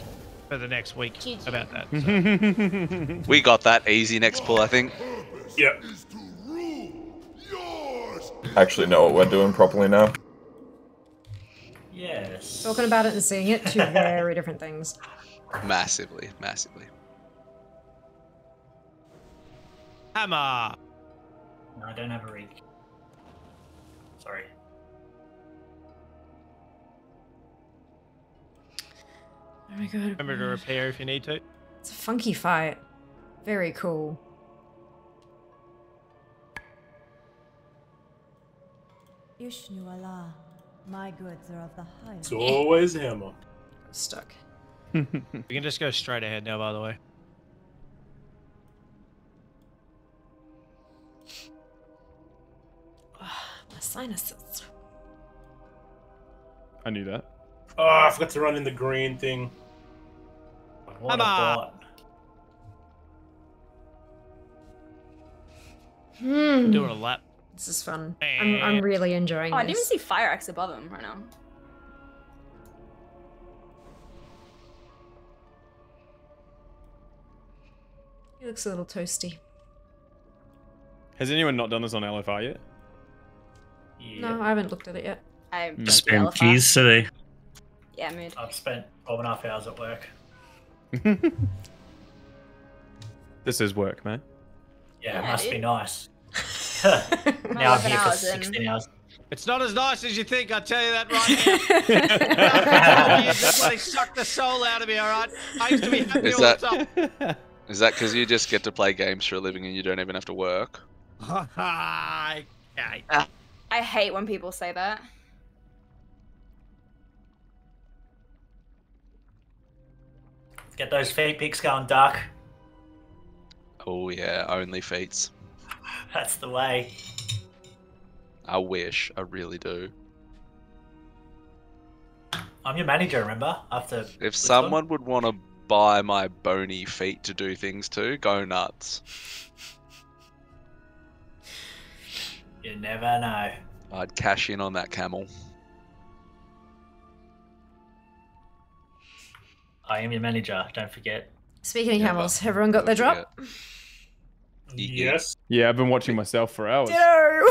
for the next week about that. So. We got that easy next pull, I think. Yep. Actually know what we're doing properly now. Yes. Talking about it and seeing it, two very different things. Massively, massively. Hammer. No, I don't have a reach. Sorry. Oh my god. Remember to repair if you need to. It's a funky fight. Very cool. Ishnu Allah, my goods are of the highest. It's always hammer. Stuck. We can just go straight ahead now, by the way. My sinuses. I knew that. Oh, I forgot to run in the green thing. What a bot. Hmm. Doing a lap. This is fun. I'm really enjoying Oh, I this. didn't even see fire axe above him right now. He looks a little toasty. Has anyone not done this on LFR yet? No, I haven't looked at it yet. I Spam keys today. Yeah, mood. I've spent 12.5 hours at work. This is work, man. Yeah, it Yeah, must be dude. nice. Now I'm 11 here for hours in. 16 hours. It's not as nice as you think, I tell you that right now. They suck the soul out of me, alright? I used to be happy all the time. Is that because you just get to play games for a living and you don't even have to work? I hate when people say that. Get those feet pics going, Duck. Oh yeah, only feats. That's the way. I wish, I really do. I'm your manager, remember? After If someone would want to buy my bony feet to do things to, go nuts. You never know. I'd cash in on that camel. I am your manager, don't forget. Speaking of camels, everyone got their drop? Yes. Yeah, I've been watching myself for hours. How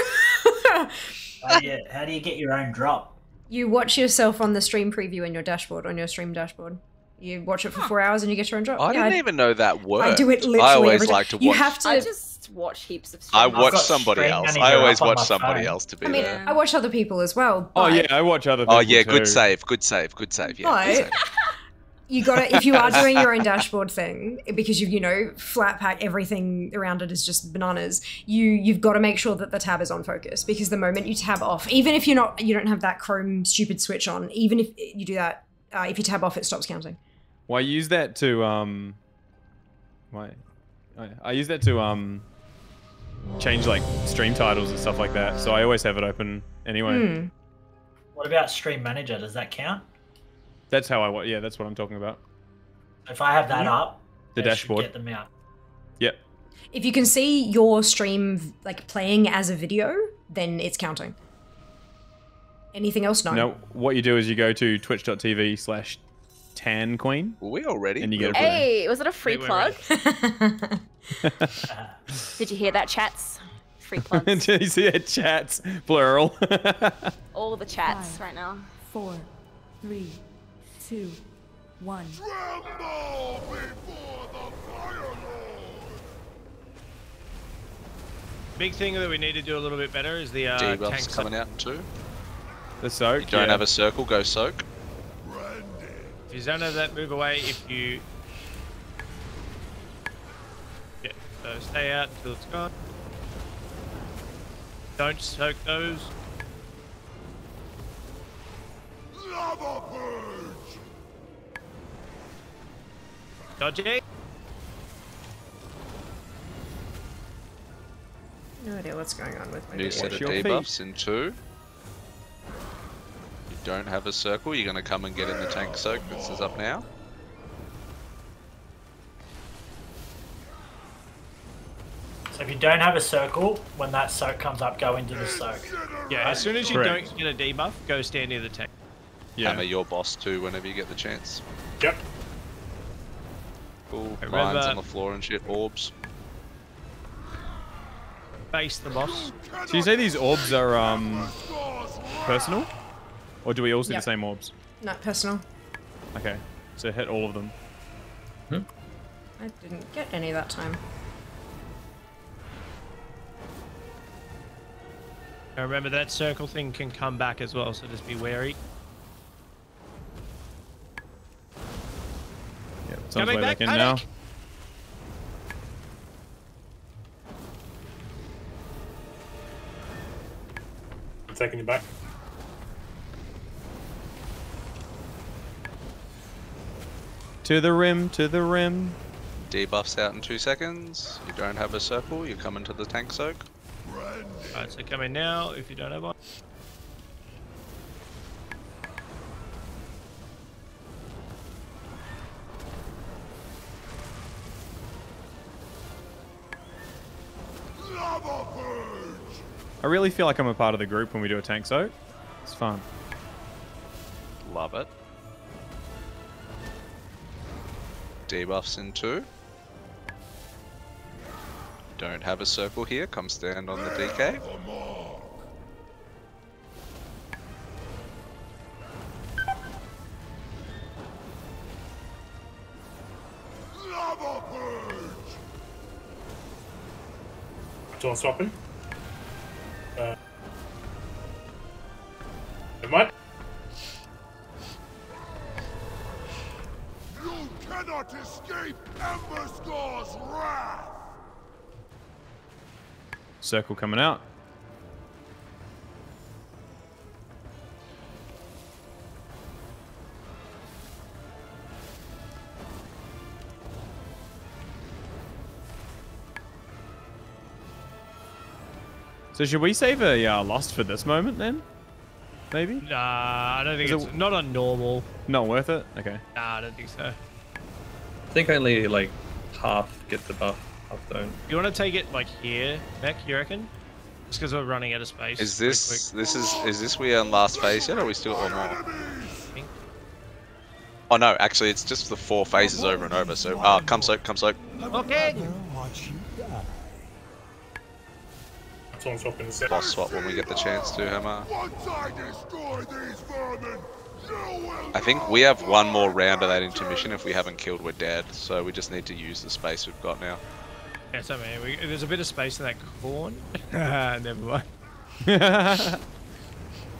do you get your own drop? You watch yourself on the stream preview in your dashboard, on your stream dashboard. You watch it for 4 hours and you get your own drop. I didn't even know that worked. I do it literally I always every time. like to watch. You have to. I just watch heaps of I streams. watch somebody else. I always watch somebody else to be I mean, there. I watch other people as well. Oh but yeah, I watch other people Oh yeah, too. good save, good save, good save. Yeah, But good save. you gotta, if you are doing your own dashboard thing, because you know, flat pack everything around it is just bananas. You've got to make sure that the tab is on focus, because the moment you tab off, even if you don't have that Chrome stupid switch on, even if you do that, if you tab off, it stops counting. Well, I use that to I use that to change like stream titles and stuff like that. So I always have it open anyway. What about Stream Manager? Does that count? That's how I yeah, that's what I'm talking about. If I have that up, The they should dashboard. get them out. Yep. If you can see your stream like playing as a video, then it's counting. Anything else? No. No, what you do is you go to twitch.tv/tanqueen. Were we already? And you get Hey, was it a free plug? Did you hear that, chats? Free plugs. Did you see it? Chats, plural. All the chats right now. 4, 3, 2, 1. Big thing that we need to do a little bit better is the tank Debuffs coming soak. out too. The soak. You don't yeah. have a circle, go soak. If you don't have that, move away. If you... Yeah, so stay out until it's gone. Don't soak those. Lava purge. Dodgy. No idea what's going on with my New set of your debuffs in 2. You don't have a circle, you're going to come and get in the tank soak. This is up now. So if you don't have a circle, when that soak comes up, go into the soak. Yeah, as soon as you Correct. don't get a debuff, go stand near the tank. hammer your boss too whenever you get the chance. Yep. Cool. Remember- Mines on the floor and shit. Orbs. Face the boss. So you say these orbs are personal, or do we all see Yep. the same orbs? Not personal. Okay, so hit all of them. I didn't get any that time. Now remember that circle thing can come back as well, so just be wary. Yeah, someone's Coming way back, back in now. panic! I'm taking you back. To the rim, to the rim. Debuffs out in 2 seconds. You don't have a circle, you come into the tank soak. Alright, so come in now if you don't have one. I really feel like I'm a part of the group when we do a tank soak. It's fun. Love it. Debuffs in 2. Don't have a circle here, come stand on the DK. Someone swapping. Never mind. You cannot escape Emberscar's wrath! Circle coming out. So should we save a lost for this moment then? Maybe? Nah, I don't think it's not on normal. Not worth it? Okay. Nah, I don't think so. I think only like half get the buff, half don't. You want to take it like here, Beck? You reckon? Just because we're running out of space. Is this is this we on last phase yet, or are we still on more? Oh no, actually it's just the 4 phases over and over. So come soak, come soak. Okay. Someone swapping the set. Boss swap when we get the chance to, Hammer. Once I destroy these vermin, you will I think we have one more round of that intermission. If we haven't killed, we're dead. So we just need to use the space we've got now. Yeah, so man, there's a bit of space in that corn. Never mind.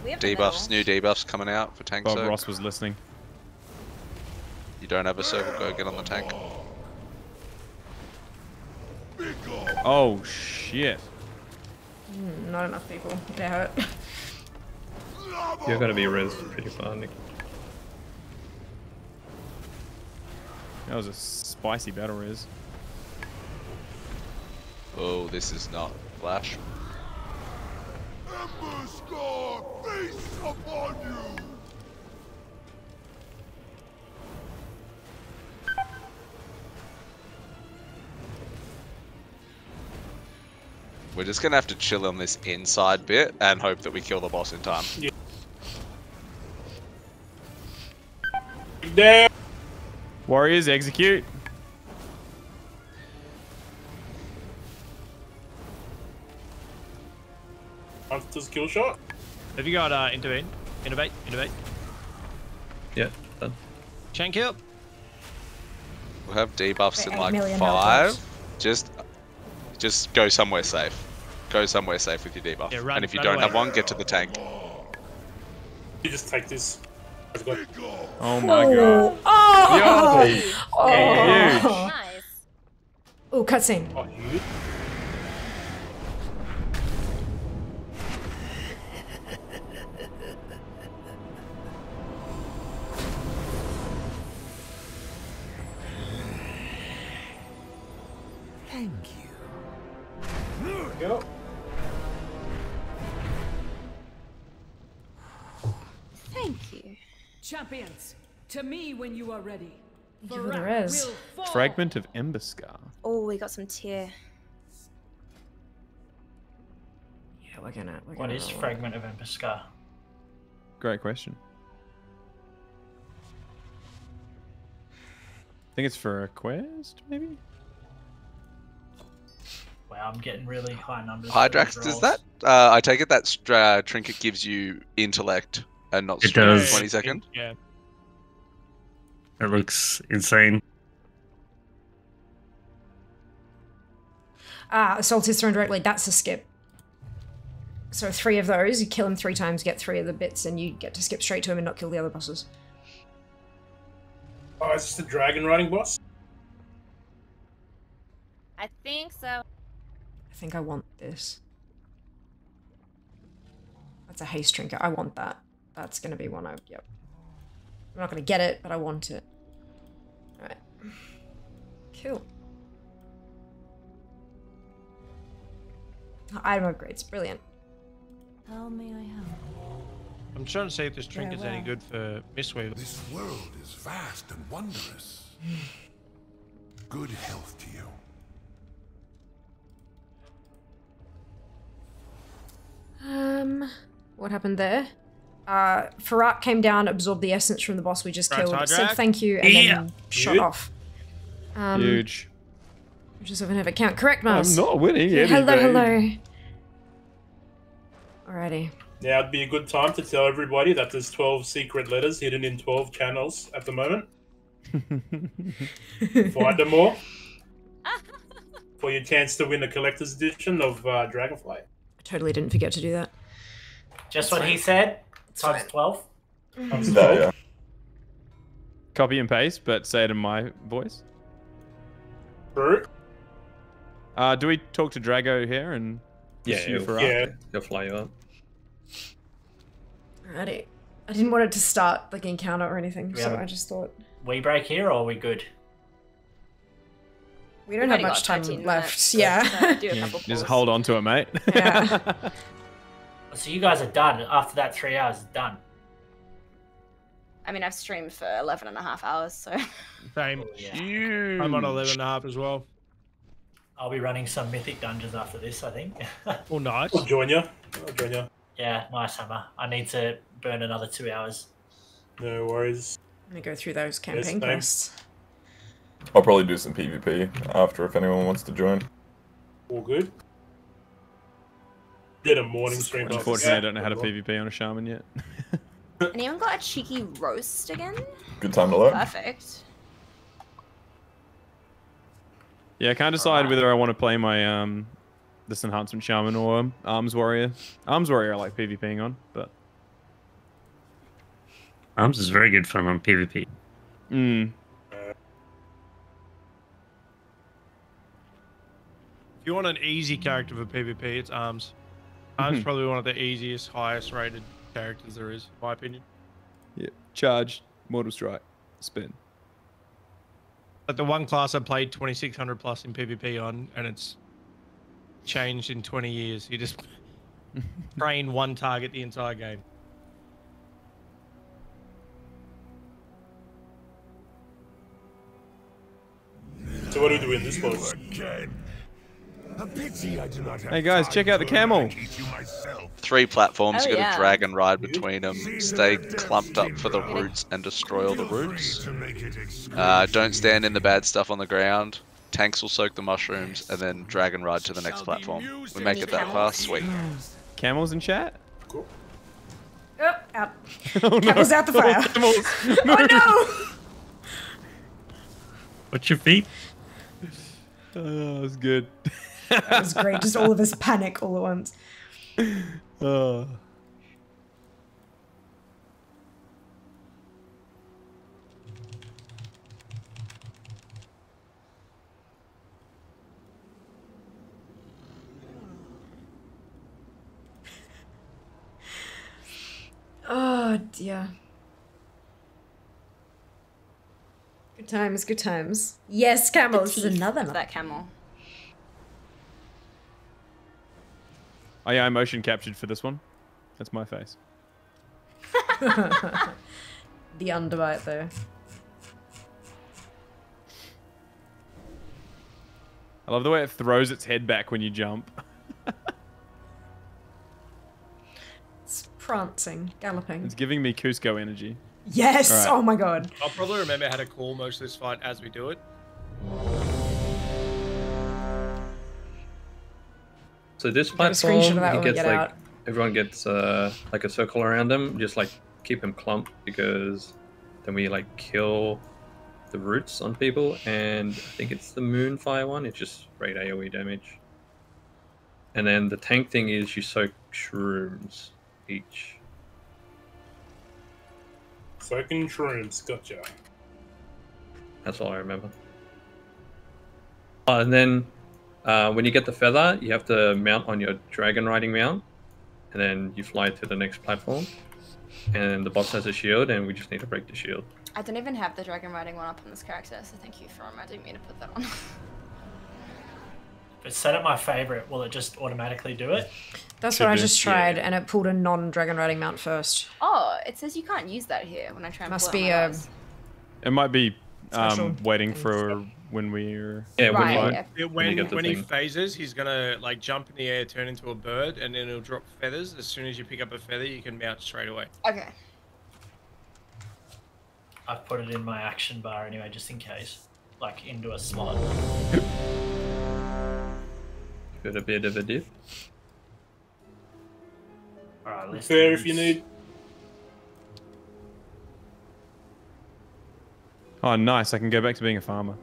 Debuffs, new debuffs coming out for tank Bob soak. Ross was listening. You don't have a circle, go get on the tank. Oh shit. Not enough people. They hurt. You're gonna be res pretty far, Nick. That was a spicy battle res. Oh, this is not Flash. Emberscar feast upon you! We're just gonna have to chill on this inside bit and hope that we kill the boss in time. Yeah. There. Warriors, execute. Monster's kill shot. Have you got intervene? Innovate? Yeah, done. Chain kill. We'll have debuffs in 8 like million 5. Just go somewhere safe. Go somewhere safe with your debuff. Yeah, run- and if you run don't away. have one, get to the tank. You just take this. Oh my god. Oh! Yo! Oh! Huge. Nice. Oh, cutscene. Oh, huge. Thank you. Go. Thank you. Champions, to me when you are ready. Yeah, there is. Fragment of Emberscar. Oh, we got some tier. Yeah, we're gonna What is roll. Fragment of Emberscar? Great question. think it's for a quest, maybe? Wow, I'm getting really high numbers. Hydrax, does that? I take it that trinket gives you intellect and not It strength does. 20 seconds? Yeah. That looks insane. Assault is thrown directly. That's a skip. So 3 of those, you kill him 3 times, get 3 of the bits, and you get to skip straight to him and not kill the other bosses. Oh, is this the dragon riding boss? I think so. I think I want this. That's a haste trinket. I want that. That's gonna be one yep. I'm not gonna get it, but I want it. Alright. Cool. Item upgrades. Brilliant. How may I help? I'm trying to see if this trinket's any good for Mistweaver. This world is vast and wondrous. Good health to you. What happened there? Farak came down, absorbed the essence from the boss we just killed, said thank you, and then shot off. Huge. Which is of an account. Correct, Mars. I'm not winning Hello, anything. hello. Alrighty. Now it'd be a good time to tell everybody that there's 12 secret letters hidden in 12 channels at the moment. Find them all for your chance to win a collector's edition of Dragonflight. I totally didn't forget to do that. Just what he said. Times 12. Times 12. Yeah. Copy and paste, but say it in my voice. True. Do we talk to Drago here and pursue Farak? He'll fly you up. Alrighty. I didn't want it to start like an encounter or anything, We so have a- I just thought We break here, or are we good? we don't We've have only much got time 13 left. minutes, Yeah. so do a Yeah, couple just pulls. hold on to it, mate. Yeah. So you guys are done. After that 3 hours, done. I mean, I've streamed for 11 and a half hours, so. Same. Yeah. I'm on 11.5 as well. I'll be running some mythic dungeons after this, I think. Oh, nice. I'll join you. I'll join you. Yeah, nice hammer. I need to burn another 2 hours. No worries. I'm gonna go through those campaign same. quests. I'll probably do some PvP after if anyone wants to join. All good. Did a morning stream. Unfortunately, I don't know how to PvP on a shaman yet. Anyone got a cheeky roast again? Good time to learn. Perfect. Yeah, I can't decide whether I want to play my this enhancement shaman or arms warrior. Arms warrior I like PvPing on, but Arms is very good fun on PvP. mm. If you want an easy character for PvP, it's Arms. Arms is probably one of the easiest, highest rated characters there is, in my opinion. Yeah, charge, mortal strike, spin. Like the one class I played 2600 plus in PvP on, and it's changed in 20 years. You just train one target the entire game. So what do we do in this boss? A pity I do not have Hey guys, check out the camel. 3 platforms, Oh, you got yeah. to drag and ride between them. Stay clumped up for the roots and destroy all the roots. Don't stand in the bad stuff on the ground. Tanks will soak the mushrooms, and then drag and ride to the next platform. We make it that far, sweet. Camels in chat? Oh, out. Oh, no. Camel's out the fire. Camels. Oh no! What's your feet? Oh, that was good. That was great. Just all of us panic all at once. Oh. Oh dear. Good times, good times. Yes, camels. This is another Of that camel. Oh yeah, I motion captured for this one. That's my face. The underbite though. I love the way it throws its head back when you jump. It's prancing, galloping. It's giving me Cusco energy. Yes. All right. Oh my god. I'll probably remember how to call most of this fight as we do it. So this Get a screenshot platform, of that he when we gets get like out. everyone gets like a circle around them, just like keep him clumped because then we like kill the roots on people, and I think it's the Moonfire one. It's just straight AOE damage. And then the tank thing is you soak shrooms each. Soaking shrooms, gotcha. That's all I remember. And then when you get the feather, you have to mount on your dragon riding mount, and then you fly to the next platform. And the boss has a shield, and we just need to break the shield. I don't even have the dragon riding one up on this character, so thank you for reminding me to put that on. If it's set at my favorite, will it just automatically do it? That's what I just tried, and it pulled a non-dragon riding mount first. Oh, it says you can't use that here when I try and Must pull be out my a. dice. It might be Special waiting for when we're. Yeah, when Right, you yeah. Yeah, When you get the when he thing. phases, he's gonna like jump in the air, turn into a bird, and then he'll drop feathers. As soon as you pick up a feather, you can mount straight away. Okay. I've put it in my action bar anyway, just in case. Like, into a slot. Got a bit of a dip. Alright, let's Fair do if you this. need. Oh, nice! I can go back to being a farmer.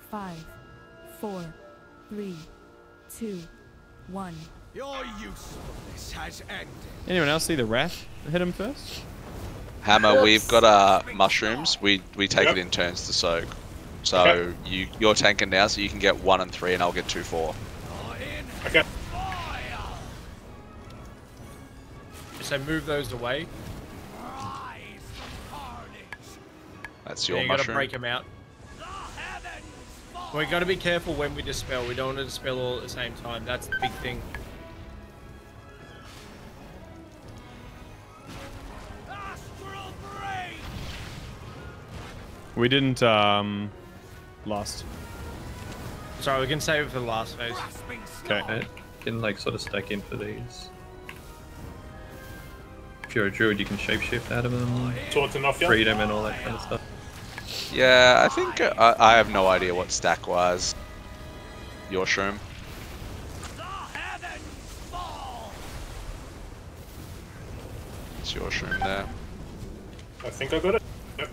Five, 4, 3, 2, 1. Your usefulness has ended. Anyone else see the wrath hit him first? Hammer, we've got mushrooms. We take Yep. it in turns to soak. So you're tanking now, so you can get 1 and 3, and I'll get 2, 4. Okay. So move those away. That's Yeah, your you gotta mushroom. break them out. We gotta be careful when we dispel. We don't want to dispel all at the same time. That's the big thing. We didn't last. Sorry, we can save it for the last phase. Okay. Can like sort of stack in for these. If you're a druid, you can shapeshift out of them, Swords enough, yeah? freedom, and all that kind of stuff. Yeah, I think I have no idea what stack was. Your shroom. It's your shroom there. I think I got it. Yep.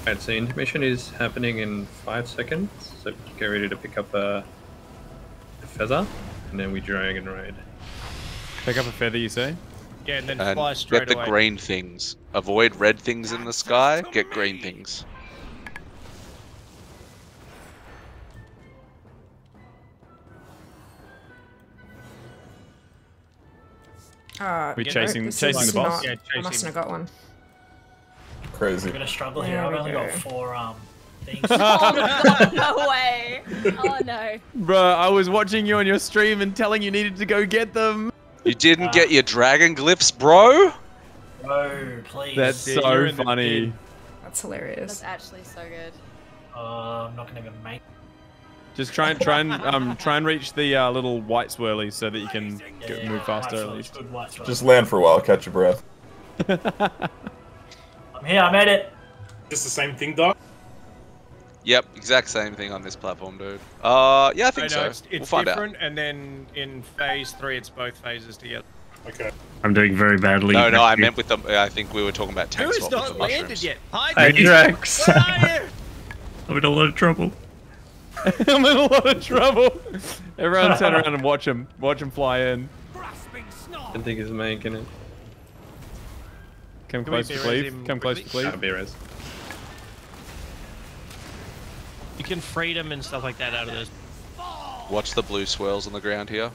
Right, so intermission is happening in 5 seconds, so get ready to pick up a feather, and then we dragon raid. Pick up a feather, you say? Yeah, and then And fly straight get the away. green things. Avoid red things in the sky, get green things. We no, chasing this the is boss? not- I mustn't have got one. Crazy. I'm gonna struggle here. There I've we only go. got 4 things. Oh my god, no way. Oh no. Bruh, I was watching you on your stream and telling you needed to go get them. You didn't get your dragon glyphs, bro? Bro, please. That's Yeah, you're so in the funny. That's hilarious. That's actually so good. I'm not gonna even make. Just try and reach the little white swirlies so that you can move faster at least. Good white swirl. Just land for a while, catch your breath. I'm here. I made it. Just the same thing, Doc? Yep, exact same thing on this platform, dude. Yeah, I think I know, so. it's We'll find out. different, and then in phase 3, it's both phases together. Okay. I'm doing very badly. No, I meant with the. I think we were talking about tank Who's swap with not the landed mushrooms. yet? Hi, Hey, Chatty. Drax. Where are you? I'm in a lot of trouble. I'm in a lot of trouble. Everyone turn around and watch him. Watch him fly in. I think he's making it. Come Can we close to be-res cleave. him Come close to quickly? cleave. That'd be res. You can freedom and stuff like that out of this. Watch the blue swirls on the ground here.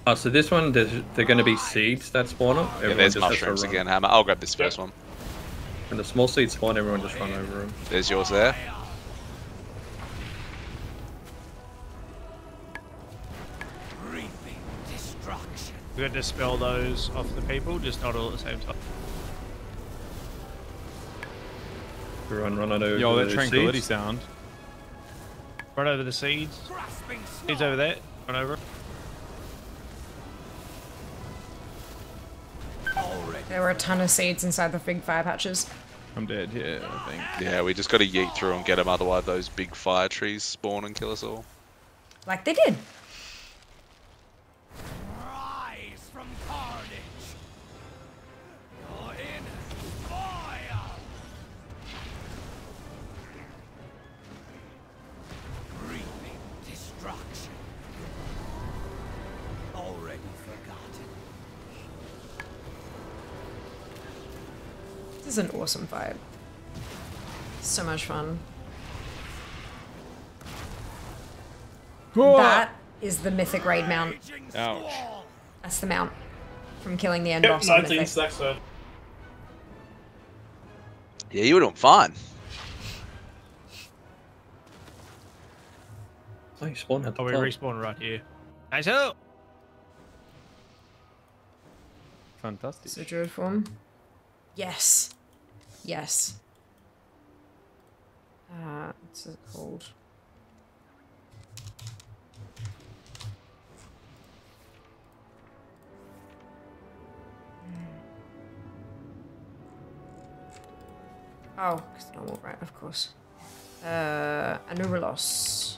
Oh, so this one, they're going to be seeds that spawn up. Yeah, Everyone there's just has to mushrooms run. again, Hammer. I'll grab this first one. When the small seeds spawn, everyone just run over them. There's yours there. We got to dispel those off the people, just not all at the same time. Run over. Yo, that the tranquility seeds. sound. Run over the seeds. Seeds over there. Run over. There were a ton of seeds inside the big fire patches. I'm dead here, I think. Yeah, we just got to yeet through and get them, otherwise those big fire trees spawn and kill us all. Like they did. Rise from carnage. You're in fire. Breathing destruction. Already forgotten. This is an awesome fight. So much fun. That is the mythic raid mount. Ouch. That's the mount from killing the end Yep, boss on 19 mythic. stacks though. Yeah, you were doing fine. Oh, you spawned at the Oh, we top. respawn right here. Nice help. Fantastic. So druid form. Yes. Yes. What's it called? Oh, it's normal, right, of course. Anurelos.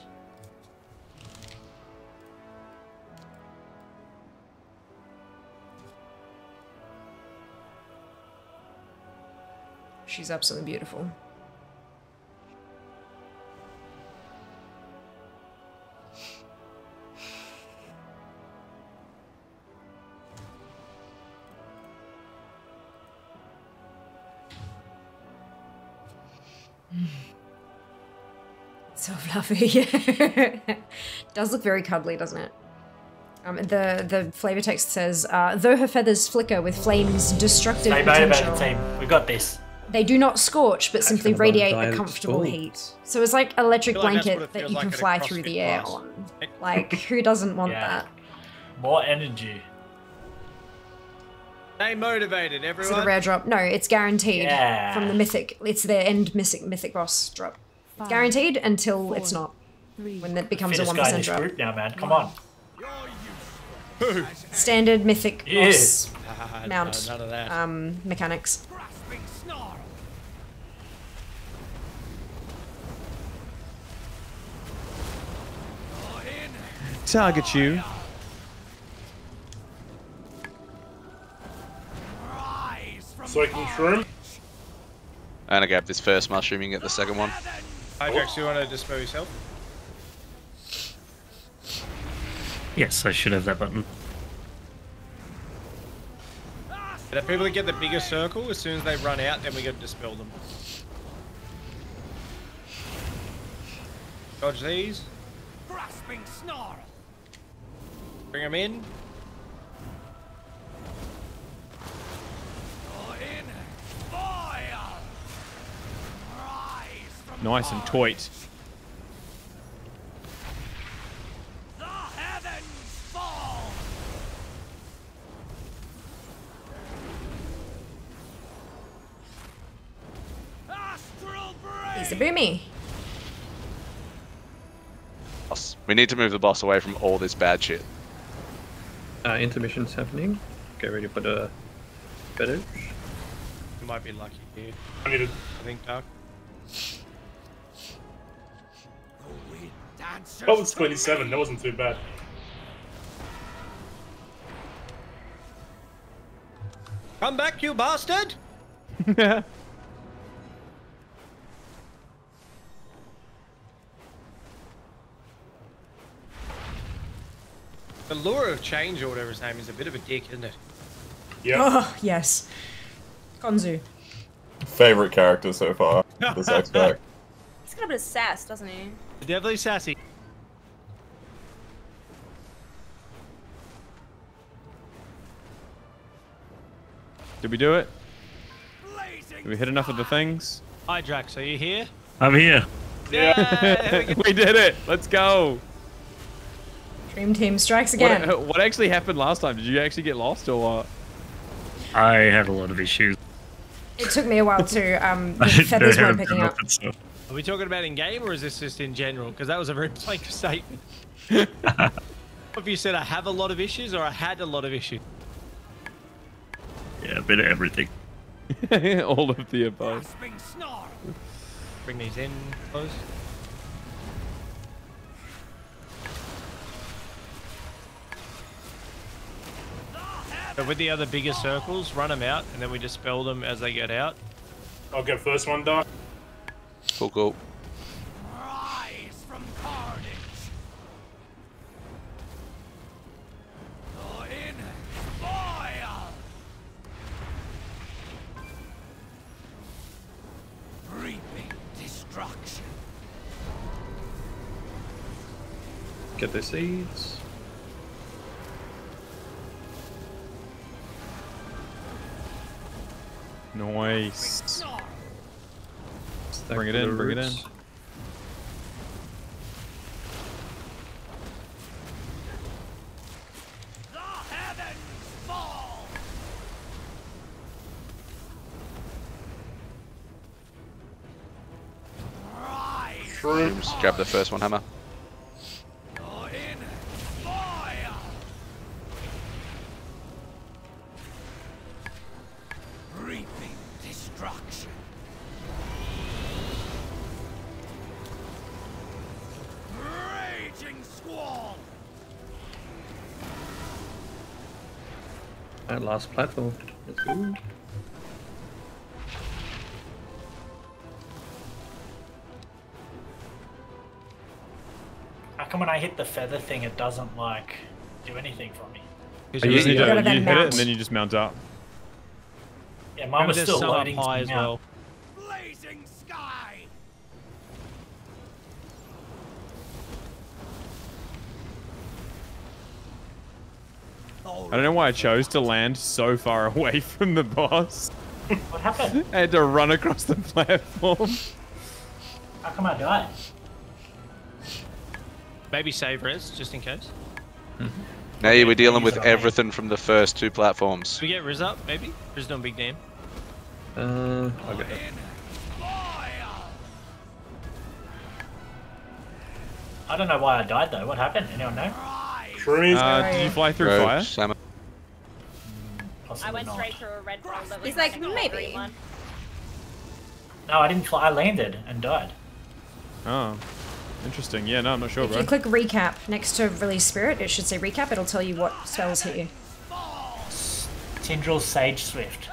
She's absolutely beautiful. So fluffy. Does look very cuddly, doesn't it? The flavor text says, though her feathers flicker with flame's destructive Stay motivated, potential, team. We got this. they do not scorch, but simply gonna radiate die a at comfortable school. heat. So it's like electric I feel like that's blanket what it that feels you like can at a fly through CrossFit the air class. on. Like, who doesn't want that? More energy. Stay motivated, Is everyone. it a rare drop? No, it's guaranteed Yeah. from the mythic. It's the end mythic boss drop. It's guaranteed until it's not. When it becomes a Fittest guy in 1% this drop. group now, man. Come on. Standard mythic Yeah. boss mount none of that. mechanics. Grasping snarl. You're in Target you. rise from Soaking shroom. And I grab this first mushroom, you can get the second one. Hydrax, you want to dispel yourself? Yes, I should have that button. The people that get the bigger circle, as soon as they run out, then we got to dispel them. Dodge these. grasping snarl. Bring them in. You're in fire. Rise from Nice and toit. the heavens fall. Astral brain. He's a boomy. Boss. We need to move the boss away from all this bad shit. Intermission's happening. Get ready for the fetish. You might be lucky here. I need I think, Doc. That was 27. That wasn't too bad. Come back, you bastard! The lure of change or whatever his name is a bit of a dick, isn't it? Yeah. Oh, yes. Konzu. Favorite character so far. This X-Pack. He's got a bit of sass, doesn't he? Definitely sassy. Did we do it? Did we hit enough of the things? Hi, Drax, are you here? I'm here. Yeah. We did it! Let's go! Dream Team strikes again. What actually happened last time? Did you actually get lost or what? I had a lot of issues. It took me a while to, the feathers weren't picking up. Are we talking about in game or is this just in general? Because that was a very blank statement. Have you said I have a lot of issues or I had a lot of issues? Yeah, a bit of everything. All of the above. Bring these in close. So with the other bigger circles, run them out, and then we dispel them as they get out. I'll get first one, Doc. Cool, cool. Rise from carnage. In fire. Reaping destruction. Get the seeds. Nice. Bring it in, bring it in. Just grab the first one, hammer. Reaping destruction. Raging squall. That last platform. Let's go. How come when I hit the feather thing, it doesn't like do anything for me? You hit it and then you just mount up. Yeah, mine was still loading high as well. Blazing sky. I don't know why I chose to land so far away from the boss. What happened? I had to run across the platform. How come I died? Maybe save res, just in case. Now we're dealing with everything from the first two platforms. Should we get Riz up, maybe? Riz doing big damn. I'll get that. I don't know why I died though. What happened? Anyone know? Did you fly through fire? I went straight through a red ball that was He's like, a green maybe. one. No, I didn't fly. I landed and died. Oh, interesting. Yeah, no, I'm not sure, If bro. you click recap next to release spirit, it should say recap. It'll tell you what spells hit you. Tindril Sage Swift.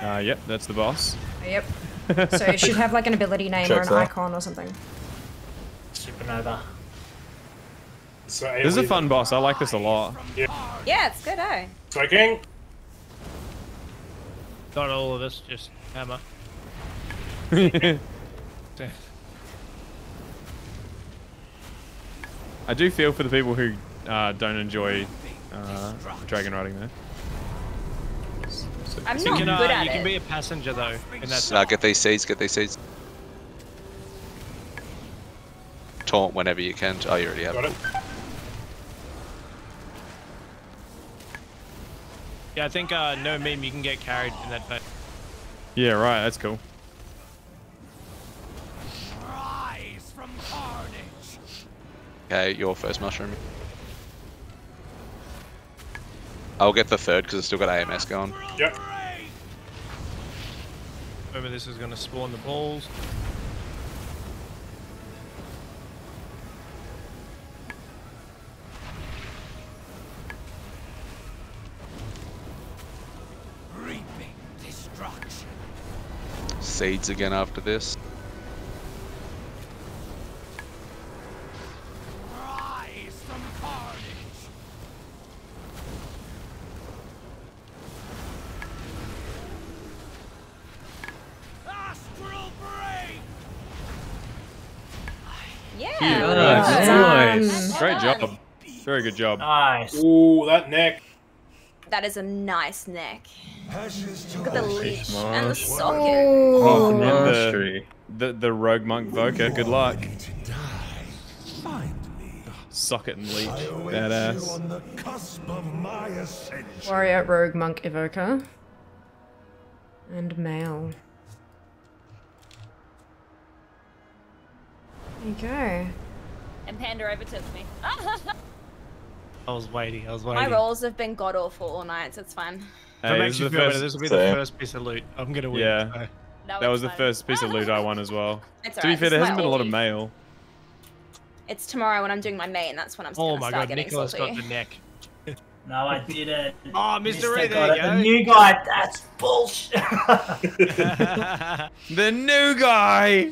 Yep, that's the boss. Yep. So it should have like an ability name or an icon or something. Supernova. So This is a fun boss. I like this a lot. Yeah, it's good, eh? Striking. Not all of us, just hammer. I do feel for the people who don't enjoy dragon riding though. I'm not good at you it. can be a passenger though. In that Get these seeds, get these seeds. Taunt whenever you can. Oh, you already have. Got it. Yeah, I think no meme, you can get carried in that phase. Yeah, right. That's cool. Rise from carnage. Okay, your first mushroom. I'll get the third because I still got AMS going. Yep. Remember, this is going to spawn the balls. Reaping destruction. Seeds again after this. Rise from carnage. Astral break. Yeah. Nice. Great job. Very good job. Nice. Ooh, that neck. That is a nice neck. Look at the leash Marsh. and the socket. Oh, and mastery. the rogue monk Voca. Good luck. socket and leech. I await Badass. you on the cusp of my ascension. Warrior, rogue, monk, evoker. And male. There you go. And Panda overtook me. I was waiting. My rolls have been god awful all night, so it's fine. Hey, This will be the first piece of loot. I'm gonna win. Yeah. So. That was the first piece of loot I won as well. It's To be alright, fair, this there is hasn't my been a lot of all- mail. It's tomorrow when I'm doing my main. That's when I'm Oh gonna my start god, getting Nicholas salty. got the neck. No, I didn't. Oh, Mr. Ray, there got you it. go. The new guy, that's bullshit. The new guy!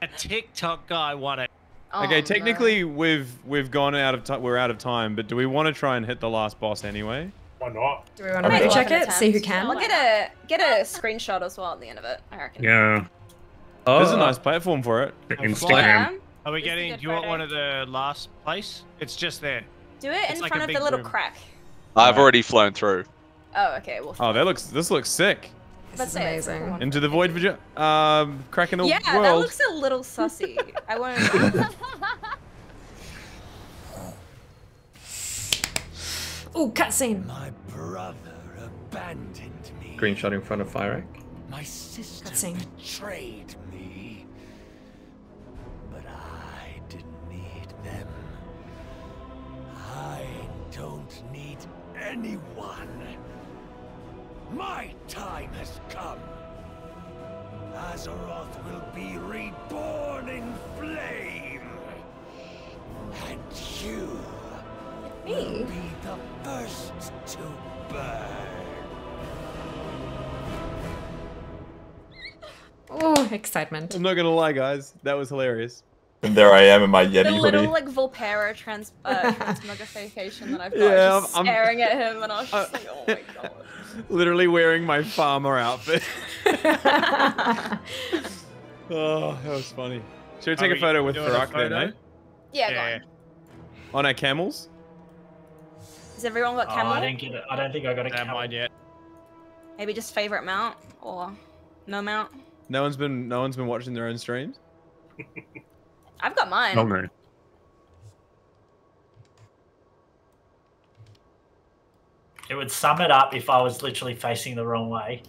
A TikTok guy won it. Okay, technically we've gone out of time. We're out of time, but do we want to try and hit the last boss anyway? Why not? Do we want to check it? See who can? We'll get a screenshot as well at the end of it, I reckon. Yeah. There's a nice platform for it. Instagram. Are we getting? Do you want one of the last place? It's just there. Do it It's in like front a of the big little room. crack. I've already flown through. Oh, okay. Well, Oh, this looks sick. This is amazing. Into the void, cracking the Yeah, that world. looks a little sussy. I won't. Ooh, cutscene. My brother abandoned me. Screenshot in front of fire rack. My sister Cutscene. betrayed me. But I didn't need them. I don't need anyone. My time has come. Azeroth will be reborn in flame. And you will be the first to burn. Oh, excitement. I'm not gonna lie, guys. That was hilarious. And there I am in my Yeti The little hoodie. like Volpera transmogrification that I've got, Yeah, just I'm- staring at him, and I was just like, oh my god. Literally wearing my farmer outfit. Oh, that was funny. Should we take a photo with doing a Farak then, photo? eh? Yeah, go on. On our camels? Has everyone got camel? I didn't get it. I don't think I got a camel yet. Maybe just favorite mount or no mount. No one's been watching their own streams? I've got mine. No. It would sum it up if I was literally facing the wrong way.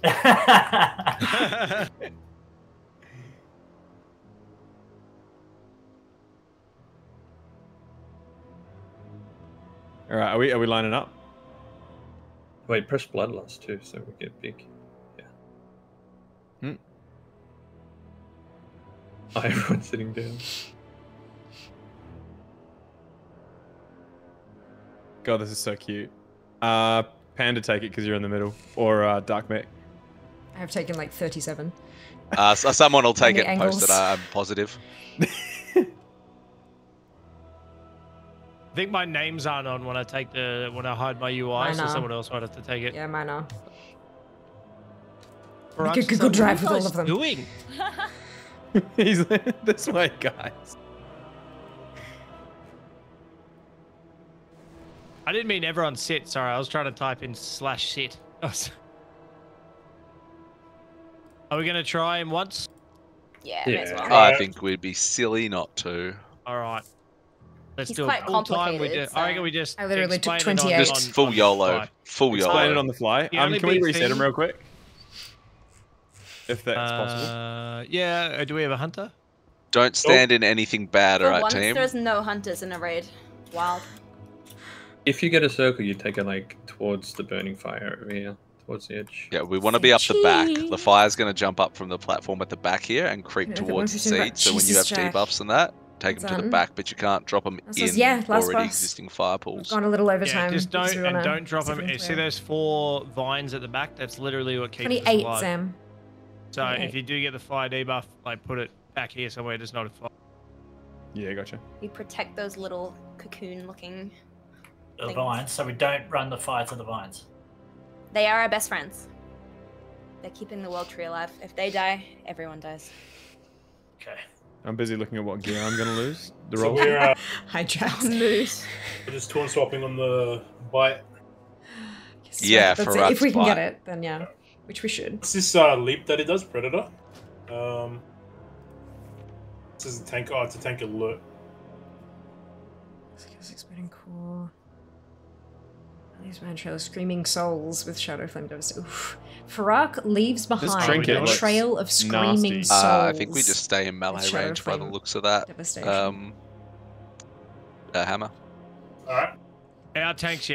Alright, are we lining up? Wait, press bloodlust too, so we get big. Yeah. Oh, everyone's sitting down. God, this is so cute. Panda, take it because you're in the middle. Or Dark Mech. I have taken like 37. So someone will take the it and post it, angles. I'm positive. I think my names aren't on when I hide my UI, Mine so are. someone else might have to take it. Yeah, mine are. Right, Make a so Google Drive what are with you all of guys them. Doing? He's this way, guys. I didn't mean everyone sit. Sorry, I was trying to type in /sit. Are we gonna try him once? Yeah, may as well. I think we'd be silly not to. All right. Let's He's do quite it full time. complicated, I reckon we just. I literally took explain it 28. Just full YOLO. Full Explain it YOLO. on the fly. The only Can we big reset him thing- real quick? If that's possible. Yeah. Do we have a hunter? Don't stand in anything bad, For alright, once, team? there's no hunters in a raid. Wild. If you get a circle, you take it like towards the burning fire over here, towards the edge. Yeah, we want to be up the back. The fire's going to jump up from the platform at the back here and creep Yeah, the towards the 115 seat. So when you have Jesus, Jack. debuffs and that, take them to the Done. back, but you can't drop them That says, in yeah, last already boss. existing fire pools. Gone a little over time. Yeah, just because don't we wanna and don't drop sit them. into See it. those 4 vines at the back? That's literally what keeps us 28, alive. Sam. So 28. if you do get the fire debuff, like put it back here somewhere. Just not a fire. Yeah, gotcha. We protect those little cocoon-looking. The things. vines, so we don't run the fire to the vines. They are our best friends. They're keeping the world tree alive. If they die, everyone dies. Okay. I'm busy looking at what gear I'm gonna lose. The So roll. we're Moose. just torn swapping on the bite. Yeah, That's for it. us, If we can get but- it, then yeah. Which we should. What's this leap that it does, Predator? This is a tank. Oh, it's a tank alert. Exploding core. These man trail screaming souls with shadow flame devastation. Oof. Farak leaves behind a trail of screaming souls. I think we just stay in melee range by the looks of that. Hammer. Alright. Our tanks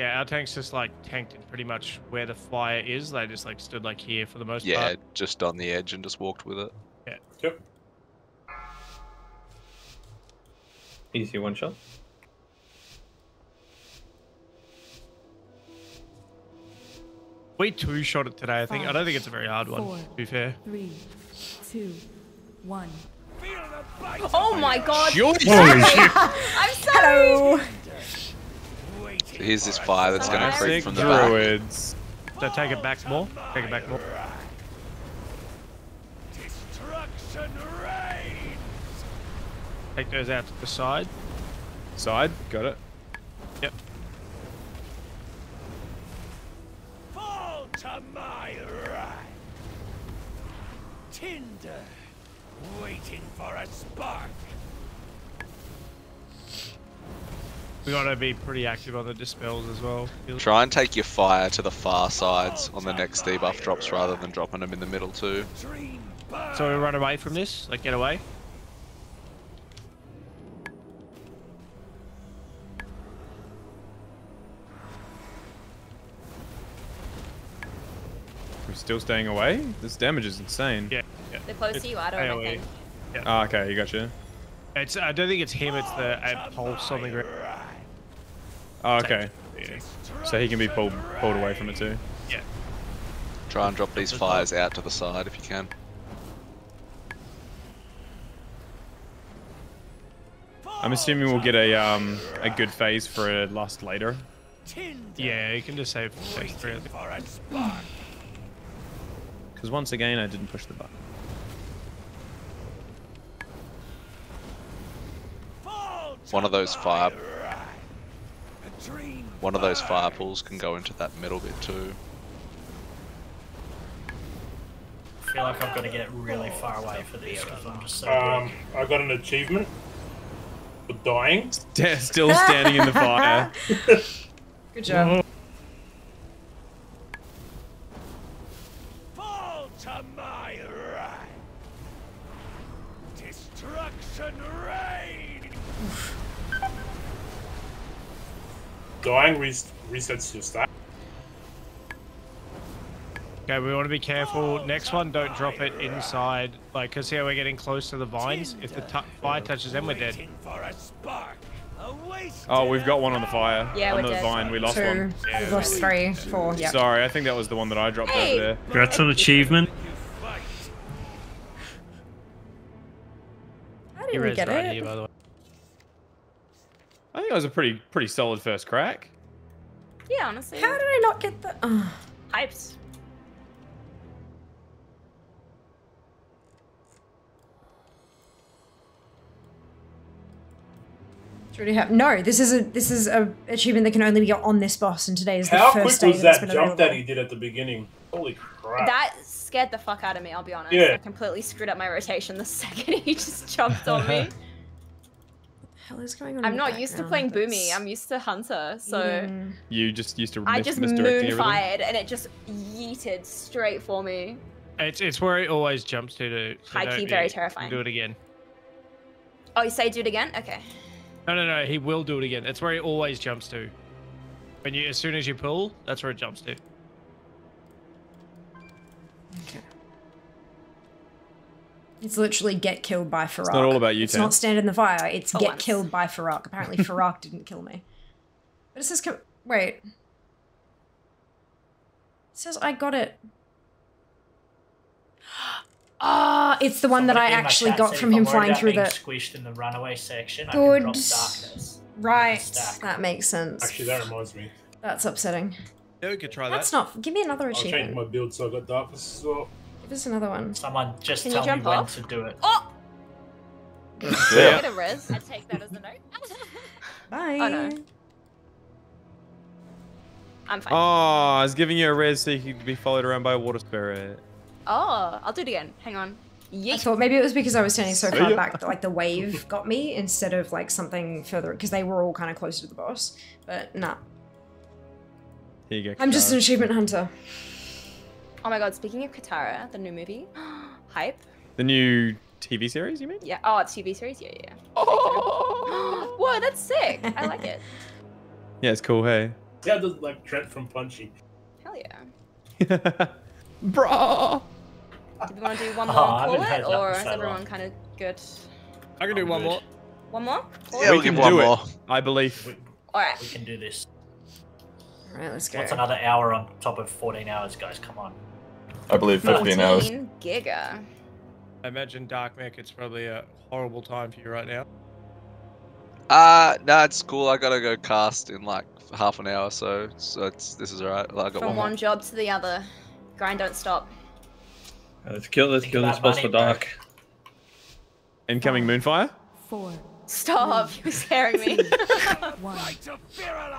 just like tanked in pretty much where the fire is. They just like stood like here for the most part. Yeah, just on the edge and just walked with it. Yeah. Yep. Easy one shot. We two-shot it today, I think. I don't think it's a very hard one, 4, to be fair. 3, 2, 1. Oh my god! Holy shit! I'm sorry! So here's this fire that's going to creep from the back. Druids. So take it back more. Take it back more. Destruction reigns. Take those out to the side. Side, got it. Yep. Fall to my right. Tinder, waiting for a spark. We gotta be pretty active on the dispels as well. Try and take your fire to the far sides on the next debuff drops rather than dropping them in the middle too. So we run away from this? Like, get away? We're still staying away? This damage is insane. Yeah. They're close to you, I don't reckon. Yeah. Ah, okay, you gotcha. It's, I don't think it's him, it's the pulse on the ground. Oh, okay. So he can be pulled away from it too. Yeah. Try and drop these fires out to the side if you can. I'm assuming we'll get a good phase for a lust later. Yeah, you can just save phase 3. Because once again, I didn't push the button. One of those fire pools can go into that middle bit too. I feel like I've got to get really far away for this because I'm just so I got an achievement for dying. Still standing in the fire. Good job. Fall to my right. Destruction reigns. Dying resets your stat. Okay, we want to be careful. Next one, don't drop it inside. Like, because here we're getting close to the vines. If the fire touches them, we're dead. Oh, we've got one on the fire. Yeah, on we're the dead. vine, we lost 2. one. We've lost 3, 4. Yeah. Sorry, I think that was the one that I dropped Hey! over there. Congrats on achievement. How did we get right it? here, by the way. I think that was a pretty solid first crack. Yeah, honestly. How did I not get the... Hyped. No, this is a achievement that can only be got on this boss, and today is the How first quick day was that it's that been jump that available. he did at the beginning? Holy crap. That scared the fuck out of me, I'll be honest. Yeah. I completely screwed up my rotation the second he just jumped on me. What the hell is going on? I'm in the not used to background? playing Boomy, I'm used to Hunter, so You just used to I just misdirecting everything. moon-fired and it just yeeted straight for me. It's where it always jumps to. So High key, don't- very yeah, terrifying. Do it again. Oh, you say do it again? Okay. No, he will do it again. That's where he always jumps to. As soon as you pull, that's where it jumps to. Okay. It's literally get killed by Farak. It's not all about you, It's Tam. not stand in the fire. It's For get once. killed by Farak. Apparently Farak didn't kill me. But it says... Wait. It says I got it. Ah, it's the one that I Somebody in my actually chat got said from if him I'm worried flying about through being the... squished in the runaway section. I Good. can drop darkness. Right. That makes sense. Actually, that reminds me. That's upsetting. Yeah, we could try that. That's not... Give me another I'll change achievement. my build so I got darkness as well. Give us another one. Someone just Can you tell me jump when off? to do it. Oh! Yeah. Get a res. I take that as a no. Bye. Oh no. I'm fine. Oh, I was giving you a res so you could be followed around by a water spirit. Oh, I'll do it again. Hang on. I thought maybe it was because I was standing so far back that like the wave got me instead of like something further, because they were all kind of closer to the boss. But nah. Here you go. I'm just an achievement hunter. Oh my god, speaking of Katara, the new movie, hype. The new TV series, you mean? Yeah, oh, it's TV series? Yeah, yeah. Oh. Whoa, that's sick. I like it. Yeah, it's cool, hey? Yeah, it does like Trent from Punchy. Hell yeah. Bro. Do we want to do one more I and call haven't heard it, that or for is so everyone long. kind of good? I can do one more. One more? Yeah, we'll give one more. I believe. Alright. We can do this. Alright, let's go. What's another hour on top of 14 hours, guys? Come on. I believe 15 hours. 14 giga. I imagine Dark Mech, it's probably a horrible time for you right now. No, it's cool. I gotta go cast in like half an hour, so this is alright. I got From one one more. job to the other. Grind don't stop. Let's kill this boss for dark. Incoming Moonfire? 4. Stop, you're scaring me.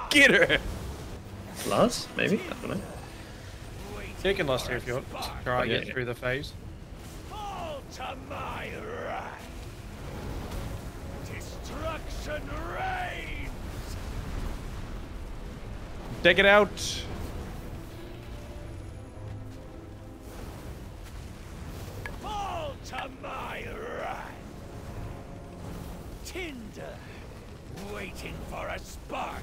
Get her! Lars, maybe? I don't know. You can last here if you want. Just try and get through the phase. Fall to my wrath. Destruction reigns. Take it out! Fall to my wrath. Tinder, waiting for a spark.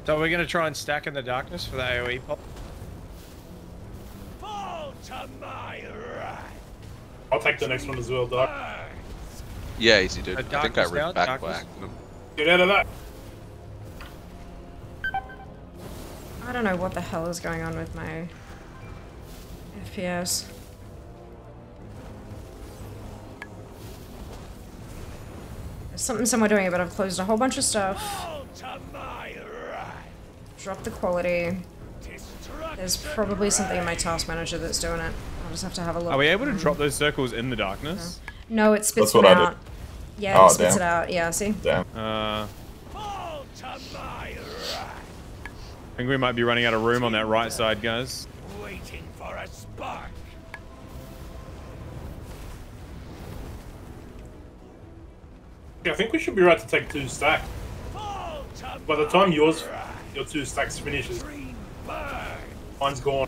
So we're going to try and stack in the darkness for the AoE pop. Fall to my wrath. I'll take the next one as well, Doc. Yeah, easy dude. I think I darkness now, ripped back darkness. whack. Get out of that. I don't know what the hell is going on with my FPS. There's something somewhere doing it, but I've closed a whole bunch of stuff. Fall to my wrath. Dropped the quality. There's probably something in my task manager that's doing it. I'll just have to have a look. Are we able to drop those circles in the darkness? No, it spits That's what them I out. did. Yeah, Oh, it spits damn. it out. Yeah, see? Damn. Fall to my wrath. I think we might be running out of room on that right side, guys. Waiting for a spark. Yeah, I think we should be right to take 2 stacks. Fall to By the time your 2 stacks finishes, burn. mine's gone.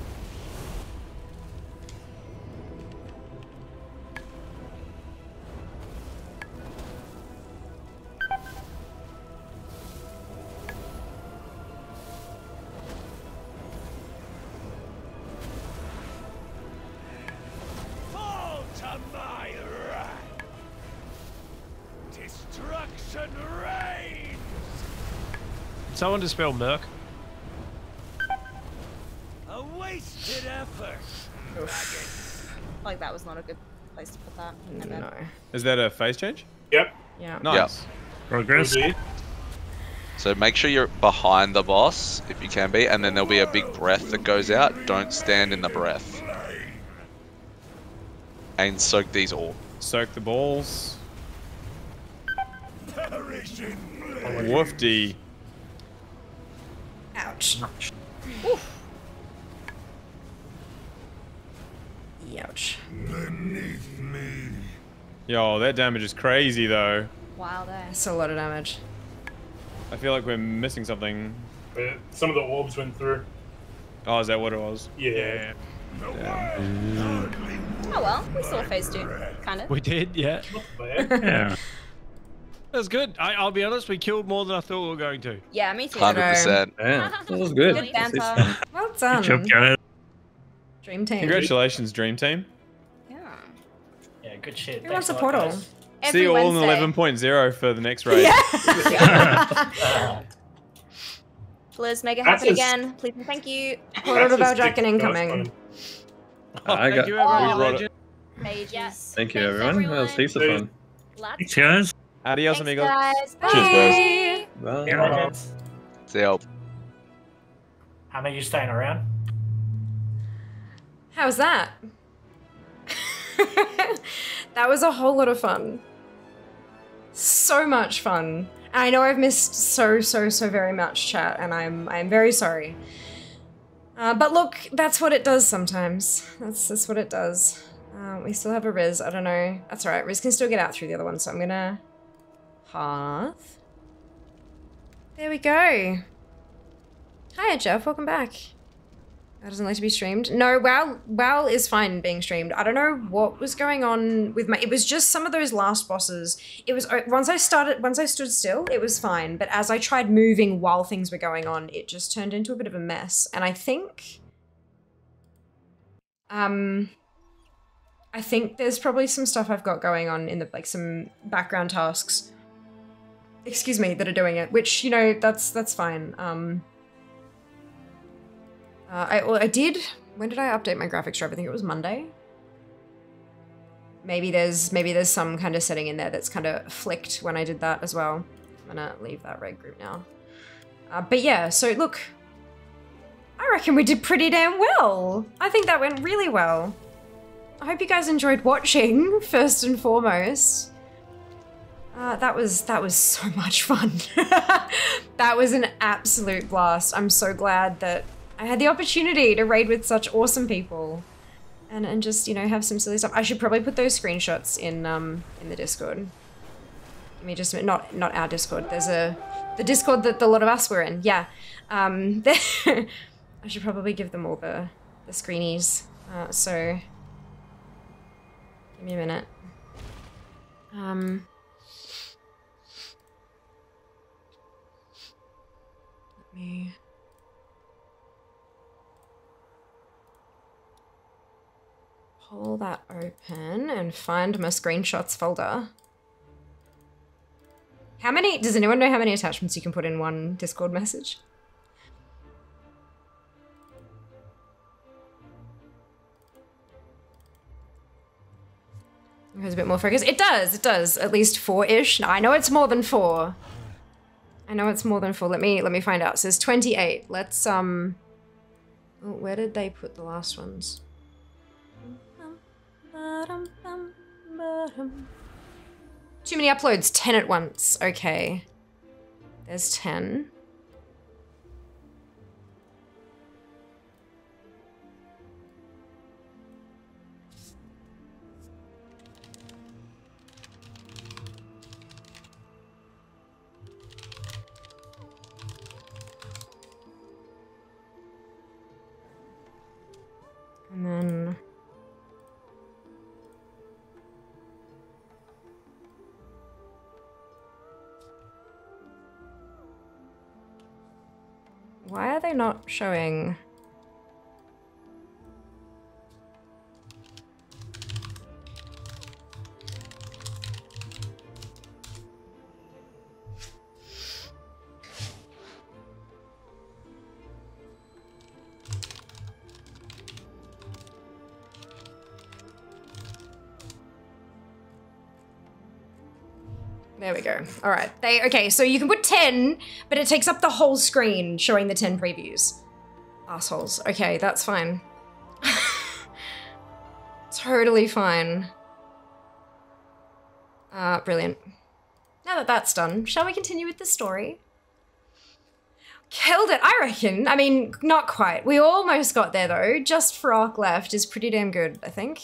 Fall to my wrath. Destruction reigns. Someone dispel Merc. A wasted effort. Like that was not a good place to put that. I bet. No. Is that a phase change? Yep. Yeah. Nice. Progress. So make sure you're behind the boss, if you can be, and then there'll be a big breath that goes out. Don't stand in the breath. And soak these all. Soak the balls. Perish in Woofdy. Ouch. Ouch. beneath me. Yo, that damage is crazy though. Wow, there. That's a lot of damage. I feel like we're missing something. Some of the orbs went through. Oh, is that what it was? Yeah. Damn. Oh well, we saw phase 2, kind of. We did, yeah. Yeah. That's good. I'll be honest, we killed more than I thought we were going to. Yeah, me too. 100%. Yeah, that was good. Good banter. Well done. Good job, guys. Dream team. Congratulations, Dream Team. Yeah. Yeah, good shit. Who wants a Thanks a lot, portal? guys. See you all in Wednesday. 11.0 for the next raid. Liz, make it That's happen a- again. Please and thank you. Portal to That's a Valjack and stick. incoming. I got. Thank you, everyone. We brought it. Legend. Pages. Yes. Thank you, Thanks, everyone. That was heaps of fun. Lots Thanks, guys. Adios, Thanks, amigos. guys. Bye. Cheers, Well, Yeah. Legends. See ya. How many are you staying around? How's that? That was a whole lot of fun. So much fun. I know I've missed so very much, chat, and I'm very sorry. But look, that's what it does sometimes. That's what it does. We still have a Riz, I don't know. That's alright, Riz can still get out through the other one, so I'm gonna... Hearth. There we go. Hiya, Jeff, welcome back. That doesn't like to be streamed. No, WoW is fine being streamed. I don't know what was going on with my... It was just some of those last bosses. It was... Once I stood still, it was fine. But as I tried moving while things were going on, it just turned into a bit of a mess. And I think... I think there's probably some stuff I've got going on in the... Like, some background tasks. Excuse me, that are doing it. Which, you know, that's fine. I did... When did I update my graphics drive? I think it was Monday. Maybe there's some kind of setting in there that's kind of flicked when I did that as well. I'm gonna leave that red group now. But yeah, so look. I reckon we did pretty damn well. I think that went really well. I hope you guys enjoyed watching, first and foremost. That was so much fun. That was an absolute blast. I'm so glad that I had the opportunity to raid with such awesome people and just, you know, have some silly stuff. I should probably put those screenshots in the Discord. Let me just, not our Discord. There's the Discord that a lot of us were in. Yeah. I should probably give them all the screenies. So give me a minute. Let me pull that open and find my screenshots folder. How many, does anyone know how many attachments you can put in one Discord message? It has a bit more focus. It does, at least 4-ish. I know it's more than 4. I know it's more than 4. Let me find out. It says 28. Let's oh, where did they put the last ones? Too many uploads, 10 at once. Okay. There's 10. And then why are they not showing? There we go. All right. Okay, so you can put 10, but it takes up the whole screen showing the 10 previews. Assholes. Okay, that's fine. Totally fine. Brilliant. Now that that's done, shall we continue with the story? Killed it, I reckon. I mean, not quite. We almost got there though. Just Farrakh left is pretty damn good, I think.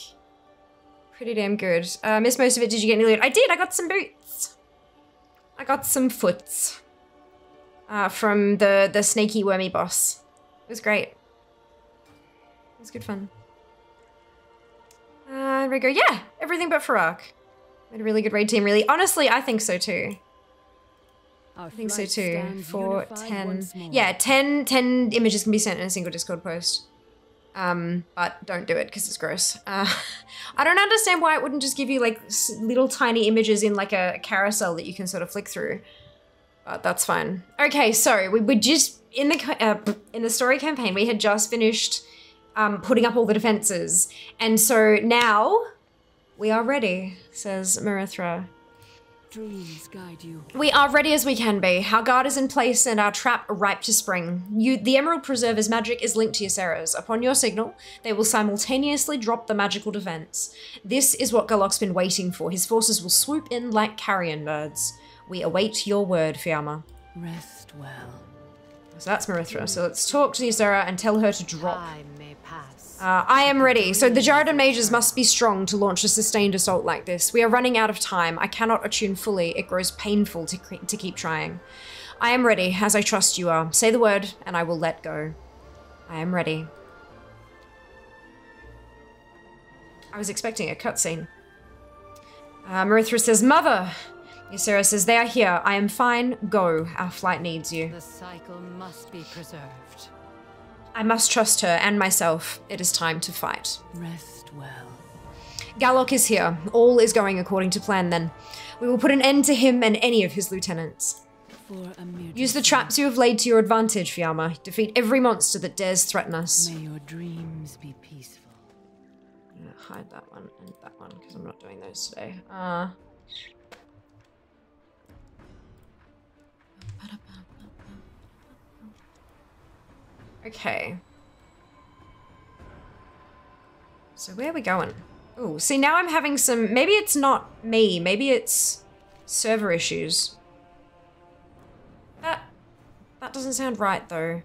Pretty damn good. Missed most of it. Did you get any loot? I did. I got some boots. I got some foots from the sneaky wormy boss. It was great. It was good fun. There we go. Yeah, everything but Farrakh. We had a really good raid team, really. Honestly, I think so too. I think so too. 4, 10. Yeah, 10 images can be sent in a single Discord post. But don't do it because it's gross. I don't understand why it wouldn't just give you like little tiny images in like a carousel that you can sort of flick through. But that's fine. Okay, so we just in the story campaign we had just finished putting up all the defenses, and so now we are ready, says Marithra. Dreams guide you. We are ready as we can be. Our guard is in place and our trap ripe to spring. The Emerald Preserver's magic is linked to Ysera's. Upon your signal, they will simultaneously drop the magical defense. This is what Galok's been waiting for. His forces will swoop in like carrion birds. We await your word, Fiamma. Rest well. So that's Marithra. So let's talk to Ysera and tell her to drop. I am ready. So the Jaredon mages must be strong to launch a sustained assault like this. We are running out of time. I cannot attune fully. It grows painful to keep trying. I am ready, as I trust you are. Say the word, and I will let go. I am ready. I was expecting a cutscene. Marithra says, Mother! Ysera says, they are here. I am fine. Go. Our flight needs you. The cycle must be preserved. I must trust her and myself. It is time to fight. Rest well. Galloc is here. All is going according to plan then. We will put an end to him and any of his lieutenants. Use the traps you have laid to your advantage, Fiamma. Defeat every monster that dares threaten us. May your dreams be peaceful. I'm gonna hide that one and that one because I'm not doing those today. Okay. So where are we going? Oh, see now I'm having some, maybe it's not me, maybe it's server issues. That doesn't sound right though.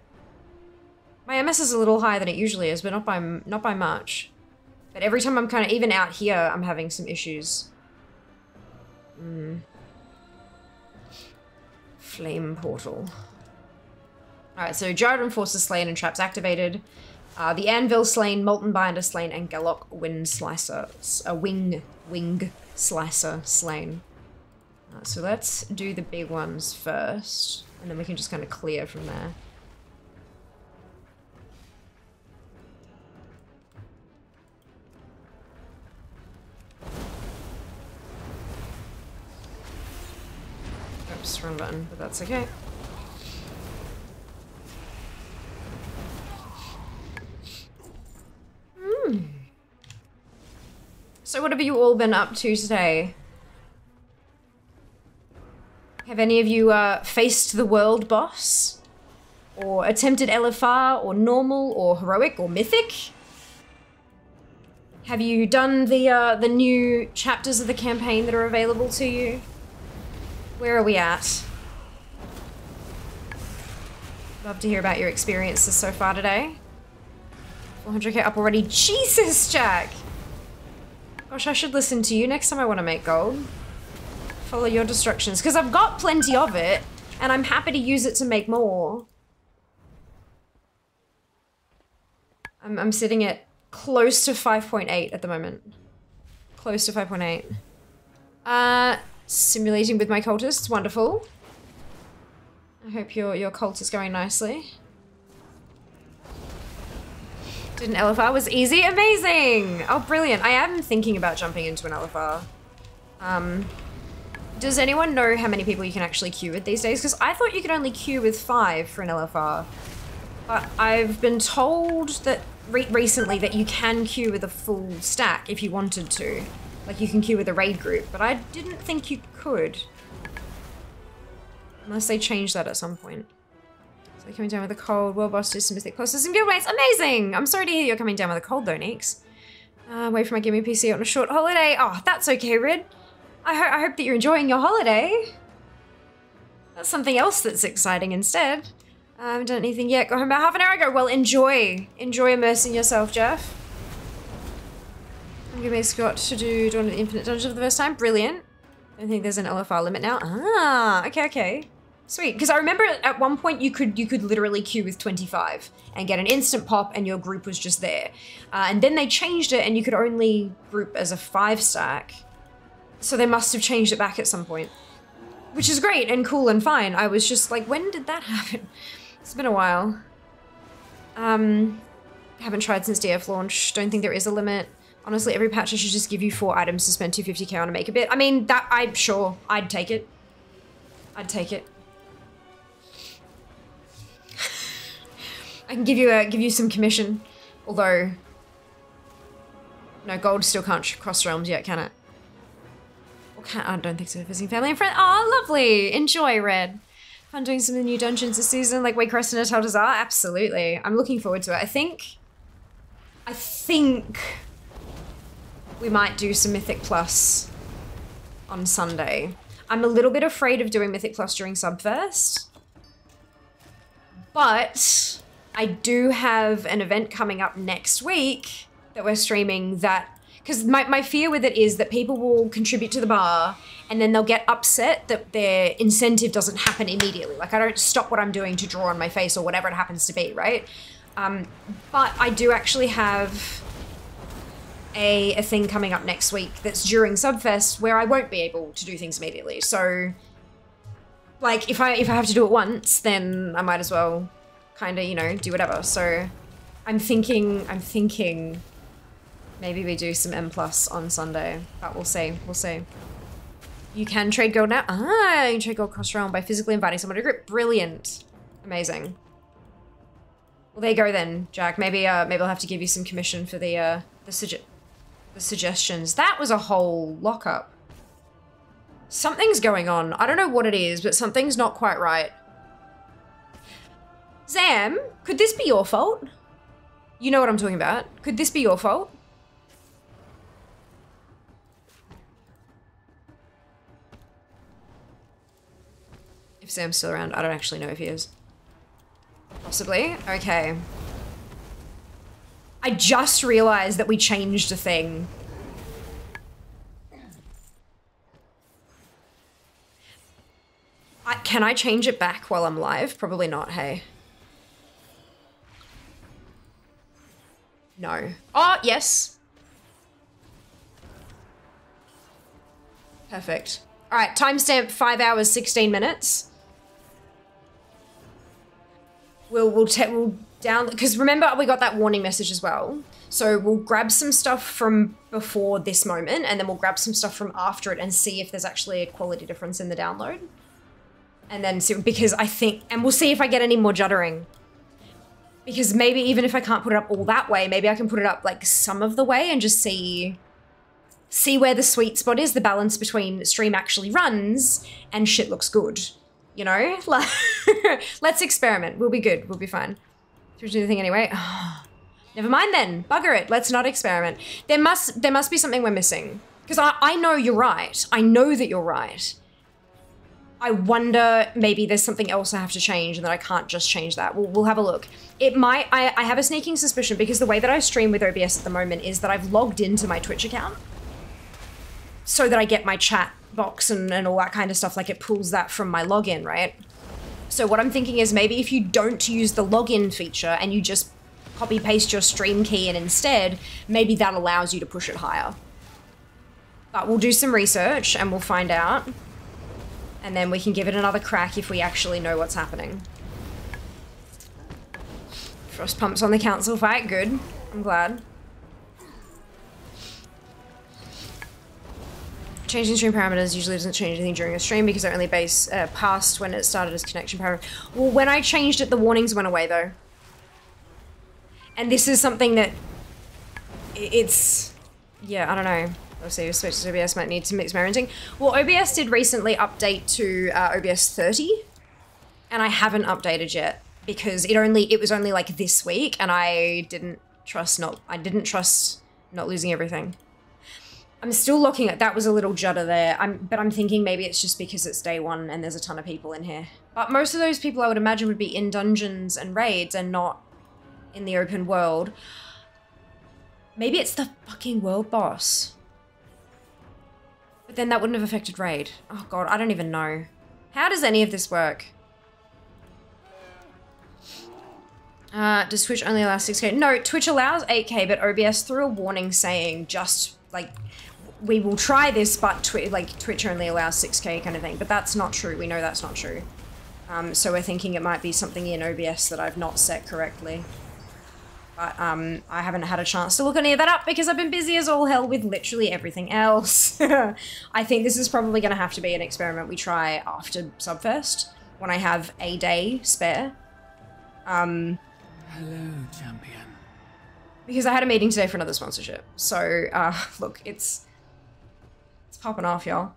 My MS is a little higher than it usually is, but not by much. But every time I'm kind of, even out here, I'm having some issues. Flame portal. Alright, so Jaredon Forces slain and traps activated. The Anvil slain, Molten Binder slain, and Galloc Wind Slicer, Wing Slicer slain. So let's do the big ones first, and then we can just kind of clear from there. Oops, wrong button, but that's okay. So what have you all been up to today? Have any of you faced the world boss? Or attempted LFR, or normal, or heroic, or mythic? Have you done the new chapters of the campaign that are available to you? Where are we at? Love to hear about your experiences so far today. 400k up already. Jesus, Jack! Gosh, I should listen to you next time I want to make gold. Follow your instructions, because I've got plenty of it, and I'm happy to use it to make more. I'm sitting at close to 5.8 at the moment. Close to 5.8. Simulating with my cultists, wonderful. I hope your cult is going nicely. Did an LFR, was easy? Amazing! Oh, brilliant. I am thinking about jumping into an LFR. Does anyone know how many people you can actually queue with these days? Because I thought you could only queue with 5 for an LFR. But I've been told that recently that you can queue with a full stack if you wanted to. Like you can queue with a raid group, but I didn't think you could. Unless they change that at some point. So coming down with a cold, World Busters, some Mythic Plus, some giveaways. Amazing! I'm sorry to hear you're coming down with a cold though, Neeks. Away from my gaming PC on a short holiday. Oh, that's okay, Rid. I hope that you're enjoying your holiday. That's something else that's exciting instead. I haven't done anything yet. Got home about half an hour ago. Well, enjoy. Enjoy immersing yourself, Jeff. I'm giving a Scott to do Dawn of the Infinite Dungeon for the first time. Brilliant. I think there's an LFR limit now. Ah, okay. Sweet. Because I remember at one point you could literally queue with 25 and get an instant pop and your group was just there. And then they changed it and you could only group as a 5-stack. So they must have changed it back at some point. Which is great and cool and fine. I was just like, when did that happen? It's been a while. Haven't tried since DF launch. Don't think there is a limit. Honestly, every patch I should just give you 4 items to spend 250k on to make a bit. I mean, that I'm sure I'd take it. I'd take it. I can give you some commission, although no, gold still can't cross realms yet, can it? Or can I don't think so. Visiting family and friends. Oh, lovely. Enjoy, Red. Fun doing some of the new dungeons this season, like Waycrest and Atal'Dazar. Absolutely. I'm looking forward to it. I think we might do some Mythic Plus on Sunday. I'm a little bit afraid of doing Mythic Plus during Subfest. But I do have an event coming up next week that we're streaming that, because my fear with it is that people will contribute to the bar and then they'll get upset that their incentive doesn't happen immediately. Like I don't stop what I'm doing to draw on my face or whatever it happens to be, right? But I do actually have a thing coming up next week that's during Subfest where I won't be able to do things immediately. So like if I have to do it once, then I might as well kind of, you know, do whatever. So I'm thinking maybe we do some M+ on Sunday, but we'll see. You can trade gold now. Ah, you can trade gold cross realm by physically inviting someone to a group. Brilliant. Amazing. Well, there you go then, Jack. Maybe I'll have to give you some commission for the suggestions. That was a whole lockup. Something's going on. I don't know what it is, but something's not quite right. Zam, could this be your fault? You know what I'm talking about. Could this be your fault? If Sam's still around, I don't actually know if he is. Possibly. Okay. I just realized that we changed a thing. Can I change it back while I'm live? Probably not, hey. No. Oh, yes. Perfect. All right, timestamp 5 hours, 16 minutes. We'll down, because remember we got that warning message as well. So we'll grab some stuff from before this moment and then we'll grab some stuff from after it and see if there's actually a quality difference in the download. And then see, because I think, and we'll see if I get any more juddering. Because maybe even if I can't put it up all that way, maybe I can put it up like some of the way and just see where the sweet spot is, the balance between stream actually runs and shit looks good. You know? Like, let's experiment. We'll be good. We'll be fine. Should we do the thing anyway? Oh, never mind then. Bugger it. Let's not experiment. There must be something we're missing. Because I know you're right. I know that you're right. I wonder maybe there's something else I have to change and that I can't just change that. We'll have a look. It might, I have a sneaking suspicion because the way that I stream with OBS at the moment is that I've logged into my Twitch account so that I get my chat box and all that kind of stuff. Like it pulls that from my login, right? So what I'm thinking is maybe if you don't use the login feature and you just copy paste your stream key in instead, maybe that allows you to push it higher. But we'll do some research and we'll find out. And then we can give it another crack if we actually know what's happening. Frost pumps on the council fight, good. I'm glad. Changing stream parameters usually doesn't change anything during a stream because they're only passed when it started as connection parameter. Well, when I changed it, the warnings went away though. And this is something that it's, yeah, I don't know. Let's see, OBS might need some experimenting. Well, OBS did recently update to OBS 30, and I haven't updated yet because it was only like this week, and I didn't trust not losing everything. I'm still looking at that was a little judder there. But I'm thinking maybe it's just because it's day one and there's a ton of people in here. But most of those people I would imagine would be in dungeons and raids and not in the open world. Maybe it's the fucking world boss. But then that wouldn't have affected raid. Oh god, I don't even know. How does any of this work? Does Twitch only allow 6K? No, Twitch allows 8K, but OBS threw a warning saying just, like, we will try this, but Twitch only allows 6K kind of thing. But that's not true. We know that's not true. So we're thinking it might be something in OBS that I've not set correctly. But I haven't had a chance to look any of that up because I've been busy as all hell with literally everything else. I think this is probably going to have to be an experiment we try after Subfest when I have a day spare. Hello, champion. Because I had a meeting today for another sponsorship. So, look, it's popping off, y'all.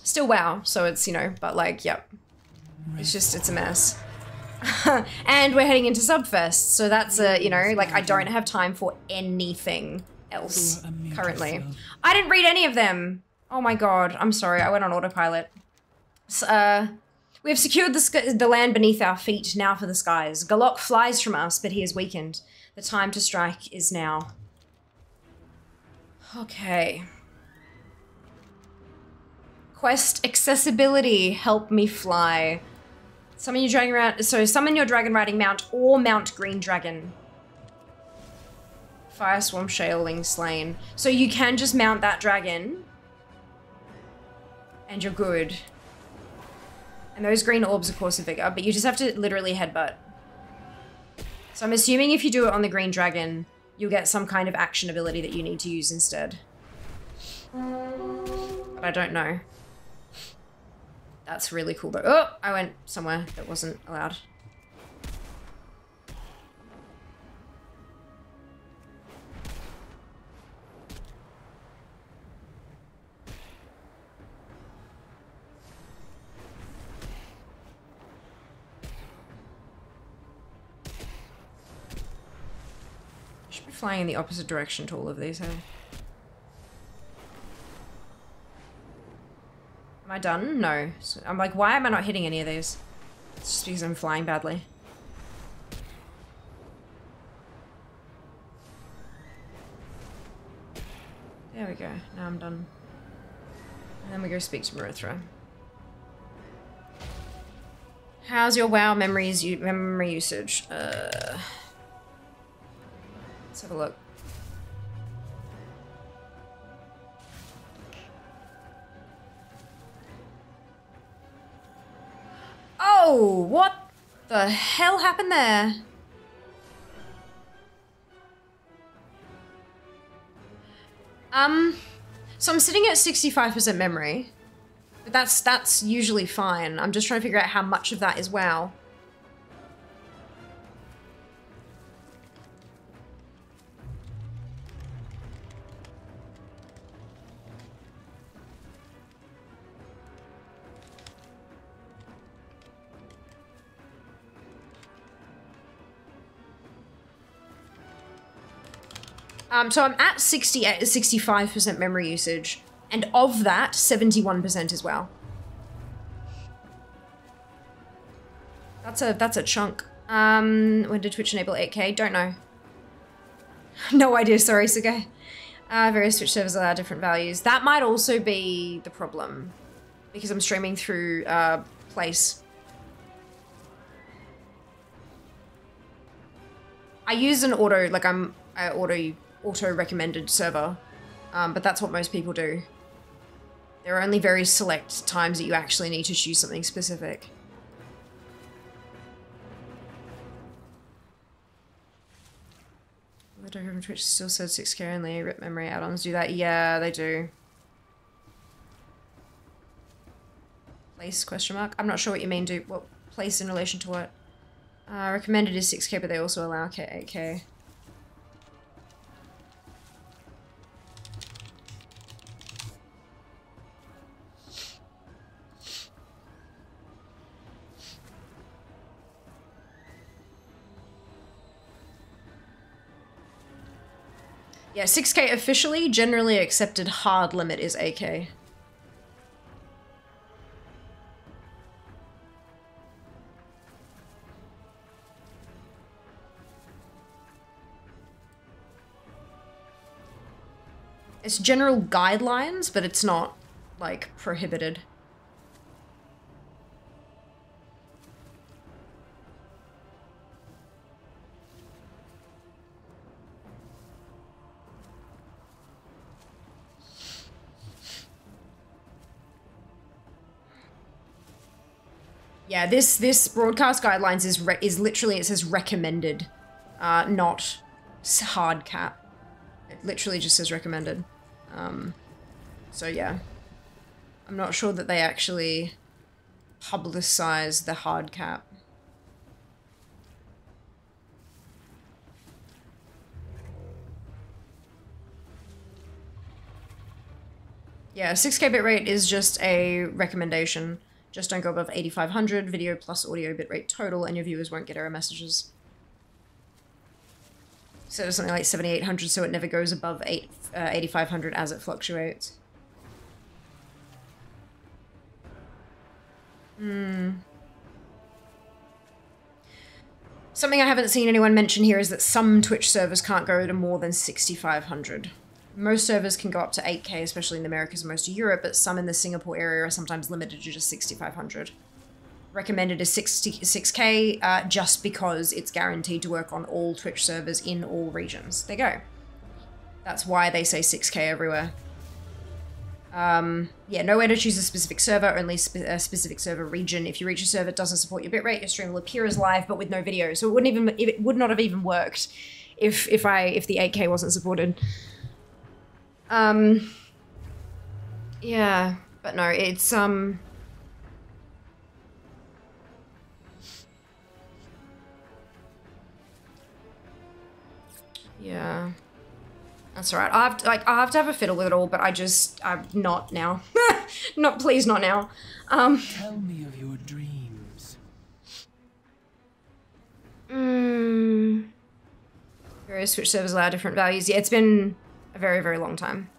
Still WoW, so it's, you know, but like, yep. It's a mess. And we're heading into Subfest, so that's a, you know, like I don't have time for anything else currently. I didn't read any of them. Oh my god, I'm sorry, I went on autopilot. We have secured the land beneath our feet, now for the skies. Galok flies from us, but he is weakened. The time to strike is now. Okay. Quest accessibility, help me fly. Summon your dragon riding mount or mount green dragon. Fire swarm shaling slain. So you can just mount that dragon and you're good. And those green orbs, of course, are bigger, but you just have to literally headbutt. So I'm assuming if you do it on the green dragon, you'll get some kind of action ability that you need to use instead. But I don't know. That's really cool though. Oh, I went somewhere that wasn't allowed. Should be flying in the opposite direction to all of these, hey? Am I done? No. So I'm like, why am I not hitting any of these? It's just because I'm flying badly. There we go. Now I'm done. And then we go speak to Marithra. How's your WoW memory usage? Let's have a look. Oh, what the hell happened there? So I'm sitting at 65% memory, but that's usually fine. I'm just trying to figure out how much of that is WoW. So I'm at 65% memory usage, and of that, 71% is WoW. That's a chunk. When did Twitch enable 8K? Don't know. No idea, sorry, Suge. Various Twitch servers allow different values. That might also be the problem, because I'm streaming through Place. I use an auto, like auto recommended server, but that's what most people do. There are only very select times that you actually need to choose something specific. The Docker from Twitch still says 6K only. Rip memory add-ons do that. Yeah, they do. Place question mark? I'm not sure what you mean. What place in relation to what? Recommended is 6K, but they also allow 8K. Yeah, 6K officially, generally accepted hard limit is 8K. It's general guidelines, but it's not, like, prohibited. Yeah, this broadcast guidelines is literally, it says recommended, not hard cap. It literally just says recommended. So yeah, I'm not sure that they actually publicize the hard cap. Yeah, 6K bitrate is just a recommendation. Just don't go above 8500 video plus audio bitrate total, and your viewers won't get error messages. So it's something like 7800, so it never goes above 8500 as it fluctuates. Something I haven't seen anyone mention here is that some Twitch servers can't go to more than 6,500. Most servers can go up to 8K, especially in the Americas and most of Europe, but some in the Singapore area are sometimes limited to just 6,500. Recommended is 6K, just because it's guaranteed to work on all Twitch servers in all regions. There you go. That's why they say 6K everywhere. Yeah, nowhere to choose a specific server, only a specific server region. If you reach a server that doesn't support your bitrate, your stream will appear as live, but with no video. So it would not have even worked if the 8K wasn't supported. Yeah, but no, it's yeah. That's alright. I have to have a fiddle with it all, but I'm not now. Please not now. Tell me of your dreams. Various Switch servers allow different values. Yeah, it's been a very, very long time.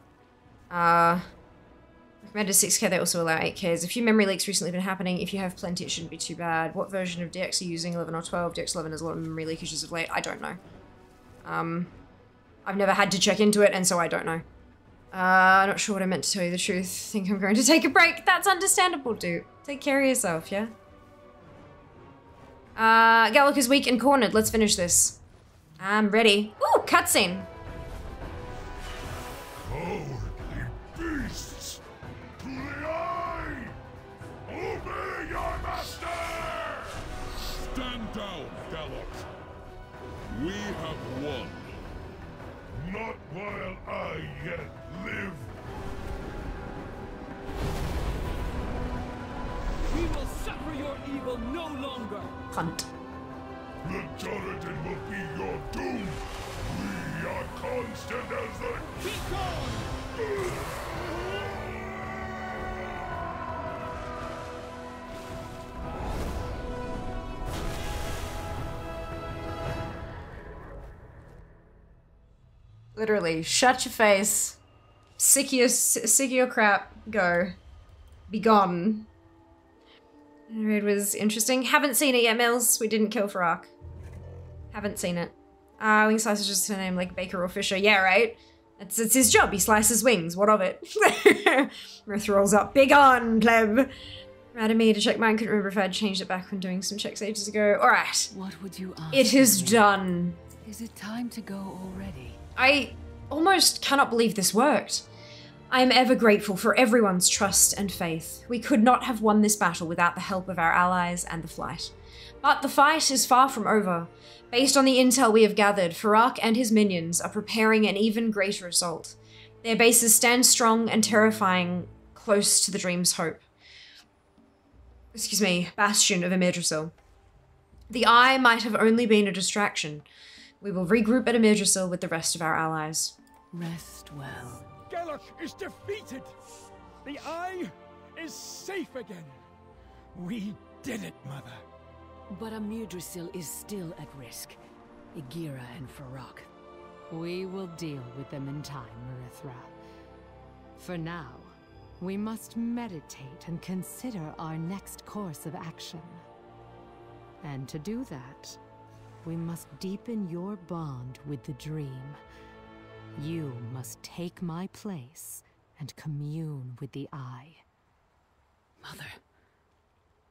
Recommended 6K, they also allow 8K. There's a few memory leaks recently been happening. If you have plenty, it shouldn't be too bad. What version of DX are you using, 11 or 12? DX 11 has a lot of memory leakages of late. I don't know. I've never had to check into it, and so I don't know. Not sure what I meant to tell you the truth. Think I'm going to take a break. That's understandable, dude. Take care of yourself, yeah? Gallic is weak and cornered. Let's finish this. I'm ready. Ooh, cutscene. Cowardly beasts! To the eye! Obey your master! Stand down, Gallic. We have won. Not while I yet live. We will suffer your evil no longer. Cunt. The Jordan will be your doom. We are constant as the... Be gone! Literally, shut your face. Sick of your crap. Go. Be gone. It was interesting. Haven't seen it yet, Mills. We didn't kill Farak. Haven't seen it. Wing Slice is just her name, like Baker or Fisher. Yeah, right? It's his job. He slices wings. What of it? Mirth rolls up. Big on, pleb. Mad at me to check mine. Couldn't remember if I had changed it back when doing some checks ages ago. Alright. What would you ask? It is done. Is it time to go already? I almost cannot believe this worked. I am ever grateful for everyone's trust and faith. We could not have won this battle without the help of our allies and the flight. But the fight is far from over. Based on the intel we have gathered, Farak and his minions are preparing an even greater assault. Their bases stand strong and terrifying, close to the Dream's hope. Excuse me, bastion of Emirdrasil. The Eye might have only been a distraction. We will regroup at Emirdrasil with the rest of our allies. Rest well. Gallic is defeated! The Eye is safe again! We did it, Mother. But Emirdrasil is still at risk. Igira and Farak. We will deal with them in time, Marithra. For now, we must meditate and consider our next course of action. And to do that, we must deepen your bond with the Dream. You must take my place and commune with the Eye. Mother,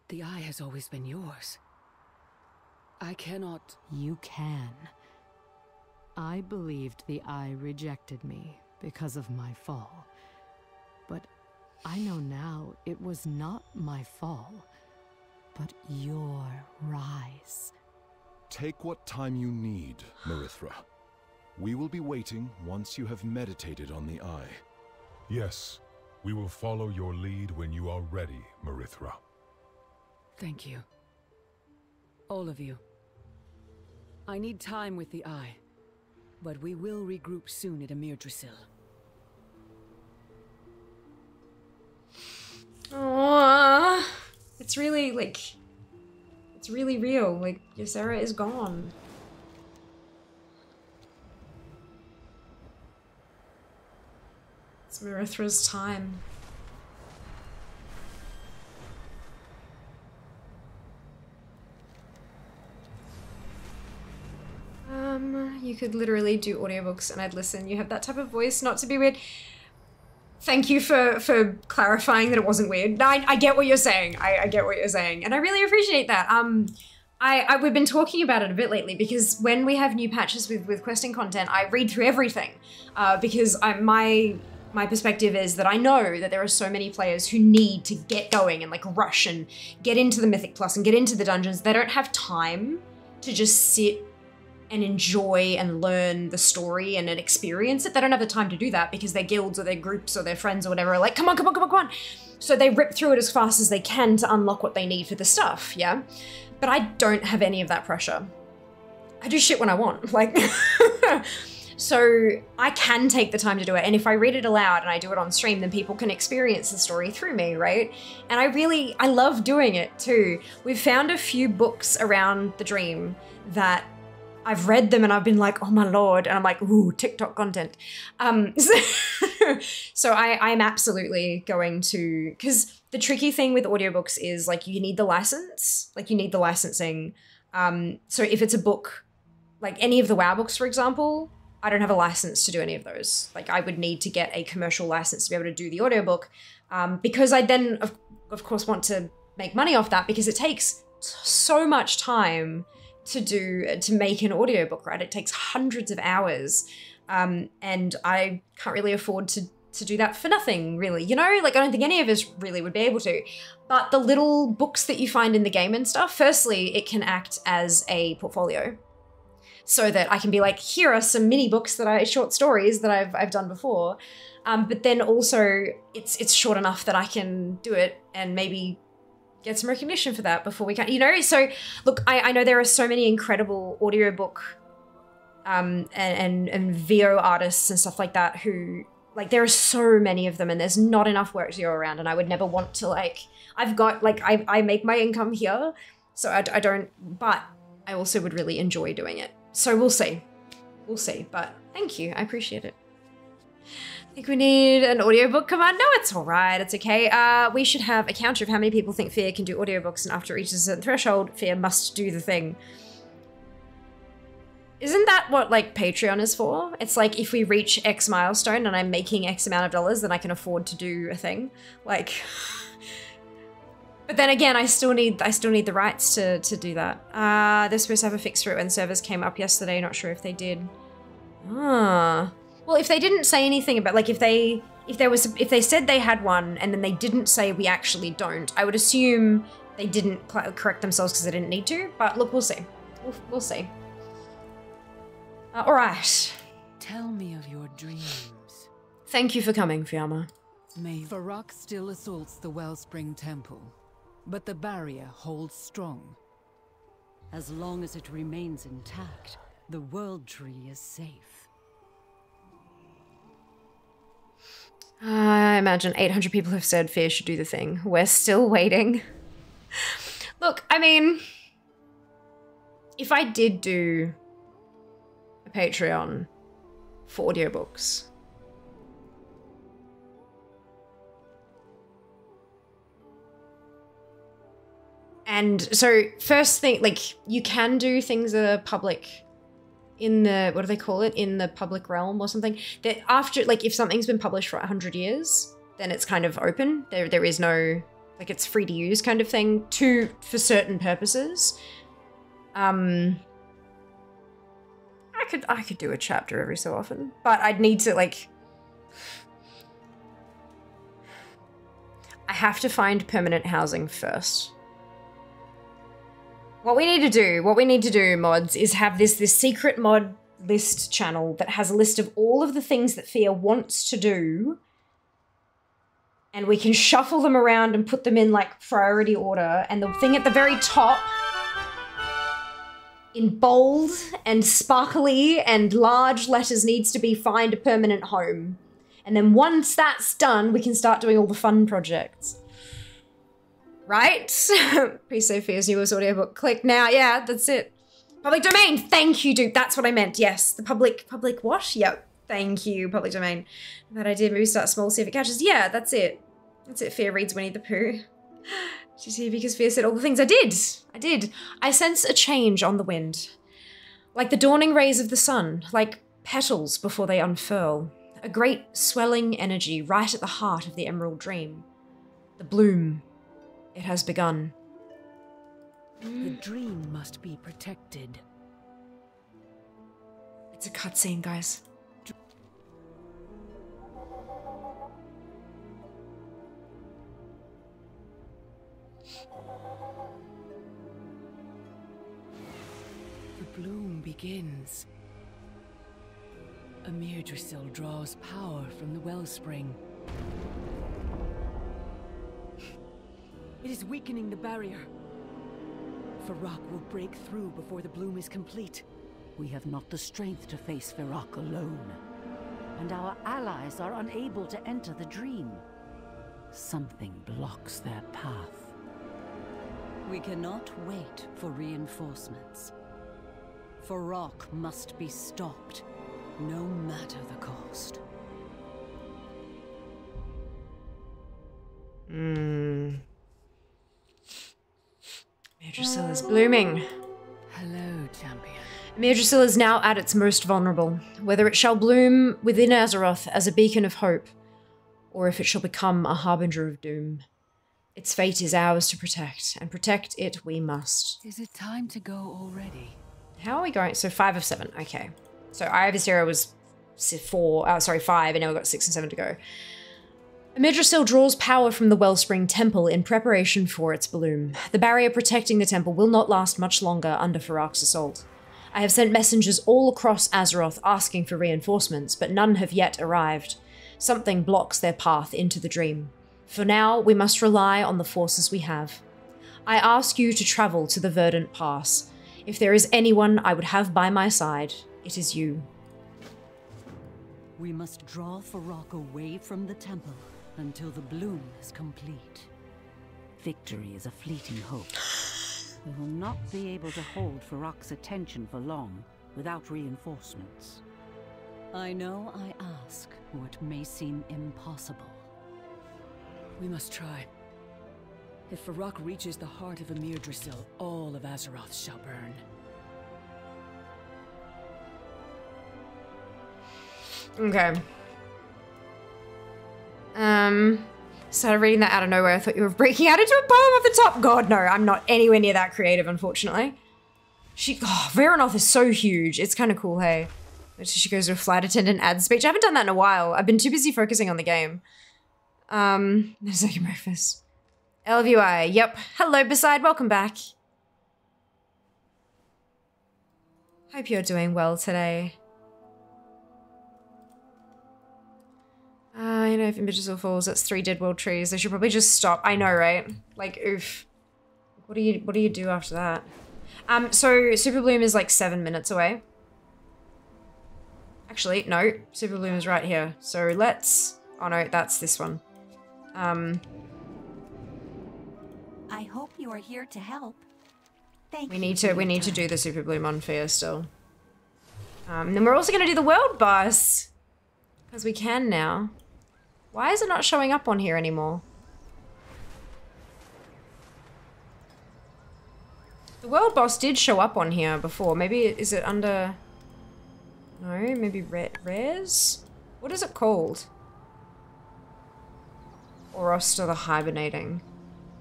the Eye has always been yours. I cannot... You can. I believed the Eye rejected me because of my fall. But I know now it was not my fall, but your rise. Take what time you need, Marithra. We will be waiting once you have meditated on the Eye. Yes, we will follow your lead when you are ready, Marithra. Thank you. All of you. I need time with the Eye, but we will regroup soon at Emirdrasil. Aww. It's really, like... It's really real. Like, Ysera is gone. It's Marithra's time. You could literally do audiobooks and I'd listen. You have that type of voice, not to be weird. Thank you for clarifying that it wasn't weird. No, I get what you're saying. I get what you're saying. And I really appreciate that. We've been talking about it a bit lately because when we have new patches with questing content, I read through everything because my perspective is that I know that there are so many players who need to get going and like rush and get into the Mythic Plus and get into the dungeons. They don't have time to just sit and enjoy and learn the story and experience it. They don't have the time to do that because their guilds or their groups or their friends or whatever are like, come on, come on, come on, come on. So they rip through it as fast as they can to unlock what they need for the stuff, yeah? But I don't have any of that pressure. I do shit when I want, like... So I can take the time to do it. And if I read it aloud and I do it on stream, then people can experience the story through me, right? And I love doing it too. We've found a few books around the dream that I've read them and I've been like, oh my Lord. And I'm like, ooh, TikTok content. So I'm absolutely going to, because the tricky thing with audiobooks is like you need the license, like you need the licensing. So if it's a book, like any of the WoW books, for example, I don't have a license to do any of those. Like I would need to get a commercial license to be able to do the audiobook because I then, of course, want to make money off that because it takes so much time to make an audiobook, right? It takes hundreds of hours and I can't really afford to do that for nothing, really. You know, like I don't think any of us really would be able to. But the little books that you find in the game and stuff, firstly, it can act as a portfolio. So that I can be like, here are some mini books short stories that I've done before. But then also it's short enough that I can do it and maybe get some recognition for that before we can, you know? So look, I know there are so many incredible audiobook and VO artists and stuff like that who, like there are so many of them and there's not enough work to go around and I would never want to like, I've got like, I make my income here. So I don't, but I also would really enjoy doing it. So we'll see. We'll see. But thank you. I appreciate it. I think we need an audiobook command. No, it's all right. It's okay. We should have a counter of how many people think Fear can do audiobooks, and after it reaches a certain threshold, Fear must do the thing. Isn't that what like Patreon is for? It's like if we reach X milestone and I'm making X amount of dollars, then I can afford to do a thing. Like... But then again, I still need the rights to do that. They're supposed to have a fix for it when servers came up yesterday. Not sure if they did. Well, if they didn't say anything about like if they said they had one and then they didn't say we actually don't, I would assume they didn't correct themselves because they didn't need to. But look, we'll see. We'll see. All right. Tell me of your dreams. Thank you for coming, Fiamma. Farak still assaults the Wellspring Temple. But the barrier holds strong. As long as it remains intact, the World Tree is safe. I imagine 800 people have said Fear should do the thing. We're still waiting. Look, I mean, if I did do a Patreon for audiobooks, and so first thing, like you can do things that are public in the, what do they call it? In the public realm or something. That after, like if something's been published for 100 years, then it's kind of open. There is no, like it's free to use kind of thing for certain purposes. I could do a chapter every so often, but I'd need to like, I have to find permanent housing first. What we need to do, mods, is have this secret mod list channel that has a list of all of the things that Fear wants to do, and we can shuffle them around and put them in like priority order, and the thing at the very top in bold and sparkly and large letters needs to be find a permanent home. And then once that's done, we can start doing all the fun projects. Right? Please say Fear's newest audiobook. Click now. Yeah, that's it. Public domain. Thank you, dude. That's what I meant. Yes. The public what? Yep. Thank you, public domain. That idea, maybe start small, see if it catches. Yeah, that's it. That's it. Fear reads Winnie the Pooh. She's here because Fear said all the things I did. I sense a change on the wind. Like the dawning rays of the sun, like petals before they unfurl. A great swelling energy right at the heart of the Emerald Dream. The bloom. It has begun. The dream must be protected. It's a cutscene, guys. The bloom begins. Amyrdrasil draws power from the wellspring. It is weakening the barrier. Ferock will break through before the bloom is complete. We have not the strength to face Ferock alone. And our allies are unable to enter the dream. Something blocks their path. We cannot wait for reinforcements. Ferock must be stopped, no matter the cost. Amyrdrasil is blooming. Hello, champion. Amyrdrasil is now at its most vulnerable. Whether it shall bloom within Azeroth as a beacon of hope, or if it shall become a harbinger of doom. Its fate is ours to protect, and protect it we must. Is it time to go already? How are we going? So 5 of 7, okay. So Ivy's Hero was 5, and now we've got 6 and 7 to go. Amyrdrasil draws power from the Wellspring Temple in preparation for its bloom. The barrier protecting the temple will not last much longer under Ferock's assault. I have sent messengers all across Azeroth asking for reinforcements, but none have yet arrived. Something blocks their path into the dream. For now, we must rely on the forces we have. I ask you to travel to the Verdant Pass. If there is anyone I would have by my side, it is you. We must draw Ferock away from the temple until the bloom is complete. Victory is a fleeting hope. We will not be able to hold Ferock's attention for long without reinforcements. I know I ask what may seem impossible. We must try. If Ferock reaches the heart of Amyrdrasil, all of Azeroth shall burn. Okay. Started reading that out of nowhere. I thought you were breaking out into a poem off the top. God, no, I'm not anywhere near that creative, unfortunately. Veranoth is so huge. It's kind of cool, hey. She goes to a flight attendant ad speech. I haven't done that in a while. I've been too busy focusing on the game. There's like a breakfast. LVI, yep. Hello, Beside, welcome back. Hope you're doing well today. You know, if Amyrdrasil falls, that's 3 dead world trees. They should probably just stop. I know, right? Like, oof. What do you do after that? So Super Bloom is like 7 minutes away. Actually, no. Super Bloom is right here. So let's... Oh no, that's this one. I hope you are here to help. Thank we need to do the Super Bloom on Fear still. Then we're also gonna do the world boss. Because we can now. Why is it not showing up on here anymore? The world boss did show up on here before. Maybe, is it under... No, maybe rares? What is it called? Orosta the Hibernating.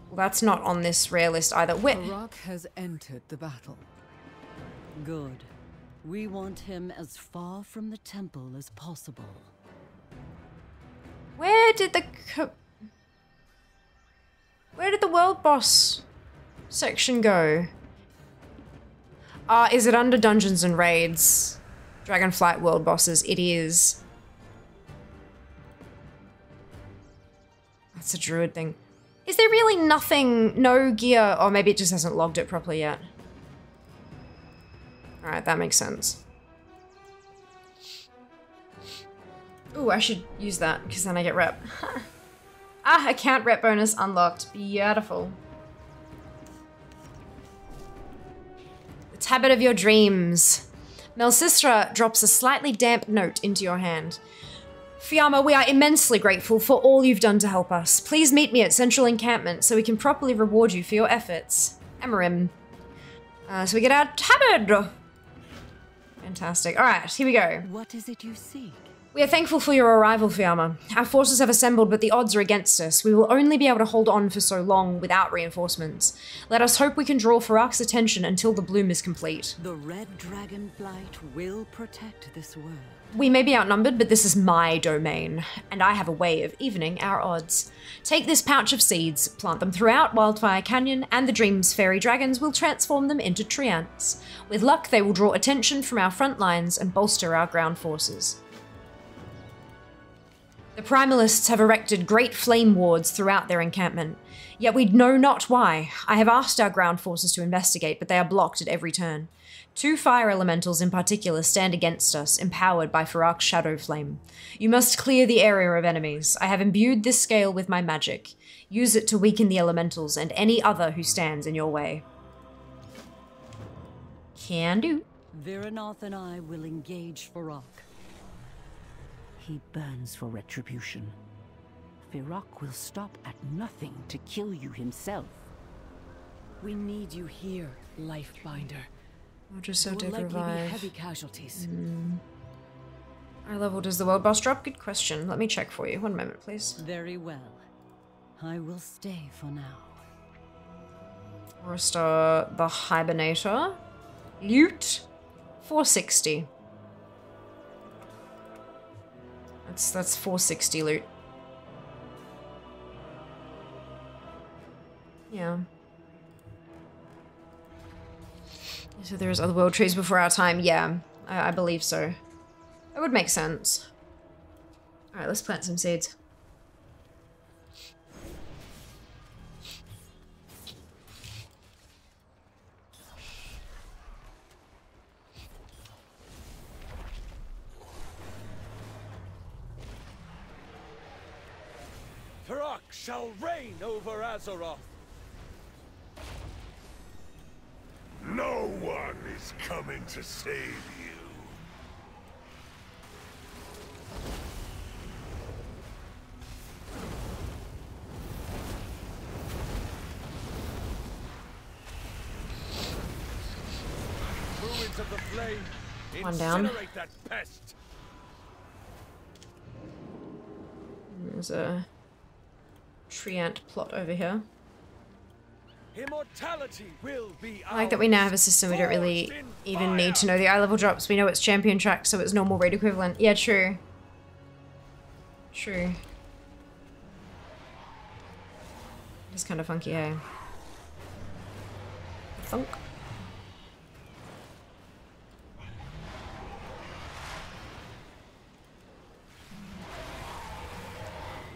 Well, that's not on this rare list either. Ferock has entered the battle. Good. We want him as far from the temple as possible. Where did the world boss section go? Is it under Dungeons and Raids? Dragonflight world bosses, it is. That's a druid thing. Is there really nothing, no gear? Or maybe it just hasn't logged it properly yet. Alright, that makes sense. Ooh, I should use that, because then I get rep. Account rep bonus unlocked. Beautiful. The tablet of your dreams. Melsistra drops a slightly damp note into your hand. Fiamma, we are immensely grateful for all you've done to help us. Please meet me at Central Encampment so we can properly reward you for your efforts. Amarim. So we get our tabard. Fantastic. All right, here we go. What is it you seek? We are thankful for your arrival, Fiamma. Our forces have assembled, but the odds are against us. We will only be able to hold on for so long without reinforcements. Let us hope we can draw Farak's attention until the bloom is complete. The red dragon blight will protect this world. We may be outnumbered, but this is my domain, and I have a way of evening our odds. Take this pouch of seeds, plant them throughout Wildfire Canyon, and the Dream's fairy dragons will transform them into treants. With luck, they will draw attention from our front lines and bolster our ground forces. The Primalists have erected great flame wards throughout their encampment, yet we know not why. I have asked our ground forces to investigate, but they are blocked at every turn. 2 fire elementals in particular stand against us, empowered by Farak's shadow flame. You must clear the area of enemies. I have imbued this scale with my magic. Use it to weaken the elementals and any other who stands in your way. Can do. Viranath and I will engage Farak. He burns for retribution. Farak will stop at nothing to kill you himself. We need you here, Lifebinder. Just so There will likely be revive. heavy casualties. High level does the world boss drop? Good question. Let me check for you. 1 moment, please. Very well. I will stay for now. Restore the Hibernator. Loot. 460. That's 460 loot. Yeah. So there's other world trees before our time. Yeah, I believe so. That would make sense. Alright, let's plant some seeds. Farak shall reign over Azeroth. No one is coming to save you. Ruins of the flame. One down. Incinerate that pest. There's a treant plot over here. Immortality will be I like that we now have a system we don't really even need to know the eye level drops. We know it's champion track, so it's normal raid equivalent. Yeah, true. True. It's kind of funky, hey? Funk.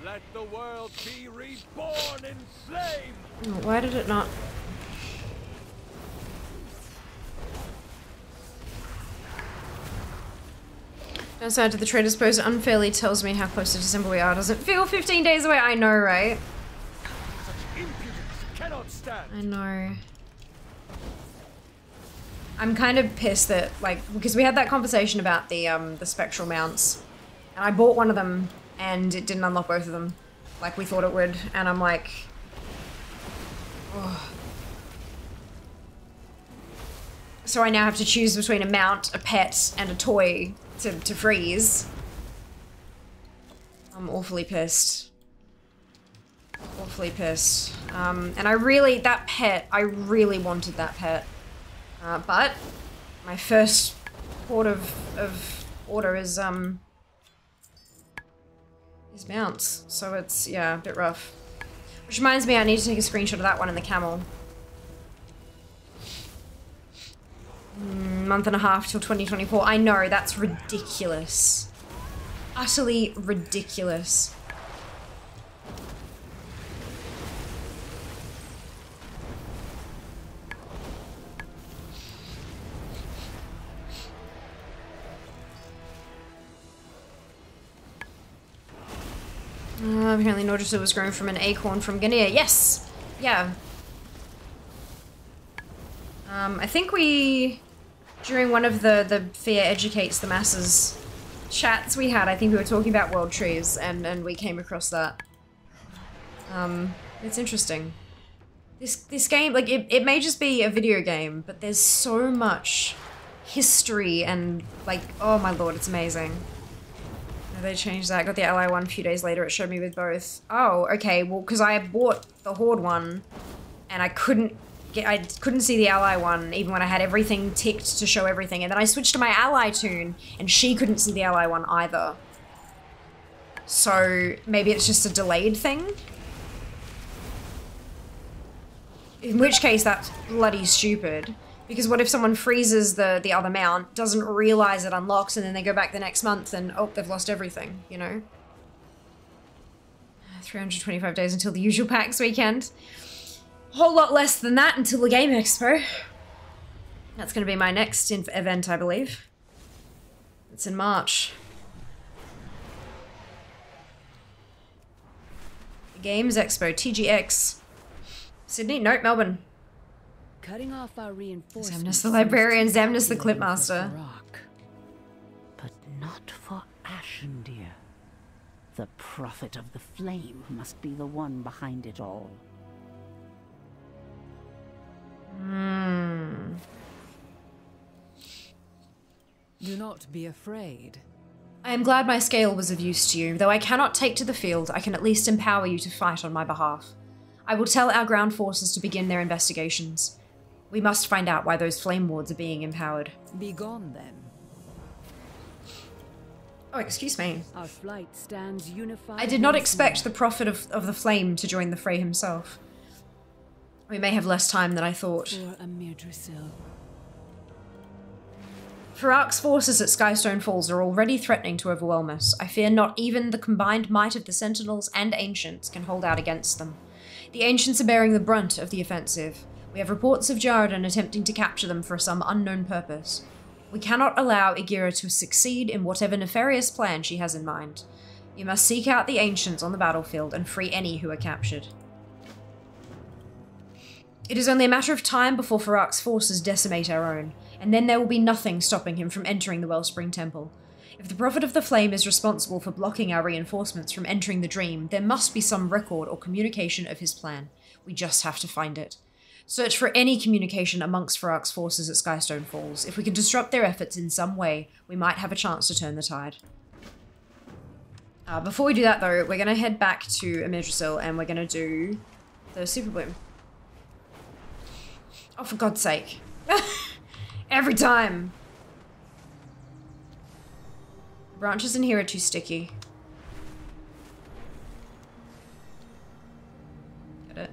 Let the world be reborn in flame. Oh, why did it not? Downside to the trader's post unfairly tells me how close to December we are. Doesn't feel 15 days away. I know, right? Cannot stand. I know. I'm kind of pissed that, like, because we had that conversation about the spectral mounts, and I bought one of them, and it didn't unlock both of them, like we thought it would, and I'm like, oh. So I now have to choose between a mount, a pet, and a toy to freeze. I'm awfully pissed. Awfully pissed. And I really, that pet, I really wanted that pet. But my first port of order is mounts. So it's, yeah, a bit rough. Which reminds me, I need to take a screenshot of that one in the camel. Month and a half till 2024. I know, that's ridiculous. Utterly ridiculous. Apparently Nordrissa was grown from an acorn from Guinea. Yes! Yeah. I think we, during one of the Fear Educates the Masses chats we had, I think we were talking about world trees, and we came across that. It's interesting. This game, like, it may just be a video game, but there's so much history and like, oh my lord, it's amazing. No, they changed that. I got the ally one a few days later. It showed me with both. Oh, okay. Well, because I bought the Horde one and I couldn't see the ally one even when I had everything ticked to show everything. And then I switched to my ally toon and she couldn't see the ally one either. So maybe it's just a delayed thing. In which case that's bloody stupid. Because what if someone freezes the other mount, doesn't realize it unlocks, and then they go back the next month and, oh, they've lost everything, you know? 325 days until the usual PAX weekend. A whole lot less than that until the Game Expo. That's going to be my next event, I believe. It's in March. Games Expo, TGX. Sydney? Nope, Melbourne. Cutting off our reinforcements. Xemnas the librarian, Xemnas the clipmaster. But not for Ashendeer. The prophet of the flame must be the one behind it all. Do not be afraid. I am glad my scale was of use to you. Though I cannot take to the field, I can at least empower you to fight on my behalf. I will tell our ground forces to begin their investigations. We must find out why those flame wards are being empowered. Be gone then. Oh, excuse me. Our flight stands unified. I did not expect the prophet of the flame to join the fray himself. We may have less time than I thought. For Amyrdrasil. Farak's forces at Skystone Falls are already threatening to overwhelm us. I fear not even the combined might of the Sentinels and Ancients can hold out against them. The Ancients are bearing the brunt of the offensive. We have reports of Jarden attempting to capture them for some unknown purpose. We cannot allow Igira to succeed in whatever nefarious plan she has in mind. You must seek out the Ancients on the battlefield and free any who are captured. It is only a matter of time before Farak's forces decimate our own, and then there will be nothing stopping him from entering the Wellspring Temple. If the Prophet of the Flame is responsible for blocking our reinforcements from entering the Dream, there must be some record or communication of his plan. We just have to find it. Search for any communication amongst Farak's forces at Skystone Falls. If we can disrupt their efforts in some way, we might have a chance to turn the tide. Before we do that though, we're going to head back to Amyrdrasil and we're going to do the Super Bloom. Oh, for God's sake. Every time! Branches in here are too sticky. Get it?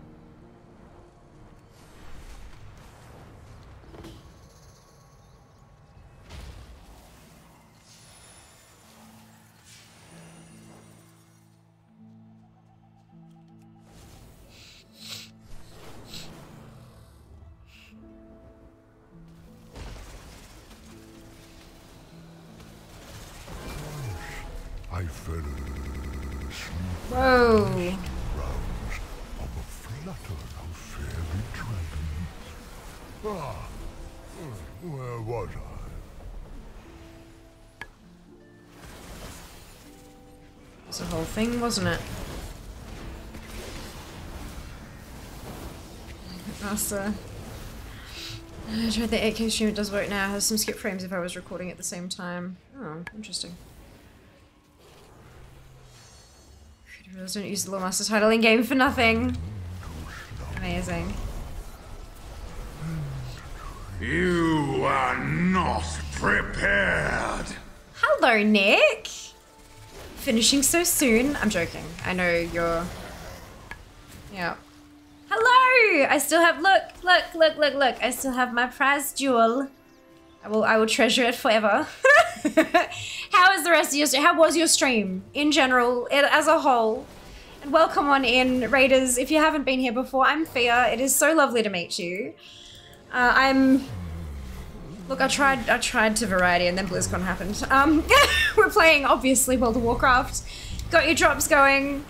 I fell asleep. Whoa. Rounds of a flutter of fairy dragons. Where was I? It's a whole thing, wasn't it? Master. I tried the 8K stream, it does work now. It has some skip frames if I was recording at the same time. Oh, interesting. Creators don't use the Lore Master title in game for nothing. Amazing. You are not prepared. Hello, Nick. Finishing so soon. I'm joking. I know you're... Yeah. Hello! I still have... Look. I still have my prize jewel. I will treasure it forever. How is the rest of your stream? How was your stream in general, as a whole? And welcome on in, Raiders. If you haven't been here before, I'm Fia. It is so lovely to meet you. Look, I tried to variety and then BlizzCon happened. We're playing, obviously, World of Warcraft. Got your drops going.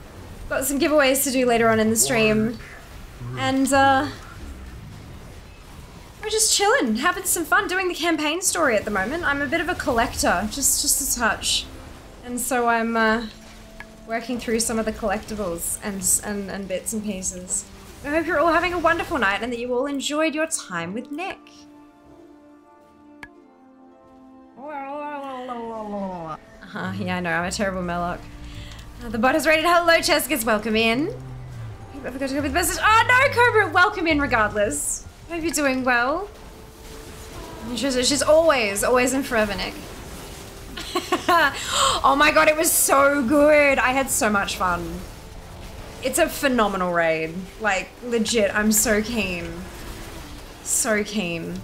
Got some giveaways to do later on in the stream. And, we're just chilling, having some fun, doing the campaign story at the moment. I'm a bit of a collector, just a touch. And so I'm, working through some of the collectibles and bits and pieces. I hope you're all having a wonderful night and that you all enjoyed your time with Nick. Yeah, I know, I'm a terrible Murloc. The bot is rated. Hello, Cheskis, welcome in. I forgot to go with the message. Oh no, Cobra, welcome in regardless. Hope you're doing well. She's always and forever, Nick. Oh my god, it was so good. I had so much fun. It's a phenomenal raid. Like, legit, I'm so keen. So keen.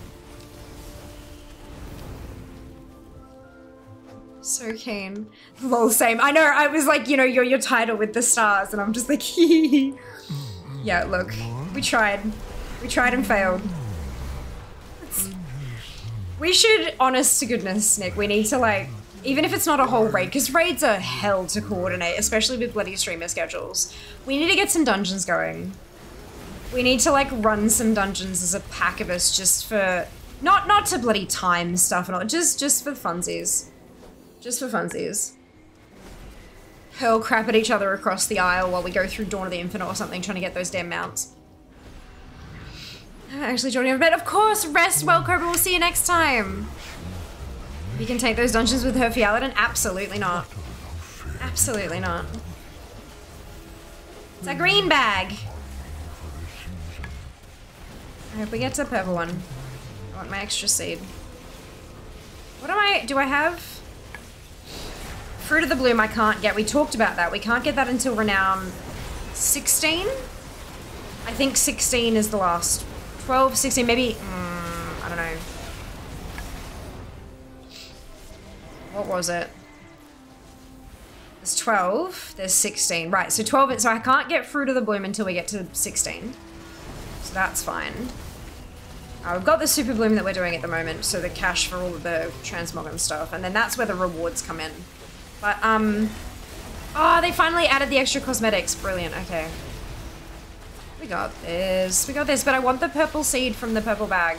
So keen. Lol, same. I know, I was like, you know, your title with the stars, and I'm just like, yeah, look. We tried. We tried and failed. We should, honest to goodness, Nick, we need to like, even if it's not a whole raid, because raids are hell to coordinate, especially with bloody streamer schedules. We need to get some dungeons going. We need to like run some dungeons as a pack of us just for, not to bloody time stuff and all, just for funsies. Just for funsies. Hurl crap at each other across the aisle while we go through Dawn of the Infinite or something, trying to get those damn mounts. Actually joining over bed. Of course, rest well, Cobra. We'll see you next time. You can take those dungeons with her Fialadin? Absolutely not. Absolutely not. It's a green bag. I hope we get to the purple one. I want my extra seed. What do I have? Fruit of the Bloom I can't get. We talked about that. We can't get that until Renown 16? I think 16 is the last. 12, 16, maybe, I don't know. What was it? There's 12, there's 16. Right, so 12, so I can't get Fruit of the Bloom until we get to 16. So that's fine. We've got the Super Bloom that we're doing at the moment, so the cash for all of the transmog and stuff, and then that's where the rewards come in. But, oh, they finally added the extra cosmetics. Brilliant, okay. We got this, but I want the purple seed from the purple bag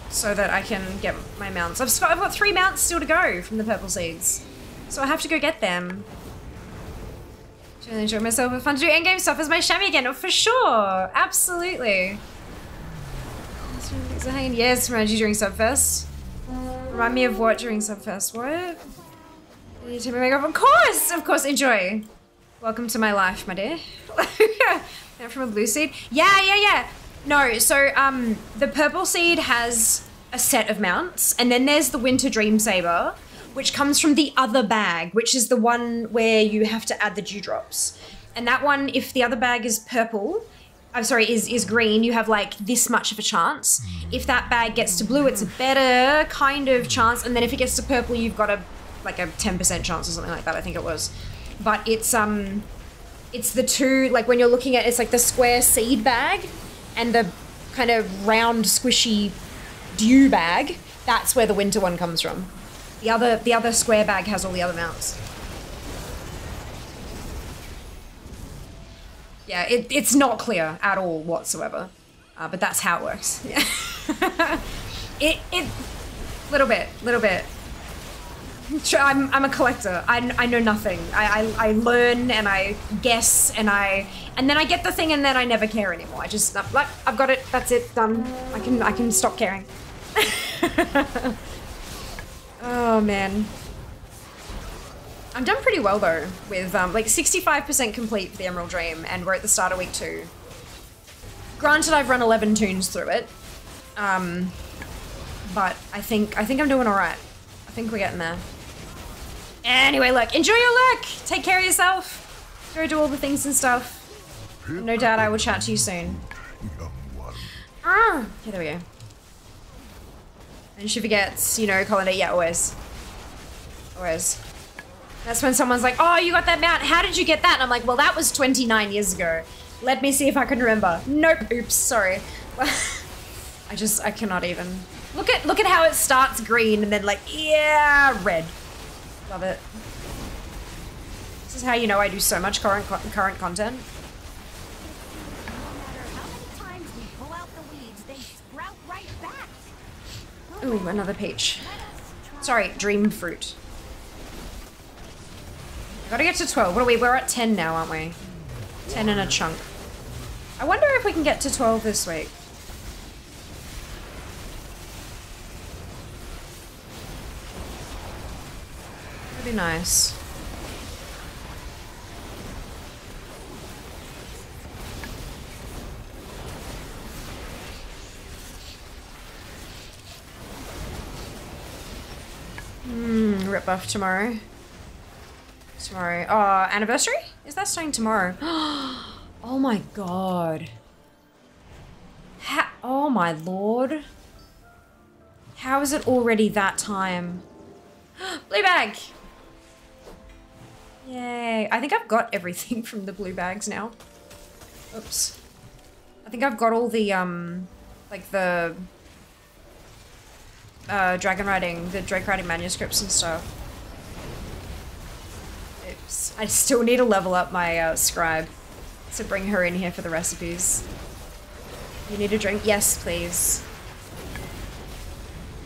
so that I can get my mounts. I've got 3 mounts still to go from the purple seeds, so I have to go get them. Really enjoy myself. It's fun to do endgame stuff as my chamois again. Oh, for sure, absolutely. Yes, remind you during Subfest. Remind me of what during Subfest? What? You take me makeup? Of course, enjoy. Welcome to my life, my dear. From a blue seed? Yeah. No, so the purple seed has a set of mounts, and then there's the Winter Dream Saber, which comes from the other bag, which is the one where you have to add the dewdrops. And that one, if the other bag is purple, I'm sorry, is green, you have like this much of a chance. If that bag gets to blue, it's a better kind of chance, and then if it gets to purple, you've got like a 10% chance or something like that, I think it was. But it's the two, like when you're looking at, it's like the square seed bag and the kind of round squishy dew bag. That's where the winter one comes from. The other square bag has all the other mounts. Yeah, it's not clear at all whatsoever, but that's how it works. Little bit. I'm a collector. I know nothing. I learn and I guess and then I get the thing and then I never care anymore. I just like I've got it. That's it. Done. I can stop caring. Oh man. I've done pretty well though with like 65% complete for the Emerald Dream, and we're at the start of week 2. Granted, I've run 11 tunes through it, but I think I'm doing all right. I think we're getting there. Anyway, look, enjoy your look. Take care of yourself. Go do all the things and stuff. No doubt I will chat to you soon. Yeah, there we go. And she forgets, you know, Colin. Yeah, always. That's when someone's like, oh, you got that mount. How did you get that? And I'm like, well, that was 29 years ago. Let me see if I can remember. Nope. Oops. Sorry. I cannot even. Look at how it starts green and then like, yeah, red. Love it. This is how you know I do so much current content. Ooh, another peach. Sorry, dream fruit. Gotta get to 12. What are we? We're at 10 now, aren't we? 10 in a chunk. I wonder if we can get to 12 this week. That'd be nice. Rip buff tomorrow. Tomorrow. Oh, anniversary? Is that starting tomorrow? Oh my god. Oh my lord. How is it already that time? Blue bag! Yay. I think I've got everything from the blue bags now. Oops. I think I've got all the, like the dragon riding, the Drake riding manuscripts and stuff. Oops. I still need to level up my scribe to bring her in here for the recipes. You need a drink? Yes, please.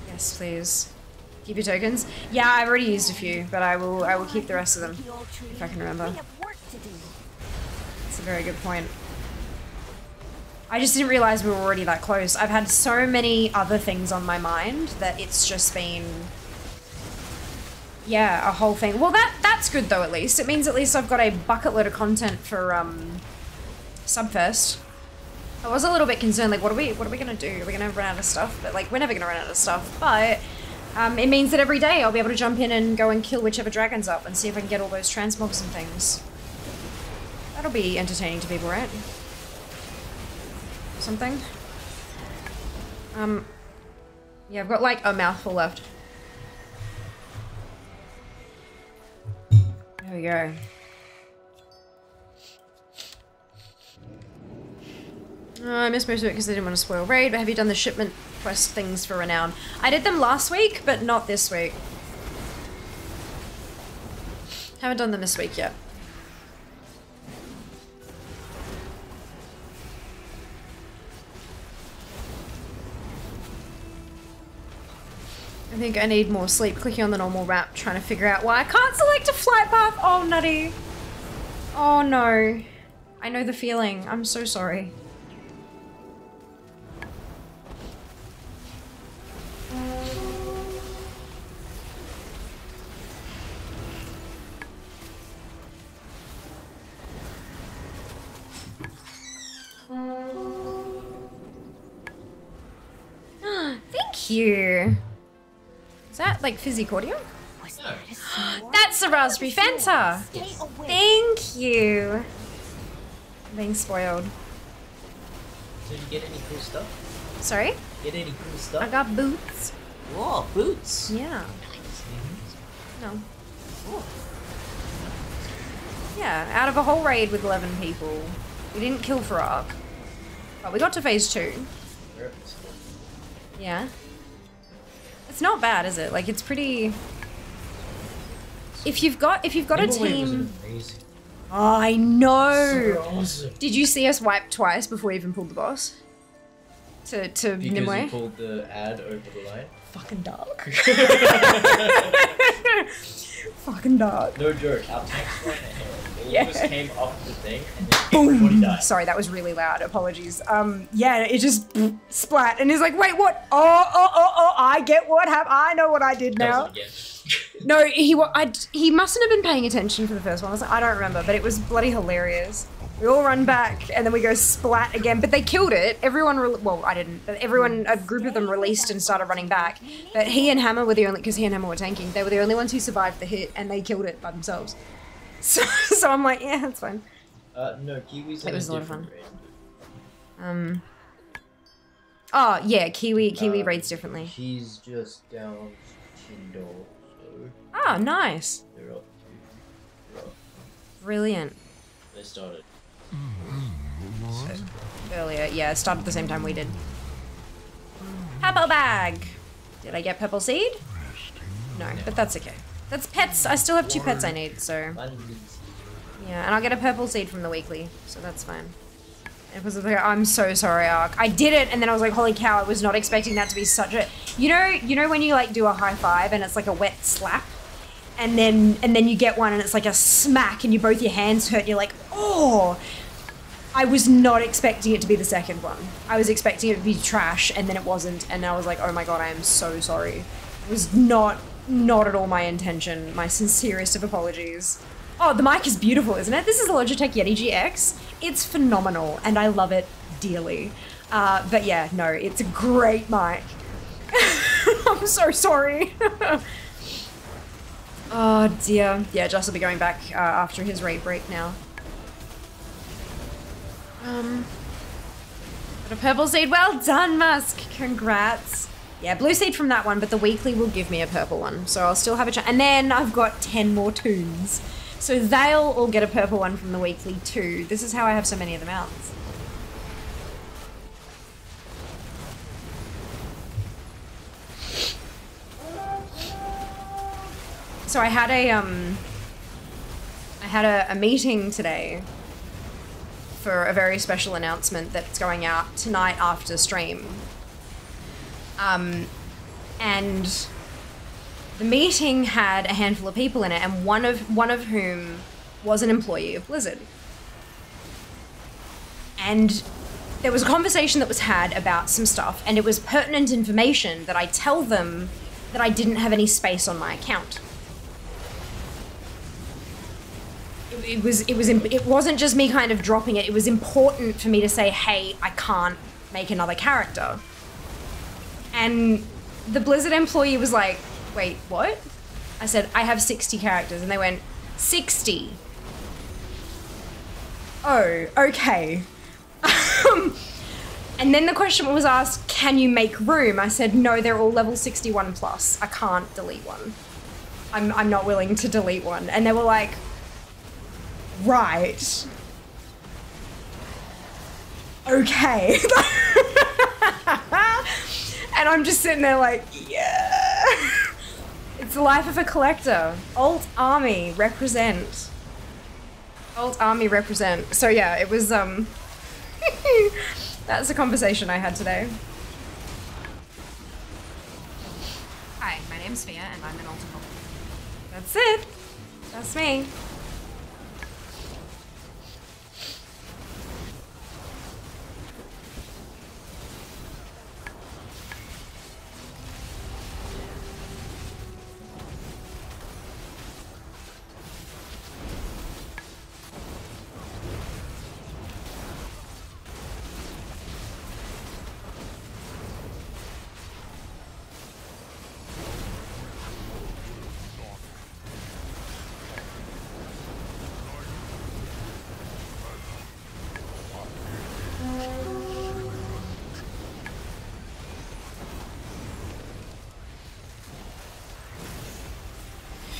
Yes, please. Keep your tokens? Yeah, I've already used a few, but I will keep the rest of them if I can remember. That's a very good point. I just didn't realize we were already that close. I've had so many other things on my mind that it's just been, yeah, a whole thing. Well, that's good though, at least. It means at least I've got a bucket load of content for Subfest. I was a little bit concerned, like, what are we gonna do? Are we gonna run out of stuff? But like, we're never gonna run out of stuff. But it means that every day I'll be able to jump in and go and kill whichever dragon's up and see if I can get all those transmogs and things. That'll be entertaining to people, right? Something. Yeah, I've got like a mouthful left. There we go. I missed most of it because I didn't want to spoil raid, but have you done the shipment quest things for Renown? I did them last week, but not this week. Haven't done them this week yet. I think I need more sleep. Clicking on the normal map, trying to figure out why I can't select a flight path. Oh, nutty. Oh, no. I know the feeling. I'm so sorry. Thank you. Is that like fizzy cordial? That's a raspberry Fanta. Thank you. I'm being spoiled. So you get any cool stuff? Sorry? Get any cool stuff? I got boots. Whoa, boots. Yeah. No. Oh. Yeah, out of a whole raid with 11 people, we didn't kill Farag, but we got to phase 2. Yeah. It's not bad, is it? Like, it's pretty... If you've got a team... Oh, I know! So awesome. Did you see us wipe twice before we even pulled the boss? To Because Nimue? you pulled the ad over the line? Fucking dark. Fucking dark. No joke, our text went ahead. All Yeah. of us came off the thing and then everybody Boom! died. Sorry, that was really loud. Apologies. Yeah, it just splat, and he's like, "Wait, what? Oh! I get what happened. I know what I did now." Does it again. No, he mustn't have been paying attention for the first one. I don't remember, but it was bloody hilarious. We all run back, and then we go splat again. But they killed it. Everyone, well, I didn't. But everyone, a group of them released and started running back. But he and Hammer were the only, because he and Hammer were tanking. They were the only ones who survived the hit, and they killed it by themselves. So I'm like, yeah, that's fine. No, Kiwi's It in was a lot of different fun. raid. Oh yeah, Kiwi raids differently. She's just down Chindo, so Ah, nice. they're up to Brilliant. They started. Earlier, yeah, it started at the same time we did. Purple bag. Did I get purple seed? No, but that's okay. That's pets. I still have 2 pets I need, so. Yeah, and I'll get a purple seed from the weekly, so that's fine. It was like, I'm so sorry, Ark. I did it, and then I was like, holy cow, I was not expecting that to be such a... You know when you like do a high five and it's like a wet slap? And then you get one and it's like a smack and both your hands hurt and you're like, oh! I was not expecting it to be the second one. I was expecting it to be trash, and then it wasn't, and I was like, oh my god, I am so sorry. It was not at all my intention. My sincerest of apologies. Oh, the mic is beautiful, isn't it? This is the Logitech Yeti GX. It's phenomenal, and I love it dearly. But yeah, no, it's a great mic. I'm so sorry. Oh dear. Yeah, Joss will be going back after his raid break now. Got a purple seed. Well done, Musk. Congrats. Yeah, blue seed from that one, but the weekly will give me a purple one. So I'll still have a chance. And then I've got 10 more toons. So they'll all get a purple one from the weekly too. This is how I have so many of them out. So I had a meeting today for a very special announcement that's going out tonight after stream. And the meeting had a handful of people in it, and one of whom was an employee of Blizzard. And there was a conversation that was had about some stuff, and it was pertinent information that I tell them that I didn't have any space on my account. It wasn't just me kind of dropping it. It was important for me to say, hey, I can't make another character. And the Blizzard employee was like, wait, what? I said, I have 60 characters. And they went, 60? Oh, okay. And then the question was asked, can you make room? I said, no, they're all level 61 plus. I can't delete one. I'm not willing to delete one. And they were like, right. Okay. And I'm just sitting there like, yeah. It's the life of a collector. Alt Army, represent. Alt Army, represent. So yeah, it was, that's a conversation I had today. Hi, my name's Fia, and I'm an alt. That's it. That's me.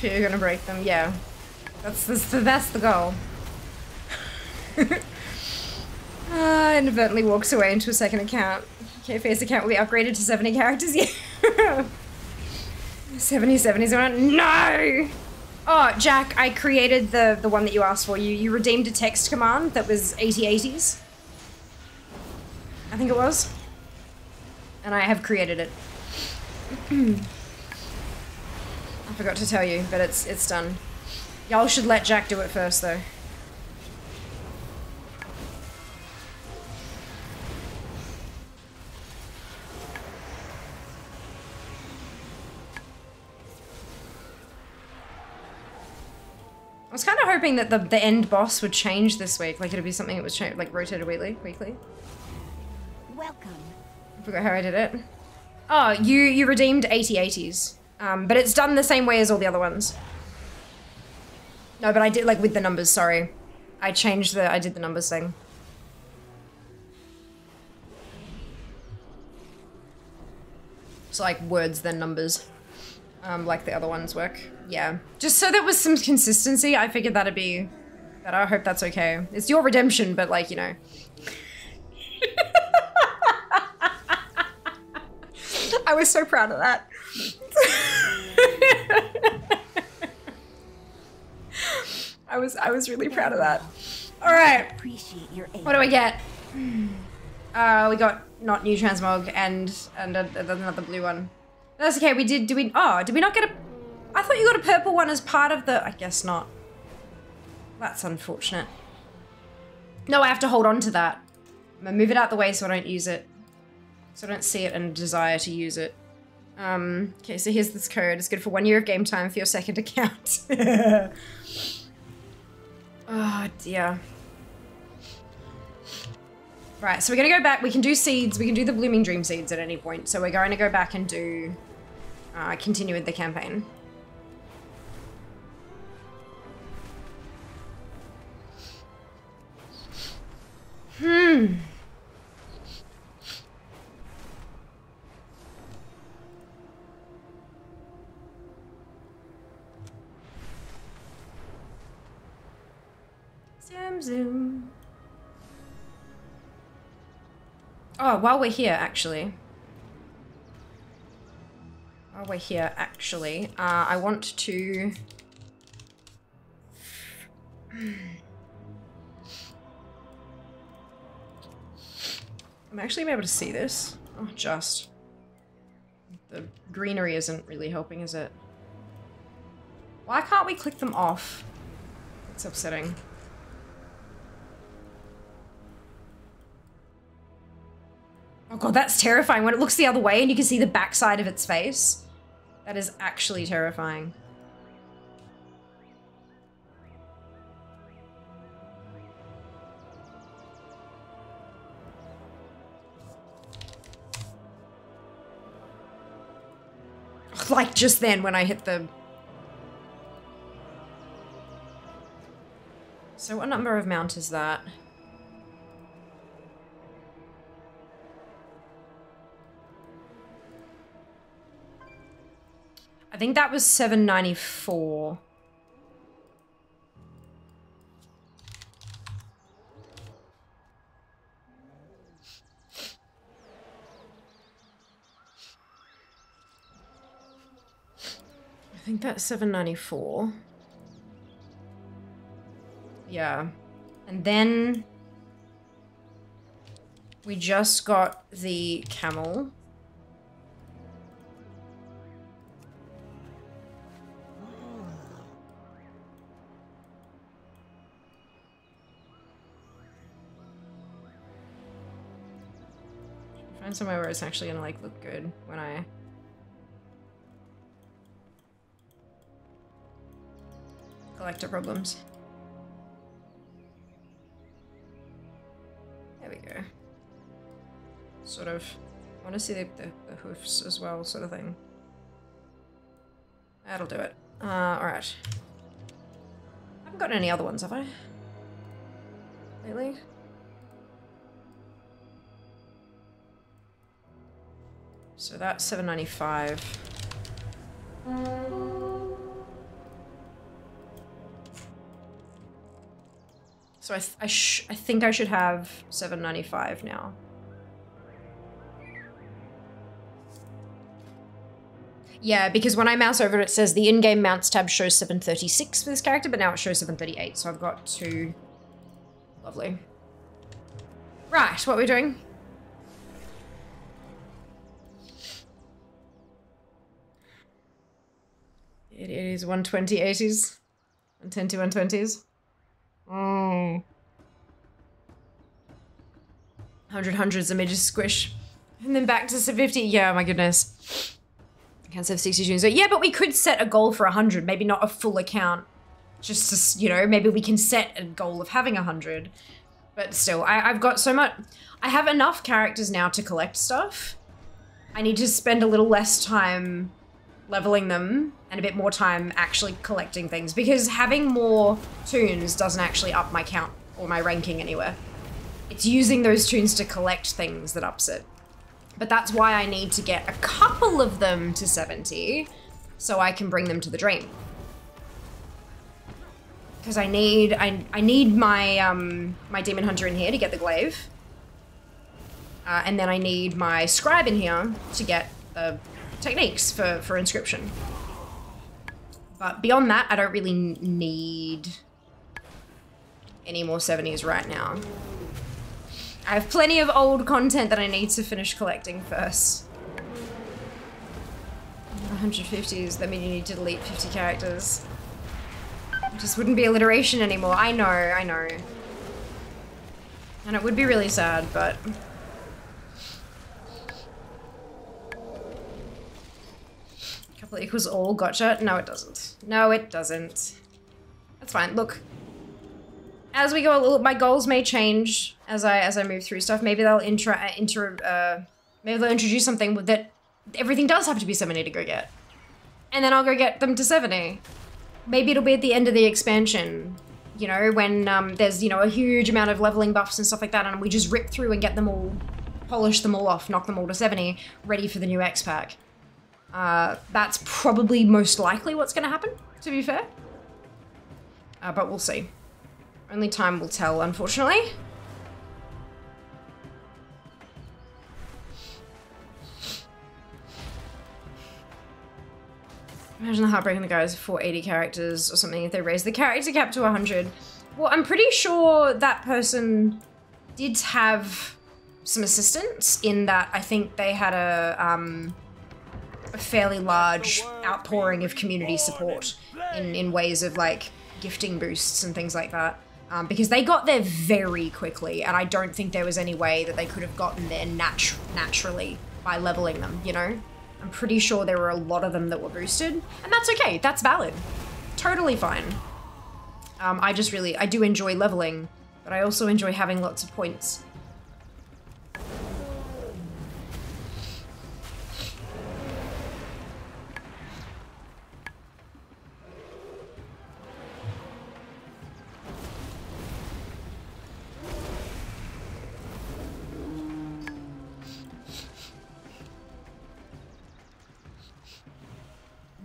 You're gonna break them, yeah. That's the goal. Inadvertently walks away into a second account. KFA's account will be upgraded to 70 characters, yeah. 70 is on. No! Oh, Jack, I created the one that you asked for. You redeemed a text command that was 8080s. I think it was. And I have created it. I forgot to tell you, but it's done. Y'all should let Jack do it first, though. I was kind of hoping that the end boss would change this week, like it'd be something that was like rotated weekly. Welcome. I forgot how I did it. Oh, you redeemed 8080s. But it's done the same way as all the other ones. No, but I did, like, with the numbers, sorry. I did the numbers thing. So, like, words then numbers. Like the other ones work. Yeah. Just so there was some consistency, I figured that'd be better. I hope that's okay. It's your redemption, but, like, you know. I was so proud of that. I was really proud of that. All right. What do I get? We got not new transmog and another blue one. That's okay. Did we not get a? I thought you got a purple one as part of the. I guess not. That's unfortunate. No, I have to hold on to that. I'm gonna move it out the way so I don't use it. So I don't see it and desire to use it. Okay, so here's this code. It's good for 1 year of game time for your second account. Oh dear. Right, so we're gonna go back. We can do seeds. We can do the Blooming Dream seeds at any point. So we're going to go back and do, continue with the campaign. Zoom, zoom. Oh, while we're here, actually. I want to... I'm actually able to see this. Oh, just. The greenery isn't really helping, is it? Why can't we click them off? It's upsetting. Oh god, that's terrifying. When it looks the other way and you can see the backside of its face. That is actually terrifying. Like just then when I hit the... So what number of mount is that? I think that was 794. I think that's 794. Yeah. And then we just got the camel. Find somewhere where it's actually gonna like look good when I... Collector problems. There we go. Sort of. I want to see the hoofs as well, sort of thing. That'll do it. Alright. I haven't gotten any other ones, have I? Lately? So that's 795. So I think I should have 795 now. Yeah, because when I mouse over it, it says the in-game mounts tab shows 736 for this character, but now it shows 738, so I've got two. Lovely. Right, what are we doing? It is 120 80s. 110 to 120s. 100 hundreds, and me just squish. And then back to 50. Yeah, my goodness. I can't have 60 tunes. So yeah, but we could set a goal for 100. Maybe not a full account. Just to, you know, maybe we can set a goal of having 100. But still, I've got so much. I have enough characters now to collect stuff. I need to spend a little less time leveling them and a bit more time actually collecting things, because having more tunes doesn't actually up my count or my ranking anywhere. It's using those tunes to collect things that ups it. But that's why I need to get a couple of them to 70 so I can bring them to the dream. Because I need my my demon hunter in here to get the glaive. And then I need my scribe in here to get the techniques for inscription. But beyond that, I don't really need any more 70s right now. I have plenty of old content that I need to finish collecting first. 150s, that means you need to delete 50 characters. It just wouldn't be alliteration anymore. I know. And it would be really sad, but... Complete equals all, gotcha. No, it doesn't. No, it doesn't. That's fine. Look, as we go, my goals may change as I move through stuff. Maybe they'll maybe they'll introduce something that everything does have to be 70 to go get, and then I'll go get them to 70. Maybe it'll be at the end of the expansion, you know, when there's, you know, a huge amount of leveling buffs and stuff like that, and we just rip through and get them all, polish them all off, knock them all to 70, ready for the new X pack. That's probably most likely what's going to happen, to be fair. But we'll see. Only time will tell, unfortunately. Imagine the heartbreaking the guys for 80 characters or something if they raise the character cap to 100. Well, I'm pretty sure that person did have some assistance in that I think they had a fairly large outpouring of community support in ways of like gifting boosts and things like that. Because they got there very quickly, and I don't think there was any way that they could have gotten there naturally by leveling them, you know? I'm pretty sure there were a lot of them that were boosted, and that's okay, that's valid. Totally fine. I do enjoy leveling, but I also enjoy having lots of points.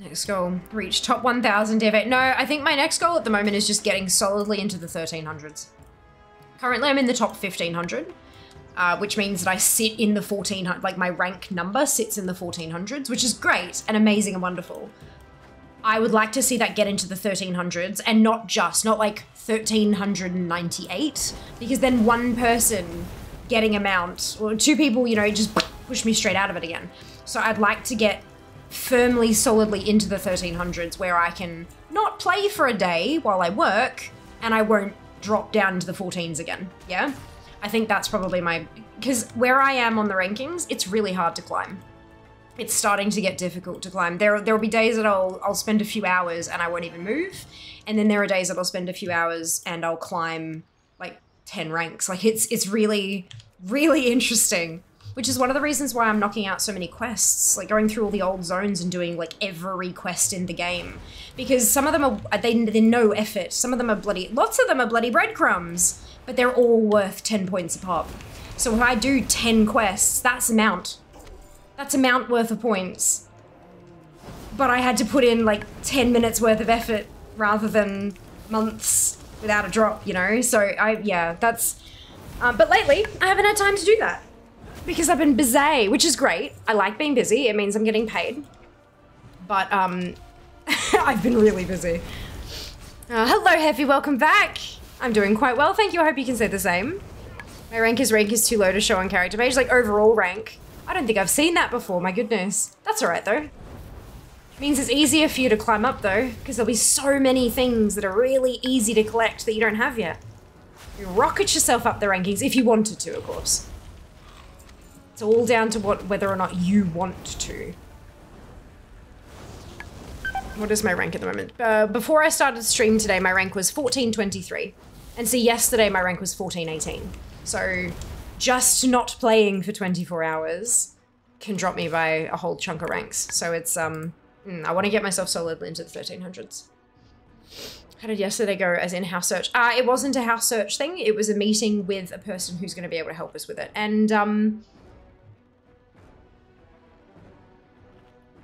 Next goal, reach top 1000 Dev8. No, I think my next goal at the moment is just getting solidly into the 1300s. Currently I'm in the top 1500, which means that I sit in the 1400, like my rank number sits in the 1400s, which is great and amazing and wonderful. I would like to see that get into the 1300s and not like 1398, because then one person getting a mount, or two people, you know, just push me straight out of it again. So I'd like to get firmly, solidly into the 1300s where I can not play for a day while I work and I won't drop down into the 14s again, yeah? I think that's probably because where I am on the rankings, it's really hard to climb. It's starting to get difficult to climb. There'll be days that I'll spend a few hours and I won't even move, and then there are days that I'll spend a few hours and I'll climb like 10 ranks. Like it's really, really interesting. Which is one of the reasons why I'm knocking out so many quests, like going through all the old zones and doing like every quest in the game. Because some of them are, they're no effort. Some of them are lots of them are bloody breadcrumbs, but they're all worth 10 points a pop. So if I do 10 quests, that's a mount. That's a mount worth of points. But I had to put in like 10 minutes worth of effort rather than months without a drop, you know? So yeah, that's, but lately I haven't had time to do that. Because I've been busy, which is great. I like being busy. It means I'm getting paid. But, I've been really busy. Hello, Heffy. Welcome back. I'm doing quite well, thank you. I hope you can say the same. My rank is too low to show on character page. Like, overall rank. I don't think I've seen that before, my goodness. That's alright, though. Means it's easier for you to climb up, though. Because there'll be so many things that are really easy to collect that you don't have yet. You rocket yourself up the rankings, if you wanted to, of course. It's all down to whether or not you want to. What is my rank at the moment? Before I started stream today, my rank was 1423. And see, yesterday my rank was 1418. So just not playing for 24 hours can drop me by a whole chunk of ranks. So it's, I want to get myself solidly into the 1300s. How did yesterday go as in house search? It wasn't a house search thing. It was a meeting with a person who's going to be able to help us with it. And,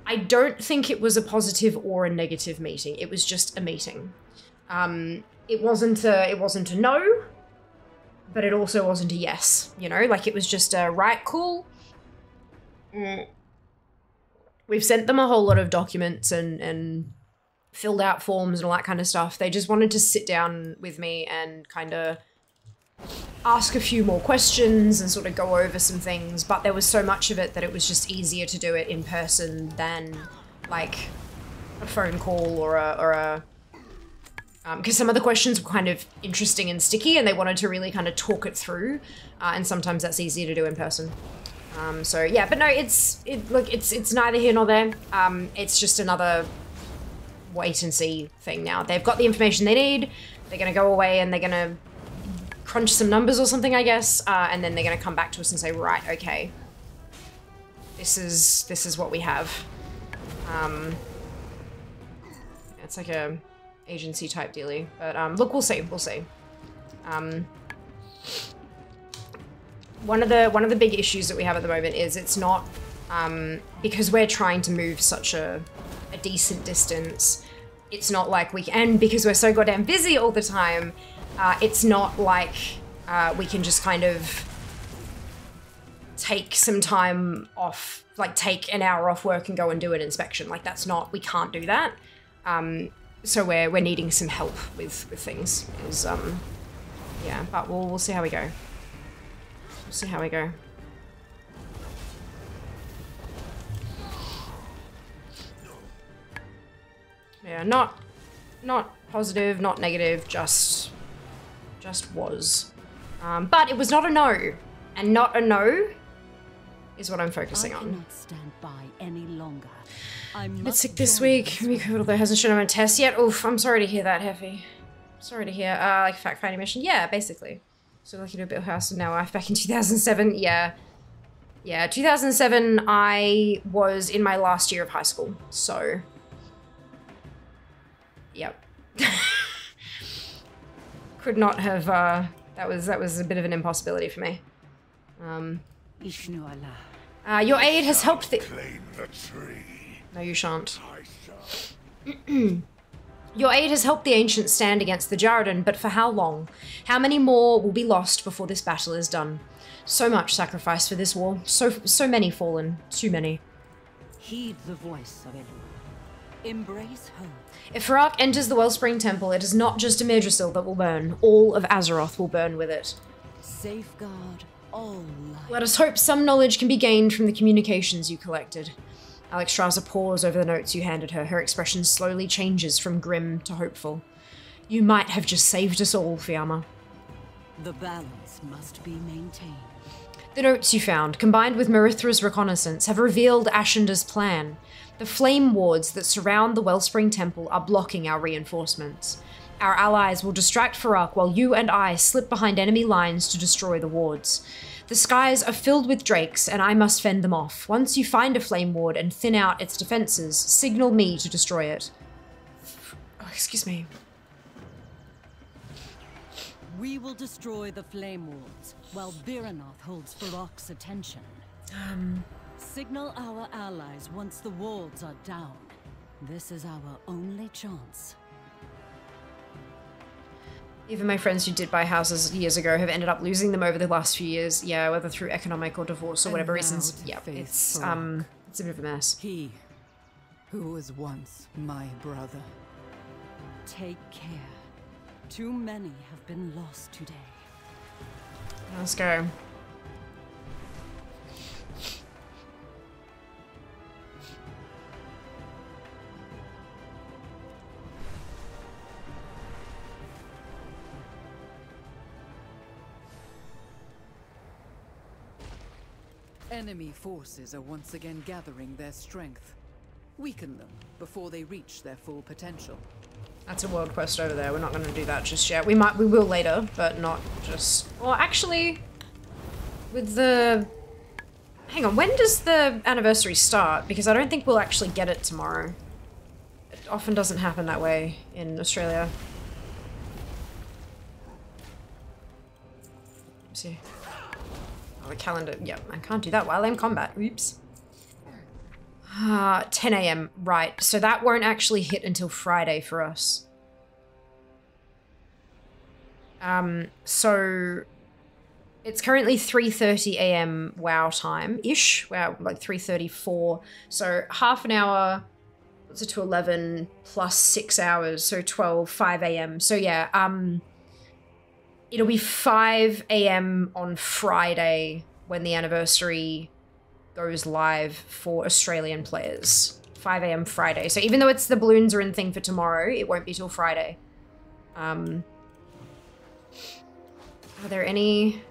I don't think it was a positive or a negative meeting. It was just a meeting. It wasn't a no, but it also wasn't a yes, you know? Like, it was just a, right, cool. We've sent them a whole lot of documents and filled out forms and all that kind of stuff. They just wanted to sit down with me and kind of ask a few more questions and sort of go over some things, but there was so much of it that it was just easier to do it in person than like a phone call or a because some of the questions were kind of interesting and sticky and they wanted to really kind of talk it through, and sometimes that's easier to do in person. So yeah, but no, it's neither here nor there. It's just another wait and see thing now. They've got the information they need. They're gonna go away and they're gonna crunch some numbers or something, I guess, and then they're gonna come back to us and say, right, okay, this is what we have. It's like a agency type dealie, but look, we'll see. One of the big issues that we have at the moment is it's not because we're trying to move such a decent distance. It's not like we can, and because we're so goddamn busy all the time, it's not like we can just kind of take some time off, like take an hour off work and go and do an inspection. Like that's not, we can't do that. So we're needing some help with things. Is yeah, but we'll see how we go. We'll see how we go. Yeah, not positive, not negative, just was. But it was not a no, and not a no is what I'm focusing on. I cannot stand by any longer. A bit sick this week. Although hasn't shown him a test yet. Oof, I'm sorry to hear that, Heffy. Sorry to hear. Like fact-finding mission. Yeah, basically. So lucky to a bit of house and now wife back in 2007. Yeah. Yeah, 2007, I was in my last year of high school. So, yep. Could not have, that was a bit of an impossibility for me. Your aid has helped the No, you shan't. Your aid has helped the Ancients stand against the Jarradin, but for how long? How many more will be lost before this battle is done? So much sacrifice for this war. So many fallen. Too many. Heed the voice of Elu. Embrace hope. If Farak enters the Wellspring Temple, it is not just Yggdrasil that will burn. All of Azeroth will burn with it. Safeguard all life. Let us hope some knowledge can be gained from the communications you collected. Alexstrasza paused over the notes you handed her. Her expression slowly changes from grim to hopeful. You might have just saved us all, Fiamma. The balance must be maintained. The notes you found, combined with Marithra's reconnaissance, have revealed Ashenda's plan. The flame wards that surround the Wellspring Temple are blocking our reinforcements. Our allies will distract Farak while you and I slip behind enemy lines to destroy the wards. The skies are filled with drakes, and I must fend them off. Once you find a flame ward and thin out its defenses, signal me to destroy it. Oh, excuse me. We will destroy the flame wards, while Biranoth holds Farak's attention. Signal our allies once the wards are down. This is our only chance. Even my friends who did buy houses years ago have ended up losing them over the last few years. Yeah, whether through economic or divorce or whatever reasons. Yeah, it's a bit of a mess. He who was once my brother. Take care. Too many have been lost today. Let's go. Enemy forces are once again gathering their strength. Weaken them before they reach their full potential. That's a world quest over there. We're not going to do that just yet. We will later, but not just... Well, actually, with the... Hang on, when does the anniversary start? Because I don't think we'll actually get it tomorrow. It often doesn't happen that way in Australia. Let's see. Oh, the calendar. Yeah, I can't do that while I'm in combat. Oops. 10 AM, right. So that won't actually hit until Friday for us. So it's currently 3:30 AM WoW time-ish. WoW, like 3:34. So half an hour, what's it to 11 plus 6 hours, so 5 AM. So yeah, it'll be 5 AM on Friday when the anniversary goes live for Australian players. 5 AM Friday. So even though it's the balloons are in thing for tomorrow, it won't be till Friday. Are there any...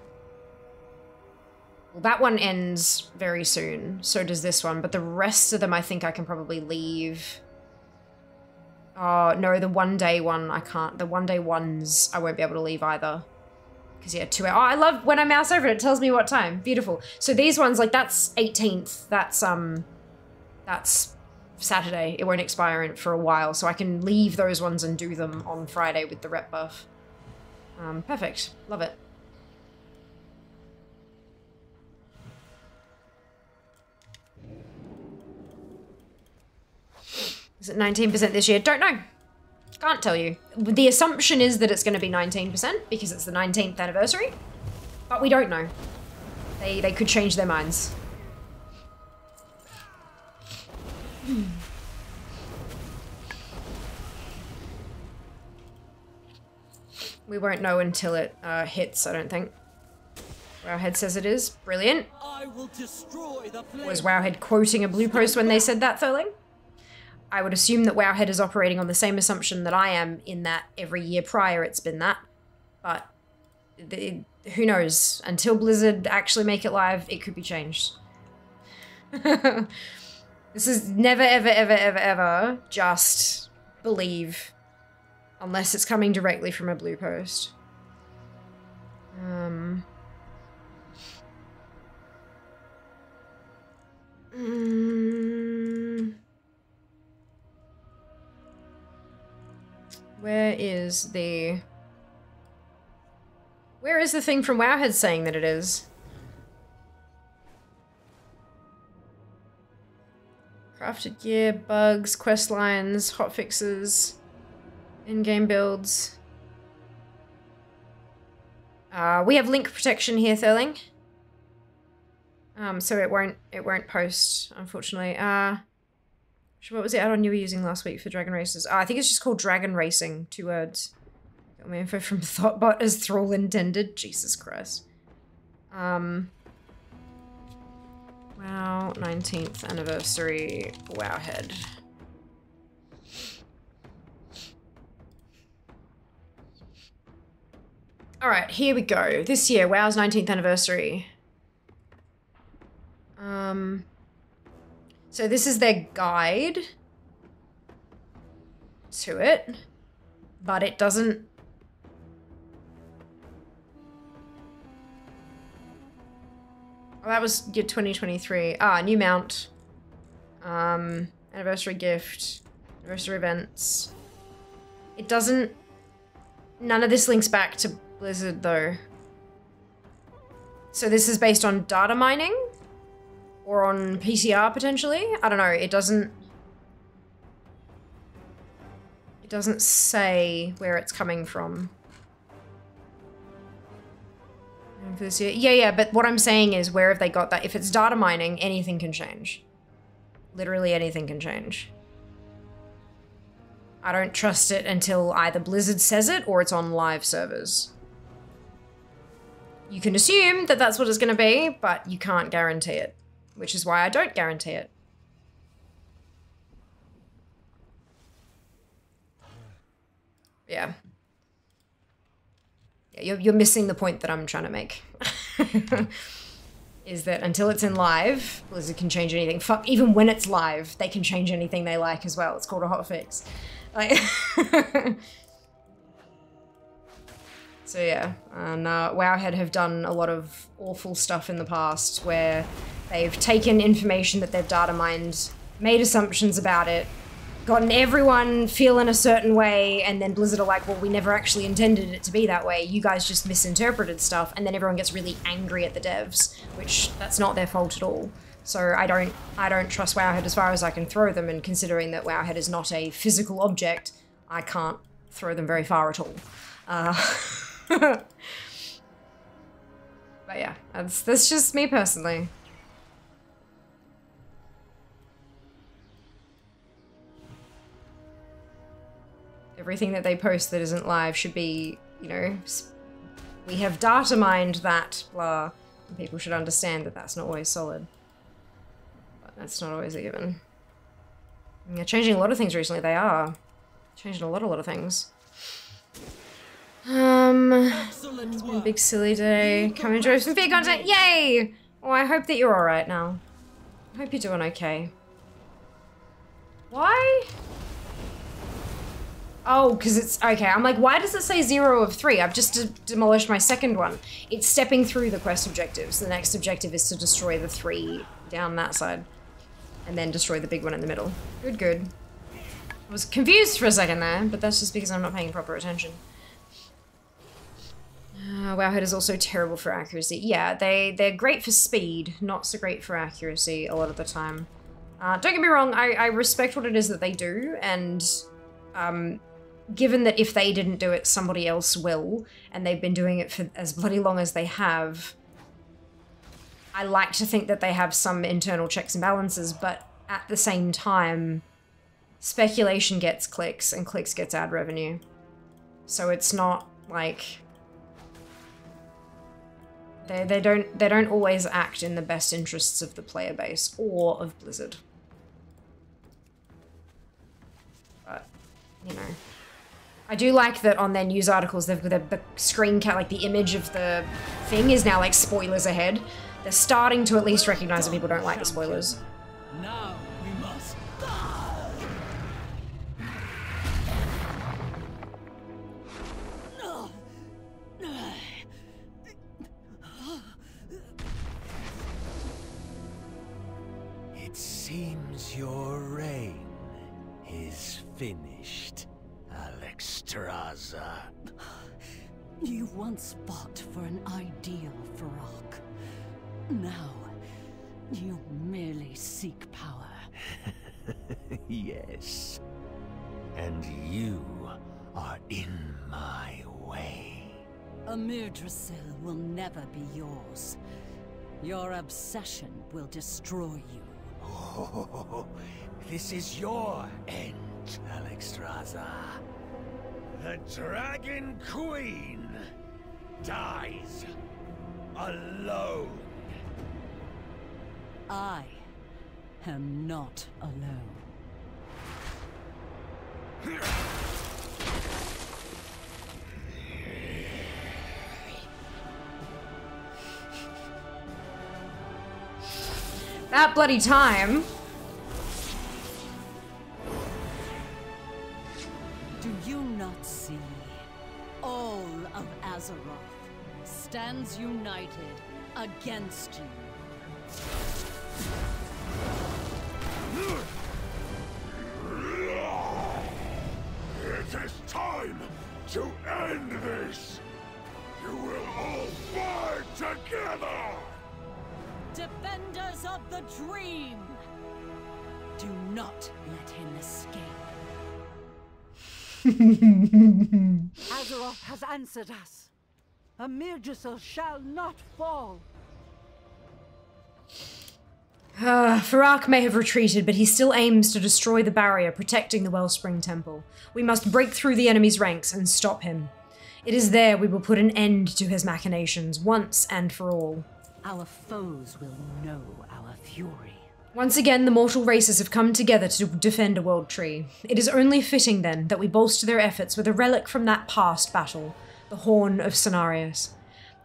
Well, that one ends very soon. So does this one. But the rest of them, I think I can probably leave. Oh, no, the one-day one, I can't. The one-day ones, I won't be able to leave either. Because, yeah, 2 hours. Oh, I love when I mouse over it, it tells me what time. Beautiful. So these ones, like, that's 18th. That's Saturday. It won't expire for a while. So I can leave those ones and do them on Friday with the rep buff. Perfect. Love it. Is it 19% this year? Don't know. Can't tell you. The assumption is that it's going to be 19% because it's the 19th anniversary, but we don't know. They could change their minds. We won't know until it hits, I don't think. Wowhead says it is. Brilliant. I will destroy the Was Wowhead quoting a blue post when they said that, Thurling? I would assume that Wowhead is operating on the same assumption that I am, in that every year prior it's been that. But who knows? Until Blizzard actually make it live, it could be changed. This is never, ever, ever, ever, ever just believe. Unless it's coming directly from a blue post. Where is the thing from Wowhead saying that it is? Crafted gear, bugs, quest lines, hotfixes, in-game builds. We have link protection here, Thurling. So it won't post, unfortunately. What was the add-on you were using last week for Dragon Races? I think it's just called Dragon Racing, 2 words. Got my info from Thoughtbot as Thrall intended. Jesus Christ. Wow, 19th anniversary Wowhead. Alright, here we go. This year, WoW's 19th anniversary. So this is their guide to it, but it doesn't... Oh, that was year 2023. New mount. Anniversary gift. Anniversary events. It doesn't... None of this links back to Blizzard, though. So this is based on data mining? Or on PCR, potentially? I don't know. It doesn't say where it's coming from. For this year. Yeah, but what I'm saying is, where have they got that? If it's data mining, anything can change. Literally anything can change. I don't trust it until either Blizzard says it or it's on live servers. You can assume that that's what it's going to be, but you can't guarantee it. Which is why I don't guarantee it. Yeah. Yeah, you're missing the point that I'm trying to make. Is that until it's in live, Blizzard can change anything. Fuck, even when it's live, they can change anything they like as well. It's called a hotfix. Like... So yeah, and Wowhead have done a lot of awful stuff in the past where they've taken information that they've data mined, made assumptions about it, gotten everyone feeling a certain way, and then Blizzard are like, well, we never actually intended it to be that way. You guys just misinterpreted stuff, and then everyone gets really angry at the devs, which that's not their fault at all. So I don't trust Wowhead as far as I can throw them, and considering that Wowhead is not a physical object, I can't throw them very far at all. But yeah, that's just me personally. Everything that they post that isn't live should be, you know, we have data mined that, blah. And people should understand that that's not always solid. But that's not always a given. And they're changing a lot of things recently, they are. Changing a lot of things. It's been a big silly day. Come enjoy some fear content, yay! Oh, I hope that you're alright now. I hope you're doing okay. Why? Oh, because it's... Okay, I'm like, why does it say 0 of 3? I've just demolished my second one. It's stepping through the quest objectives. The next objective is to destroy the 3 down that side. And then destroy the big one in the middle. Good, good. I was confused for a second there, but that's just because I'm not paying proper attention. Wowhead is also terrible for accuracy. Yeah, they're great for speed, not so great for accuracy a lot of the time. Don't get me wrong, I respect what it is that they do, and given that if they didn't do it, somebody else will, and they've been doing it for as bloody long as they have, I like to think that they have some internal checks and balances, but at the same time, speculation gets clicks, and clicks gets ad revenue. So it's not like... They don't always act in the best interests of the player base, or of Blizzard. But, you know. I do like that on their news articles, they've got the screen cap, like the image of the thing is now like spoilers ahead. They're starting to at least recognize that people don't like the spoilers. Now we must. It seems your reign is finished, Alexstrasza. You once fought for an ideal, Farak. Now, you merely seek power. Yes. And you are in my way. Amirdrasil will never be yours. Your obsession will destroy you. Oh, this is your end, Alexstrasza. The Dragon Queen dies alone. I am not alone. That bloody time. Do you not see? All of Azeroth stands united against you. It is time to end this! You will all fight together! Defenders of the Dream! Do not let him escape. Azeroth has answered us. Amirdrasil shall not fall. Farak may have retreated, but he still aims to destroy the barrier protecting the Wellspring Temple. We must break through the enemy's ranks and stop him. It is there we will put an end to his machinations, once and for all. Our foes will know our fury. Once again, the mortal races have come together to defend a world tree. It is only fitting, then, that we bolster their efforts with a relic from that past battle, the Horn of Cenarius.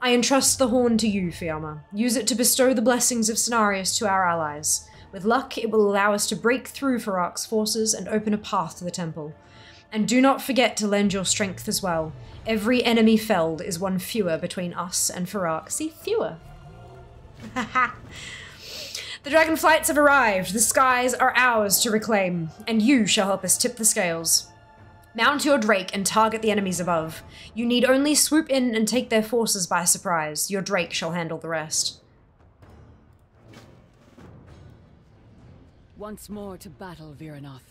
I entrust the horn to you, Fiamma. Use it to bestow the blessings of Cenarius to our allies. With luck, it will allow us to break through Farak's forces and open a path to the temple. And do not forget to lend your strength as well. Every enemy felled is one fewer between us and Farak. See, fewer. The dragonflights have arrived. The skies are ours to reclaim, and you shall help us tip the scales. Mount your drake and target the enemies above. You need only swoop in and take their forces by surprise. Your drake shall handle the rest. Once more to battle, Viranoth.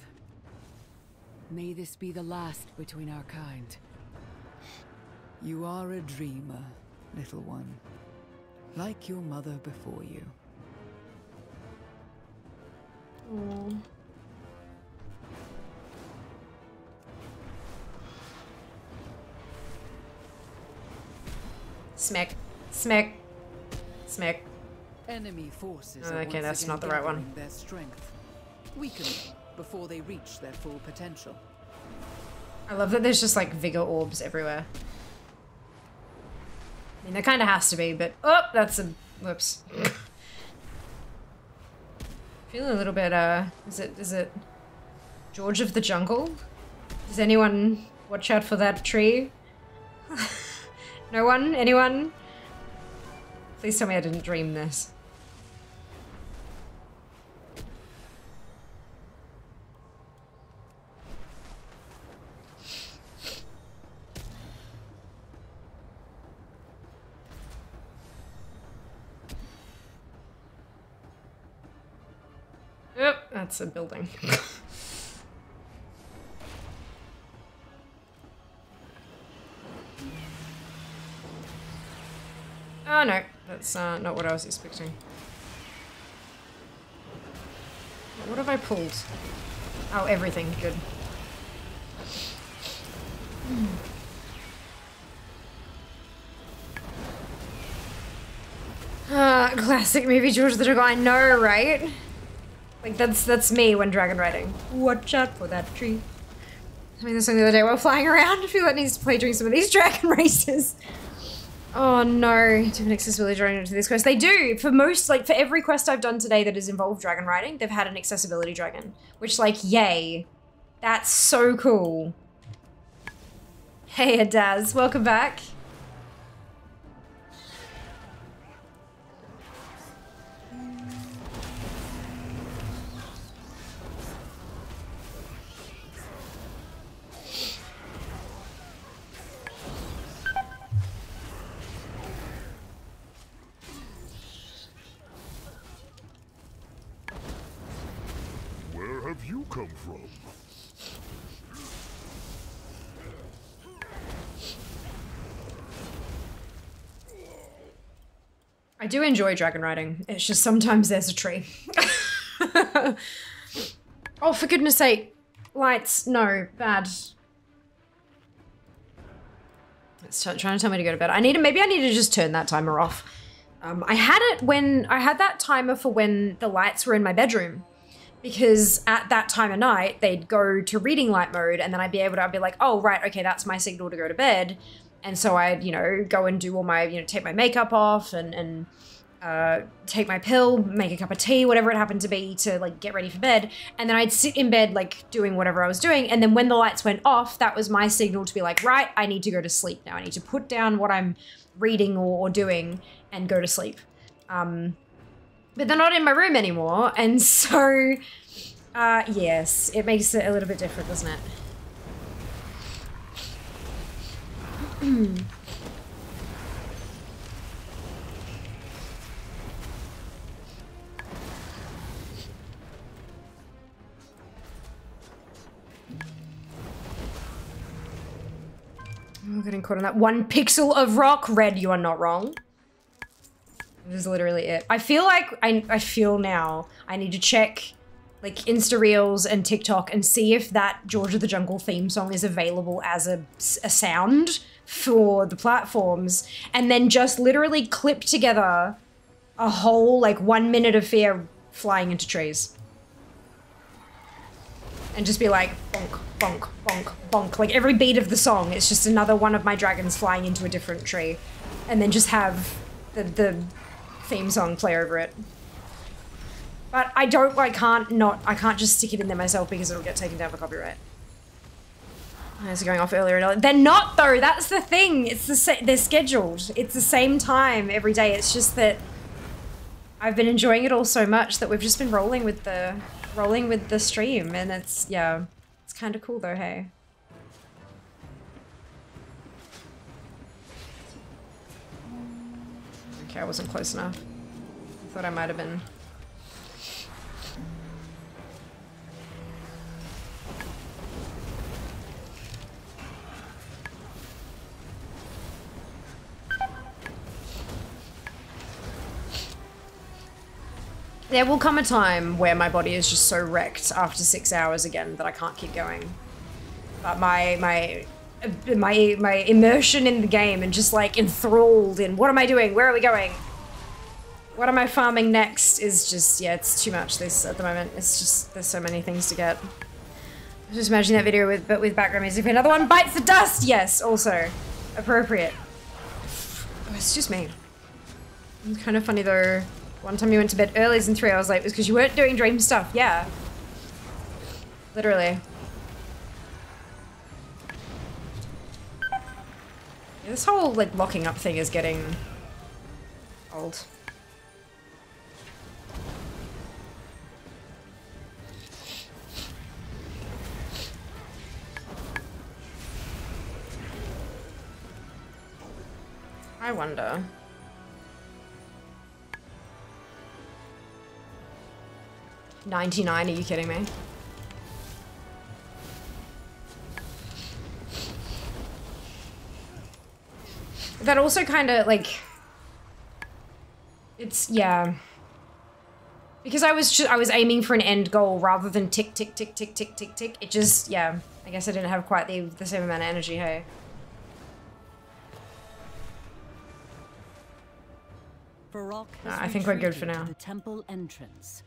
May this be the last between our kind. You are a dreamer, little one. Like your mother before you. Aww. Smack. Smack. Smack. Enemy forces Oh, are okay, once that's again not the right one. gathering their strength. Weaken them before they reach their full potential. I love that there's just like vigor orbs everywhere. I mean, there kind of has to be, but oh, that's a whoops. Feeling a little bit, is it George of the Jungle? Does anyone watch out for that tree? No one? Anyone? Please tell me I didn't dream this. Yep, that's a building. Oh no, that's not what I was expecting. What have I pulled? Oh, everything, good. Classic movie George the Jungle, I know, right? Like, that's me when dragon riding. Watch out for that tree. I mean, this song the other day while flying around. I feel like needs to play during some of these dragon races. Oh no, different accessibility dragon to this quest. They do, for most, like, for every quest I've done today that has involved dragon riding, they've had an accessibility dragon. Which, like, yay. That's so cool. Hey, Adaz, welcome back. Where have you come from? I do enjoy dragon riding. It's just sometimes there's a tree. Oh, for goodness sake. Lights, no, bad. It's trying to tell me to go to bed. Maybe I need to just turn that timer off. I had that timer for when the lights were in my bedroom. Because at that time of night, they'd go to reading light mode and then I'd be like, oh, right, okay, that's my signal to go to bed. And so I'd, you know, go and do all my, you know, take my makeup off and take my pill, make a cup of tea, whatever it happened to be to, like, get ready for bed. And then I'd sit in bed, like, doing whatever I was doing. And then when the lights went off, that was my signal to be like, right, I need to go to sleep now. I need to put down what I'm reading or doing and go to sleep. But they're not in my room anymore, and so, yes, it makes it a little bit different, doesn't it? I'm getting caught on that 1 pixel of rock. Red, you are not wrong. This is literally it. I feel like, I feel now, I need to check, like, Insta Reels and TikTok and see if that George of the Jungle theme song is available as a sound for the platforms, and then just literally clip together a whole, like, 1 minute of fear flying into trees. And just be like, bonk, bonk, bonk, bonk. Like, every beat of the song, it's just another one of my dragons flying into a different tree. And then just have the theme song play over it. But I can't just stick it in there myself because it'll get taken down for copyright. Those are going off earlier. They're not, though. That's the thing. It's they're scheduled. It's the same time every day. It's just that I've been enjoying it all so much that we've just been rolling with the stream, and it's, yeah, it's kind of cool though. Hey. Okay, I wasn't close enough. I thought I might have been. There will come a time where my body is just so wrecked after 6 hours again that I can't keep going. But my immersion in the game and just like enthralled in what am I doing? Where are we going? What am I farming next is just, yeah, it's too much this at the moment. It's just, there's so many things to get. Just imagine that video with background music. Another one bites the dust! Yes, also. Appropriate. Oh, it's just me. It's kind of funny though. One time you went to bed early and 3 hours late was because you weren't doing dream stuff. Yeah. Literally. Yeah, this whole, like, locking up thing is getting old. I wonder. $99, are you kidding me? That also kind of like, it's, yeah. Because I was aiming for an end goal rather than tick, tick, tick, tick, tick, tick, tick. It just, yeah. I guess I didn't have quite the same amount of energy, hey? I think we're good for now. The temple entrance.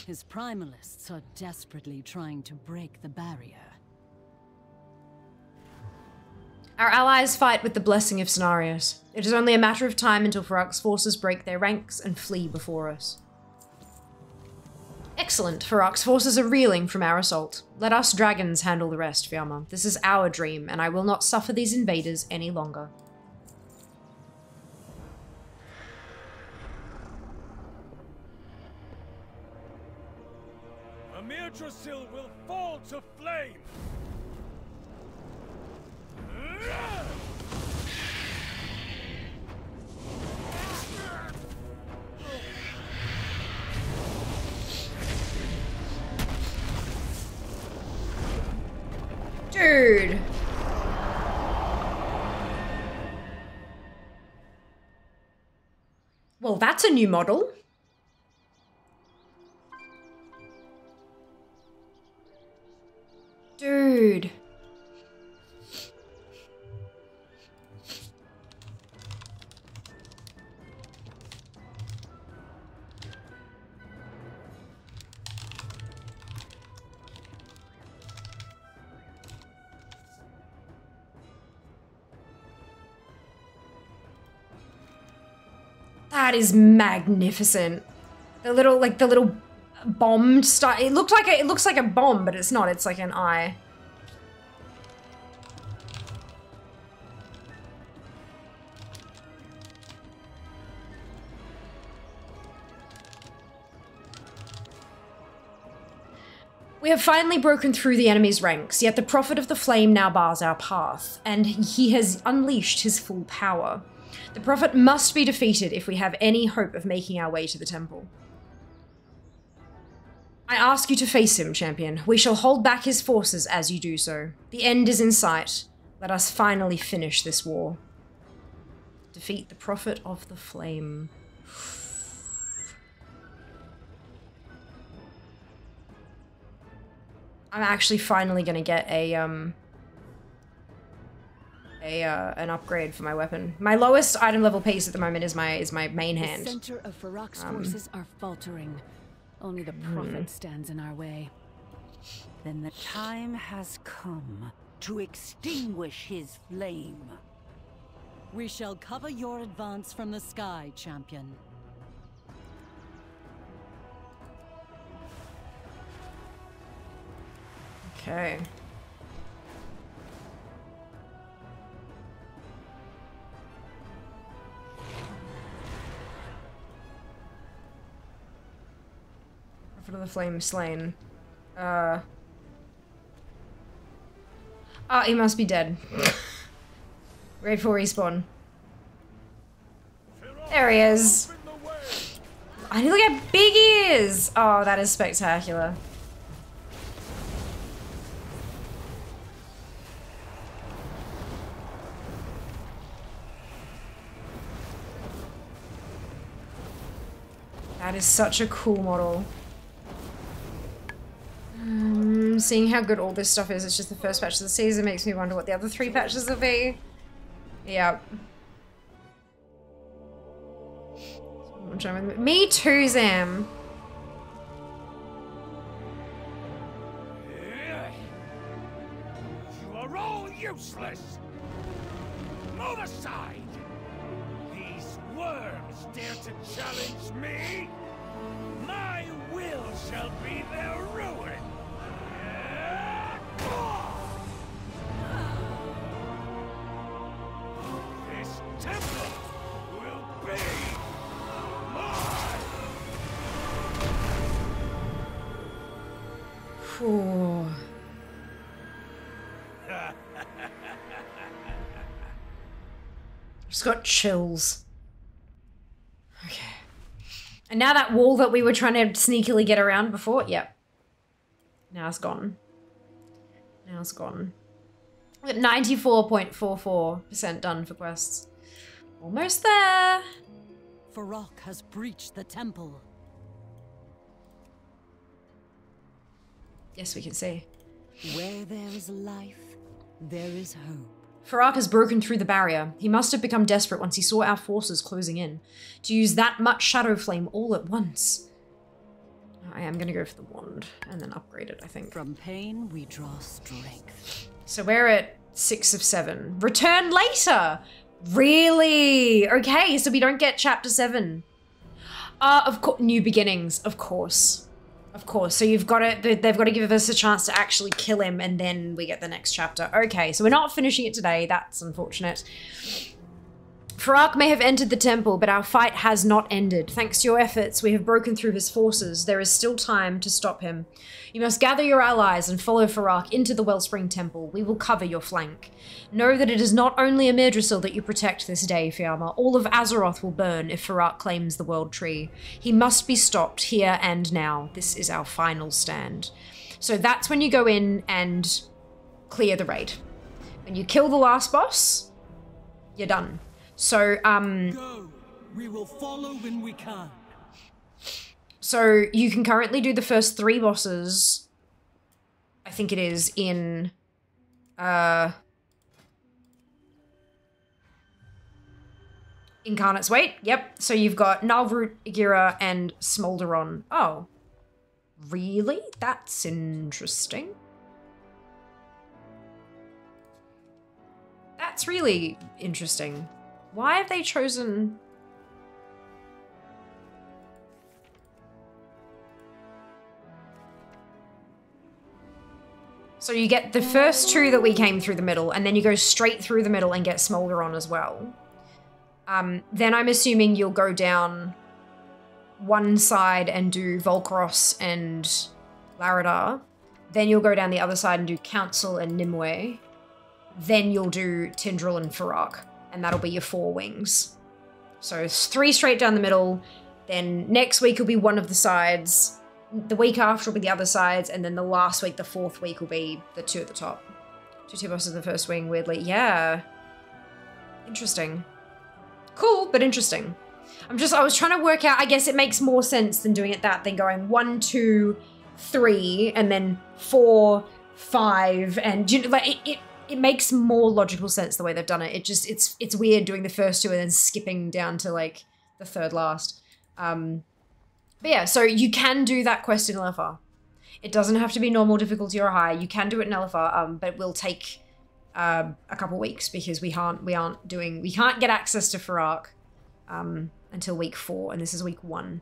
His primalists are desperately trying to break the barrier. Our allies fight with the blessing of scenarios. It is only a matter of time until Farak's forces break their ranks and flee before us. Excellent. Farak's forces are reeling from our assault. Let us dragons handle the rest, Fiamma. This is our dream, and I will not suffer these invaders any longer. Yggdrasil will fall to flame! Dude! Well, that's a new model. Dude. That is magnificent. The little bomb style. It looks like a bomb, but it's not. It's like an eye. We have finally broken through the enemy's ranks, yet the Prophet of the Flame now bars our path, and he has unleashed his full power. The Prophet must be defeated if we have any hope of making our way to the temple. I ask you to face him, champion. We shall hold back his forces as you do so. The end is in sight. Let us finally finish this war. Defeat the Prophet of the Flame. I'm actually finally gonna get an upgrade for my weapon. My lowest item level piece at the moment is my main hand. The center of Farak's forces are faltering. Only the Prophet stands in our way. Then the time has come to extinguish his flame. We shall cover your advance from the sky, champion. Okay. Prophet of the Flame slain. Oh, he must be dead. Ready for respawn. There he is. I need to look how big he is. Oh, that is spectacular. That is such a cool model. Seeing how good all this stuff is, it's just the first patch of the season, makes me wonder what the other 3 patches will be. Yep. Me too, Zam. You are all useless! Move aside! These worms dare to challenge me? My will shall be their ruin. This temple will be mine. Phew. Just got chills. Okay. And now that wall that we were trying to sneakily get around before, yep. Now it's gone. Now it's gone. We're at 94.44% done for quests. Almost there. Feroc has breached the temple. Yes, we can see. Where there is life, there is hope. Feroc has broken through the barrier. He must have become desperate once he saw our forces closing in. To use that much shadow flame all at once. I am going to go for the wand and then upgrade it, I think. From pain, we draw strength. So we're at 6 of 7. Return later! Really? Okay, so we don't get chapter 7. Of course, new beginnings, of course. Of course, so you've got to, they've got to give us a chance to actually kill him and then we get the next chapter. Okay, so we're not finishing it today. That's unfortunate. Feroc may have entered the temple, but our fight has not ended. Thanks to your efforts, we have broken through his forces. There is still time to stop him. You must gather your allies and follow Feroc into the Wellspring Temple. We will cover your flank. Know that it is not only Mirdrasil that you protect this day, Fiamma. All of Azeroth will burn if Feroc claims the World Tree. He must be stopped here and now. This is our final stand. So that's when you go in and clear the raid. When you kill the last boss, you're done. So, Go. We will follow when we can. So you can currently do the first 3 bosses, I think it is, in, Incarnate's Weight. Yep. So you've got Nalroot, Igira, and Smolderon. Oh. Really? That's interesting. That's really interesting. Why have they chosen... So you get the first 2 that we came through the middle, and then you go straight through the middle and get Smolderon as well. Then I'm assuming you'll go down one side and do Volcross and Laradar. Then you'll go down the other side and do Council and Nimue. Then you'll do Tindril and Feroc, and that'll be your 4 wings. So it's 3 straight down the middle, then next week will be one of the sides, the week after will be the other sides, and then the last week, the 4th week, will be the 2 at the top. 2 bosses in the first wing, weirdly. Yeah. Interesting. Cool, but interesting. I was trying to work out, I guess it makes more sense than doing it than going 1, 2, 3, and then 4, 5, and you know, like it makes more logical sense the way they've done it. It's weird doing the first 2 and then skipping down to like the 3rd last. But yeah, so you can do that quest in LFR. It doesn't have to be normal difficulty or high. You can do it in LFR, but it will take a couple weeks because we can't get access to Feroc until week 4, and this is week 1.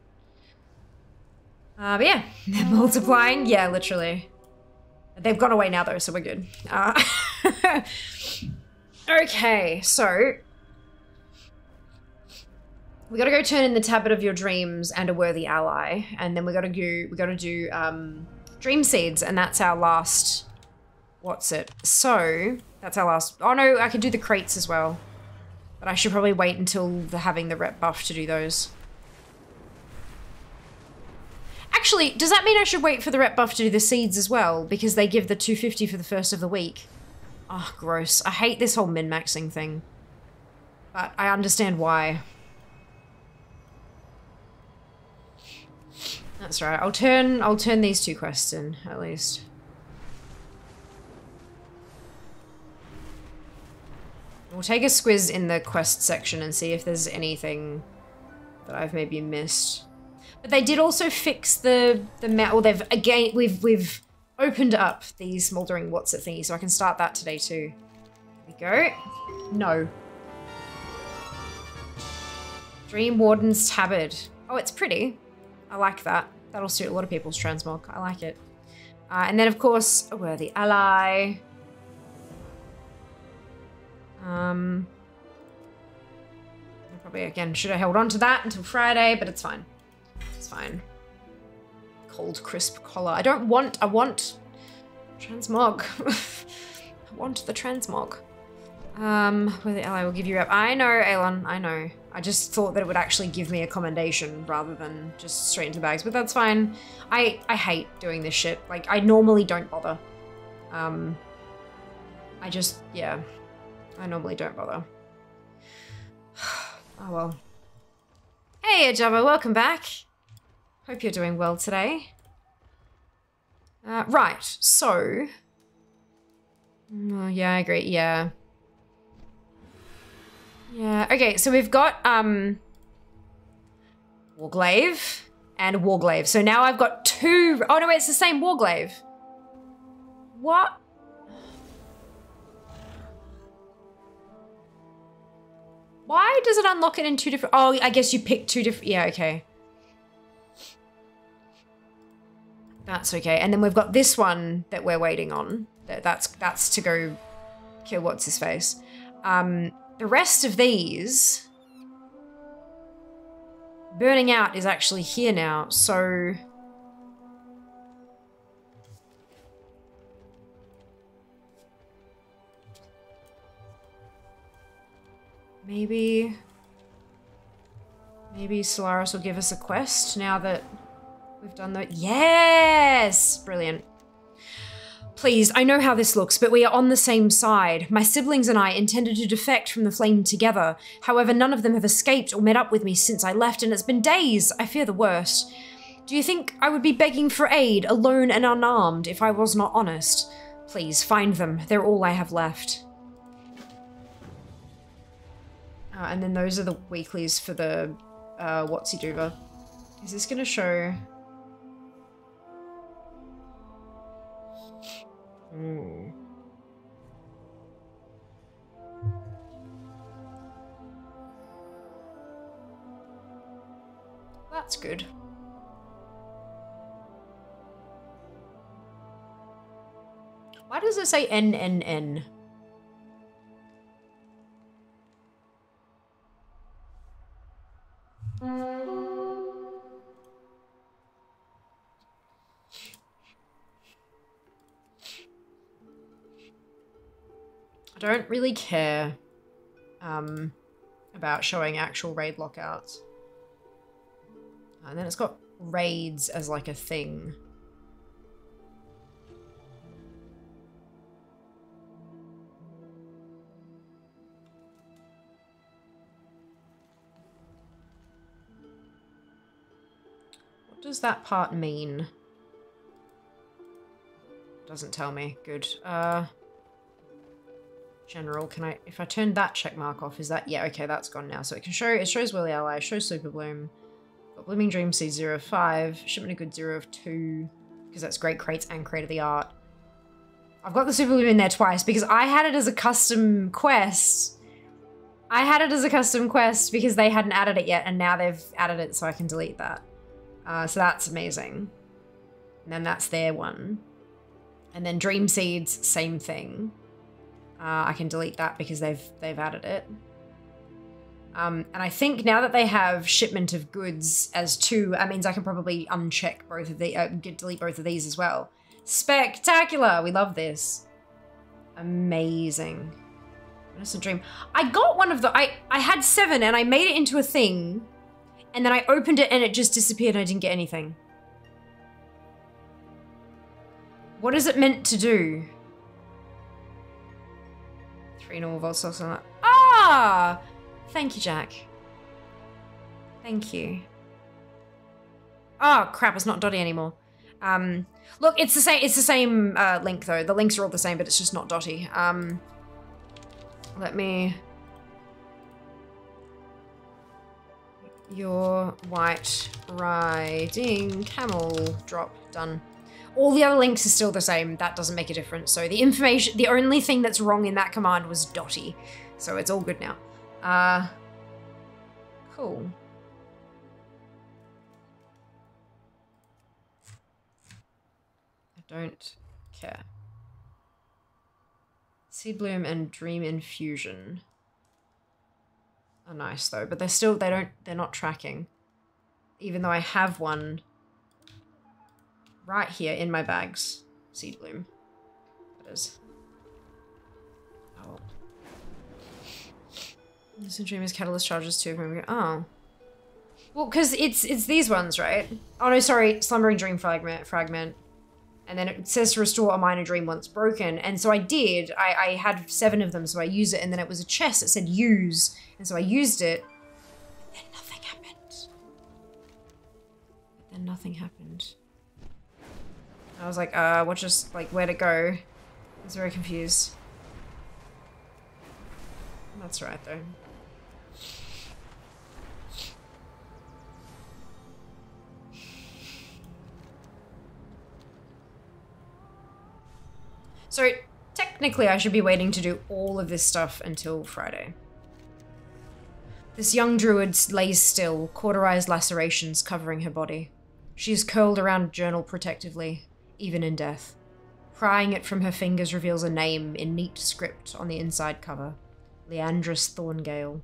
But yeah, they're multiplying. Yeah, literally. They've gone away now though, so we're good. Okay, so we gotta go turn in the Tablet of Your Dreams and a Worthy Ally, and then we gotta do Dream Seeds, and that's our last. What's it? So that's our last. Oh no, I could do the crates as well, but I should probably wait until having the rep buff to do those. Actually, does that mean I should wait for the rep buff to do the seeds as well? Because they give the 250 for the first of the week. Oh, gross. I hate this whole min-maxing thing. But I understand why. That's right. I'll turn these 2 quests in, at least. We'll take a squiz in the quest section and see if there's anything that I've maybe missed. But they did also fix the metal. We've opened up the smoldering what's it thingy, so I can start that today too. There we go. No. Dream Warden's Tabard. Oh, it's pretty. I like that. That'll suit a lot of people's transmog. I like it. And then, of course, a worthy ally. Probably, again, should have held on to that until Friday, but it's fine. It's fine. Cold, crisp collar. I want transmog. I want the transmog. Where the ally will give you up. I know, Aelon, I know. I just thought that it would actually give me a commendation rather than just straight into the bags, but that's fine. I hate doing this shit. Like, I normally don't bother. Yeah. I normally don't bother. Oh well. Hey, Ajava, welcome back. Hope you're doing well today. Right, so... Oh, yeah, I agree, yeah. Yeah, okay, so we've got, Warglaive and Warglaive. So now I've got two... Oh, no, wait, it's the same Warglaive. What? Why does it unlock it in two different... Oh, I guess you pick two different... Yeah, okay. That's okay. And then we've got this one that we're waiting on. That's to go kill what's-his-face. The rest of these... Burning Out is actually here now, so... Maybe Solaris will give us a quest now that we've done that. Yes! Brilliant. Please, I know how this looks, but we are on the same side. My siblings and I intended to defect from the flame together. However, none of them have escaped or met up with me since I left, and it's been days. I fear the worst. Do you think I would be begging for aid, alone and unarmed, if I was not honest? Please, find them. They're all I have left. And then those are the weeklies for the Whatsy-Doover. Is this gonna show? Ooh. That's good. Why does it say NNN? I don't really care about showing actual raid lockouts. And then it's got raids as like a thing. What does that part mean? Doesn't tell me. Good. General, can I, if I turn that check mark off, is that, yeah, okay, that's gone now. So it can show, it shows Willy Ally, shows Super Bloom, got Blooming Dream Seed 0 of 5, Shipment of Goods 0 of 2, because that's Great Crates and Crate of the Art. I've got the Super Bloom in there twice because I had it as a custom quest. I had it as a custom quest because they hadn't added it yet, and now they've added it so I can delete that. So that's amazing. And then that's their one. And then Dream Seeds, same thing. I can delete that because they've added it. And I think now that they have Shipment of Goods as 2, that means I can probably uncheck both of the, delete both of these as well. Spectacular! We love this. Amazing. Innocent Dream. I got one of the, I had 7 and I made it into a thing, and then I opened it and it just disappeared and I didn't get anything. What is it meant to do? 3 normal volts also not. Ah! Thank you, Jack. Thank you. Oh crap, it's not Dotty anymore. Look, it's the same link though. The links are all the same, but it's just not Dotty. Let me... Your white riding camel drop done. All the other links are still the same. That doesn't make a difference. So the information, the only thing that's wrong in that command was Dotty. So it's all good now. Cool. Don't care. Seed Bloom and Dream Infusion are nice though, but they're not tracking. Even though I have one right here in my bags. Seed Bloom. That is. Oh. This Dream is Catalyst charges too. Oh. Well, because it's these ones, right? Oh no, sorry, Slumbering Dream Fragment. And then it says to restore a minor dream once broken. And so I did. I had 7 of them, so I used it. And then it was a chest that said use. And so I used it. And then nothing happened. But then nothing happened. I was like, what's just, like, where'd it go? I was very confused. That's right, though. So, technically I should be waiting to do all of this stuff until Friday. This young druid lays still, cauterized lacerations covering her body. She is curled around a journal protectively, even in death. Prying it from her fingers reveals a name in neat script on the inside cover. Leandris Thorngale.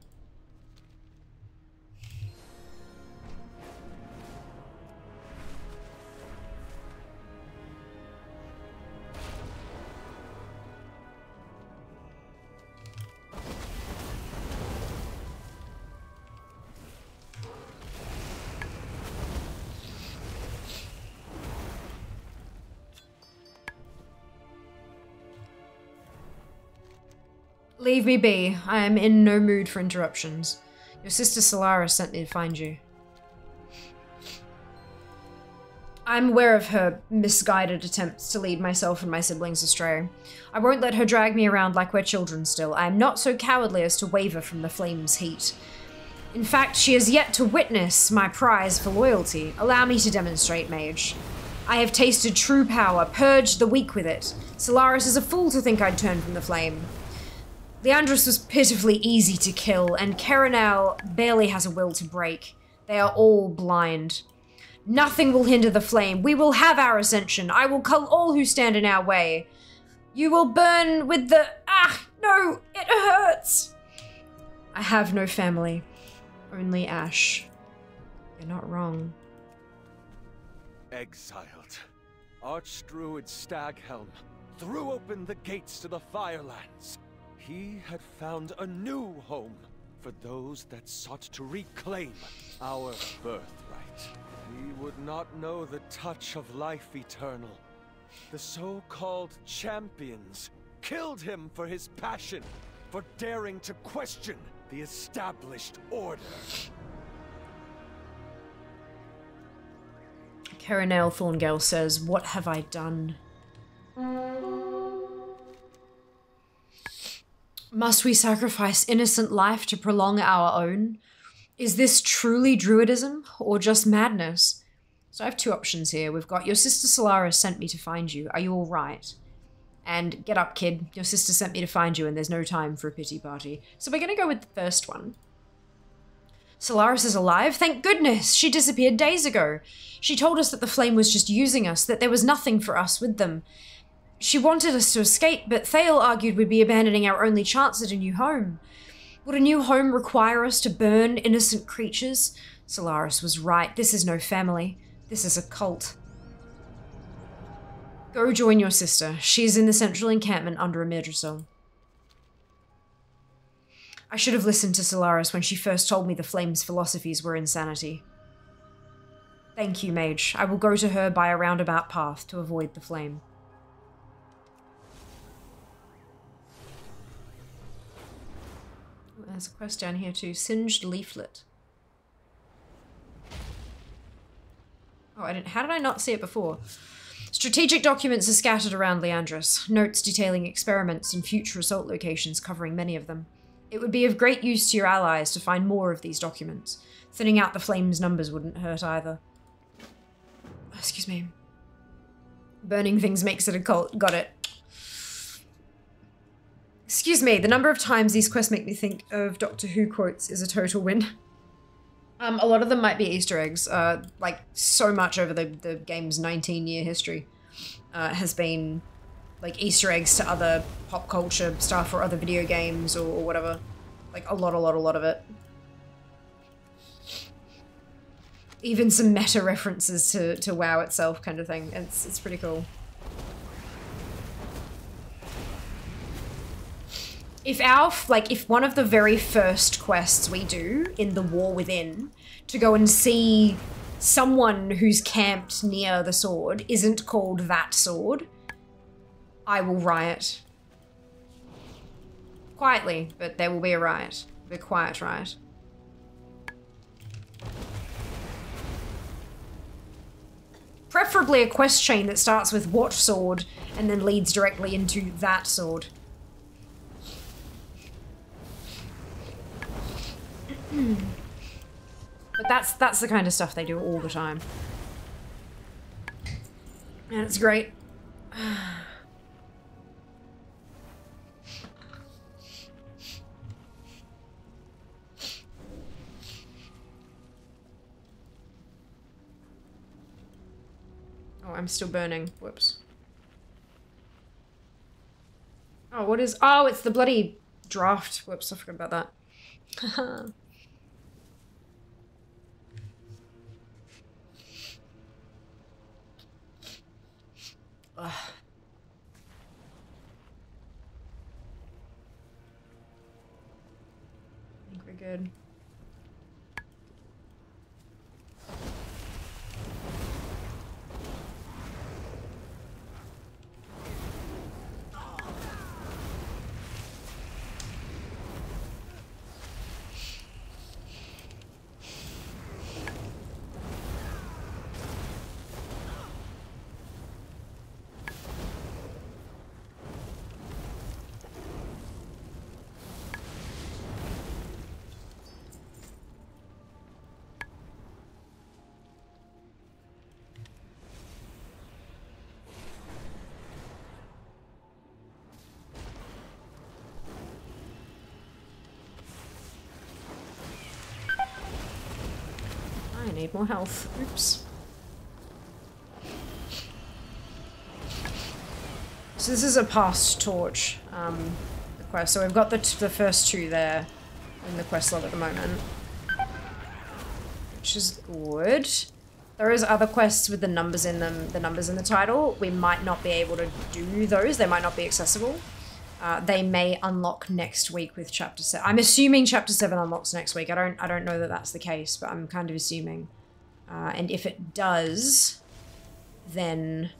Leave me be. I am in no mood for interruptions. Your sister Solara sent me to find you. I'm aware of her misguided attempts to lead myself and my siblings astray. I won't let her drag me around like we're children still. I am not so cowardly as to waver from the flame's heat. In fact, she has yet to witness my prize for loyalty. Allow me to demonstrate, mage. I have tasted true power, purged the weak with it. Solaris is a fool to think I'd turn from the flame. Leandris was pitifully easy to kill, and Caranel barely has a will to break. They are all blind. Nothing will hinder the flame. We will have our ascension. I will cull all who stand in our way. You will burn with the... Ah, no, it hurts. I have no family. Only ash. You're not wrong. Exiled, Archdruid Staghelm threw open the gates to the Firelands. He had found a new home for those that sought to reclaim our birthright. He would not know the touch of life eternal. The so-called champions killed him for his passion, for daring to question the established order. Caranel Thorngale says, "What have I done? Must we sacrifice innocent life to prolong our own? Is this truly druidism or just madness?" So I have 2 options here. We've got your sister Solara sent me to find you. Are you all right? And get up, kid. Your sister sent me to find you and there's no time for a pity party. So we're going to go with the first one. Solaris is alive? Thank goodness! She disappeared days ago. She told us that the flame was just using us, that there was nothing for us with them. She wanted us to escape, but Thale argued we'd be abandoning our only chance at a new home. Would a new home require us to burn innocent creatures? Solaris was right. This is no family. This is a cult. Go join your sister. She is in the central encampment under a Mirdrasil. I should have listened to Solaris when she first told me the flame's philosophies were insanity. Thank you, mage. I will go to her by a roundabout path to avoid the flame. There's a quest down here too. Singed leaflet. Oh, how did I not see it before? Strategic documents are scattered around Leandris. Notes detailing experiments and future assault locations covering many of them. It would be of great use to your allies to find more of these documents. Thinning out the flame's numbers wouldn't hurt either. Excuse me. Burning things makes it a cult. Got it. Excuse me, the number of times these quests make me think of Doctor Who quotes is a total win. A lot of them might be Easter eggs, like so much over the game's 19-year history. has been like Easter eggs to other pop culture stuff or other video games or whatever. Like a lot of it. Even some meta references to WoW itself kind of thing. It's pretty cool. If one of the very first quests we do in the War Within to go and see someone who's camped near the sword isn't called that sword, I will riot. Quietly, but there will be a riot. A quiet riot. Preferably a quest chain that starts with what sword and then leads directly into that sword. But that's the kind of stuff they do all the time. And it's great. Oh, I'm still burning. Whoops. Oh, what is... Oh, it's the bloody draft. Whoops, I forgot about that. Ugh. I think we're good. I need more health. Oops. So this is a past torch the quest. So we've got the first two there in the quest log at the moment, which is good. There is other quests with the numbers in them, the numbers in the title. We might not be able to do those. They might not be accessible. They may unlock next week with Chapter 7. I'm assuming Chapter 7 unlocks next week. I don't know that that's the case, but I'm kind of assuming. And if it does, then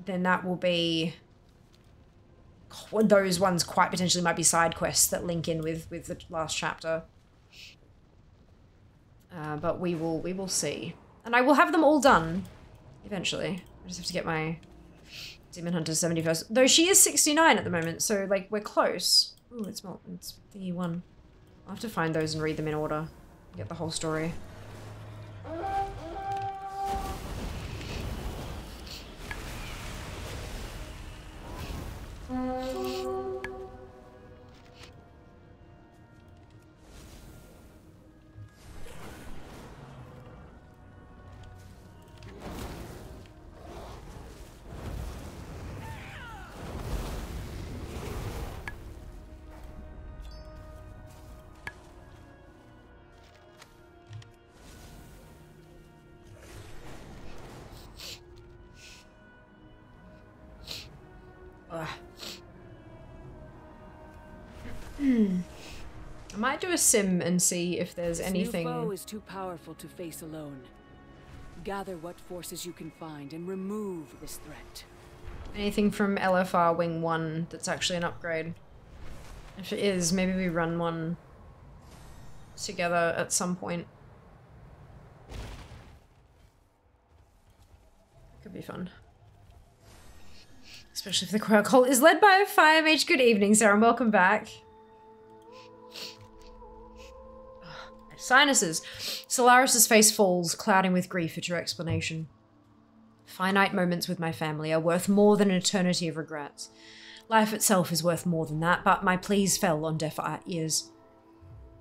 that will be... Those ones quite potentially might be side quests that link in with the last chapter. But we will see. And I will have them all done eventually. I just have to get my Demon Hunter 71st. Though she is 69 at the moment, so like we're close. Ooh, it's thingy 1. I'll have to find those and read them in order. Get the whole story. I might do a sim and see if there's anything. This new foe is too powerful to face alone. Gather what forces you can find and remove this threat. Anything from LFR Wing 1 that's actually an upgrade. If it is, maybe we run one together at some point. Could be fun. Especially if the crowd call is led by a fire mage. Good evening, Sarah, and welcome back. Sinuses. Solaris' face falls, clouding with grief at your explanation. Finite moments with my family are worth more than an eternity of regrets. Life itself is worth more than that, but my pleas fell on deaf ears.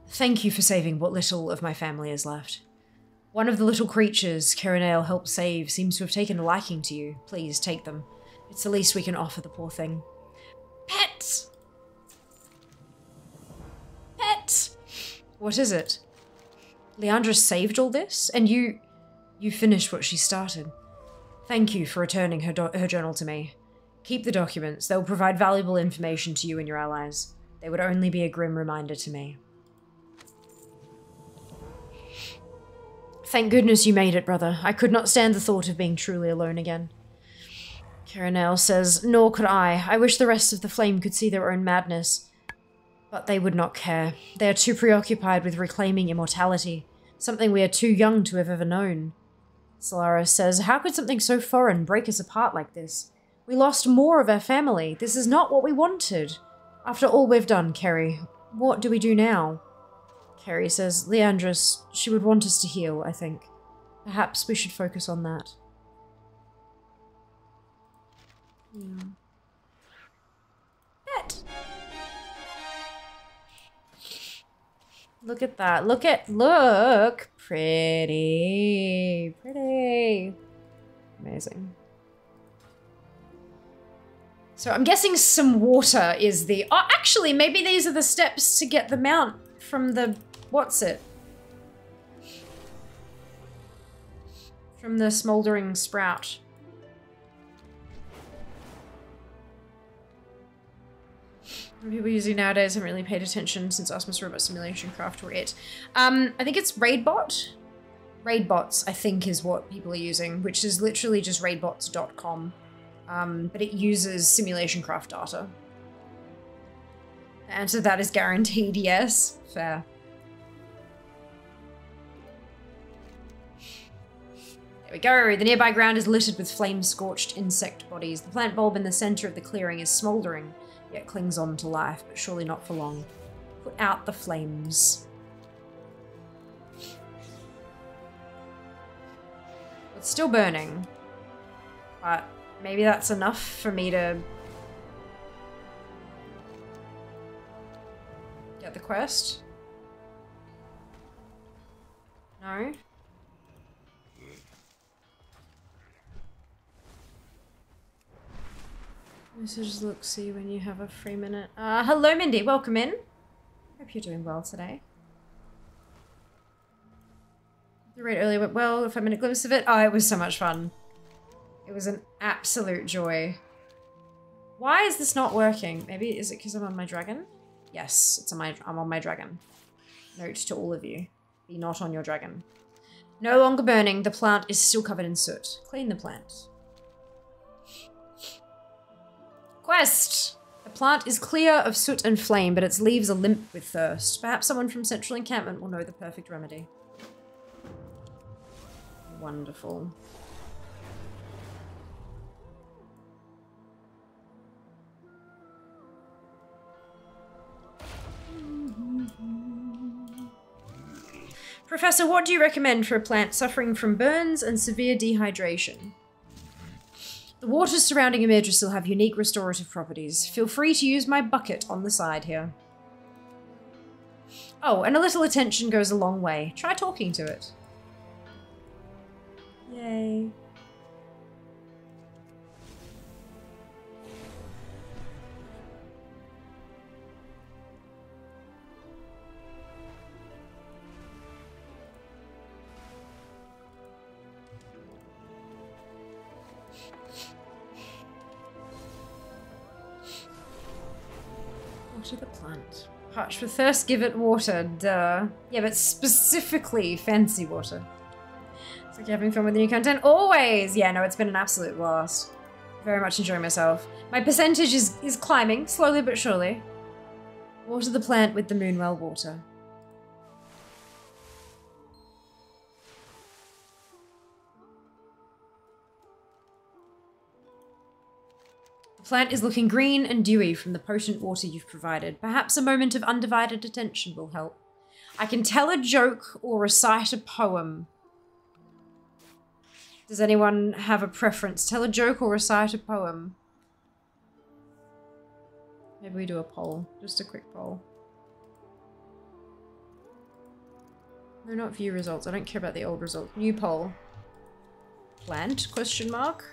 Thank you for saving what little of my family is left. One of the little creatures Kerenale helped save seems to have taken a liking to you. Please, take them. It's the least we can offer the poor thing. Pet! Pet! What is it? Leandra saved all this, and you finished what she started. Thank you for returning her journal to me. Keep the documents. They'll provide valuable information to you and your allies. They would only be a grim reminder to me. Thank goodness you made it, brother. I could not stand the thought of being truly alone again. Kerenale says, nor could I. I wish the rest of the Flame could see their own madness. But they would not care. They are too preoccupied with reclaiming immortality, something we are too young to have ever known. Solara says, how could something so foreign break us apart like this? We lost more of our family. This is not what we wanted. After all we've done, Kerry, what do we do now? Kerry says, Leandris, she would want us to heal, I think. Perhaps we should focus on that. Yeah. Pet! Look at that. Look! Pretty. Amazing. So I'm guessing some water is the... Oh, actually, maybe these are the steps to get the mount from the... What's it? From the smoldering sprout. People using nowadays haven't really paid attention since Osmos Robot Simulation Craft were it. I think it's Raidbot. Raidbots, I think, is what people are using, which is literally just raidbots.com. But it uses simulation craft data. The answer to that is guaranteed yes. Fair. There we go. The nearby ground is littered with flame-scorched insect bodies. The plant bulb in the center of the clearing is smoldering, yet clings on to life, but surely not for long. Put out the flames. It's still burning, but maybe that's enough for me to get the quest. No? Message look, see when you have a free minute. Hello Mindy, welcome in. Hope you're doing well today. The raid earlier went well, a 5-minute glimpse of it. Oh, it was so much fun. It was an absolute joy. Why is this not working? Maybe, is it because I'm on my dragon? Yes, I'm on my dragon. Note to all of you, be not on your dragon. No longer burning, the plant is still covered in soot. Clean the plant. Quest! The plant is clear of soot and flame, but its leaves are limp with thirst. Perhaps someone from Central Encampment will know the perfect remedy. Wonderful. Professor, what do you recommend for a plant suffering from burns and severe dehydration? The waters surrounding Imidrisil have unique restorative properties. Feel free to use my bucket on the side here. Oh, and a little attention goes a long way. Try talking to it. Yay. Water the plant. Parched with thirst, give it water. Duh. Yeah, but specifically fancy water. It's like you're having fun with the new content. Always! Yeah, no, it's been an absolute blast. Very much enjoying myself. My percentage is climbing, slowly but surely. Water the plant with the Moonwell water. The plant is looking green and dewy from the potent water you've provided. Perhaps a moment of undivided attention will help. I can tell a joke or recite a poem. Does anyone have a preference? Tell a joke or recite a poem. Maybe we do a poll. Just a quick poll. No, not view results. I don't care about the old results. New poll. Plant? Question mark.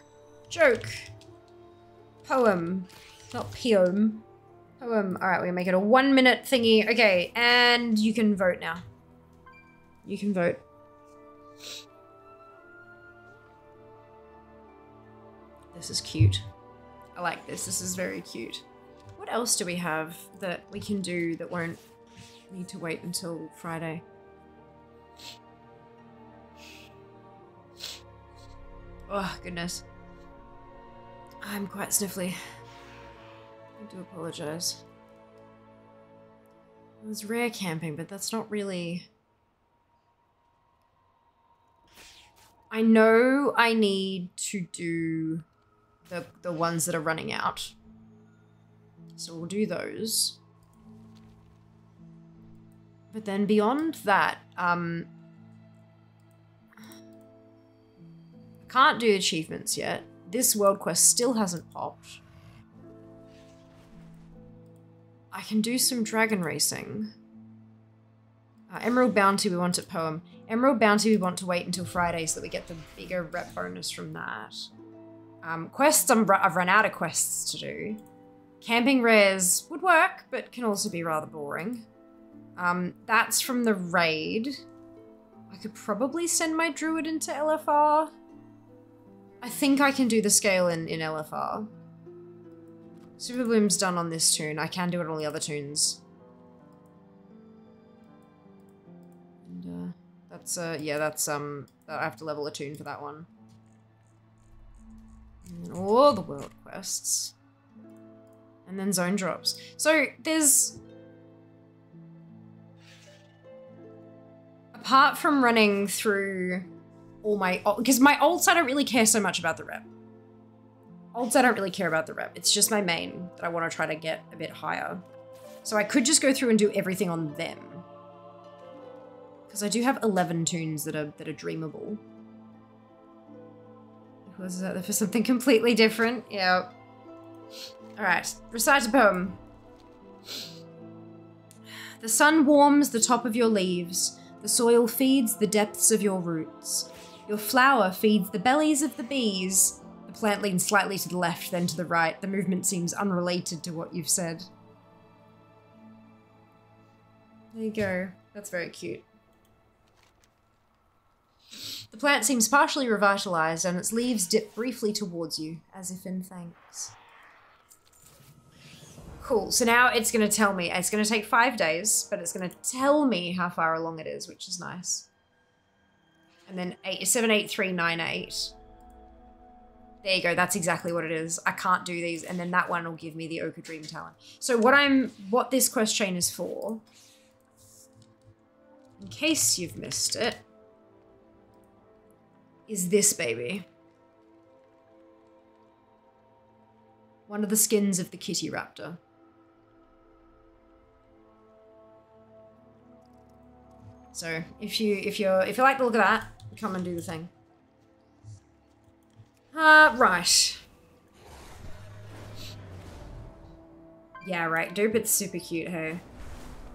Joke. Poem. Not poem. Poem. Alright, we're gonna make it a 1 minute thingy. Okay, and you can vote now. You can vote. This is cute. I like this. This is very cute. What else do we have that we can do that won't need to wait until Friday? Oh, goodness. I'm quite sniffly. I do apologize. There's rare camping, but that's not really... I know I need to do the ones that are running out. So we'll do those. But then beyond that, I can't do achievements yet. This world quest still hasn't popped. I can do some dragon racing. Emerald Bounty we want at Poem. Emerald Bounty we want to wait until Friday so that we get the bigger rep bonus from that. Quests, I've run out of quests to do. Camping rares would work, but can also be rather boring. That's from the raid. I could probably send my druid into LFR. I think I can do the scale in LFR. Super Bloom's done on this tune. I can do it on all the other tunes. And that's yeah, that's I have to level a tune for that one. And then all the world quests. And then zone drops. So there's... Apart from running through all my... Because my ults, I don't really care so much about the rep. Ults, I don't really care about the rep. It's just my main that I want to try to get a bit higher. So I could just go through and do everything on them. Because I do have 11 tunes that are dreamable. Was that for something completely different? Yeah. Alright, recite a poem. The sun warms the top of your leaves. The soil feeds the depths of your roots. Your flower feeds the bellies of the bees. The plant leans slightly to the left, then to the right. The movement seems unrelated to what you've said. There you go. That's very cute. The plant seems partially revitalized and its leaves dip briefly towards you, as if in thanks. Cool, so now it's going to tell me, it's going to take 5 days, but it's going to tell me how far along it is, which is nice. And then 78398. There you go, that's exactly what it is. I can't do these, and then that one will give me the Ochre Dream Talent. So what this quest chain is for, in case you've missed it, is this baby. One of the skins of the kitty raptor. So if you like the look of that, come and do the thing. Right. Yeah, right. Dupe, it's super cute, hey.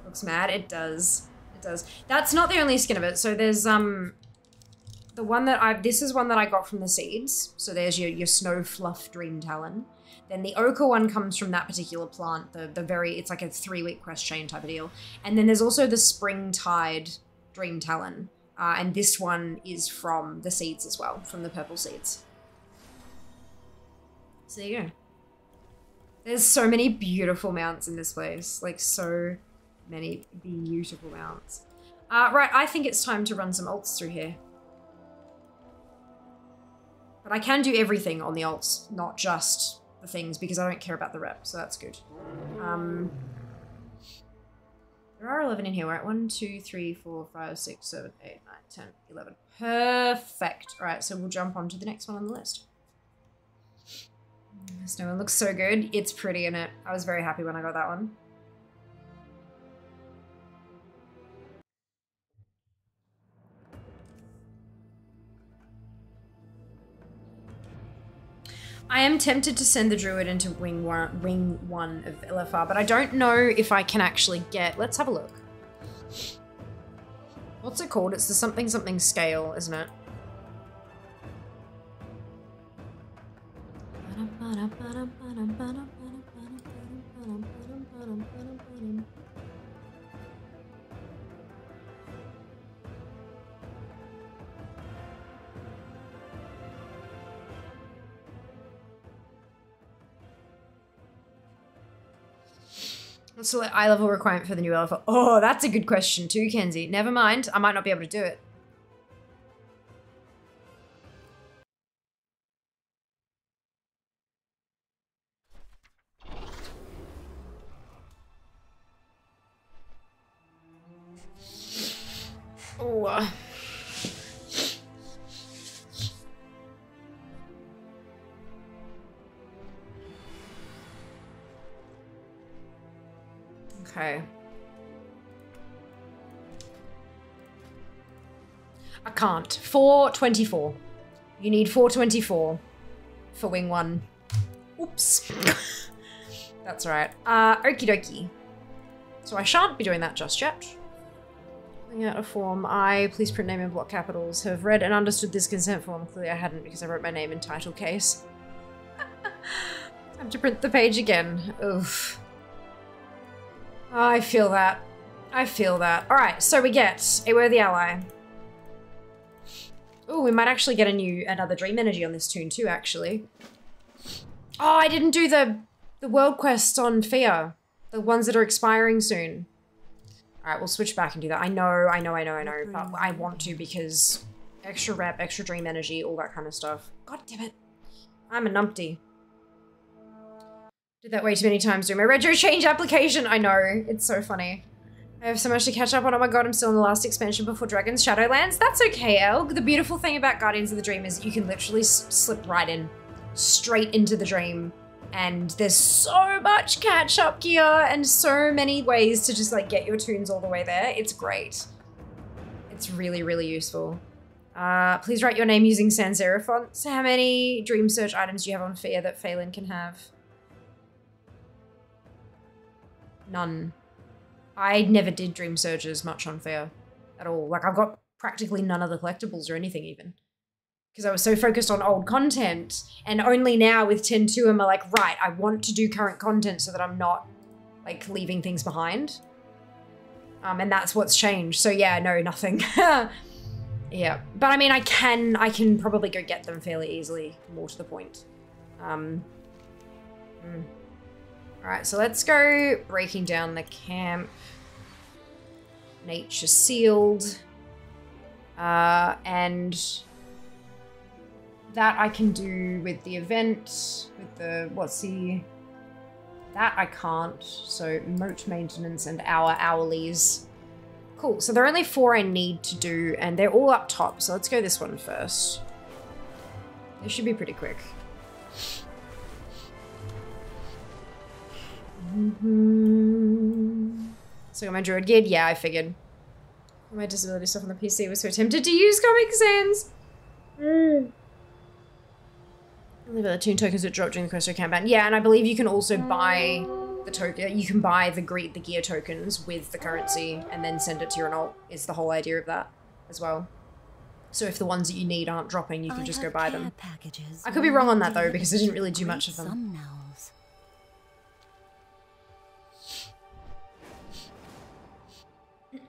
Looks mad. It does. It does. That's not the only skin of it. So there's the one that this is one that I got from the seeds. So there's your Snow Fluff Dream Talon. Then the ochre one comes from that particular plant. It's like a 3-week quest chain type of deal. And then there's also the Springtide Dream Talon. And this one is from the seeds as well, from the purple seeds. So there you go. There's so many beautiful mounts in this place. Like, so many beautiful mounts. Right, I think it's time to run some ults through here. But I can do everything on the ults, not just the things, because I don't care about the rep, so that's good. There are 11 in here, right? 1, 2, 3, 4, 5, 6, 7, 8, 9, 10, 11. Perfect. All right, so we'll jump on to the next one on the list. This one looks so good. It's pretty in it. I was very happy when I got that one. I am tempted to send the druid into ring one of LFR, but I don't know if I can actually get... Let's have a look. What's it called? It's the something something scale, isn't it? What's the eye level requirement for the new level? Oh, that's a good question too, Kenzie. Never mind. I might not be able to do it. Oh. Okay. I can't. 424. You need 424 for wing 1. Oops. That's right. Okie dokie. So I shan't be doing that just yet. Filling out a form. Please print name in block capitals. Have read and understood this consent form. Clearly I hadn't because I wrote my name in title case. I have to print the page again. Oof. I feel that. I feel that. Alright, so we get a worthy ally. Oh, we might actually get another dream energy on this tune too, actually. Oh, I didn't do the world quests on Fear. The ones that are expiring soon. Alright, we'll switch back and do that. I know, but I want to because extra rep, extra dream energy, all that kind of stuff. God damn it. I'm a numpty. Did that way too many times doing my retro change application. I know, it's so funny. I have so much to catch up on. Oh my god, I'm still in the last expansion before Dragon's Shadowlands. That's okay, Elg. The beautiful thing about Guardians of the Dream is you can literally slip right in. Straight into the dream. And there's so much catch-up gear and so many ways to just like get your tunes all the way there. It's great. It's really, really useful. Please write your name using sans serif fonts. How many dream search items do you have on Fear that Phelan can have? None. I never did dream searches much on Fear at all. Like I've got practically none of the collectibles or anything even. Because I was so focused on old content and only now with 10.2 am I like, right, I want to do current content so that I'm not like leaving things behind. And that's what's changed. So yeah, no, nothing. Yeah, but I mean, I can probably go get them fairly easily, more to the point. Alright, so let's go breaking down the camp. Nature sealed. And that I can do with the event, with the, that I can't. So moat maintenance and hourlies. Cool, so there are only 4 I need to do and they're all up top. So let's go this one first. They should be pretty quick. So got my druid geared? Yeah, I figured. My disability stuff on the PC was so tempted to use Comic Sans. Only about the tune tokens that drop during the quest or campaign. Yeah, and I believe you can also buy the token. You can buy the gear tokens with the currency and then send it to your alt. Is the whole idea of that as well. So if the ones that you need aren't dropping, you can just go buy them. I could be wrong on that though because I didn't really do much of them.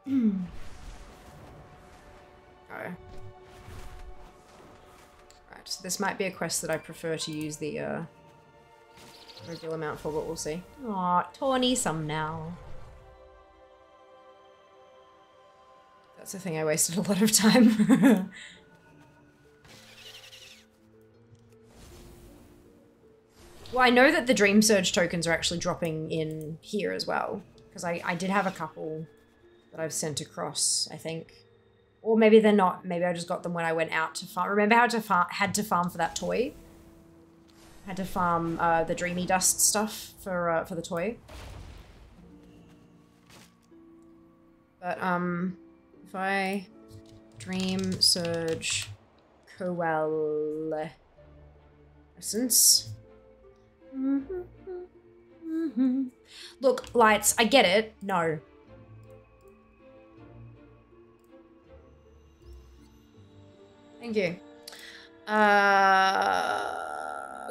Okay. Right, so this might be a quest that I prefer to use the regular amount for, but we'll see. Aw, Tawny some now. That's the thing, I wasted a lot of time. Well, I know that the Dream Surge tokens are actually dropping in here as well, because I did have a couple that I've sent across, I think. Or maybe they're not. Maybe I just got them when I went out to farm. Remember how I had to farm for that toy? Had to farm the Dreamy Dust stuff for the toy. But if I Dream Surge Coalescence. Look, Lights, I get it. No. Thank you.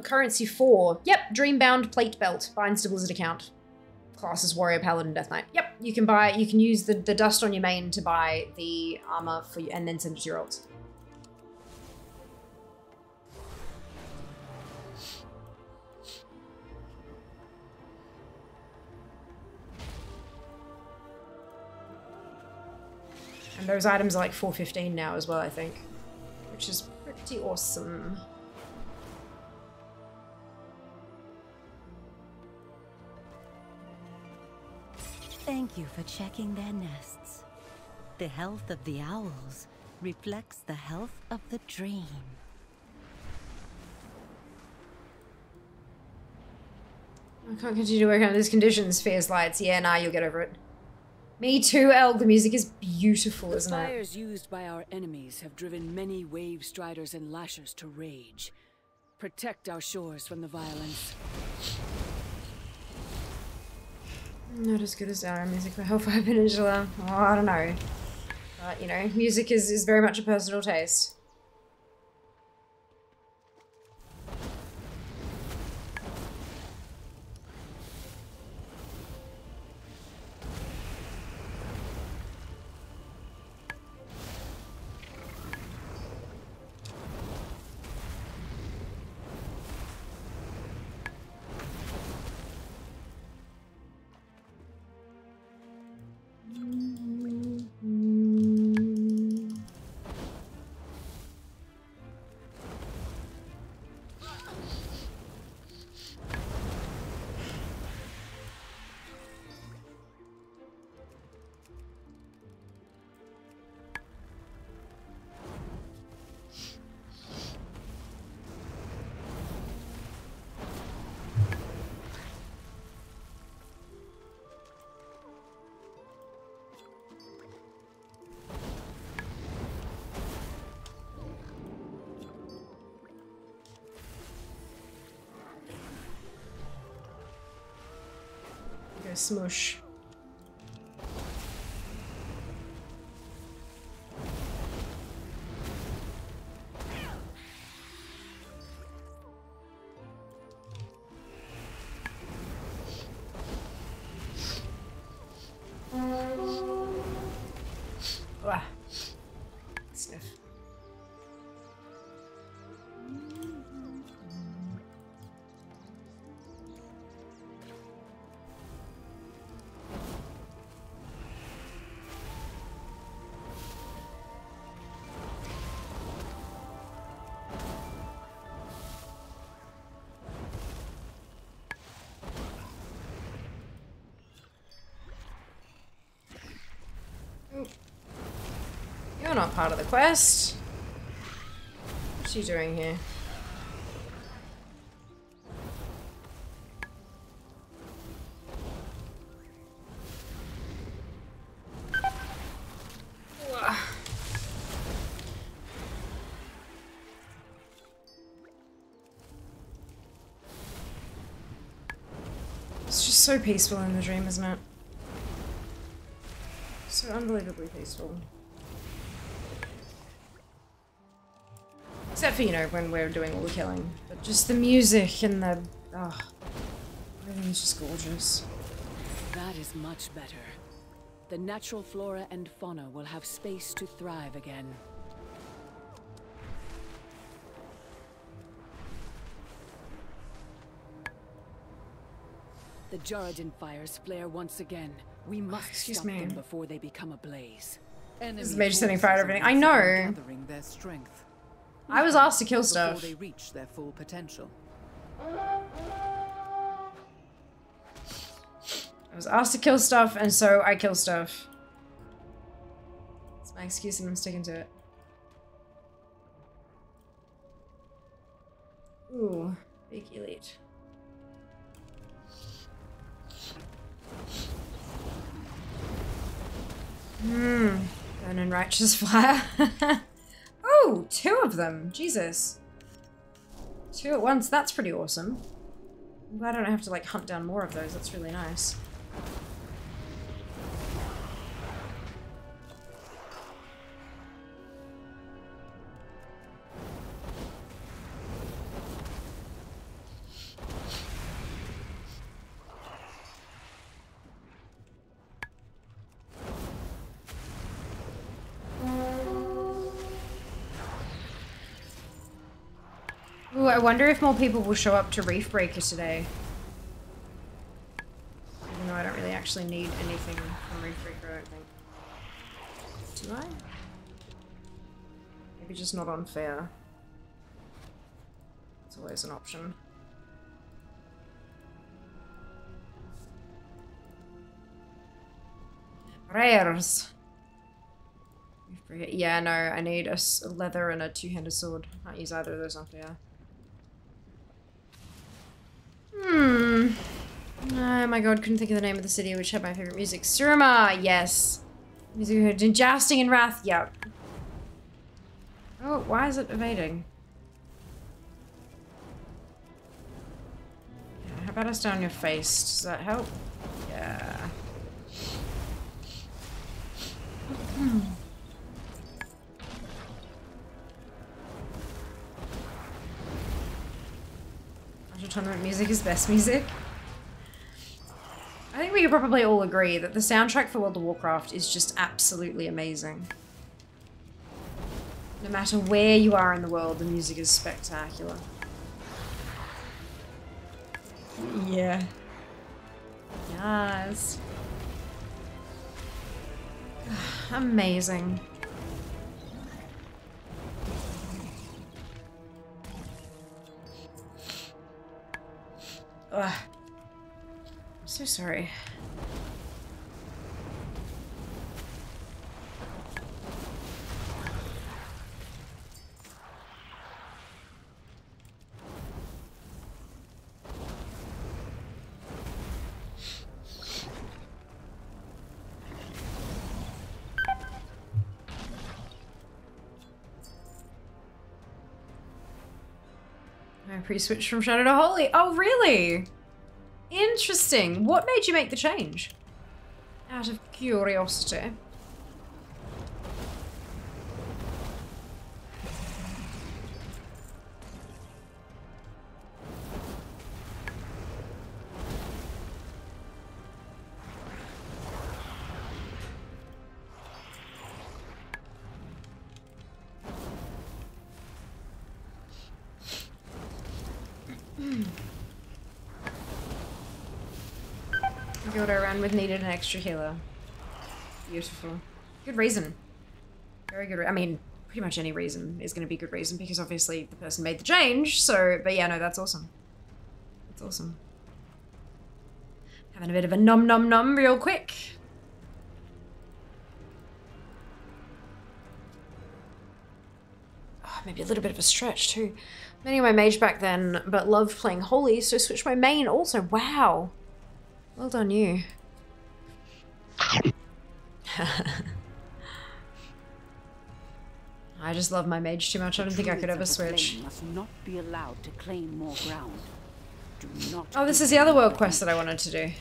Currency 4. Yep, Dreambound Plate Belt. Binds to Blizzard account. Classes Warrior, Paladin, Death Knight. Yep, you can use the dust on your main to buy the armor for you, and then send it to your ults. And those items are like 415 now as well, I think. Which is pretty awesome. Thank you for checking their nests. The health of the owls reflects the health of the dream. I can't continue to work under these conditions, Fears Lights. Yeah, nah, you'll get over it. Me too, El. The music is beautiful, isn't it? The fires used by our enemies have driven many wave striders and lashers to rage. Protect our shores from the violence. Not as good as our music for Hellfire Peninsula. Oh, I don't know. But, you know, music is very much a personal taste. Smush. Sniff. You're not part of the quest. What's you doing here? It's just so peaceful in the dream, isn't it? So unbelievably peaceful. Except for, you know, when we're doing all the killing. But just the music and the... oh, everything's just gorgeous. That is much better. The natural flora and fauna will have space to thrive again. The Jaredin fires flare once again. We must stop them before they become a blaze. This is Mage setting fire to everything. I know. Their strength. I was asked to kill stuff. Before they reach their full potential. I was asked to kill stuff, and so I kill stuff. That's my excuse, and I'm sticking to it. Ooh, big elite. Burning righteous fire. Oh, 2 of them. Jesus. 2 at once. That's pretty awesome. I'm glad I don't have to like hunt down more of those. That's really nice. Ooh, I wonder if more people will show up to Reef Breaker today. Even though I don't really actually need anything from Reef Breaker, I don't think. Do I? Maybe just not on fair. It's always an option. Rares. Yeah, no, I need a leather and a two-handed sword. Can't use either of those on fair. Oh my god, couldn't think of the name of the city which had my favorite music. Surma, yes. Music heard in Jousting and Wrath, yep. Oh, why is it evading? Yeah, how about I stay on your face? Does that help? Yeah. Tournament music is best music. I think we could probably all agree that the soundtrack for World of Warcraft is just absolutely amazing. No matter where you are in the world, the music is spectacular. Yeah. Yes. Amazing. Ugh. I'm so sorry. I pre-switched from Shadow to Holy. Oh, really? Interesting. What made you make the change? Out of curiosity. Guild I ran with needed an extra healer. Beautiful. Good reason. Very good. I mean, pretty much any reason is going to be good reason because obviously the person made the change. So, but yeah, no, that's awesome. That's awesome. Having a bit of a nom nom nom real quick. Oh, maybe a little bit of a stretch too. Many of my mage back then, but loved playing Holy, so switched my main also. Wow. Well done, you. I just love my mage too much. I don't think I could ever switch. Must not be allowed to claim more ground. Do not. Oh, this is the other world quest that I wanted to do.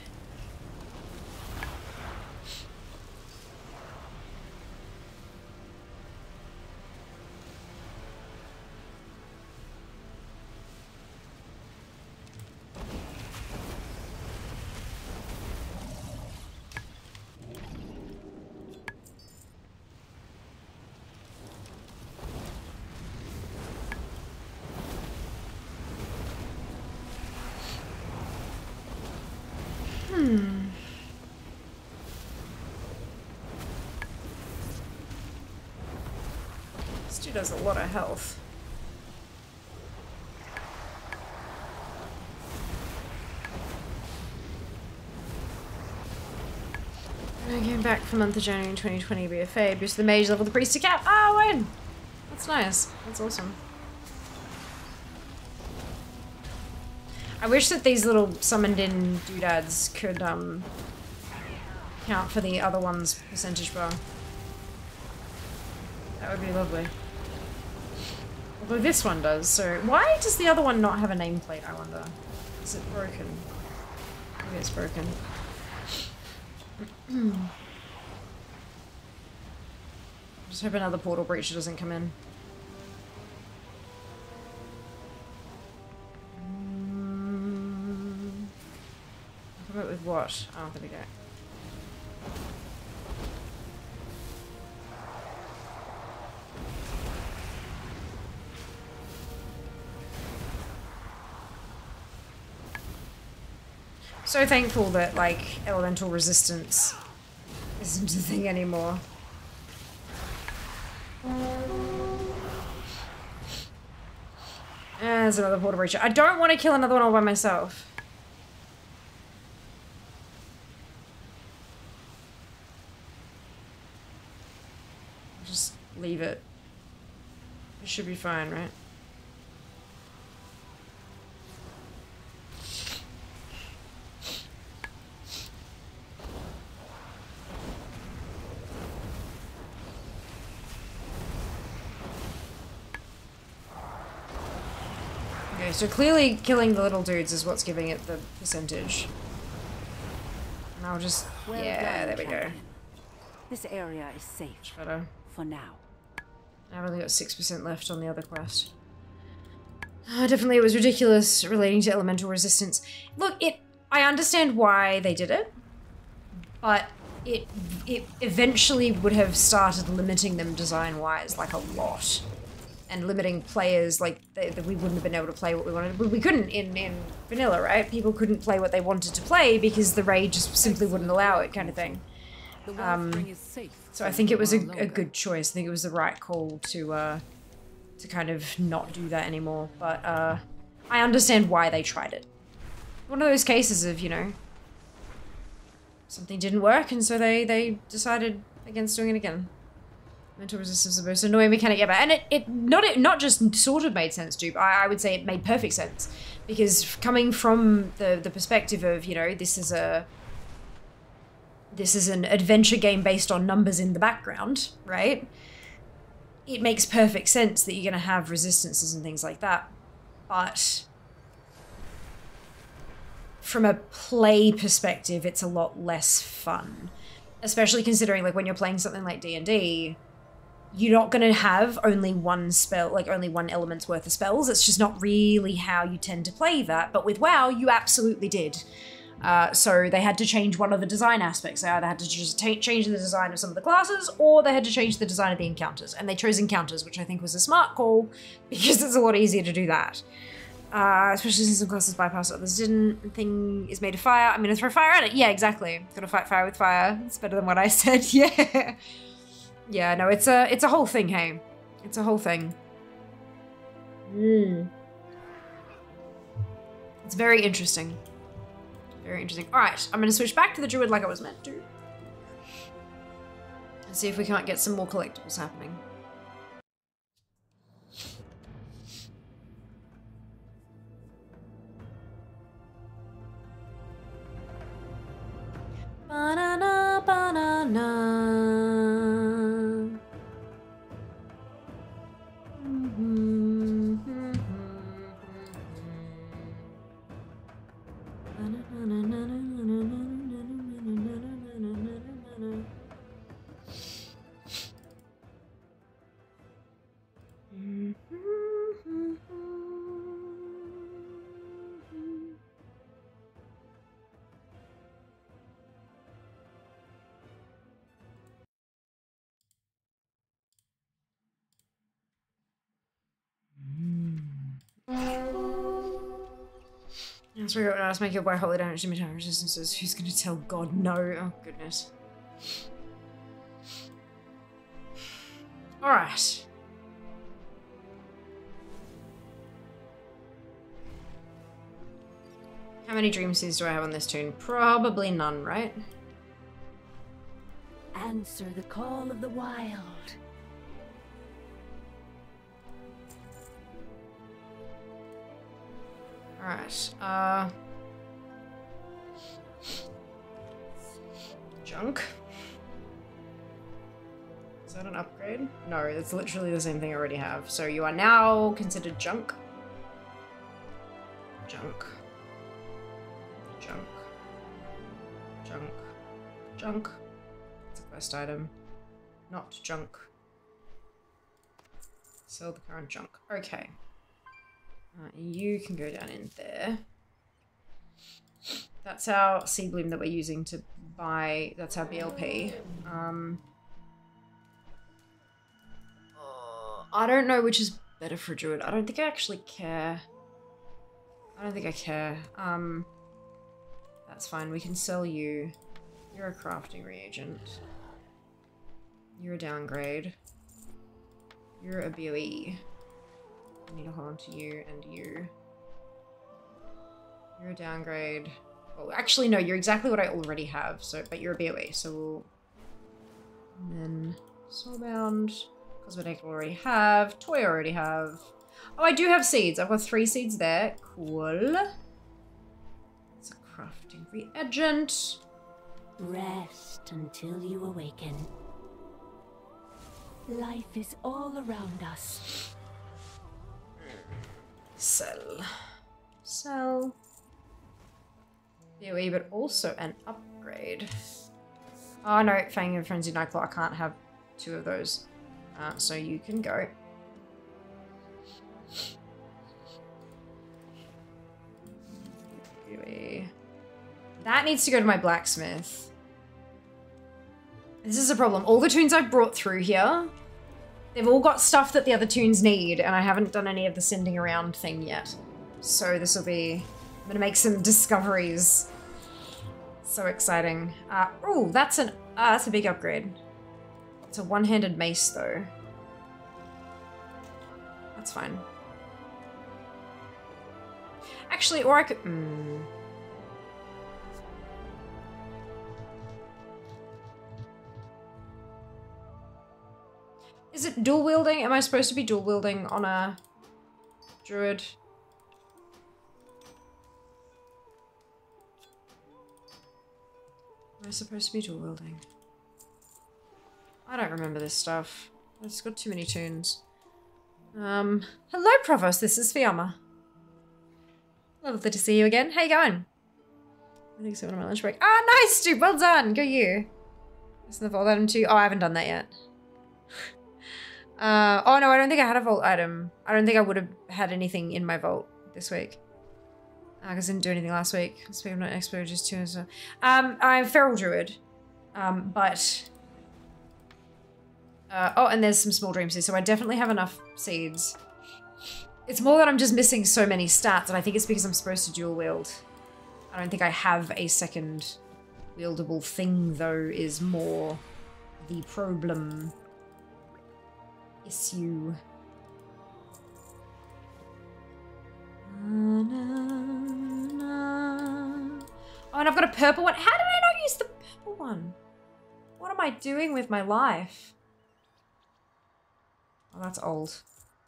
This dude has a lot of health. I came back for the month of January 2020 BFA, boost the mage level, the priest to cap. Ah, win! That's nice. That's awesome. I wish that these little summoned in doodads could count for the other one's percentage bar. That would be lovely. Although this one does, so why does the other one not have a nameplate, I wonder? Is it broken? Maybe it's broken. Just hope another portal breach doesn't come in. Come up with what? Oh, there we go. So thankful that, like, elemental resistance isn't a thing anymore. There's another portal breacher. I don't want to kill another one all by myself. Just leave it. It should be fine, right? Okay, so clearly killing the little dudes is what's giving it the percentage. And I'll just... yeah, there we go. This area is safe. Better. For now. I've only got 6% left on the other quest. Definitely, it was ridiculous relating to elemental resistance. Look, I understand why they did it, but it eventually would have started limiting them design-wise, like, a lot. And limiting players, like, we wouldn't have been able to play what we wanted. We couldn't in vanilla, right? People couldn't play what they wanted to play because the raid just simply wouldn't allow it, kind of thing. So I think it was a good choice. I think it was the right call to kind of not do that anymore. But I understand why they tried it. One of those cases of, you know, something didn't work, and so they decided against doing it again. Mental resistance is the most annoying mechanic ever, and it not just sort of made sense, dupe. I would say it made perfect sense, because coming from the perspective of, you know, this is an adventure game based on numbers in the background, right? It makes perfect sense that you're going to have resistances and things like that. But from a play perspective, it's a lot less fun. Especially considering, like, when you're playing something like D&D, you're not going to have only one spell, like only one element's worth of spells. It's just not really how you tend to play that. But with WoW, you absolutely did. So they had to change one of the design aspects. They either had to just change the design of some of the classes, or they had to change the design of the encounters. And they chose encounters, which I think was a smart call, because it's a lot easier to do that. Especially since some classes bypass others didn't. Thing is made of fire. I'm gonna throw fire at it. Yeah, exactly. Gonna fight fire with fire. It's better than what I said. Yeah. Yeah, no, it's a whole thing, hey. It's a whole thing. It's very interesting. Very interesting. Alright, I'm gonna switch back to the druid like I was meant to. And see if we can't get some more collectibles happening. Banana, banana. That's right, I was making it by holy damage to metal resistances. Who's gonna tell God no? Oh, goodness. Alright. How many dream seeds do I have on this tune? Probably none, right? Answer the call of the wild. Alright, junk? Is that an upgrade? No, it's literally the same thing I already have. So you are now considered junk. Junk. Junk. Junk. Junk. It's a quest item. Not junk. Sell the current junk. Okay. You can go down in there. That's our seed bloom that we're using to buy. That's our BLP. I don't know which is better for a druid. I don't think I actually care. I don't think I care. That's fine. We can sell you. You're a crafting reagent. You're a downgrade. You're a BOE. I need to hold on to you and you. You're a downgrade. Oh, actually, no, you're exactly what I already have. So, but you're a BOE, so we'll... And then Soulbound. Cosmetic I already have. Toy I already have. Oh, I do have seeds. I've got 3 seeds there. Cool. It's a crafting reagent. Rest until you awaken. Life is all around us. Sell. Sell. BOE, but also an upgrade. Oh no, Fang and Frenzy Nightclaw, I can't have 2 of those. So you can go. BOE. That needs to go to my blacksmith. This is a problem. All the tunes I've brought through here, they've all got stuff that the other tunes need, and I haven't done any of the sending around thing yet. So this will be... I'm gonna make some discoveries. So exciting. Oh, that's a big upgrade. It's a one-handed mace, though. That's fine. Actually, or I could... Is it dual wielding? Am I supposed to be dual wielding on a druid? Am I supposed to be dual wielding? I don't remember this stuff. It's got too many tunes. Hello Provost, this is Fiamma. Lovely to see you again. How you going? I think so on my lunch break. Ah, nice, dude. Well done. Go you. Isn't the vault item too? Oh, I haven't done that yet. Oh no, I don't think I had a vault item. I don't think I would have had anything in my vault this week. Because I didn't do anything last week. Speaking of not expert, just 2 as well. I'm Feral Druid. But... oh, and there's some small dreams here, so I definitely have enough seeds. It's more that I'm just missing so many stats, and I think it's because I'm supposed to dual wield. I don't think I have a second wieldable thing, though, is more the problem. Issue. Oh, and I've got a purple one. How did I not use the purple one? What am I doing with my life? Oh, that's old.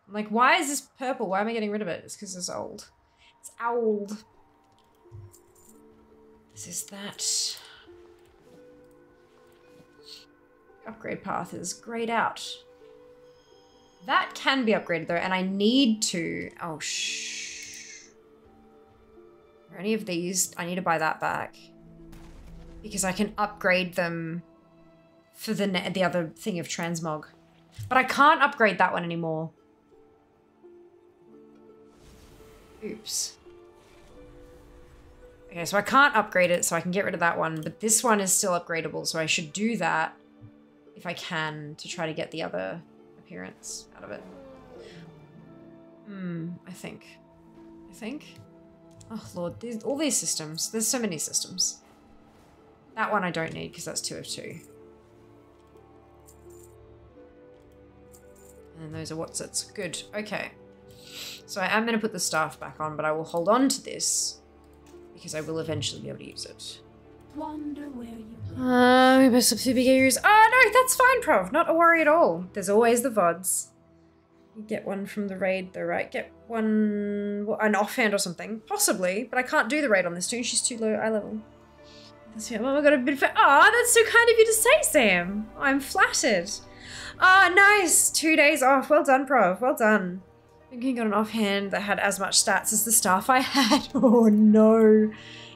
I'm like, why is this purple? Why am I getting rid of it? It's because it's old. It's old. This is that. Upgrade path is grayed out. That can be upgraded though, and I need to. Oh, shh. Are any of these? I need to buy that back. Because I can upgrade them for the other thing of transmog. But I can't upgrade that one anymore. Oops. Okay, so I can't upgrade it, so I can get rid of that one, but this one is still upgradable, so I should do that if I can to try to get the other appearance out of it. I think. Oh lord, all these systems. There's so many systems. That one I don't need because that's 2 of 2. And those are what's it's. Good. Okay. So I am going to put the staff back on, but I will hold on to this because I will eventually be able to use it. Wonder where you We best use. Oh no, that's fine, Prov. Not a worry at all. There's always the VODs. You get one from the raid though, right? Get one, an offhand or something, possibly. But I can't do the raid on this tune. She's too low eye level. Oh, I got a bit of. Oh, that's so kind of you to say, Sam. I'm flattered. Ah, nice. 2 days off. Well done, Prov. Well done. I think you got an offhand that had as much stats as the staff I had. Oh no.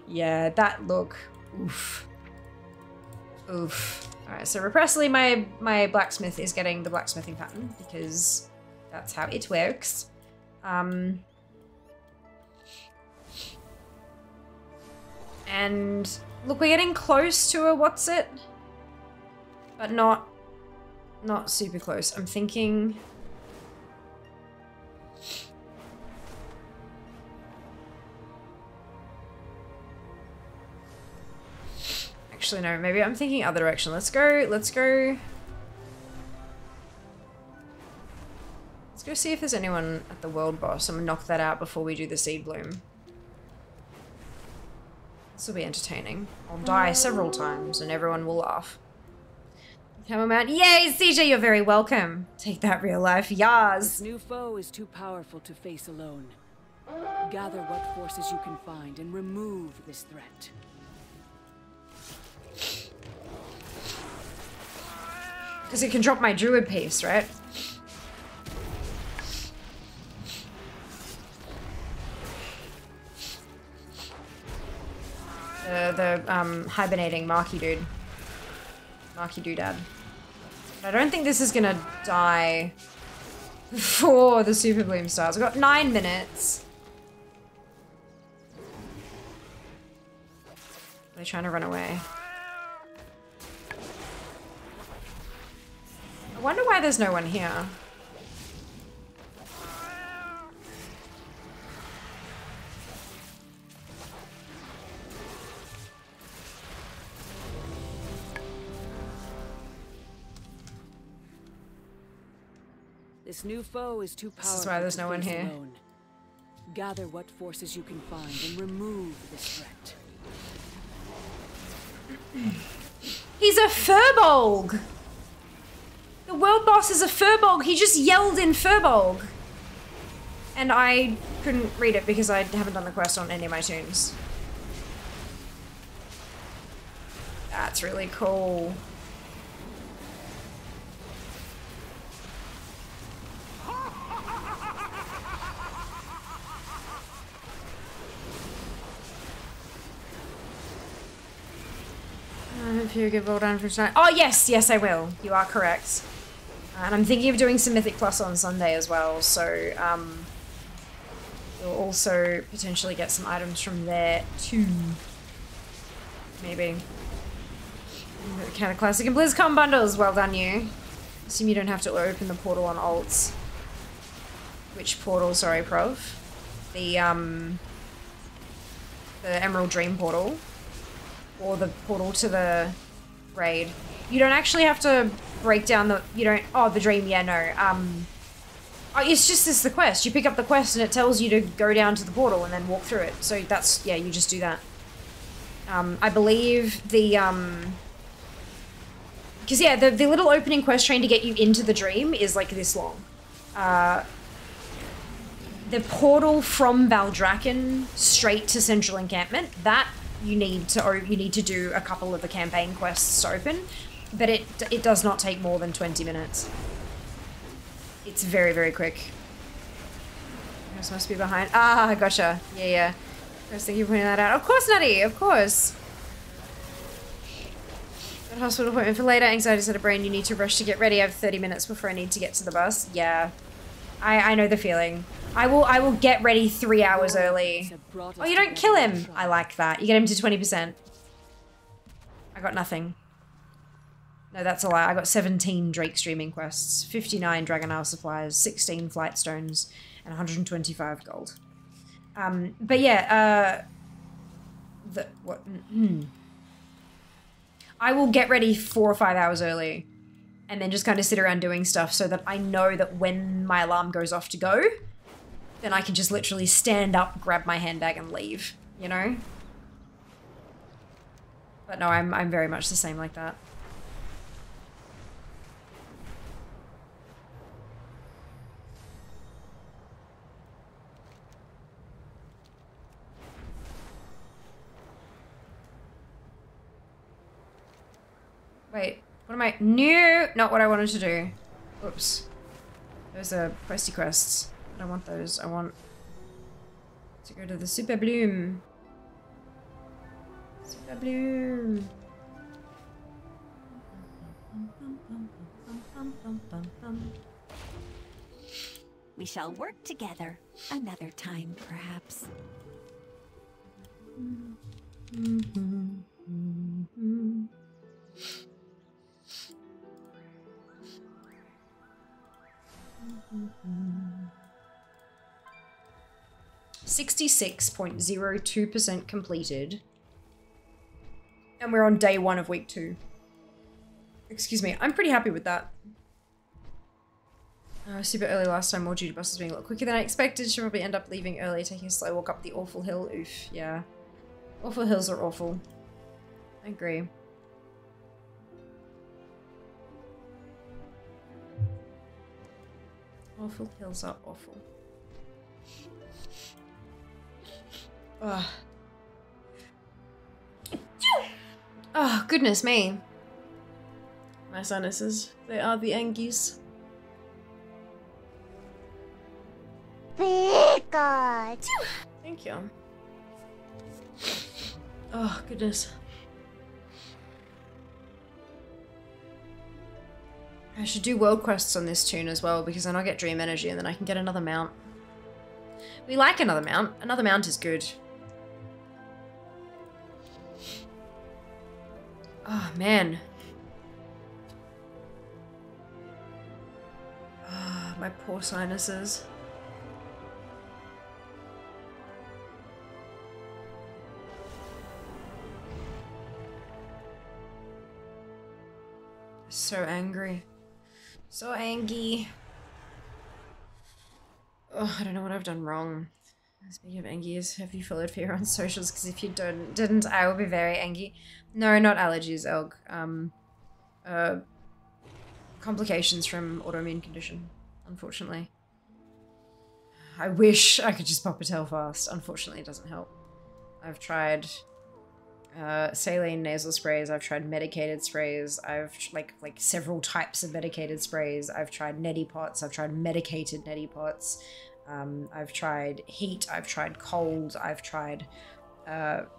Yeah, that look. Oof. Oof. Alright, so repressively my blacksmith is getting the blacksmithing pattern because that's how it works. And look, we're getting close to a what's it? But not super close. I'm thinking... actually no, maybe I'm thinking other direction. Let's go. Let's go see if there's anyone at the world boss. I'm gonna knock that out before we do the seed bloom. This will be entertaining. I'll die several times and everyone will laugh. Camel Mount. Yay, CJ, you're very welcome. Take that, real life. Yas. This new foe is too powerful to face alone. Gather what forces you can find and remove this threat. Because it can drop my druid piece, right? The hibernating Marky dude. Marky doodad. But I don't think this is gonna die before the super bloom starts. We've got 9 minutes. They're trying to run away. I wonder why there's no one here. This new foe is too powerful. This is why there's no one here. Alone. Gather what forces you can find and remove this threat. He's a Furbolg! The world boss is a Furbolg. He just yelled in Furbolg. And I couldn't read it because I haven't done the quest on any of my tunes. That's really cool. If you give all down for tonight. Oh yes, yes I will. You are correct. And I'm thinking of doing some Mythic Plus on Sunday as well, so we'll also potentially get some items from there too. Maybe. Kind of classic and BlizzCon bundles. Well done, you. Assume you don't have to open the portal on alts. Which portal? Sorry, Prov. The Emerald Dream portal. Or the portal to the raid. You don't actually have to break down the... You don't... Oh, the dream, yeah, no. Oh, it's just this the quest. You pick up the quest and it tells you to go down to the portal and then walk through it. So that's... Yeah, you just do that. I believe the... Because, yeah, the little opening quest train to get you into the dream is, like, this long. The portal from Valdrakken straight to Central Encampment, that... You need to do a couple of the campaign quests to open, but it does not take more than 20 minutes. It's very, very quick. This must be behind. Ah, gotcha. Yeah, yeah. Chris, thank you for pointing that out. Of course, Nutty, of course. Got a hospital appointment for later. Anxiety set a brain. You need to rush to get ready. I have 30 minutes before I need to get to the bus. Yeah. I know the feeling. I will get ready 3 hours early. Oh, you don't kill him. I like that. You get him to 20%. I got nothing. No, that's a lie. I got 17 Drake streaming quests, 59 Dragon Isle supplies, 16 flight stones, and 125 gold. But yeah, I will get ready 4 or 5 hours early and then just kind of sit around doing stuff so that I know that when my alarm goes off to go, then I can just literally stand up, grab my handbag and leave, you know? But no, I'm very much the same like that. Wait, what am I? No, not what I wanted to do. Oops. Those are questy quests. I don't want those. I want to go to the Super Bloom. Super Bloom. We shall work together another time, perhaps. 66.02% completed. And we're on day 1 of week 2. Excuse me. I'm pretty happy with that. Super early last time, more due to buses being a lot quicker than I expected. Should probably end up leaving early, taking a slow walk up the awful hill. Oof, yeah. Awful hills are awful. I agree. Awful hills are awful. Ugh. Oh, goodness me. My sinuses. They are the Angies. Thank you. Oh, goodness. I should do world quests on this tune as well, because then I'll get dream energy and then I can get another mount. We like another mount. Another mount is good. Oh, man. Oh, my poor sinuses. So angry. So angry. Oh, I don't know what I've done wrong. Speaking of Angies, have you followed Fear on socials? Because if you didn't, I will be very angry. No, not allergies, Elg. Complications from autoimmune condition, unfortunately. I wish I could just pop a tail fast. Unfortunately, it doesn't help. I've tried saline nasal sprays. I've tried medicated sprays. I've like several types of medicated sprays. I've tried neti pots. I've tried medicated neti pots. I've tried heat. I've tried cold. I've tried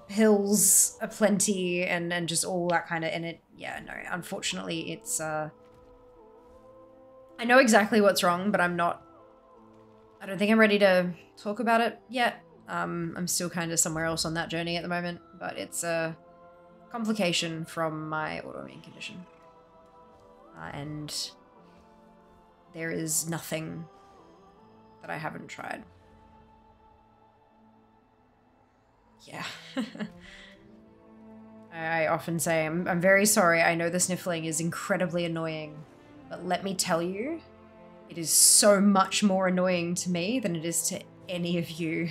pills aplenty and just all that kind of. And it, yeah, no. Unfortunately, it's. I know exactly what's wrong, but I'm not. I don't think I'm ready to talk about it yet. I'm still kind of somewhere else on that journey at the moment, but it's a complication from my autoimmune condition. And there is nothing that I haven't tried. Yeah. I often say, I'm very sorry. I know the sniffling is incredibly annoying, but let me tell you, it is so much more annoying to me than it is to any of you.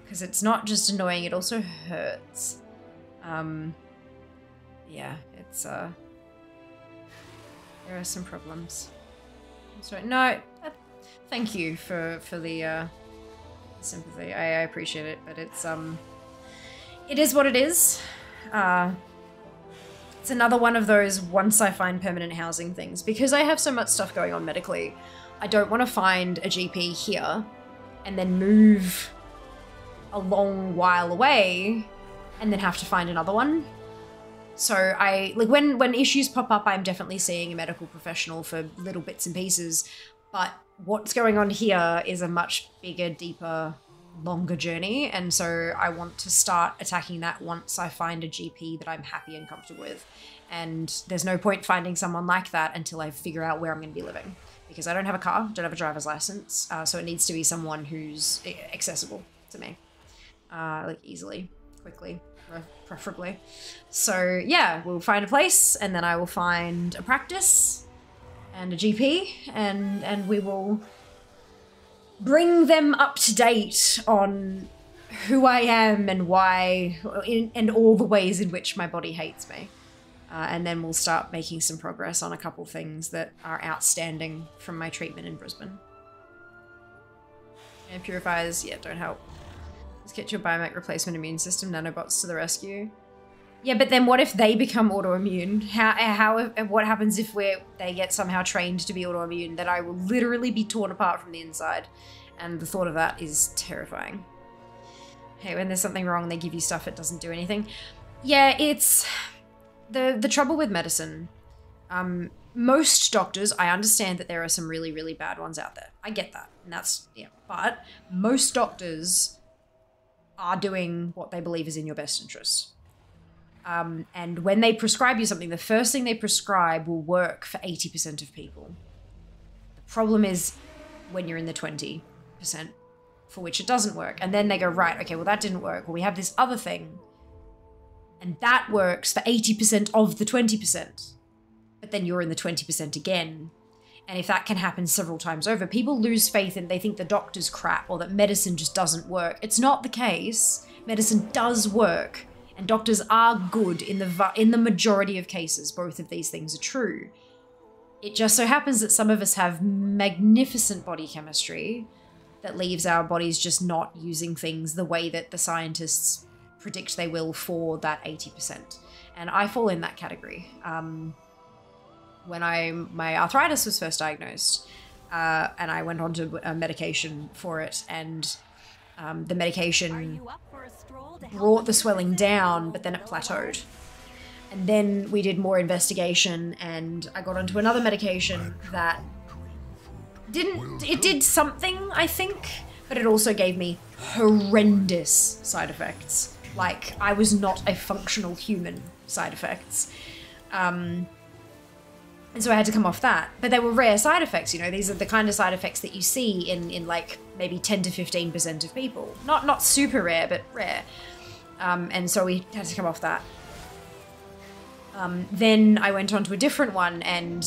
Because it's not just annoying, it also hurts. Yeah, it's, there are some problems. So, no, thank you for the, sympathy. I appreciate it, but it's, it is what it is. It's another one of those once I find permanent housing things. Because I have so much stuff going on medically, I don't want to find a GP here and then move a long while away and then have to find another one. So I, like, when issues pop up, I'm definitely seeing a medical professional for little bits and pieces, but what's going on here is a much bigger, deeper, longer journey, and so I want to start attacking that once I find a GP that I'm happy and comfortable with. And there's no point finding someone like that until I figure out where I'm going to be living, because I don't have a car, don't have a driver's license, so it needs to be someone who's accessible to me. Like easily, quickly, preferably. So yeah, we'll find a place and then I will find a practice and a GP and we will bring them up to date on who I am and why, and all the ways in which my body hates me. And then we'll start making some progress on a couple things that are outstanding from my treatment in Brisbane. And purifiers, yeah, don't help. Let's get your biomech replacement immune system nanobots to the rescue. Yeah, but then what if they become autoimmune? What happens if they get somehow trained to be autoimmune? Then I will literally be torn apart from the inside. And the thought of that is terrifying. Hey, when there's something wrong, they give you stuff, it doesn't do anything. Yeah, it's the trouble with medicine. Most doctors, I understand that there are some really, really bad ones out there. I get that. And that's, yeah. But most doctors are doing what they believe is in your best interest. And when they prescribe you something, the first thing they prescribe will work for 80% of people. The problem is when you're in the 20% for which it doesn't work. And then they go, right, okay, well that didn't work. Well, we have this other thing. And that works for 80% of the 20%. But then you're in the 20% again. And if that can happen several times over, people lose faith and they think the doctor's crap or that medicine just doesn't work. It's not the case. Medicine does work, and doctors are good in the majority of cases. Both of these things are true. It just so happens that some of us have magnificent body chemistry that leaves our bodies just not using things the way that the scientists predict they will for that 80%. And I fall in that category. When my arthritis was first diagnosed, and I went on to a medication for it, and the medication brought the swelling down, but then it plateaued. And then we did more investigation, and I got onto another medication that did something, I think, but it also gave me horrendous side effects. Like, I was not a functional human side effects. And so I had to come off that. But they were rare side effects, you know. These are the kind of side effects that you see in like maybe 10 to 15% of people. Not super rare, but rare. And so we had to come off that. Then I went on to a different one and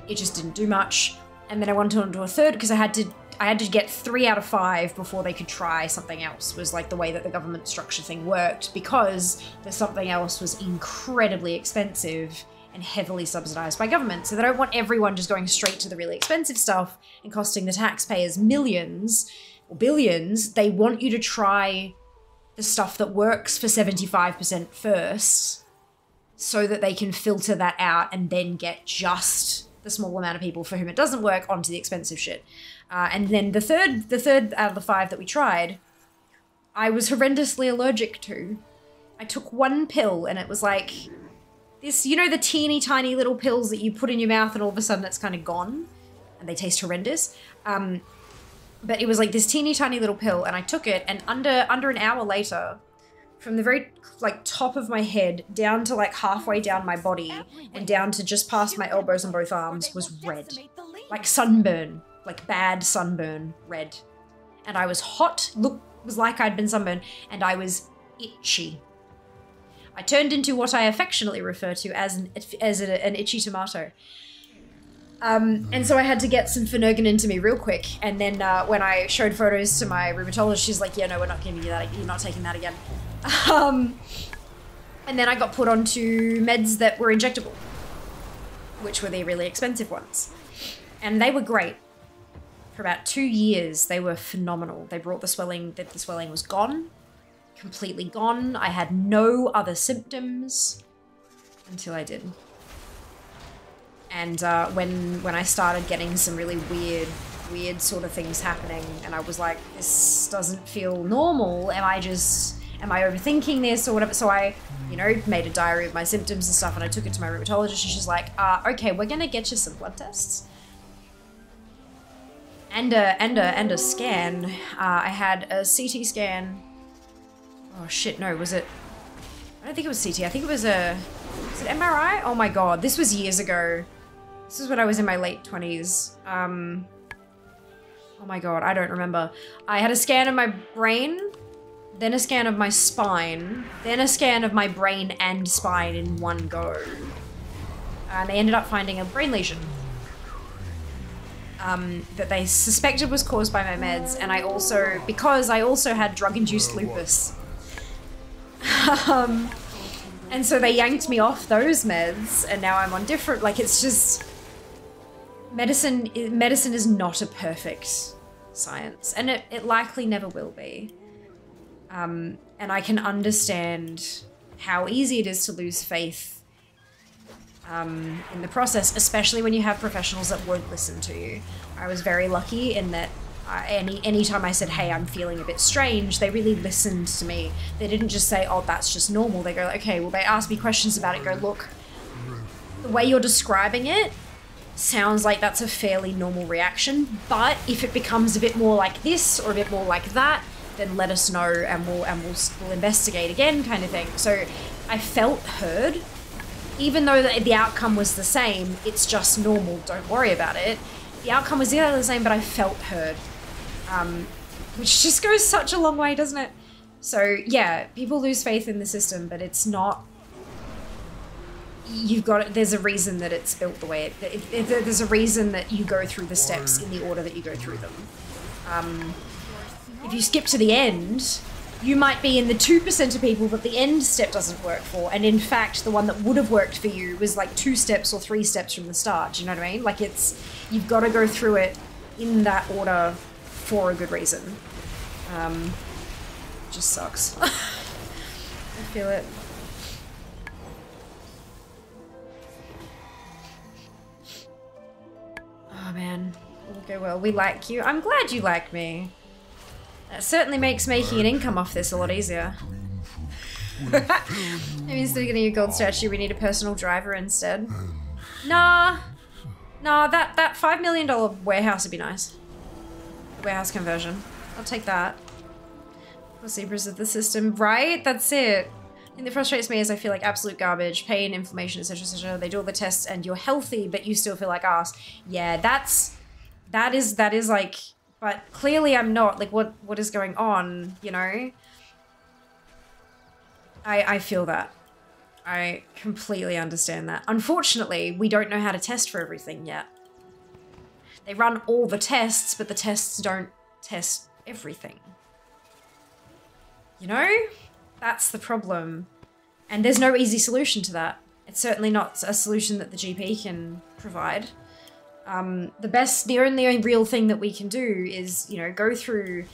it just didn't do much. And then I went on to a third because I had to get 3 out of 5 before they could try something else, was like the way that the government structure thing worked, because the something else was incredibly expensive and heavily subsidized by government. So they don't want everyone just going straight to the really expensive stuff and costing the taxpayers millions or billions. They want you to try the stuff that works for 75% first so that they can filter that out and then get just the small amount of people for whom it doesn't work onto the expensive shit. And then the third out of the 5 that we tried, I was horrendously allergic to. I took 1 pill and it was like this, you know, the teeny tiny little pills that you put in your mouth and all of a sudden it's kind of gone and they taste horrendous. But it was like this teeny tiny little pill and I took it, and under an hour later, from the very like top of my head down to like halfway down my body and down to just past my elbows and both arms was red. Like sunburn, like bad sunburn red. And I was hot, was like I'd been sunburned, and I was itchy. I turned into what I affectionately refer to as an itchy tomato. And so I had to get some Phenergan into me real quick. And then when I showed photos to my rheumatologist, she's like, yeah, no, we're not giving you that. You're not taking that again. And then I got put onto meds that were injectable, which were the really expensive ones. And they were great. For about 2 years, they were phenomenal. They brought the swelling was gone. Completely gone. I had no other symptoms until I did. And when I started getting some really weird sort of things happening, and I was like, this doesn't feel normal. Am I overthinking this or whatever? So I, you know, made a diary of my symptoms and stuff, and I took it to my rheumatologist, and she's like, okay, we're gonna get you some blood tests. And a scan. I had a CT scan. Oh shit, no, was it? I don't think it was CT. I think it was it MRI? Oh my god, this was years ago. This is when I was in my late 20s. Oh my god, I don't remember. I had a scan of my brain, then a scan of my spine, then a scan of my brain and spine in one go. And they ended up finding a brain lesion. That they suspected was caused by my meds, and because I also had drug-induced lupus. And so they yanked me off those meds, and now I'm on different, like, it's just, medicine is not a perfect science, and it likely never will be. And I can understand how easy it is to lose faith in the process, especially when you have professionals that won't listen to you. I was very lucky in that anytime I said, hey, I'm feeling a bit strange, they really listened to me. They didn't just say, oh, that's just normal. They go, okay, well, they asked me questions about it, go, look, the way you're describing it sounds like that's a fairly normal reaction, but if it becomes a bit more like this or a bit more like that, then let us know and we'll investigate again, kind of thing. So I felt heard. Even though the outcome was the same, it's just normal, don't worry about it. The outcome was the same, but I felt heard. Which just goes such a long way, doesn't it? So yeah, people lose faith in the system, but it's not you've got, there's a reason that it's built the way there's a reason that you go through the steps in the order that you go through them. If you skip to the end, you might be in the 2% of people that the end step doesn't work for, and in fact the one that would have worked for you was like 2 steps or 3 steps from the start. Do you know what I mean? Like you've got to go through it in that order for a good reason. Just sucks. I feel it. Oh man, okay, well, we like you. I'm glad you like me. That certainly makes making an income off this a lot easier. Maybe instead of getting a gold statue, we need a personal driver instead. Nah, that $5 million warehouse would be nice. The warehouse conversion. I'll take that. Zebras of the system, right? That's it. The thing that frustrates me is I feel like absolute garbage, pain, inflammation, etc., etc. They do all the tests and you're healthy, but you still feel like ass. Yeah, that is like, but clearly I'm not. Like, what is going on? You know? I feel that. I completely understand that. Unfortunately, we don't know how to test for everything yet. They run all the tests, but the tests don't test everything. You know? That's the problem. And there's no easy solution to that. It's certainly not a solution that the GP can provide. The only real thing that we can do is, you know, go through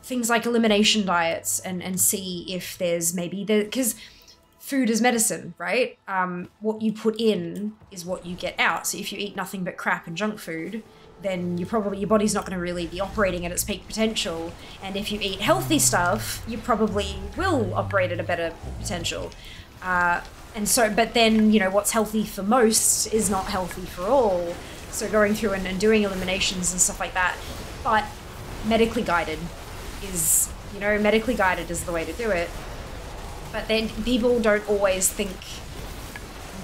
things like elimination diets and see if there's because food is medicine, right? What you put in is what you get out. So if you eat nothing but crap and junk food, then your body's not going to really be operating at its peak potential. And if you eat healthy stuff, you probably will operate at a better potential. But then, you know, what's healthy for most is not healthy for all. So going through and doing eliminations and stuff like that. But medically guided is the way to do it. But then people don't always think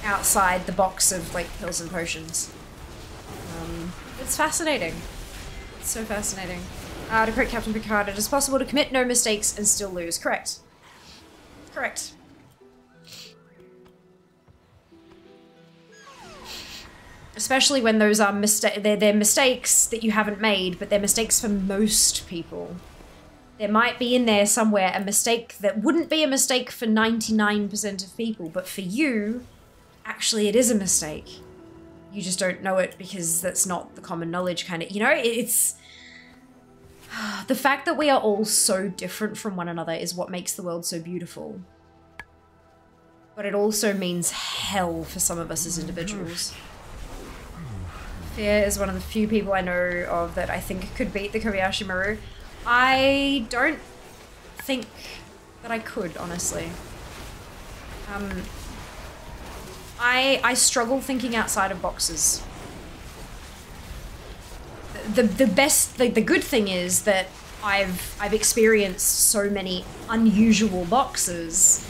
outside the box of like pills and potions. It's fascinating. It's so fascinating. To quote Captain Picard, it is possible to commit no mistakes and still lose. Correct. Correct. Especially when those are they're mistakes that you haven't made, but they're mistakes for most people. There might be in there somewhere a mistake that wouldn't be a mistake for 99% of people, but for you, actually it is a mistake. You just don't know it because that's not the common knowledge kind of, you know, it's... The fact that we are all so different from one another is what makes the world so beautiful. But it also means hell for some of us as individuals. Fear is one of the few people I know of that I think could beat the Kobayashi Maru. I don't think that I could, honestly. I struggle thinking outside of boxes. The good thing is that I've experienced so many unusual boxes,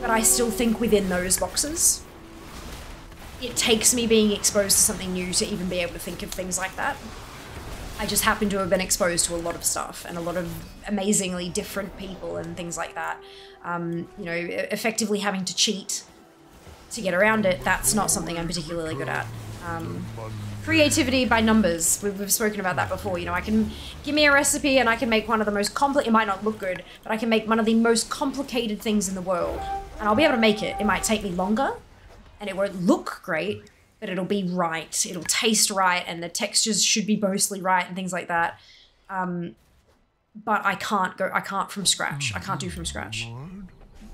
but I still think within those boxes. It takes me being exposed to something new to even be able to think of things like that. I just happen to have been exposed to a lot of stuff and a lot of amazingly different people and things like that. You know, effectively having to cheat to get around it, that's not something I'm particularly good at. Creativity by numbers, we've spoken about that before. You know, I can give me a recipe and I can make one of the most it might not look good, but I can make one of the most complicated things in the world. And I'll be able to make it. It might take me longer and it won't look great, but it'll be right. It'll taste right and the textures should be mostly right and things like that. But I can't from scratch. I can't do from scratch.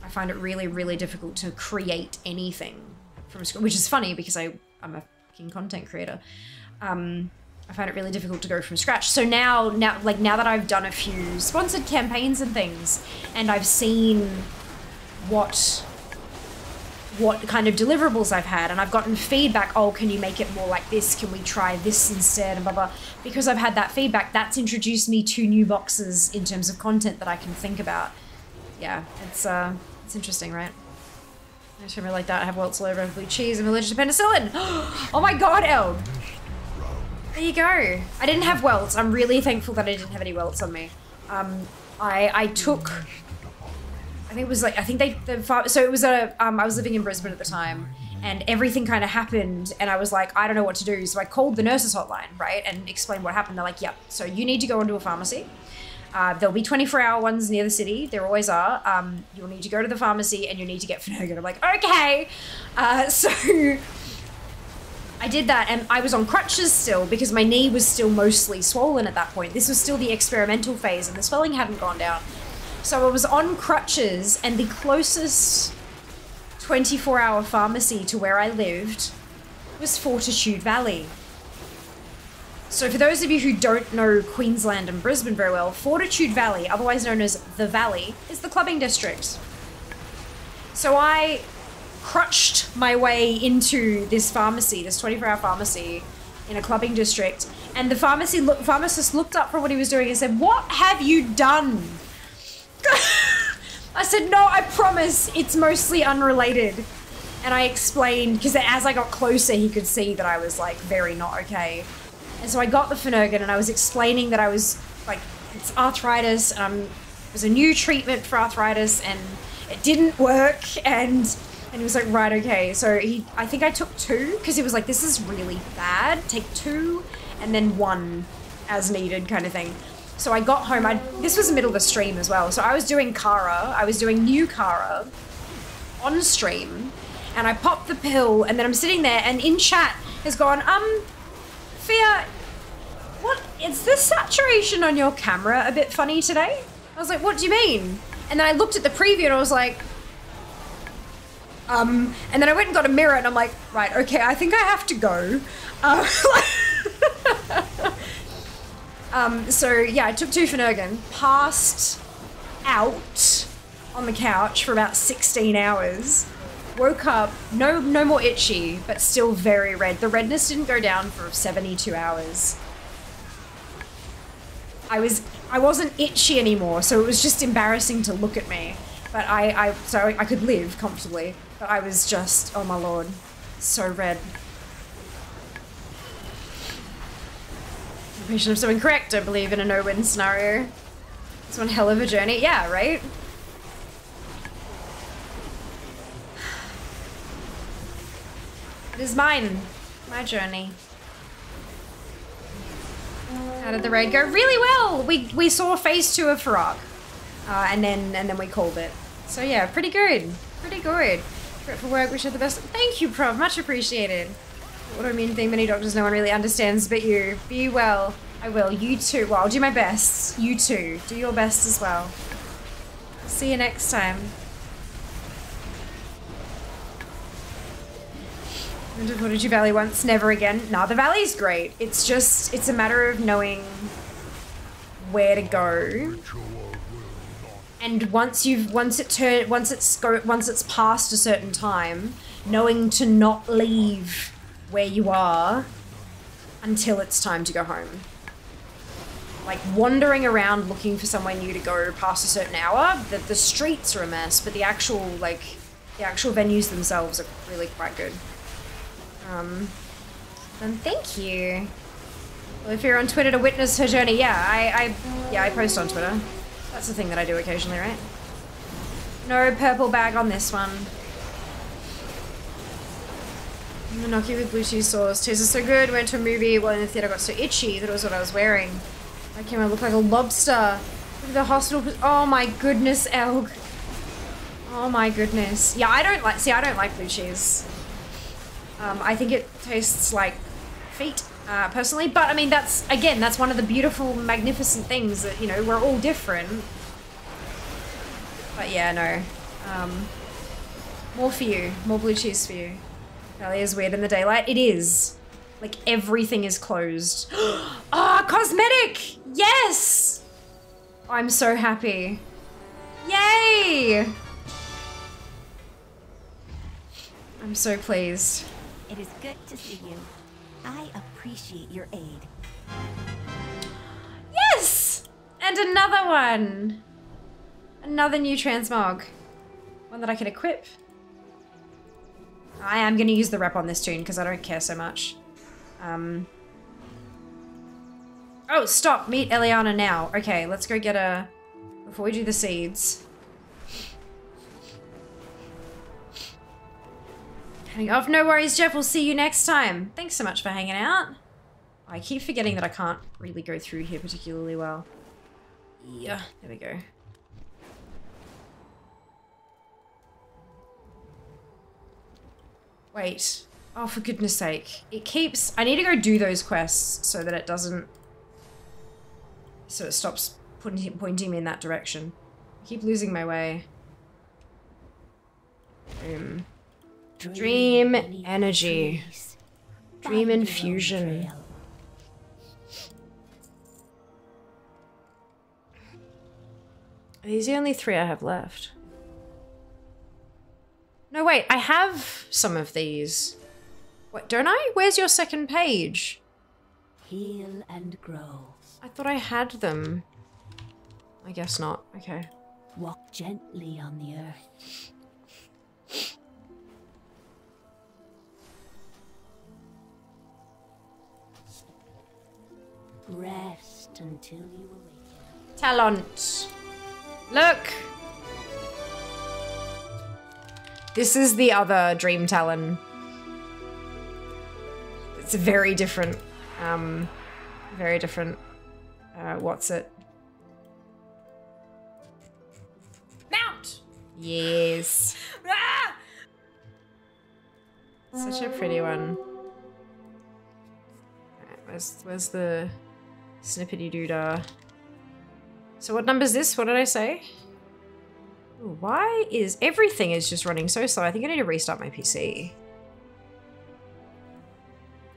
I find it really, really difficult to create anything from scratch, which is funny because I'm a fucking content creator. I find it really difficult to go from scratch. So now that I've done a few sponsored campaigns and things, and I've seen what kind of deliverables I've had, and I've gotten feedback, oh, can you make it more like this? Can we try this instead? And blah, blah. Because I've had that feedback, that's introduced me to new boxes in terms of content that I can think about. Yeah, it's interesting, right? I just remember like that. I have welts all over, I have blue cheese, I'm allergic to penicillin. Oh my god, El! There you go. I didn't have welts. I'm really thankful that I didn't have any welts on me. I took... I think it was like, so it was I was living in Brisbane at the time, and everything kind of happened, and I was like, I don't know what to do. So I called the nurses hotline, right, and explained what happened. They're like, yep, so you need to go into a pharmacy. There'll be 24-hour ones near the city. There always are. You'll need to go to the pharmacy and you need to get Finnegan. I'm like, okay. So I did that, and I was on crutches still because my knee was still mostly swollen at that point. This was still the experimental phase and the swelling hadn't gone down. So I was on crutches, and the closest 24-hour pharmacy to where I lived was Fortitude Valley. So for those of you who don't know Queensland and Brisbane very well, Fortitude Valley, otherwise known as the Valley, is the clubbing district. So I crutched my way into this pharmacy, this 24-hour pharmacy in a clubbing district, and the pharmacist looked up from what he was doing and said, "What have you done?" I said, "No, I promise, it's mostly unrelated." And I explained, because as I got closer, he could see that I was like very not okay. And so I got the Finnegan, and I was explaining that I was like, it's arthritis, it was a new treatment for arthritis, and it didn't work, and he was like, right, okay. So I think I took 2, because he was like, this is really bad, take 2, and then 1 as needed kind of thing. So I got home, this was the middle of the stream as well, so I was doing new Kara on stream, and I popped the pill, and then I'm sitting there, and in chat has gone, Fia, what, is the saturation on your camera a bit funny today? I was like, what do you mean? And then I looked at the preview and I was like, and then I went and got a mirror and I'm like, right, okay, I think I have to go. So yeah, I took 2 Finnegan, passed out on the couch for about 16 hours. Woke up, no more itchy, but still very red. The redness didn't go down for 72 hours. I wasn't itchy anymore, so it was just embarrassing to look at me. But so I could live comfortably. But I was just, oh my lord, so red. Patient of something correct, don't believe in a no-win scenario. It's one hell of a journey, yeah, right? It is mine. My journey. How did the raid go? Really well! We saw phase 2 of Farag. And then we called it. So yeah, pretty good. Pretty good. Great for work, wish you the best. Thank you, Prov. Much appreciated. Autoimmune thing many doctors no one really understands but you. Be well. I will. You too. Well, I'll do my best. You too. Do your best as well. See you next time. Fortitude Valley once, never again. Nah, the Valley's great. It's just, it's a matter of knowing where to go. And once it's past a certain time, knowing to not leave where you are until it's time to go home. Like wandering around looking for somewhere new to go past a certain hour, the streets are a mess, but the actual venues themselves are really quite good. And thank you. Well, if you're on Twitter to witness her journey, yeah, I post on Twitter. That's the thing that I do occasionally, right? No purple bag on this one. Monoki with blue cheese sauce. Tastes so good. Went to a movie while in the theater, got so itchy that it was what I was wearing. I came out look like a lobster. Look at the hospital. Oh my goodness, Elg. Oh my goodness. Yeah, I don't like blue cheese. I think it tastes like feet, personally. But I mean, that's one of the beautiful, magnificent things that, you know, we're all different. But yeah, no. More for you. More blue cheese for you. Valley is weird in the daylight. It is. Like, everything is closed. Ah, cosmetic! Yes! I'm so happy. Yay! I'm so pleased. It is good to see you. I appreciate your aid. Yes! And another one! Another new transmog. One that I can equip. I am going to use the rep on this tune because I don't care so much. Oh, stop! Meet Eliana now. Okay, let's go get a... Before we do the seeds. Heading off. No worries, Jeff. We'll see you next time. Thanks so much for hanging out. I keep forgetting that I can't really go through here particularly well. Yeah, there we go. Wait. Oh, for goodness sake. It keeps... I need to go do those quests so that it doesn't... So it stops pointing me in that direction. I keep losing my way. Dream energy. Dream infusion. Are these the only 3 I have left? No, wait, I have some of these. What, don't I? Where's your second page? Heal and grow. I thought I had them. I guess not. Okay. Walk gently on the earth. Rest until you awaken. Talent. Look! This is the other Dream Talon. It's very different. Very different. What's it? Mount! Yes. Ah! Such a pretty one. Alright, where's the snippety doodah? So what number is this? What did I say? Ooh, why is everything is just running so slow? I think I need to restart my PC.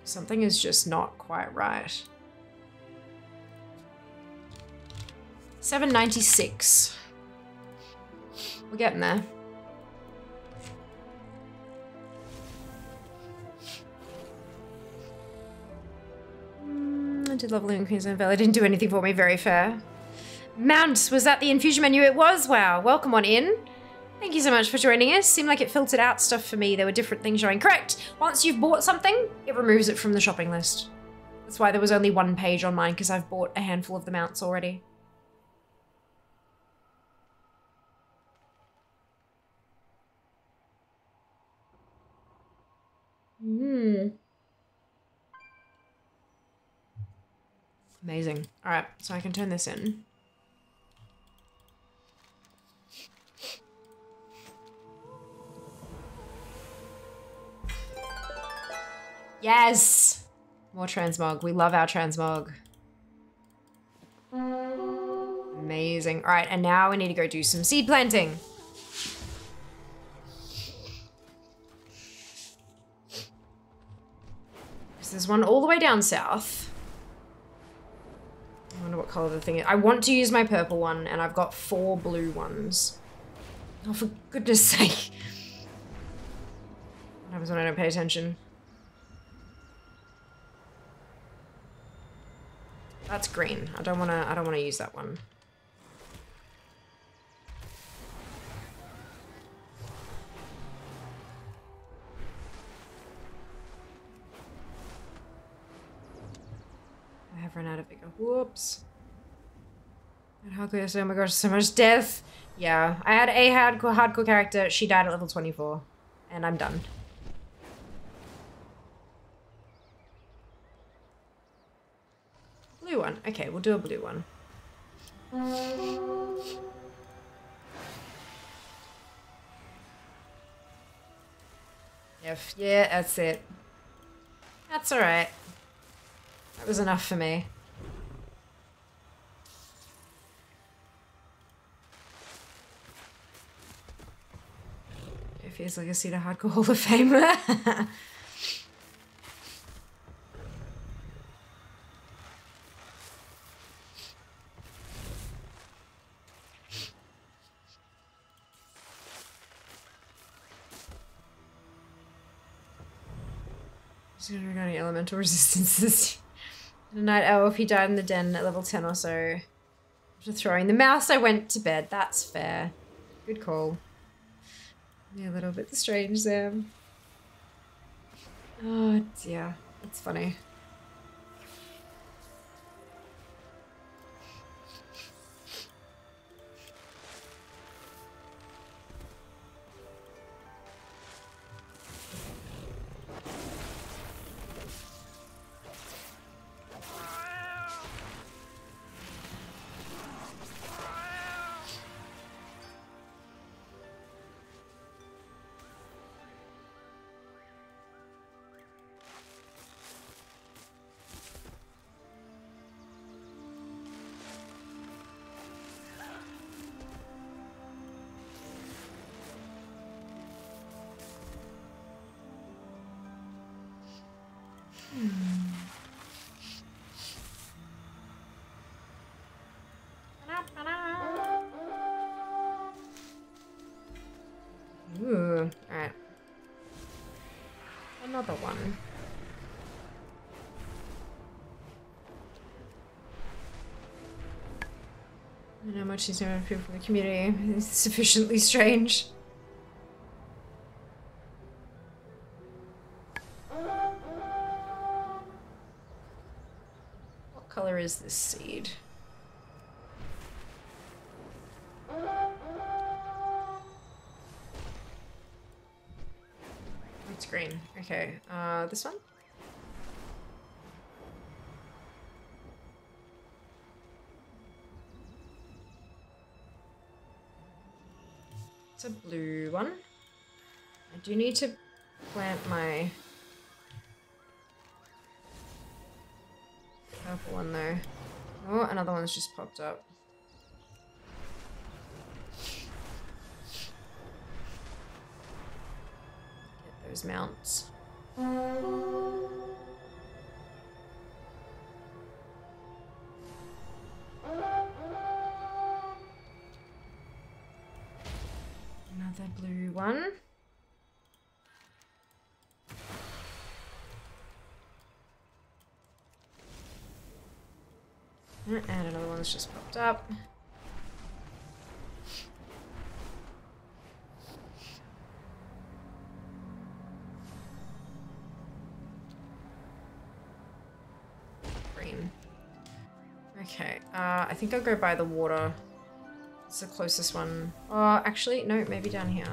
Something is just not quite right. 796. We're getting there. I did love living in Queensland Valley. Didn't do anything for me. Very fair. Mount, was that the infusion menu? It was. Wow. Welcome on in. Thank you so much for joining us. Seemed like it filtered out stuff for me. There were different things showing. Correct. Once you've bought something, it removes it from the shopping list. That's why there was only 1 page on mine, because I've bought a handful of the mounts already. Amazing. All right, so I can turn this in. Yes! More transmog. We love our transmog. Amazing. All right, and now we need to go do some seed planting. There's one all the way down south. I wonder what color the thing is. I want to use my purple one, and I've got 4 blue ones. Oh, for goodness sake. What happens when I don't pay attention? That's green. I don't wanna use that one. I have run out of vigor. Whoops. And hardcore, oh my gosh, so much death. Yeah, I had a hardcore character. She died at level 24. And I'm done. Blue one. Okay, we'll do a blue one. Yeah, that's it. That's alright. That was enough for me. It feels like I see the hardcore Hall of Famer. Regarding elemental resistances. A night owl if he died in the den at level 10 or so. After throwing the mouse, I went to bed. That's fair. Good call. Yeah, a little bit strange there. Oh dear. That's funny. Ooh, alright. Another one. I don't know how much he's known of people from the community. It's sufficiently strange. What color is this seed? It's green. Okay, this one? It's a blue one. I do need to plant my purple one though. Oh, another one's just popped up. Get those mounts. Another blue one. And another one's just popped up. Green. Okay, I think I'll go by the water. It's the closest one. Oh, actually, no, maybe down here.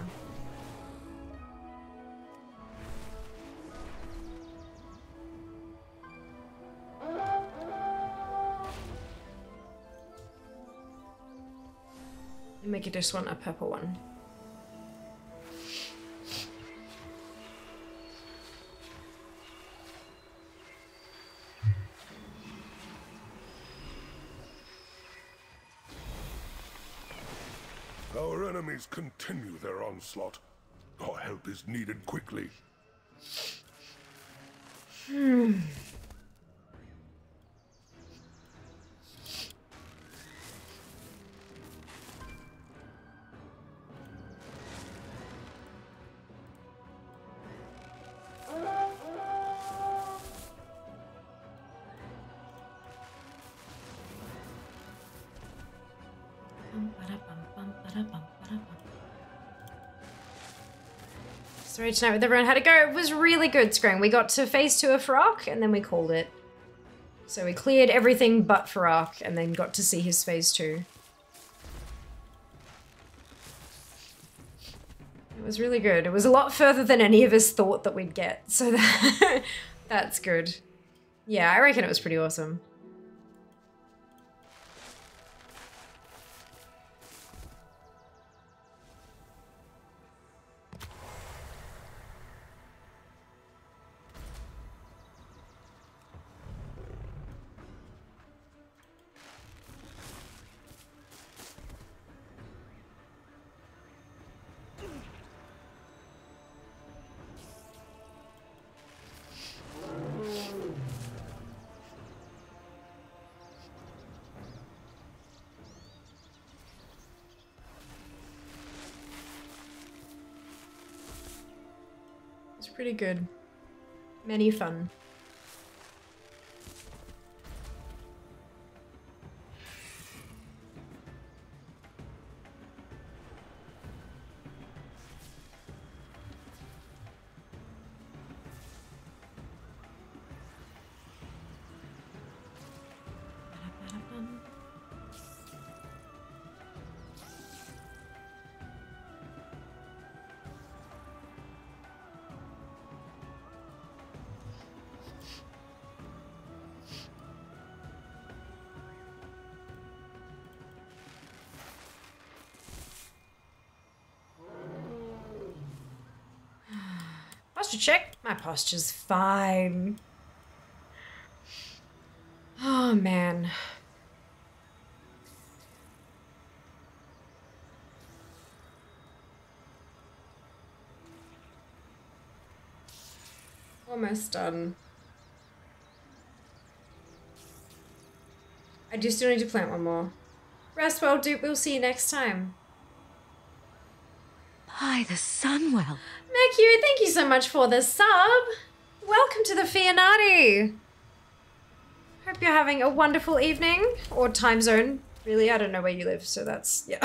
Make this one a purple one. Our enemies continue their onslaught. Our help is needed quickly. Sorry tonight with everyone. How'd it go? It was really good, Scream. We got to phase 2 of Farok and then we called it. So we cleared everything but Farok and then got to see his phase 2. It was really good. It was a lot further than any of us thought that we'd get. So that's good. Yeah, I reckon it was pretty awesome. Pretty good. Many fun. Posture check. My posture's fine. Oh, man. Almost done. I do still need to plant one more. Rest well, Dupe. We'll see you next time. By the Sunwell. Mercury, thank you so much for the sub. Welcome to the Fianati. Hope you're having a wonderful evening. Or time zone. Really, I don't know where you live, so that's, yeah.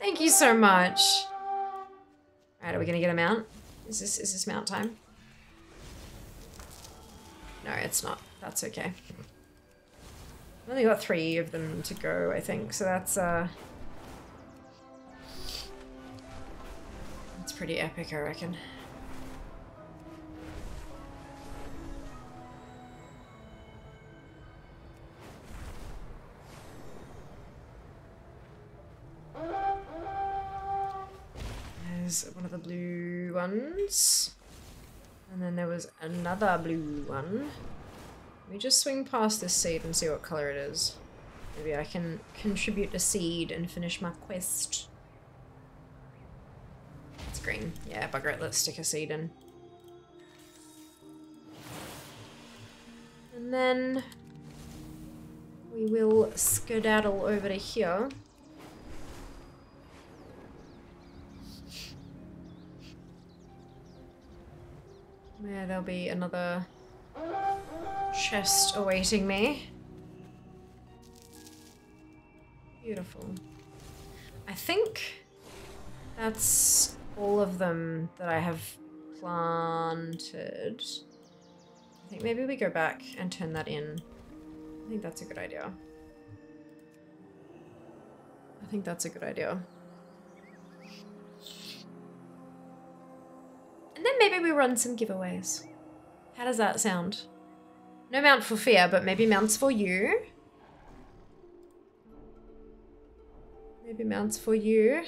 Thank you so much. Alright, are we gonna get a mount? Is this mount time? No, it's not. That's okay. I've only got 3 of them to go, I think, so that's pretty epic, I reckon. There's one of the blue ones. And then there was another blue one. Let me just swing past this seed and see what color it is. Maybe I can contribute a seed and finish my quest. It's green. Yeah, bugger it. Let's stick a seed in. And then we will skedaddle over to here. Where there'll be another chest awaiting me. Beautiful. I think that's all of them that I have planted. I think maybe we go back and turn that in. I think that's a good idea. I think that's a good idea. And then maybe we run some giveaways. How does that sound? No mount for fear, but maybe mounts for you. Maybe mounts for you.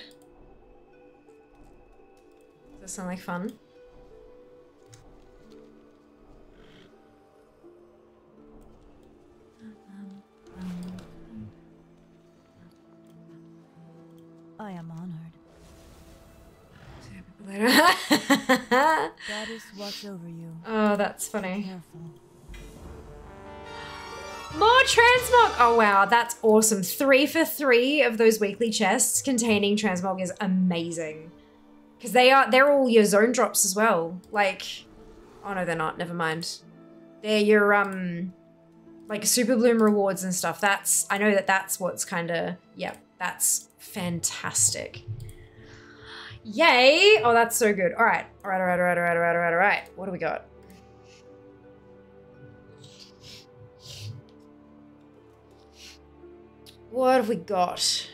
Does that sound like fun? I am honored. Goddess watch over you. Oh, that's funny. Careful. More transmog! Oh wow, that's awesome. 3 for 3 of those weekly chests containing transmog is amazing. Because they're all your zone drops as well. Like, oh no, they're not. Never mind. They're your like super bloom rewards and stuff. I know that's what's kind of, yeah, that's fantastic. Yay! Oh, that's so good. All right. All right. What do we got? What have we got?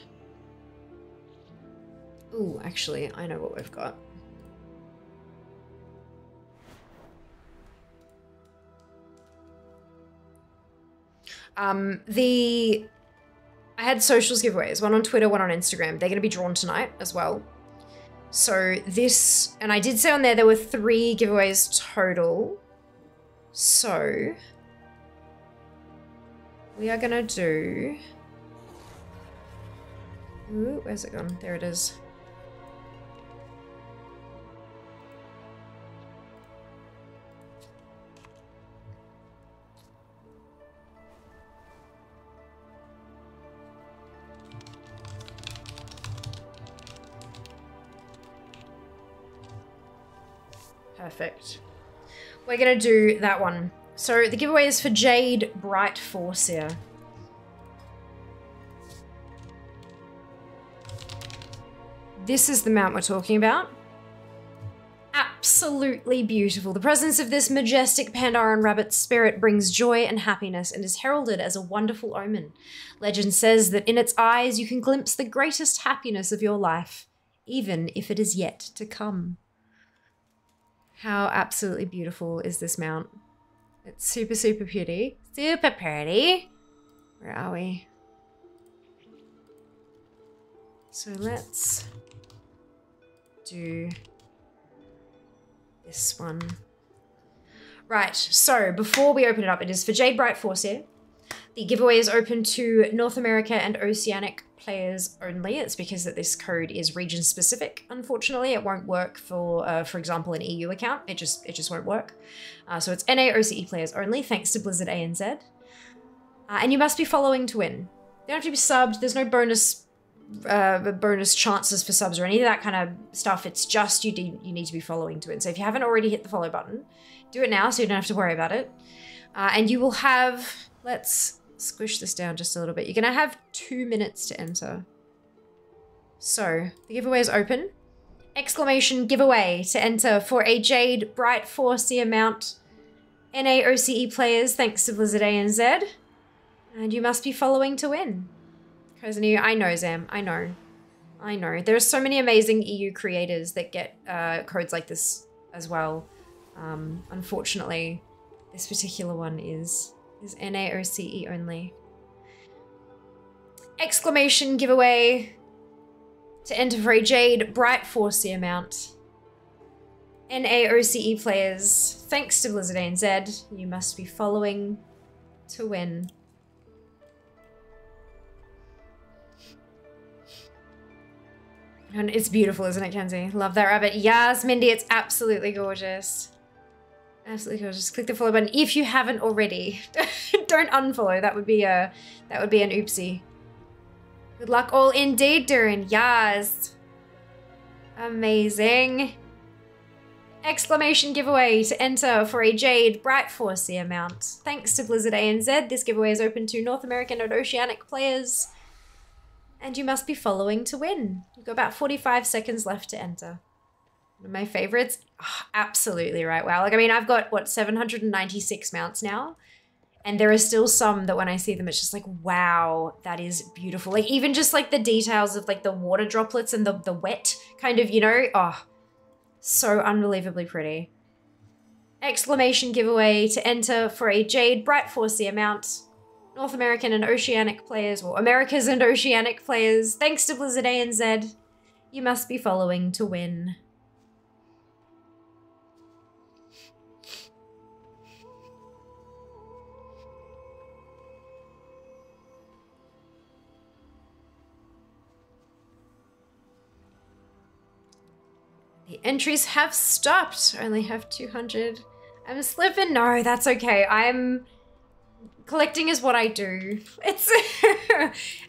Ooh, actually, I know what we've got. I had socials giveaways, one on Twitter, one on Instagram. They're going to be drawn tonight as well. So this, and I did say on there were 3 giveaways total. So we are going to do, ooh, where's it gone? There it is. Perfect. We're gonna do that one. So the giveaway is for Jade Bright Forseer. This is the mount we're talking about. Absolutely beautiful. The presence of this majestic Pandaran rabbit spirit brings joy and happiness and is heralded as a wonderful omen. Legend says that in its eyes you can glimpse the greatest happiness of your life, even if it is yet to come. How absolutely beautiful is this mount? It's super, super pretty. Super pretty. Where are we? So let's do this one. Right, so before we open it up, it is for Jade Bright Forseer. The giveaway is open to North America and Oceanic players only. It's because that this code is region specific. Unfortunately, it won't work for example, an EU account. It just won't work. So it's NA OCE players only, thanks to Blizzard ANZ. And you must be following to win. You don't have to be subbed. There's no bonus chances for subs or any of that kind of stuff. It's just you need to be following to win. So if you haven't already hit the follow button, do it now so you don't have to worry about it. And you will have, let's squish this down just a little bit. You're gonna have 2 minutes to enter. So the giveaway is open. Exclamation giveaway to enter for a Jade Bright 4C amount. NA OCE players, thanks to Blizzard ANZ. And you must be following to win. I know, Zam. I know. There are so many amazing EU creators that get codes like this as well. Unfortunately, this particular one is NAOCE only. Exclamation giveaway to enter for a Jade Bright 4C amount. NAOCE players, thanks to Blizzard ANZ, you must be following to win. And it's beautiful, isn't it, Kenzie? Love that rabbit. Yes, Mindy, it's absolutely gorgeous. Absolutely gorgeous. Click the follow button if you haven't already. Don't unfollow. That would be an oopsie. Good luck all indeed, Durin. Yes. Amazing. Exclamation giveaway to enter for a Jade Bright 4C amount. Thanks to Blizzard ANZ, this giveaway is open to North American and Oceanic players. And you must be following to win. You've got about 45 seconds left to enter. One of my favorites. Oh, absolutely right. Wow. Like, I mean, I've got, what, 796 mounts now? And there are still some that when I see them, it's just like, wow, that is beautiful. Like, even just like the details of like the water droplets and the wet kind of, you know, oh, so unbelievably pretty. Exclamation giveaway to enter for a Jade Bright 4C amount. North American and Oceanic players, or Americas and Oceanic players, thanks to Blizzard ANZ, you must be following to win. The entries have stopped. I only have 200. I'm slipping. No, that's okay. Collecting is what I do. It's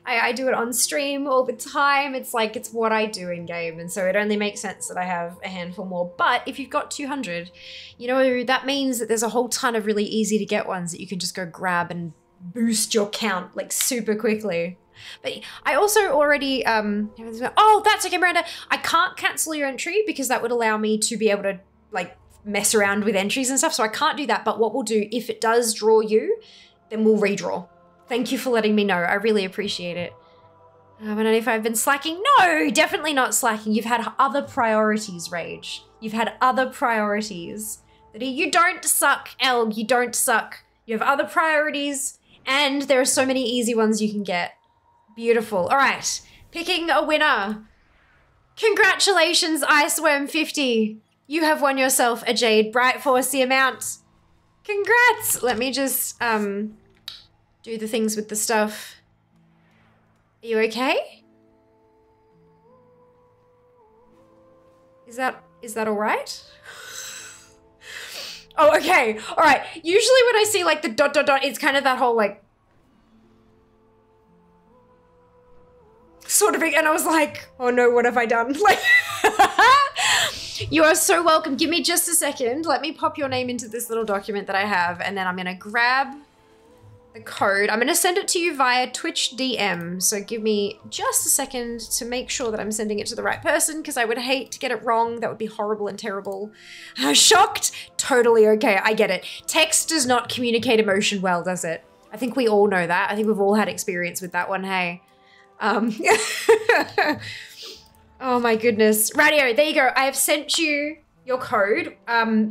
I do it on stream all the time. It's like, it's what I do in game. And so it only makes sense that I have a handful more. But if you've got 200, you know, that means that there's a whole ton of really easy to get ones that you can just go grab and boost your count like super quickly. But I also already, oh, that's okay, Miranda. I can't cancel your entry because that would allow me to be able to like mess around with entries and stuff. So I can't do that. But what we'll do, if it does draw you, then we'll redraw. Thank you for letting me know. I really appreciate it. I don't know if I've been slacking. No, definitely not slacking. You've had other priorities, Rage. You've had other priorities. You don't suck, Elg. You don't suck. You have other priorities, and there are so many easy ones you can get. Beautiful. All right, picking a winner. Congratulations, Iceworm50. You have won yourself a Jade Bright 4C amount. Congrats! Let me just do the things with the stuff. Are you okay? Is that all right? Oh, okay. All right. Usually when I see like the ... it's kind of that whole like sort of thing, and I was like, oh no, what have I done? Like, you are so welcome. Give me just a second. Let me pop your name into this little document that I have, and then I'm gonna grab the code. I'm gonna send it to you via Twitch DM. So give me just a second to make sure that I'm sending it to the right person, because I would hate to get it wrong. That would be horrible and terrible. Shocked? Totally okay. I get it. Text does not communicate emotion well, does it? I think we all know that. I think we've all had experience with that one, hey. Oh my goodness. Radio, there you go. I have sent you your code.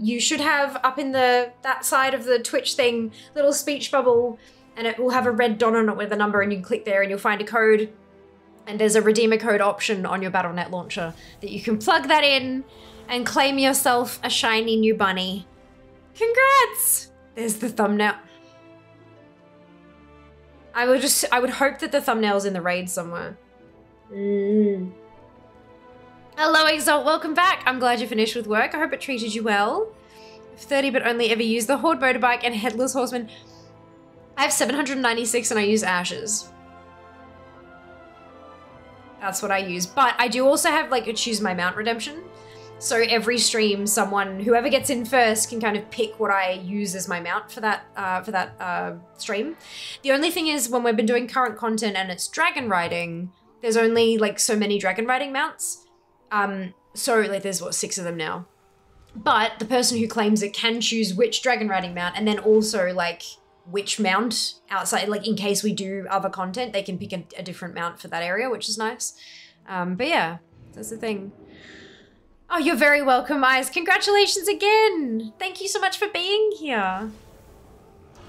You should have up in that side of the Twitch thing, little speech bubble, and it will have a red dot on it with a number, and you can click there and you'll find a code. And there's a redeemer code option on your Battle.net launcher that you can plug that in and claim yourself a shiny new bunny. Congrats! There's the thumbnail. I would hope that the thumbnail's in the raid somewhere. Hello, Exalt, welcome back. I'm glad you finished with work. I hope it treated you well. If 30 but only ever use the Horde motorbike and Headless Horseman. I have 796 and I use ashes. That's what I use. But I do also have like a choose my mount redemption. So every stream, whoever gets in first can kind of pick what I use as my mount for that stream. The only thing is when we've been doing current content and it's dragon riding, there's only like so many dragon riding mounts. So like there's what, 6 of them now. But the person who claims it can choose which dragon riding mount and then also like which mount outside, like in case we do other content, they can pick a different mount for that area, which is nice. But yeah, that's the thing. Oh, you're very welcome, Eyes. Congratulations again. Thank you so much for being here.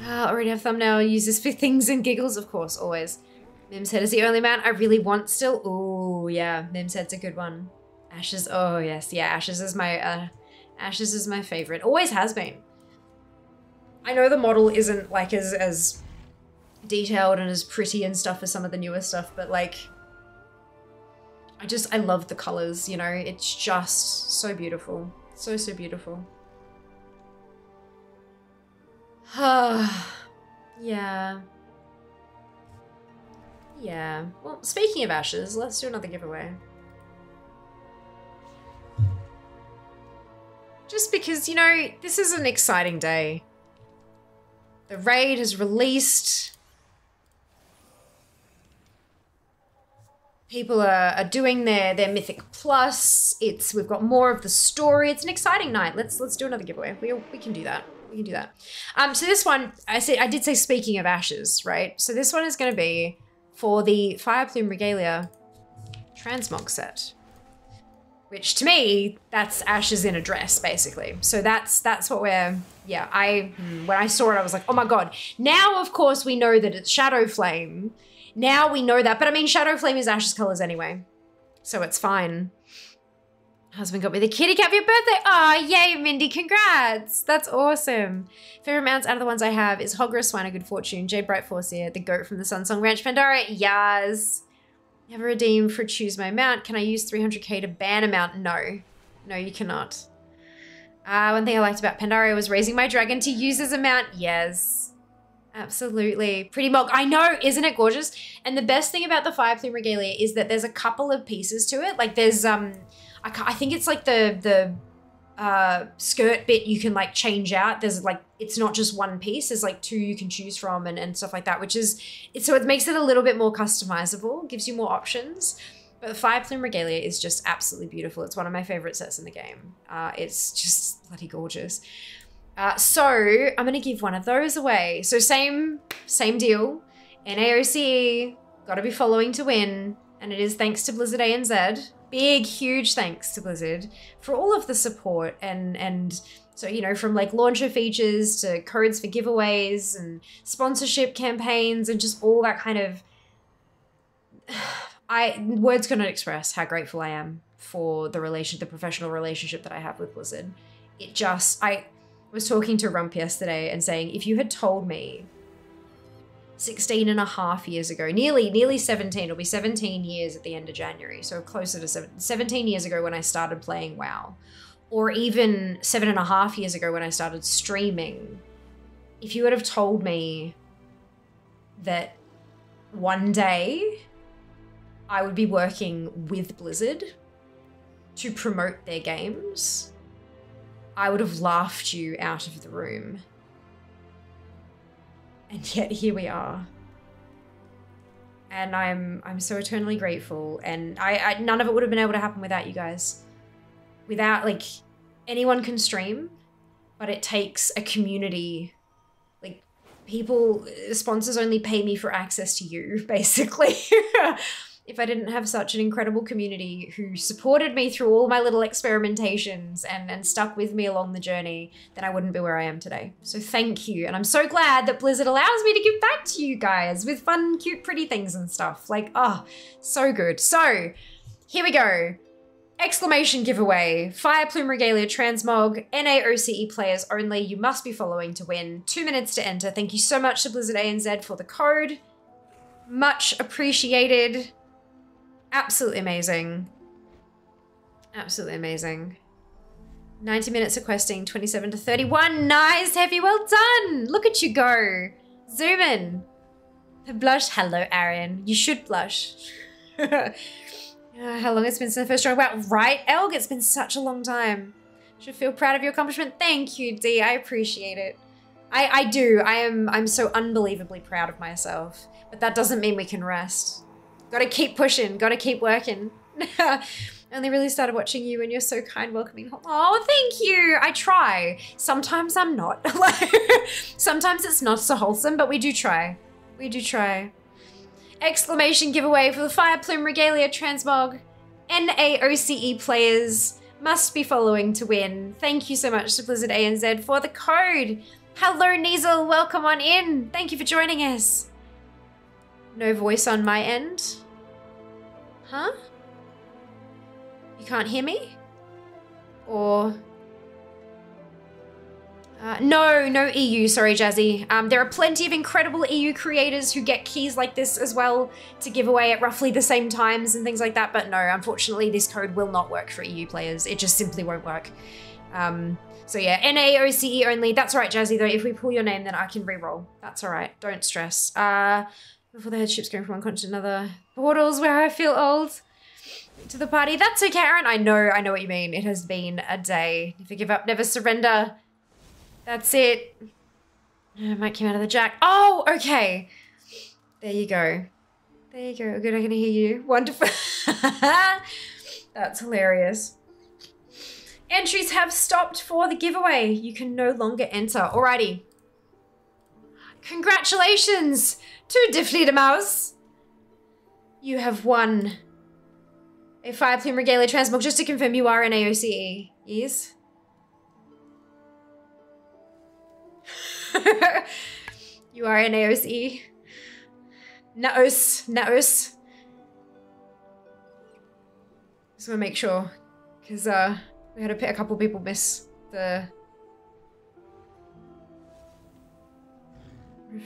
Already have thumbnail uses for things and giggles, of course, always. Mim's Head is the only mount I really want still. Oh, yeah, Mim's Head's a good one. Ashes, oh yes, yeah, Ashes is my favorite. Always has been. I know the model isn't like as detailed and as pretty and stuff as some of the newer stuff, but like, I love the colors, you know? It's just so beautiful. So, so beautiful. Yeah. Yeah. Well, speaking of Ashes, let's do another giveaway. Just because, you know, this is an exciting day. The raid has released. People are doing their Mythic Plus. We've got more of the story. It's an exciting night. Let's do another giveaway. We can do that. We can do that. So this one, I did say speaking of Ashes, right? So this one is going to be for the Fire Plume Regalia Transmog set. Which to me, that's Ashes in a dress, basically. So that's what we're, yeah, when I saw it, I was like, oh my God. Now, of course, we know that it's Shadow Flame. Now we know that, but I mean, Shadow Flame is Ashes colors anyway. So it's fine. Husband got me the kitty cat for your birthday. Oh, yay, Mindy, congrats. That's awesome. Favorite mounts out of the ones I have is Hogra, Swine of Good Fortune, Jade Bright Forseer, the goat from the Sunsong Ranch, Pandora, Yaz. Have a redeem for choose my mount. Can I use 300k to ban a mount? No. No, you cannot. One thing I liked about Pandaria was raising my dragon to use as a mount. Yes. Absolutely. Pretty Mog. I know, isn't it gorgeous? And the best thing about the Fire Plume Regalia is that there's a couple of pieces to it. Like there's, I think it's like the skirt bit you can like change out. There's like, it's not just one piece. There's like 2 you can choose from and stuff like that, which is, so it makes it a little bit more customizable, gives you more options. But the Fire Plume Regalia is just absolutely beautiful. It's one of my favorite sets in the game. It's just bloody gorgeous. So I'm going to give one of those away. So same deal. NAOCE, gotta be following to win. And it is thanks to Blizzard ANZ. Big, huge thanks to Blizzard for all of the support and so, you know, from like launcher features to codes for giveaways and sponsorship campaigns and just all that kind of, words cannot express how grateful I am for the professional relationship that I have with Blizzard. I was talking to Rump yesterday and saying, if you had told me 16 and a half years ago, nearly 17, it'll be 17 years at the end of January, so closer to 17 years ago when I started playing WoW, or even 7.5 years ago when I started streaming, if you would have told me that one day I would be working with Blizzard to promote their games, I would have laughed you out of the room. And yet here we are. And I'm so eternally grateful. And none of it would have been able to happen without you guys. Without, like, anyone can stream, but it takes a community. Like, sponsors only pay me for access to you, basically. If I didn't have such an incredible community who supported me through all my little experimentations and stuck with me along the journey, then I wouldn't be where I am today. So thank you. And I'm so glad that Blizzard allows me to give back to you guys with fun, cute, pretty things and stuff. Like, oh, so good. So here we go. Exclamation giveaway. Fire Plume Regalia Transmog. NAOCE players only. You must be following to win. 2 minutes to enter. Thank you so much to Blizzard ANZ for the code. Much appreciated. Absolutely amazing. Absolutely amazing. 90 minutes of questing, 27 to 31. Nice, Heavy, well done. Look at you go. Zoom in. Blush. Hello, Arian. You should blush. How long it's been since the first drawing? Wow, right, Elg? It's been such a long time. Should feel proud of your accomplishment. Thank you, D. I appreciate it. I do. I'm so unbelievably proud of myself. But that doesn't mean we can rest. Gotta keep pushing. Gotta keep working. Only really started watching you and you're so kind, welcoming. Oh, thank you. I try. Sometimes I'm not. Sometimes it's not so wholesome, but we do try. We do try. Exclamation giveaway for the Fire Plume Regalia Transmog. NAOCE players must be following to win. Thank you so much to Blizzard ANZ for the code. Hello, Niesel. Welcome on in. Thank you for joining us. No voice on my end. Huh? You can't hear me? Or... no EU, sorry Jazzy. There are plenty of incredible EU creators who get keys like this as well to give away at roughly the same times and things like that, but no, unfortunately this code will not work for EU players. It just simply won't work. So yeah, NAOCE only. That's right, Jazzy, though. If we pull your name, then I can re-roll. That's all right. Don't stress. Before the headship's going from one continent to another. Portals where I feel old. To the party. That's okay, Aaron. I know what you mean. It has been a day. Never give up, never surrender. That's it. I might come out of the jack. Oh, okay. There you go. There you go. Good, I can hear you. Wonderful. That's hilarious. Entries have stopped for the giveaway. You can no longer enter. Alrighty. Congratulations to Diffleader Mouse. You have won a Fire Plume Regalia Transmog. Just to confirm, you are an AOCE. Yes? You are an AOCE. Naos. Just want to make sure. Because, we had a couple people miss the...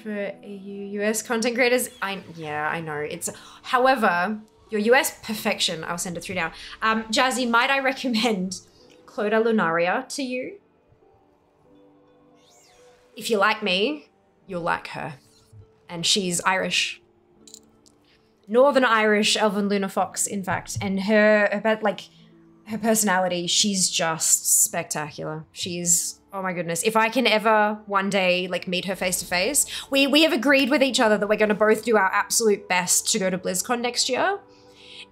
For EU, US content creators. Yeah, I know. It's, however, your US perfection. I'll send it through now. Jazzy, might I recommend Cloda Lunaria to you? If you like me, you'll like her. And she's Irish. Northern Irish Elven Luna Fox, in fact. And her personality, she's just spectacular. She's, oh my goodness. If I can ever one day meet her face to face, we have agreed with each other that we're gonna both do our absolute best to go to BlizzCon next year.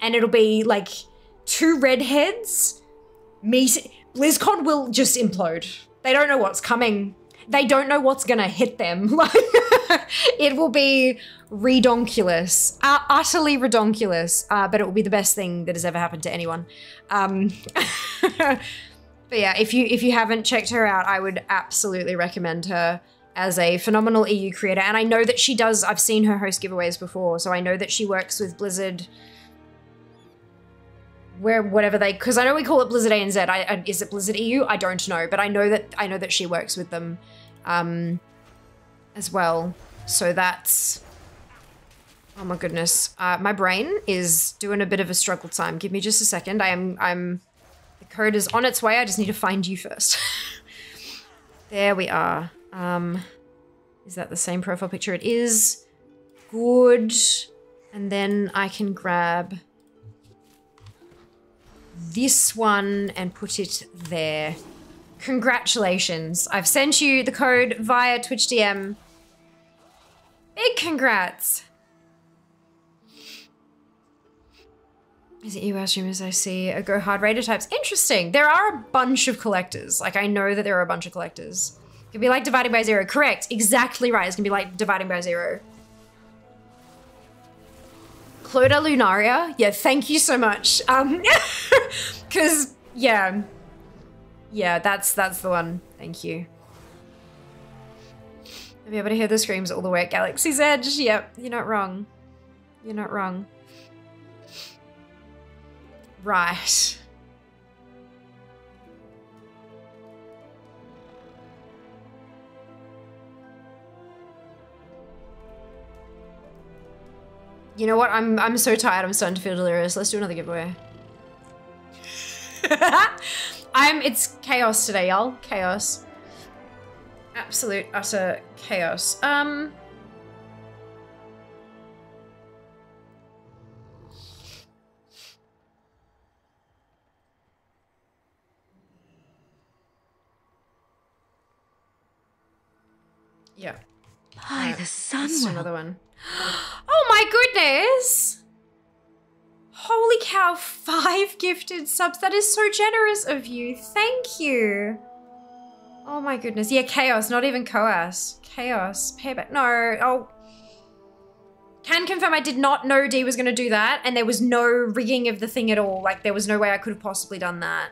And it'll be two redheads meet. BlizzCon will just implode. They don't know what's coming. They don't know what's gonna hit them. It will be redonkulous, utterly redonkulous, but it will be the best thing that has ever happened to anyone. But yeah, if you haven't checked her out, I would absolutely recommend her as a phenomenal EU creator. And I know that she does, I've seen her host giveaways before, so I know that she works with Blizzard, whatever they, because I know we call it Blizzard ANZ. Is it Blizzard EU? I don't know, but I know that she works with them as well. So that's, oh my goodness, my brain is doing a bit of a struggle time. Give me just a second. The code is on its way. I just need to find you first. There we are. Is that the same profile picture? It is. Good. And then I can grab this one and put it there. Congratulations. I've sent you the code via Twitch DM. Big congrats. Is it US streamers I see? Go hard raider types. Interesting. There are a bunch of collectors. I know that there are a bunch of collectors. It could be like dividing by zero. Correct. Exactly right. It's gonna be like dividing by zero. Cloda Lunaria. Yeah, thank you so much. Cause yeah, that's the one. Thank you. I'll be able to hear the screams all the way at Galaxy's Edge. Yep, you're not wrong. You're not wrong. Right. You know what? I'm so tired. I'm starting to feel delirious. Let's do another giveaway. It's chaos today, y'all. Chaos. Absolute utter chaos. Yeah. By the sun. Let's do another one. Oh my goodness! Holy cow, 5 gifted subs. That is so generous of you. Thank you. Oh my goodness. Yeah, Chaos, not even Coas. Chaos. Payback. No. Oh. Can confirm I did not know D was going to do that, and there was no rigging of the thing at all. Like, there was no way I could have possibly done that.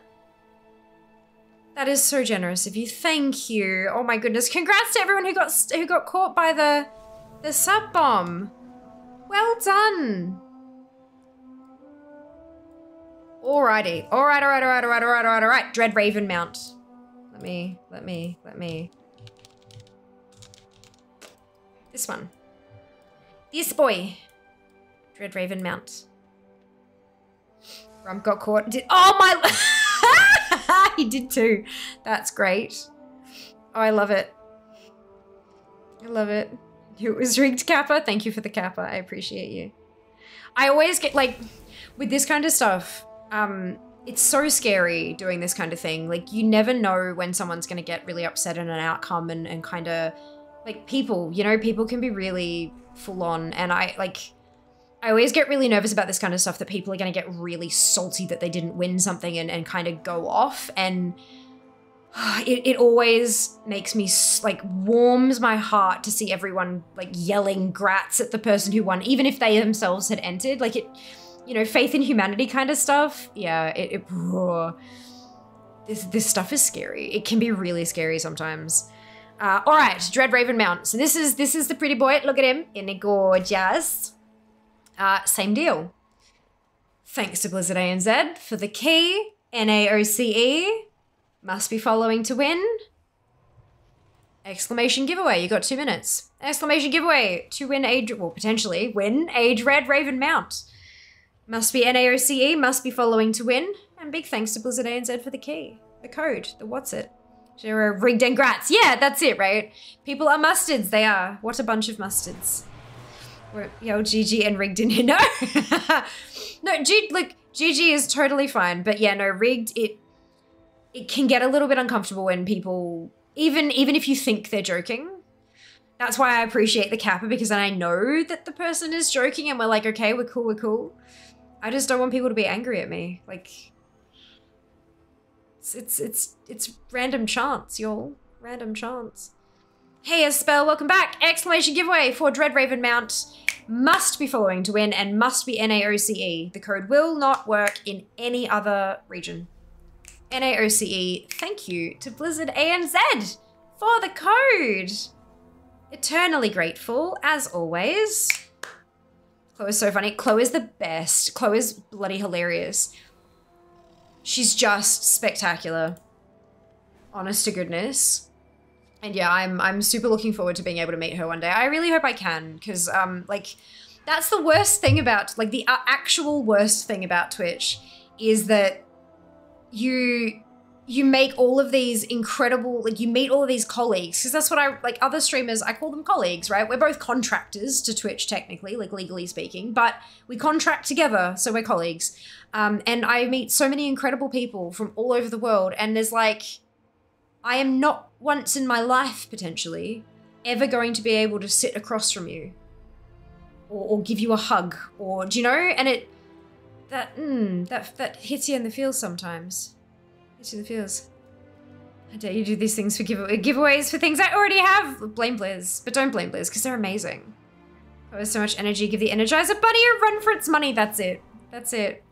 That is so generous of you. Thank you. Oh my goodness. Congrats to everyone who got caught by the sub bomb. Well done. Alrighty. Alright. Dread Raven mount. Let me. This one. This boy. Dread Raven mount. Rump got caught. Oh my... He did too. That's great. Oh, I love it. I love it. It was rigged, Kappa. Thank you for the Kappa. I appreciate you. I always get, like, with this kind of stuff, it's so scary doing this kind of thing. Like, you never know when someone's going to get really upset at an outcome and kind of, like, people, you know, people can be really full on. And I always get really nervous about this kind of stuff, that people are going to get really salty that they didn't win something and kind of go off. And it always makes me, like, warms my heart to see everyone, like, yelling grats at the person who won, even if they themselves had entered. Like, it, you know, faith in humanity kind of stuff. Yeah, this stuff is scary. It can be really scary sometimes. All right, Dread Raven mount. So this is the pretty boy. Look at him. Isn't he gorgeous? Same deal. Thanks to Blizzard ANZ for the key. NAOCE. Must be following to win. Exclamation giveaway. You got 2 minutes. Exclamation giveaway to win potentially win a Dread Raven mount. Must be NAOCE. Must be following to win. And big thanks to Blizzard ANZ for the key. The code. The what's it. Zero rigged and grats. Yeah, that's it, right? People are mustards. They are. What a bunch of mustards. Yo, GG and rigged in here. No. No, look, GG is totally fine. But yeah, no, rigged, it can get a little bit uncomfortable when people, even if you think they're joking. That's why I appreciate the Kappa, because then I know that the person is joking and we're like, okay, we're cool. I just don't want people to be angry at me. Like, it's random chance, y'all. Random chance. Hey, Espel, welcome back. Exclamation giveaway for Dread Raven mount. Must be following to win and must be NAOCE. The code will not work in any other region. NAOCE. Thank you to Blizzard ANZ for the code. Eternally grateful, as always. Chloe's so funny. Chloe's the best. Chloe's bloody hilarious. She's just spectacular. Honest to goodness. And yeah, I'm super looking forward to being able to meet her one day. I really hope I can, because like, that's the worst thing about, like, the actual worst thing about Twitch is that you make all of these incredible, like, you meet all of these colleagues, because that's what like, other streamers, I call them colleagues, right? We're both contractors to Twitch, technically, like, legally speaking, but we contract together, so we're colleagues. And I meet so many incredible people from all over the world, and there's, like, I am not once in my life, potentially, ever going to be able to sit across from you or give you a hug, or, do you know? And that hits you in the feels sometimes. Hits you in the feels. How dare you do these things for giveaways for things I already have? Blame Blizz, but don't blame Blizz, because they're amazing. Oh, there's so much energy. Give the Energizer Bunny a run for its money. That's it. That's it.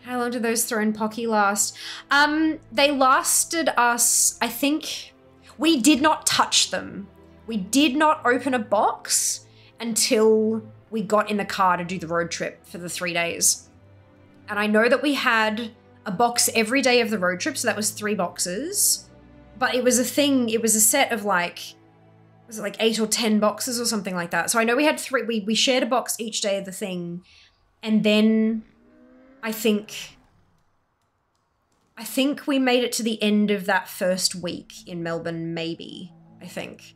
How long did those Throne Pocky last? They lasted us, I think, we did not touch them. We did not open a box until we got in the car to do the road trip for the 3 days. And I know that we had a box every day of the road trip, so that was 3 boxes. But it was a thing, it was a set of, like, was it like 8 or 10 boxes or something like that? So I know we had 3, we shared a box each day of the thing. And then I think we made it to the end of that first week in Melbourne, maybe, I think.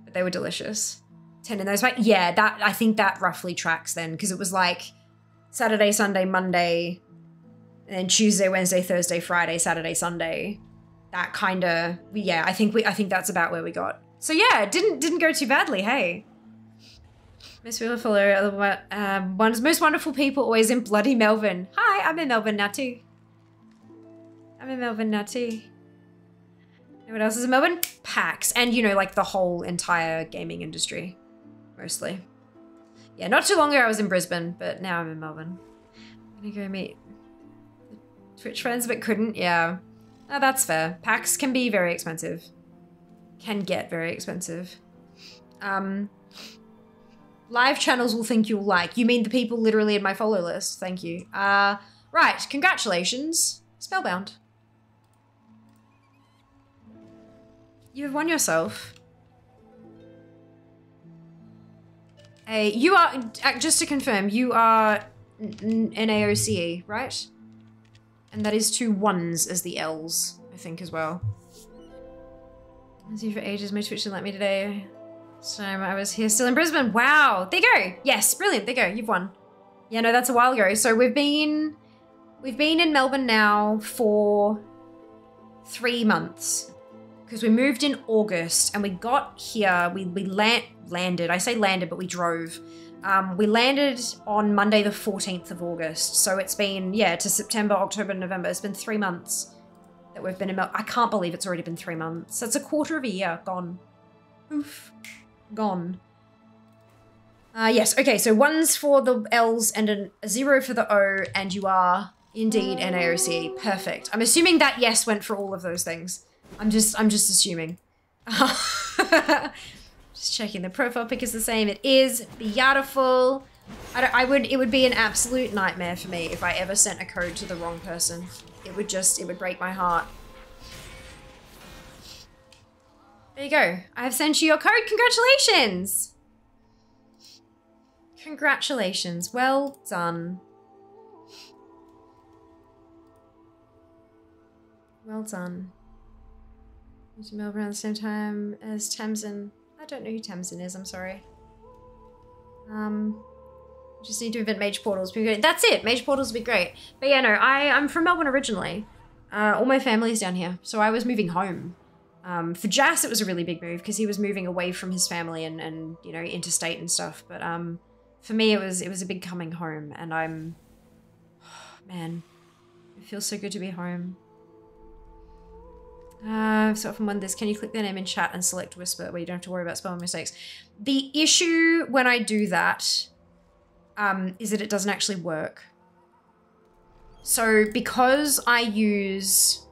But they were delicious. 10 in those, yeah, that, I think that roughly tracks then, because it was like Saturday, Sunday, Monday, and then Tuesday, Wednesday, Thursday, Friday, Saturday, Sunday. That kind of, yeah, I think that's about where we got. So yeah, it didn't go too badly, hey. Most beautiful, most wonderful people always in bloody Melbourne. Hi, I'm in Melbourne now too. I'm in Melbourne now too. You know what else is in Melbourne? PAX. And you know, like the whole entire gaming industry. Mostly. Yeah, not too long ago I was in Brisbane, but now I'm in Melbourne. I'm gonna go meet Twitch friends but couldn't, yeah. Oh, that's fair. PAX can be very expensive. Can get very expensive. Live channels will think you'll like. You mean the people literally in my follow list. Thank you. Right, congratulations. Spellbound. You have won yourself you are, just to confirm, you are an AOCE, right? And that is 2 1s as the L's, I think, as well. I've seen you for ages. My Twitch didn't let me today. So I was here still in Brisbane. Wow. There you go. Yes, brilliant. There you go. You've won. Yeah, no, that's a while ago. So we've been in Melbourne now for 3 months. Because we moved in August and we got here, we landed, I say landed, but we drove. We landed on Monday the 14th of August. So it's been, yeah, to September, October, November. It's been 3 months that we've been in Melbourne. I can't believe it's already been 3 months. That's a quarter of a year gone. Oof. Gone. Yes, okay, so 1s for the L's and a 0 for the O, and you are indeed an AOC. Perfect. I'm assuming that yes went for all of those things. I'm just assuming. Just checking the profile pic is the same. It is beautiful. It would be an absolute nightmare for me if I ever sent a code to the wrong person. It would break my heart. There you go. I have sent you your code. Congratulations. Congratulations. Well done. Well done. To Melbourne around the same time as Tamsin. I don't know who Tamsin is, I'm sorry. Just need to invent mage portals. That's it, mage portals would be great. But yeah, no, I'm from Melbourne originally. All my family's down here, so I was moving home. For Jas, it was a really big move because he was moving away from his family and you know, interstate and stuff. But for me, it was a big coming home, and man, it feels so good to be home. So often wonder this, can you click their name in chat and select whisper where you don't have to worry about spelling mistakes? The issue when I do that is that it doesn't actually work. So because I use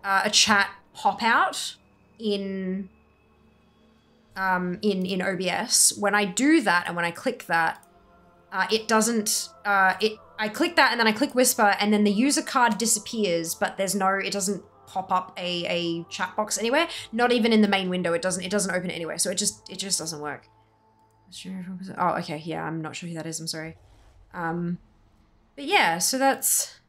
a chat pop out in OBS, when I do that and when I click that, it doesn't, I click that and then I click whisper and then the user card disappears, but there's no, it doesn't pop up a chat box anywhere, not even in the main window. It doesn't open it anywhere, so it just doesn't work. Oh, okay, yeah, I'm not sure who that is, I'm sorry. But yeah, so that's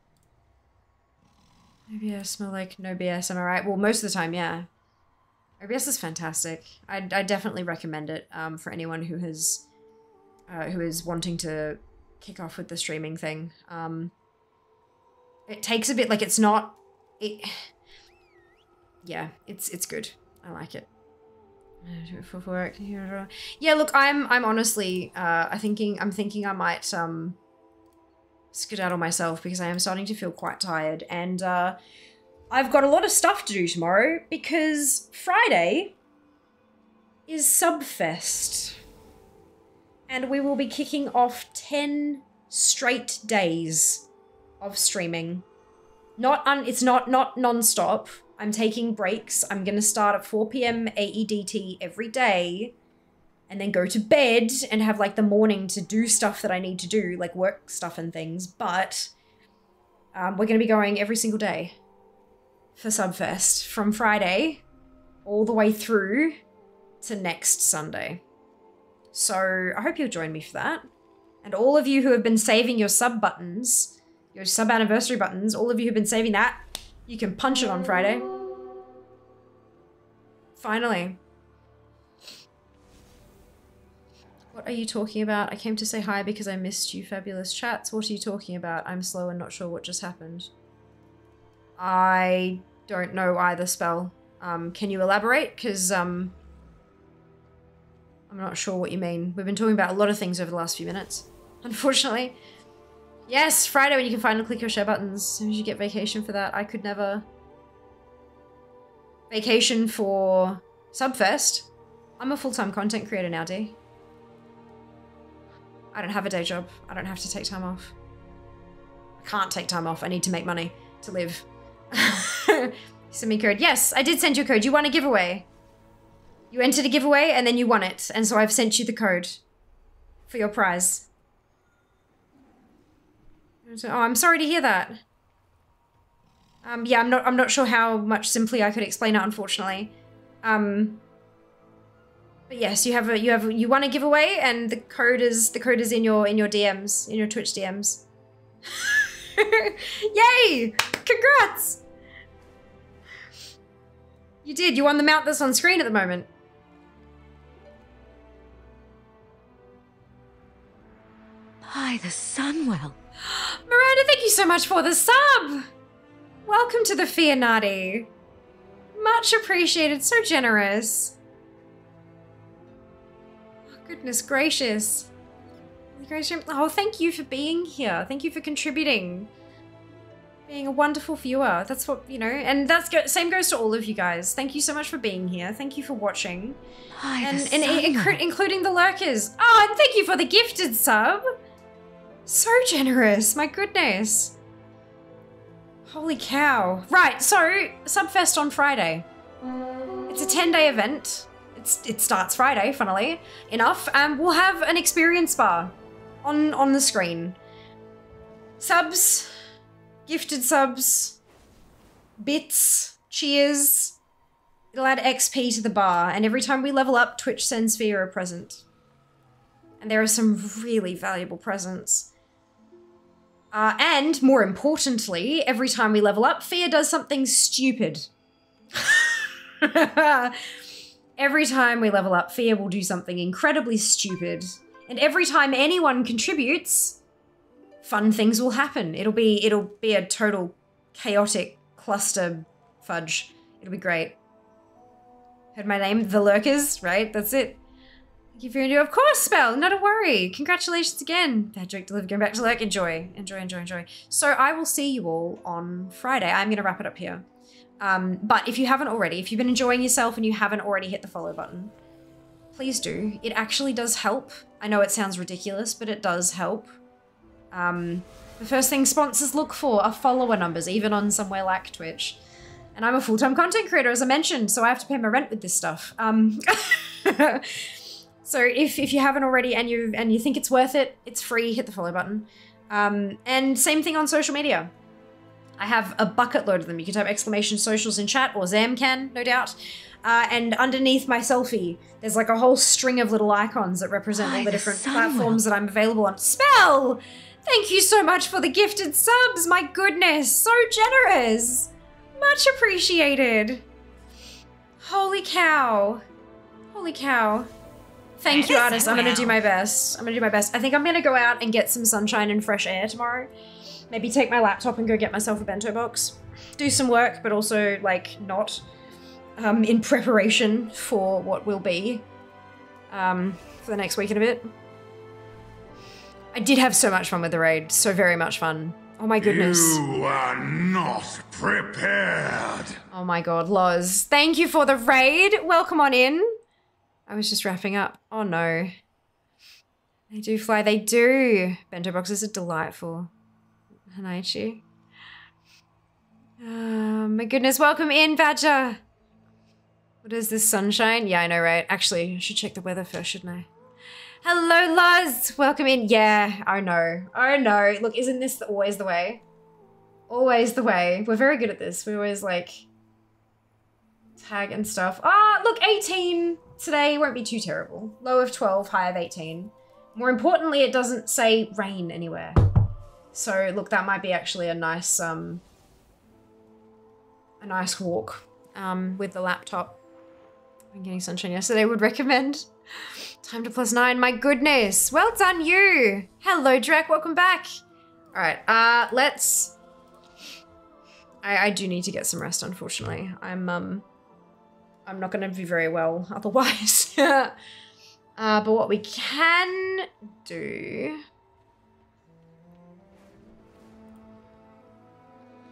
OBS, more like no BS, am I right? Well, most of the time, yeah. OBS is fantastic. I definitely recommend it for anyone who is wanting to kick off with the streaming thing. It takes a bit, like, it's not, yeah, it's good. I like it. For work. Yeah, look, I'm honestly I'm thinking I might skedaddle myself because I am starting to feel quite tired, and I've got a lot of stuff to do tomorrow because Friday is Subfest, and we will be kicking off 10 straight days of streaming. It's not non-stop. I'm taking breaks. I'm going to start at 4 PM AEDT every day and then go to bed and have like the morning to do stuff that I need to do, like work stuff and things. But we're going to be going every single day for Subfest from Friday all the way through to next Sunday. So I hope you'll join me for that. And all of you who have been saving your sub buttons, your sub anniversary buttons, all of you who've been saving that, you can punch it on Friday. Finally. What are you talking about? I came to say hi because I missed you, fabulous chats. What are you talking about? I'm slow and not sure what just happened. I don't know either spell. Can you elaborate? Because I'm not sure what you mean. We've been talking about a lot of things over the last few minutes, unfortunately. Yes, Friday when you can finally click your share buttons. You should get vacation for that. I could never. Vacation for Subfest. I'm a full-time content creator now, D. I don't have a day job. I don't have to take time off. I can't take time off. I need to make money to live. Send me a code. Yes, I did send you a code. You won a giveaway. You entered a giveaway and then you won it. And so I've sent you the code for your prize. Oh, I'm sorry to hear that. Yeah, I'm not sure how much simply I could explain it, unfortunately. But yes, you won a giveaway, and the code is in your DMs, in your Twitch DMs. Yay! Congrats! You did. You won the mount that's on screen at the moment. By the Sunwell. Miranda, thank you so much for the sub! Welcome to the Fianati. Much appreciated, so generous. Oh, goodness gracious. Oh, thank you for being here. Thank you for contributing. Being a wonderful viewer. That's what, you know, and same goes to all of you guys. Thank you so much for being here. Thank you for watching. Including the lurkers. Oh, and thank you for the gifted sub. So generous, my goodness. Holy cow. Right, so Subfest on Friday. It's a 10-day event. It starts Friday, funnily enough. We'll have an experience bar on the screen. Subs, gifted subs, bits, cheers. It'll add XP to the bar, and every time we level up, Twitch sends Fia a present. And there are some really valuable presents. And, more importantly, every time we level up, Fia does something stupid. Every time we level up, Fia will do something incredibly stupid. And every time anyone contributes, fun things will happen. It'll be a total chaotic cluster fudge. It'll be great. Heard my name? The Lurkers, right? That's it. Thank you for of course, Spell, not a worry. Congratulations again. Bad joke delivered, going back to lurk. Enjoy. So I will see you all on Friday. I'm gonna wrap it up here. But if you haven't already, if you've been enjoying yourself and you haven't already hit the follow button, please do. It actually does help. I know it sounds ridiculous, but it does help. The first thing sponsors look for are follower numbers, even on somewhere like Twitch. And I'm a full-time content creator, as I mentioned, so I have to pay my rent with this stuff. So if you haven't already and you think it's worth it, it's free, hit the follow button. And same thing on social media. I have a bucket load of them. You can type exclamation socials in chat, or Zam can, no doubt. And underneath my selfie, there's like a whole string of little icons that represent all the different platforms that I'm available on. Spell! Thank you so much for the gifted subs, my goodness, so generous. Much appreciated. Holy cow. Holy cow. Thank you, artist. I'm gonna do my best. I think I'm gonna go out and get some sunshine and fresh air tomorrow. Maybe take my laptop and go get myself a bento box. Do some work, but also, like, not. In preparation for what will be. For the next week and a bit. I did have so much fun with the raid. So very much fun. Oh my goodness. You are not prepared. Oh my god, Loz. Thank you for the raid. Welcome on in. I was just wrapping up. Oh no. They do fly. They do. Bento boxes are delightful. Hanaichi. Oh my goodness. Welcome in, Badger. What is this, sunshine? Yeah, I know, right? Actually, I should check the weather first, shouldn't I? Hello, Luz! Welcome in. Yeah, I know. I know. Look, isn't this always the way? Always the way. We're very good at this. We always, like, tag and stuff. Ah, look, 18 today won't be too terrible. Low of 12, high of 18. More importantly, it doesn't say rain anywhere. So, look, that might be actually a nice walk with the laptop. I'm getting sunshine yesterday, would recommend. Time to +9, my goodness. Well done, you. Hello, Drek, welcome back. All right, let's... I do need to get some rest, unfortunately. I'm I'm not going to be very well otherwise. But what we can do...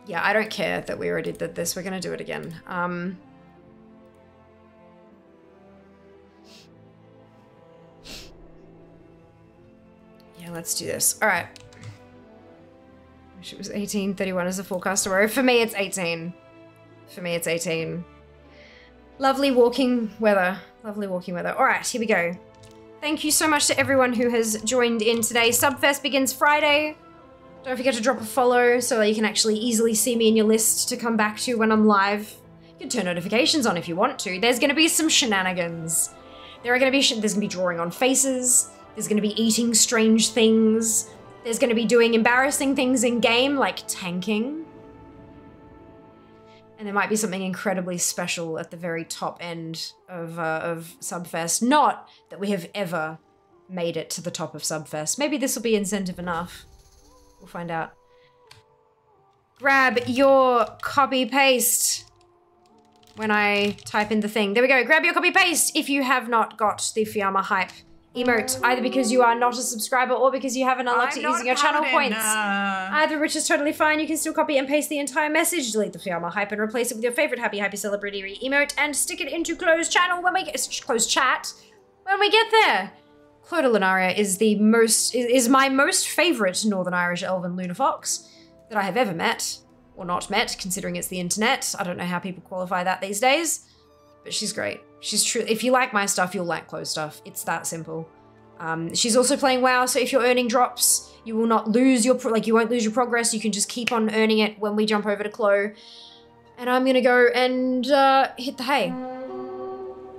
Yeah, I don't care that we already did this. We're going to do it again. Yeah, let's do this. All right. Wish it was 18. 31 is a forecast tomorrow. For me, it's 18. For me, it's 18. Lovely walking weather. Lovely walking weather. All right, here we go. Thank you so much to everyone who has joined in today. Subfest begins Friday. Don't forget to drop a follow so that you can actually easily see me in your list to come back to when I'm live. You can turn notifications on if you want to. There's going to be some shenanigans. There's going to be drawing on faces. There's going to be eating strange things. There's going to be doing embarrassing things in game, like tanking. And there might be something incredibly special at the very top end of Subfest. Not that we have ever made it to the top of Subfest. Maybe this will be incentive enough. We'll find out. Grab your copy-paste when I type in the thing. There we go. Grab your copy-paste if you have not got the Fiamma Hype emote, either because you are not a subscriber or because you haven't unlocked it using your channel points. Either which is totally fine. You can still copy and paste the entire message, delete the Fiamma Hype, and replace it with your favorite happy celebrity emote and stick it into closed channel when we get closed chat when we get there. Clodagh Lunaria is my most favorite Northern Irish elven Luna Fox that I have ever met, or not met, considering it's the internet. I don't know how people qualify that these days, but she's great. She's true. If you like my stuff, you'll like Clodagh stuff. It's that simple. She's also playing WoW, so if you're earning drops, you will not lose your you won't lose your progress. You can just keep on earning it when we jump over to Clo. And I'm gonna go and hit the hay.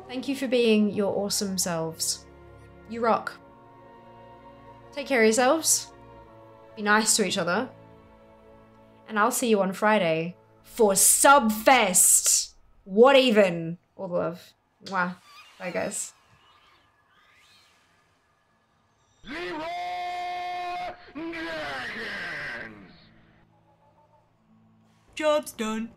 Thank you for being your awesome selves. You rock. Take care of yourselves. Be nice to each other. And I'll see you on Friday for Subfest. What even? All the love. Mwah. Bye, guys. Job's done.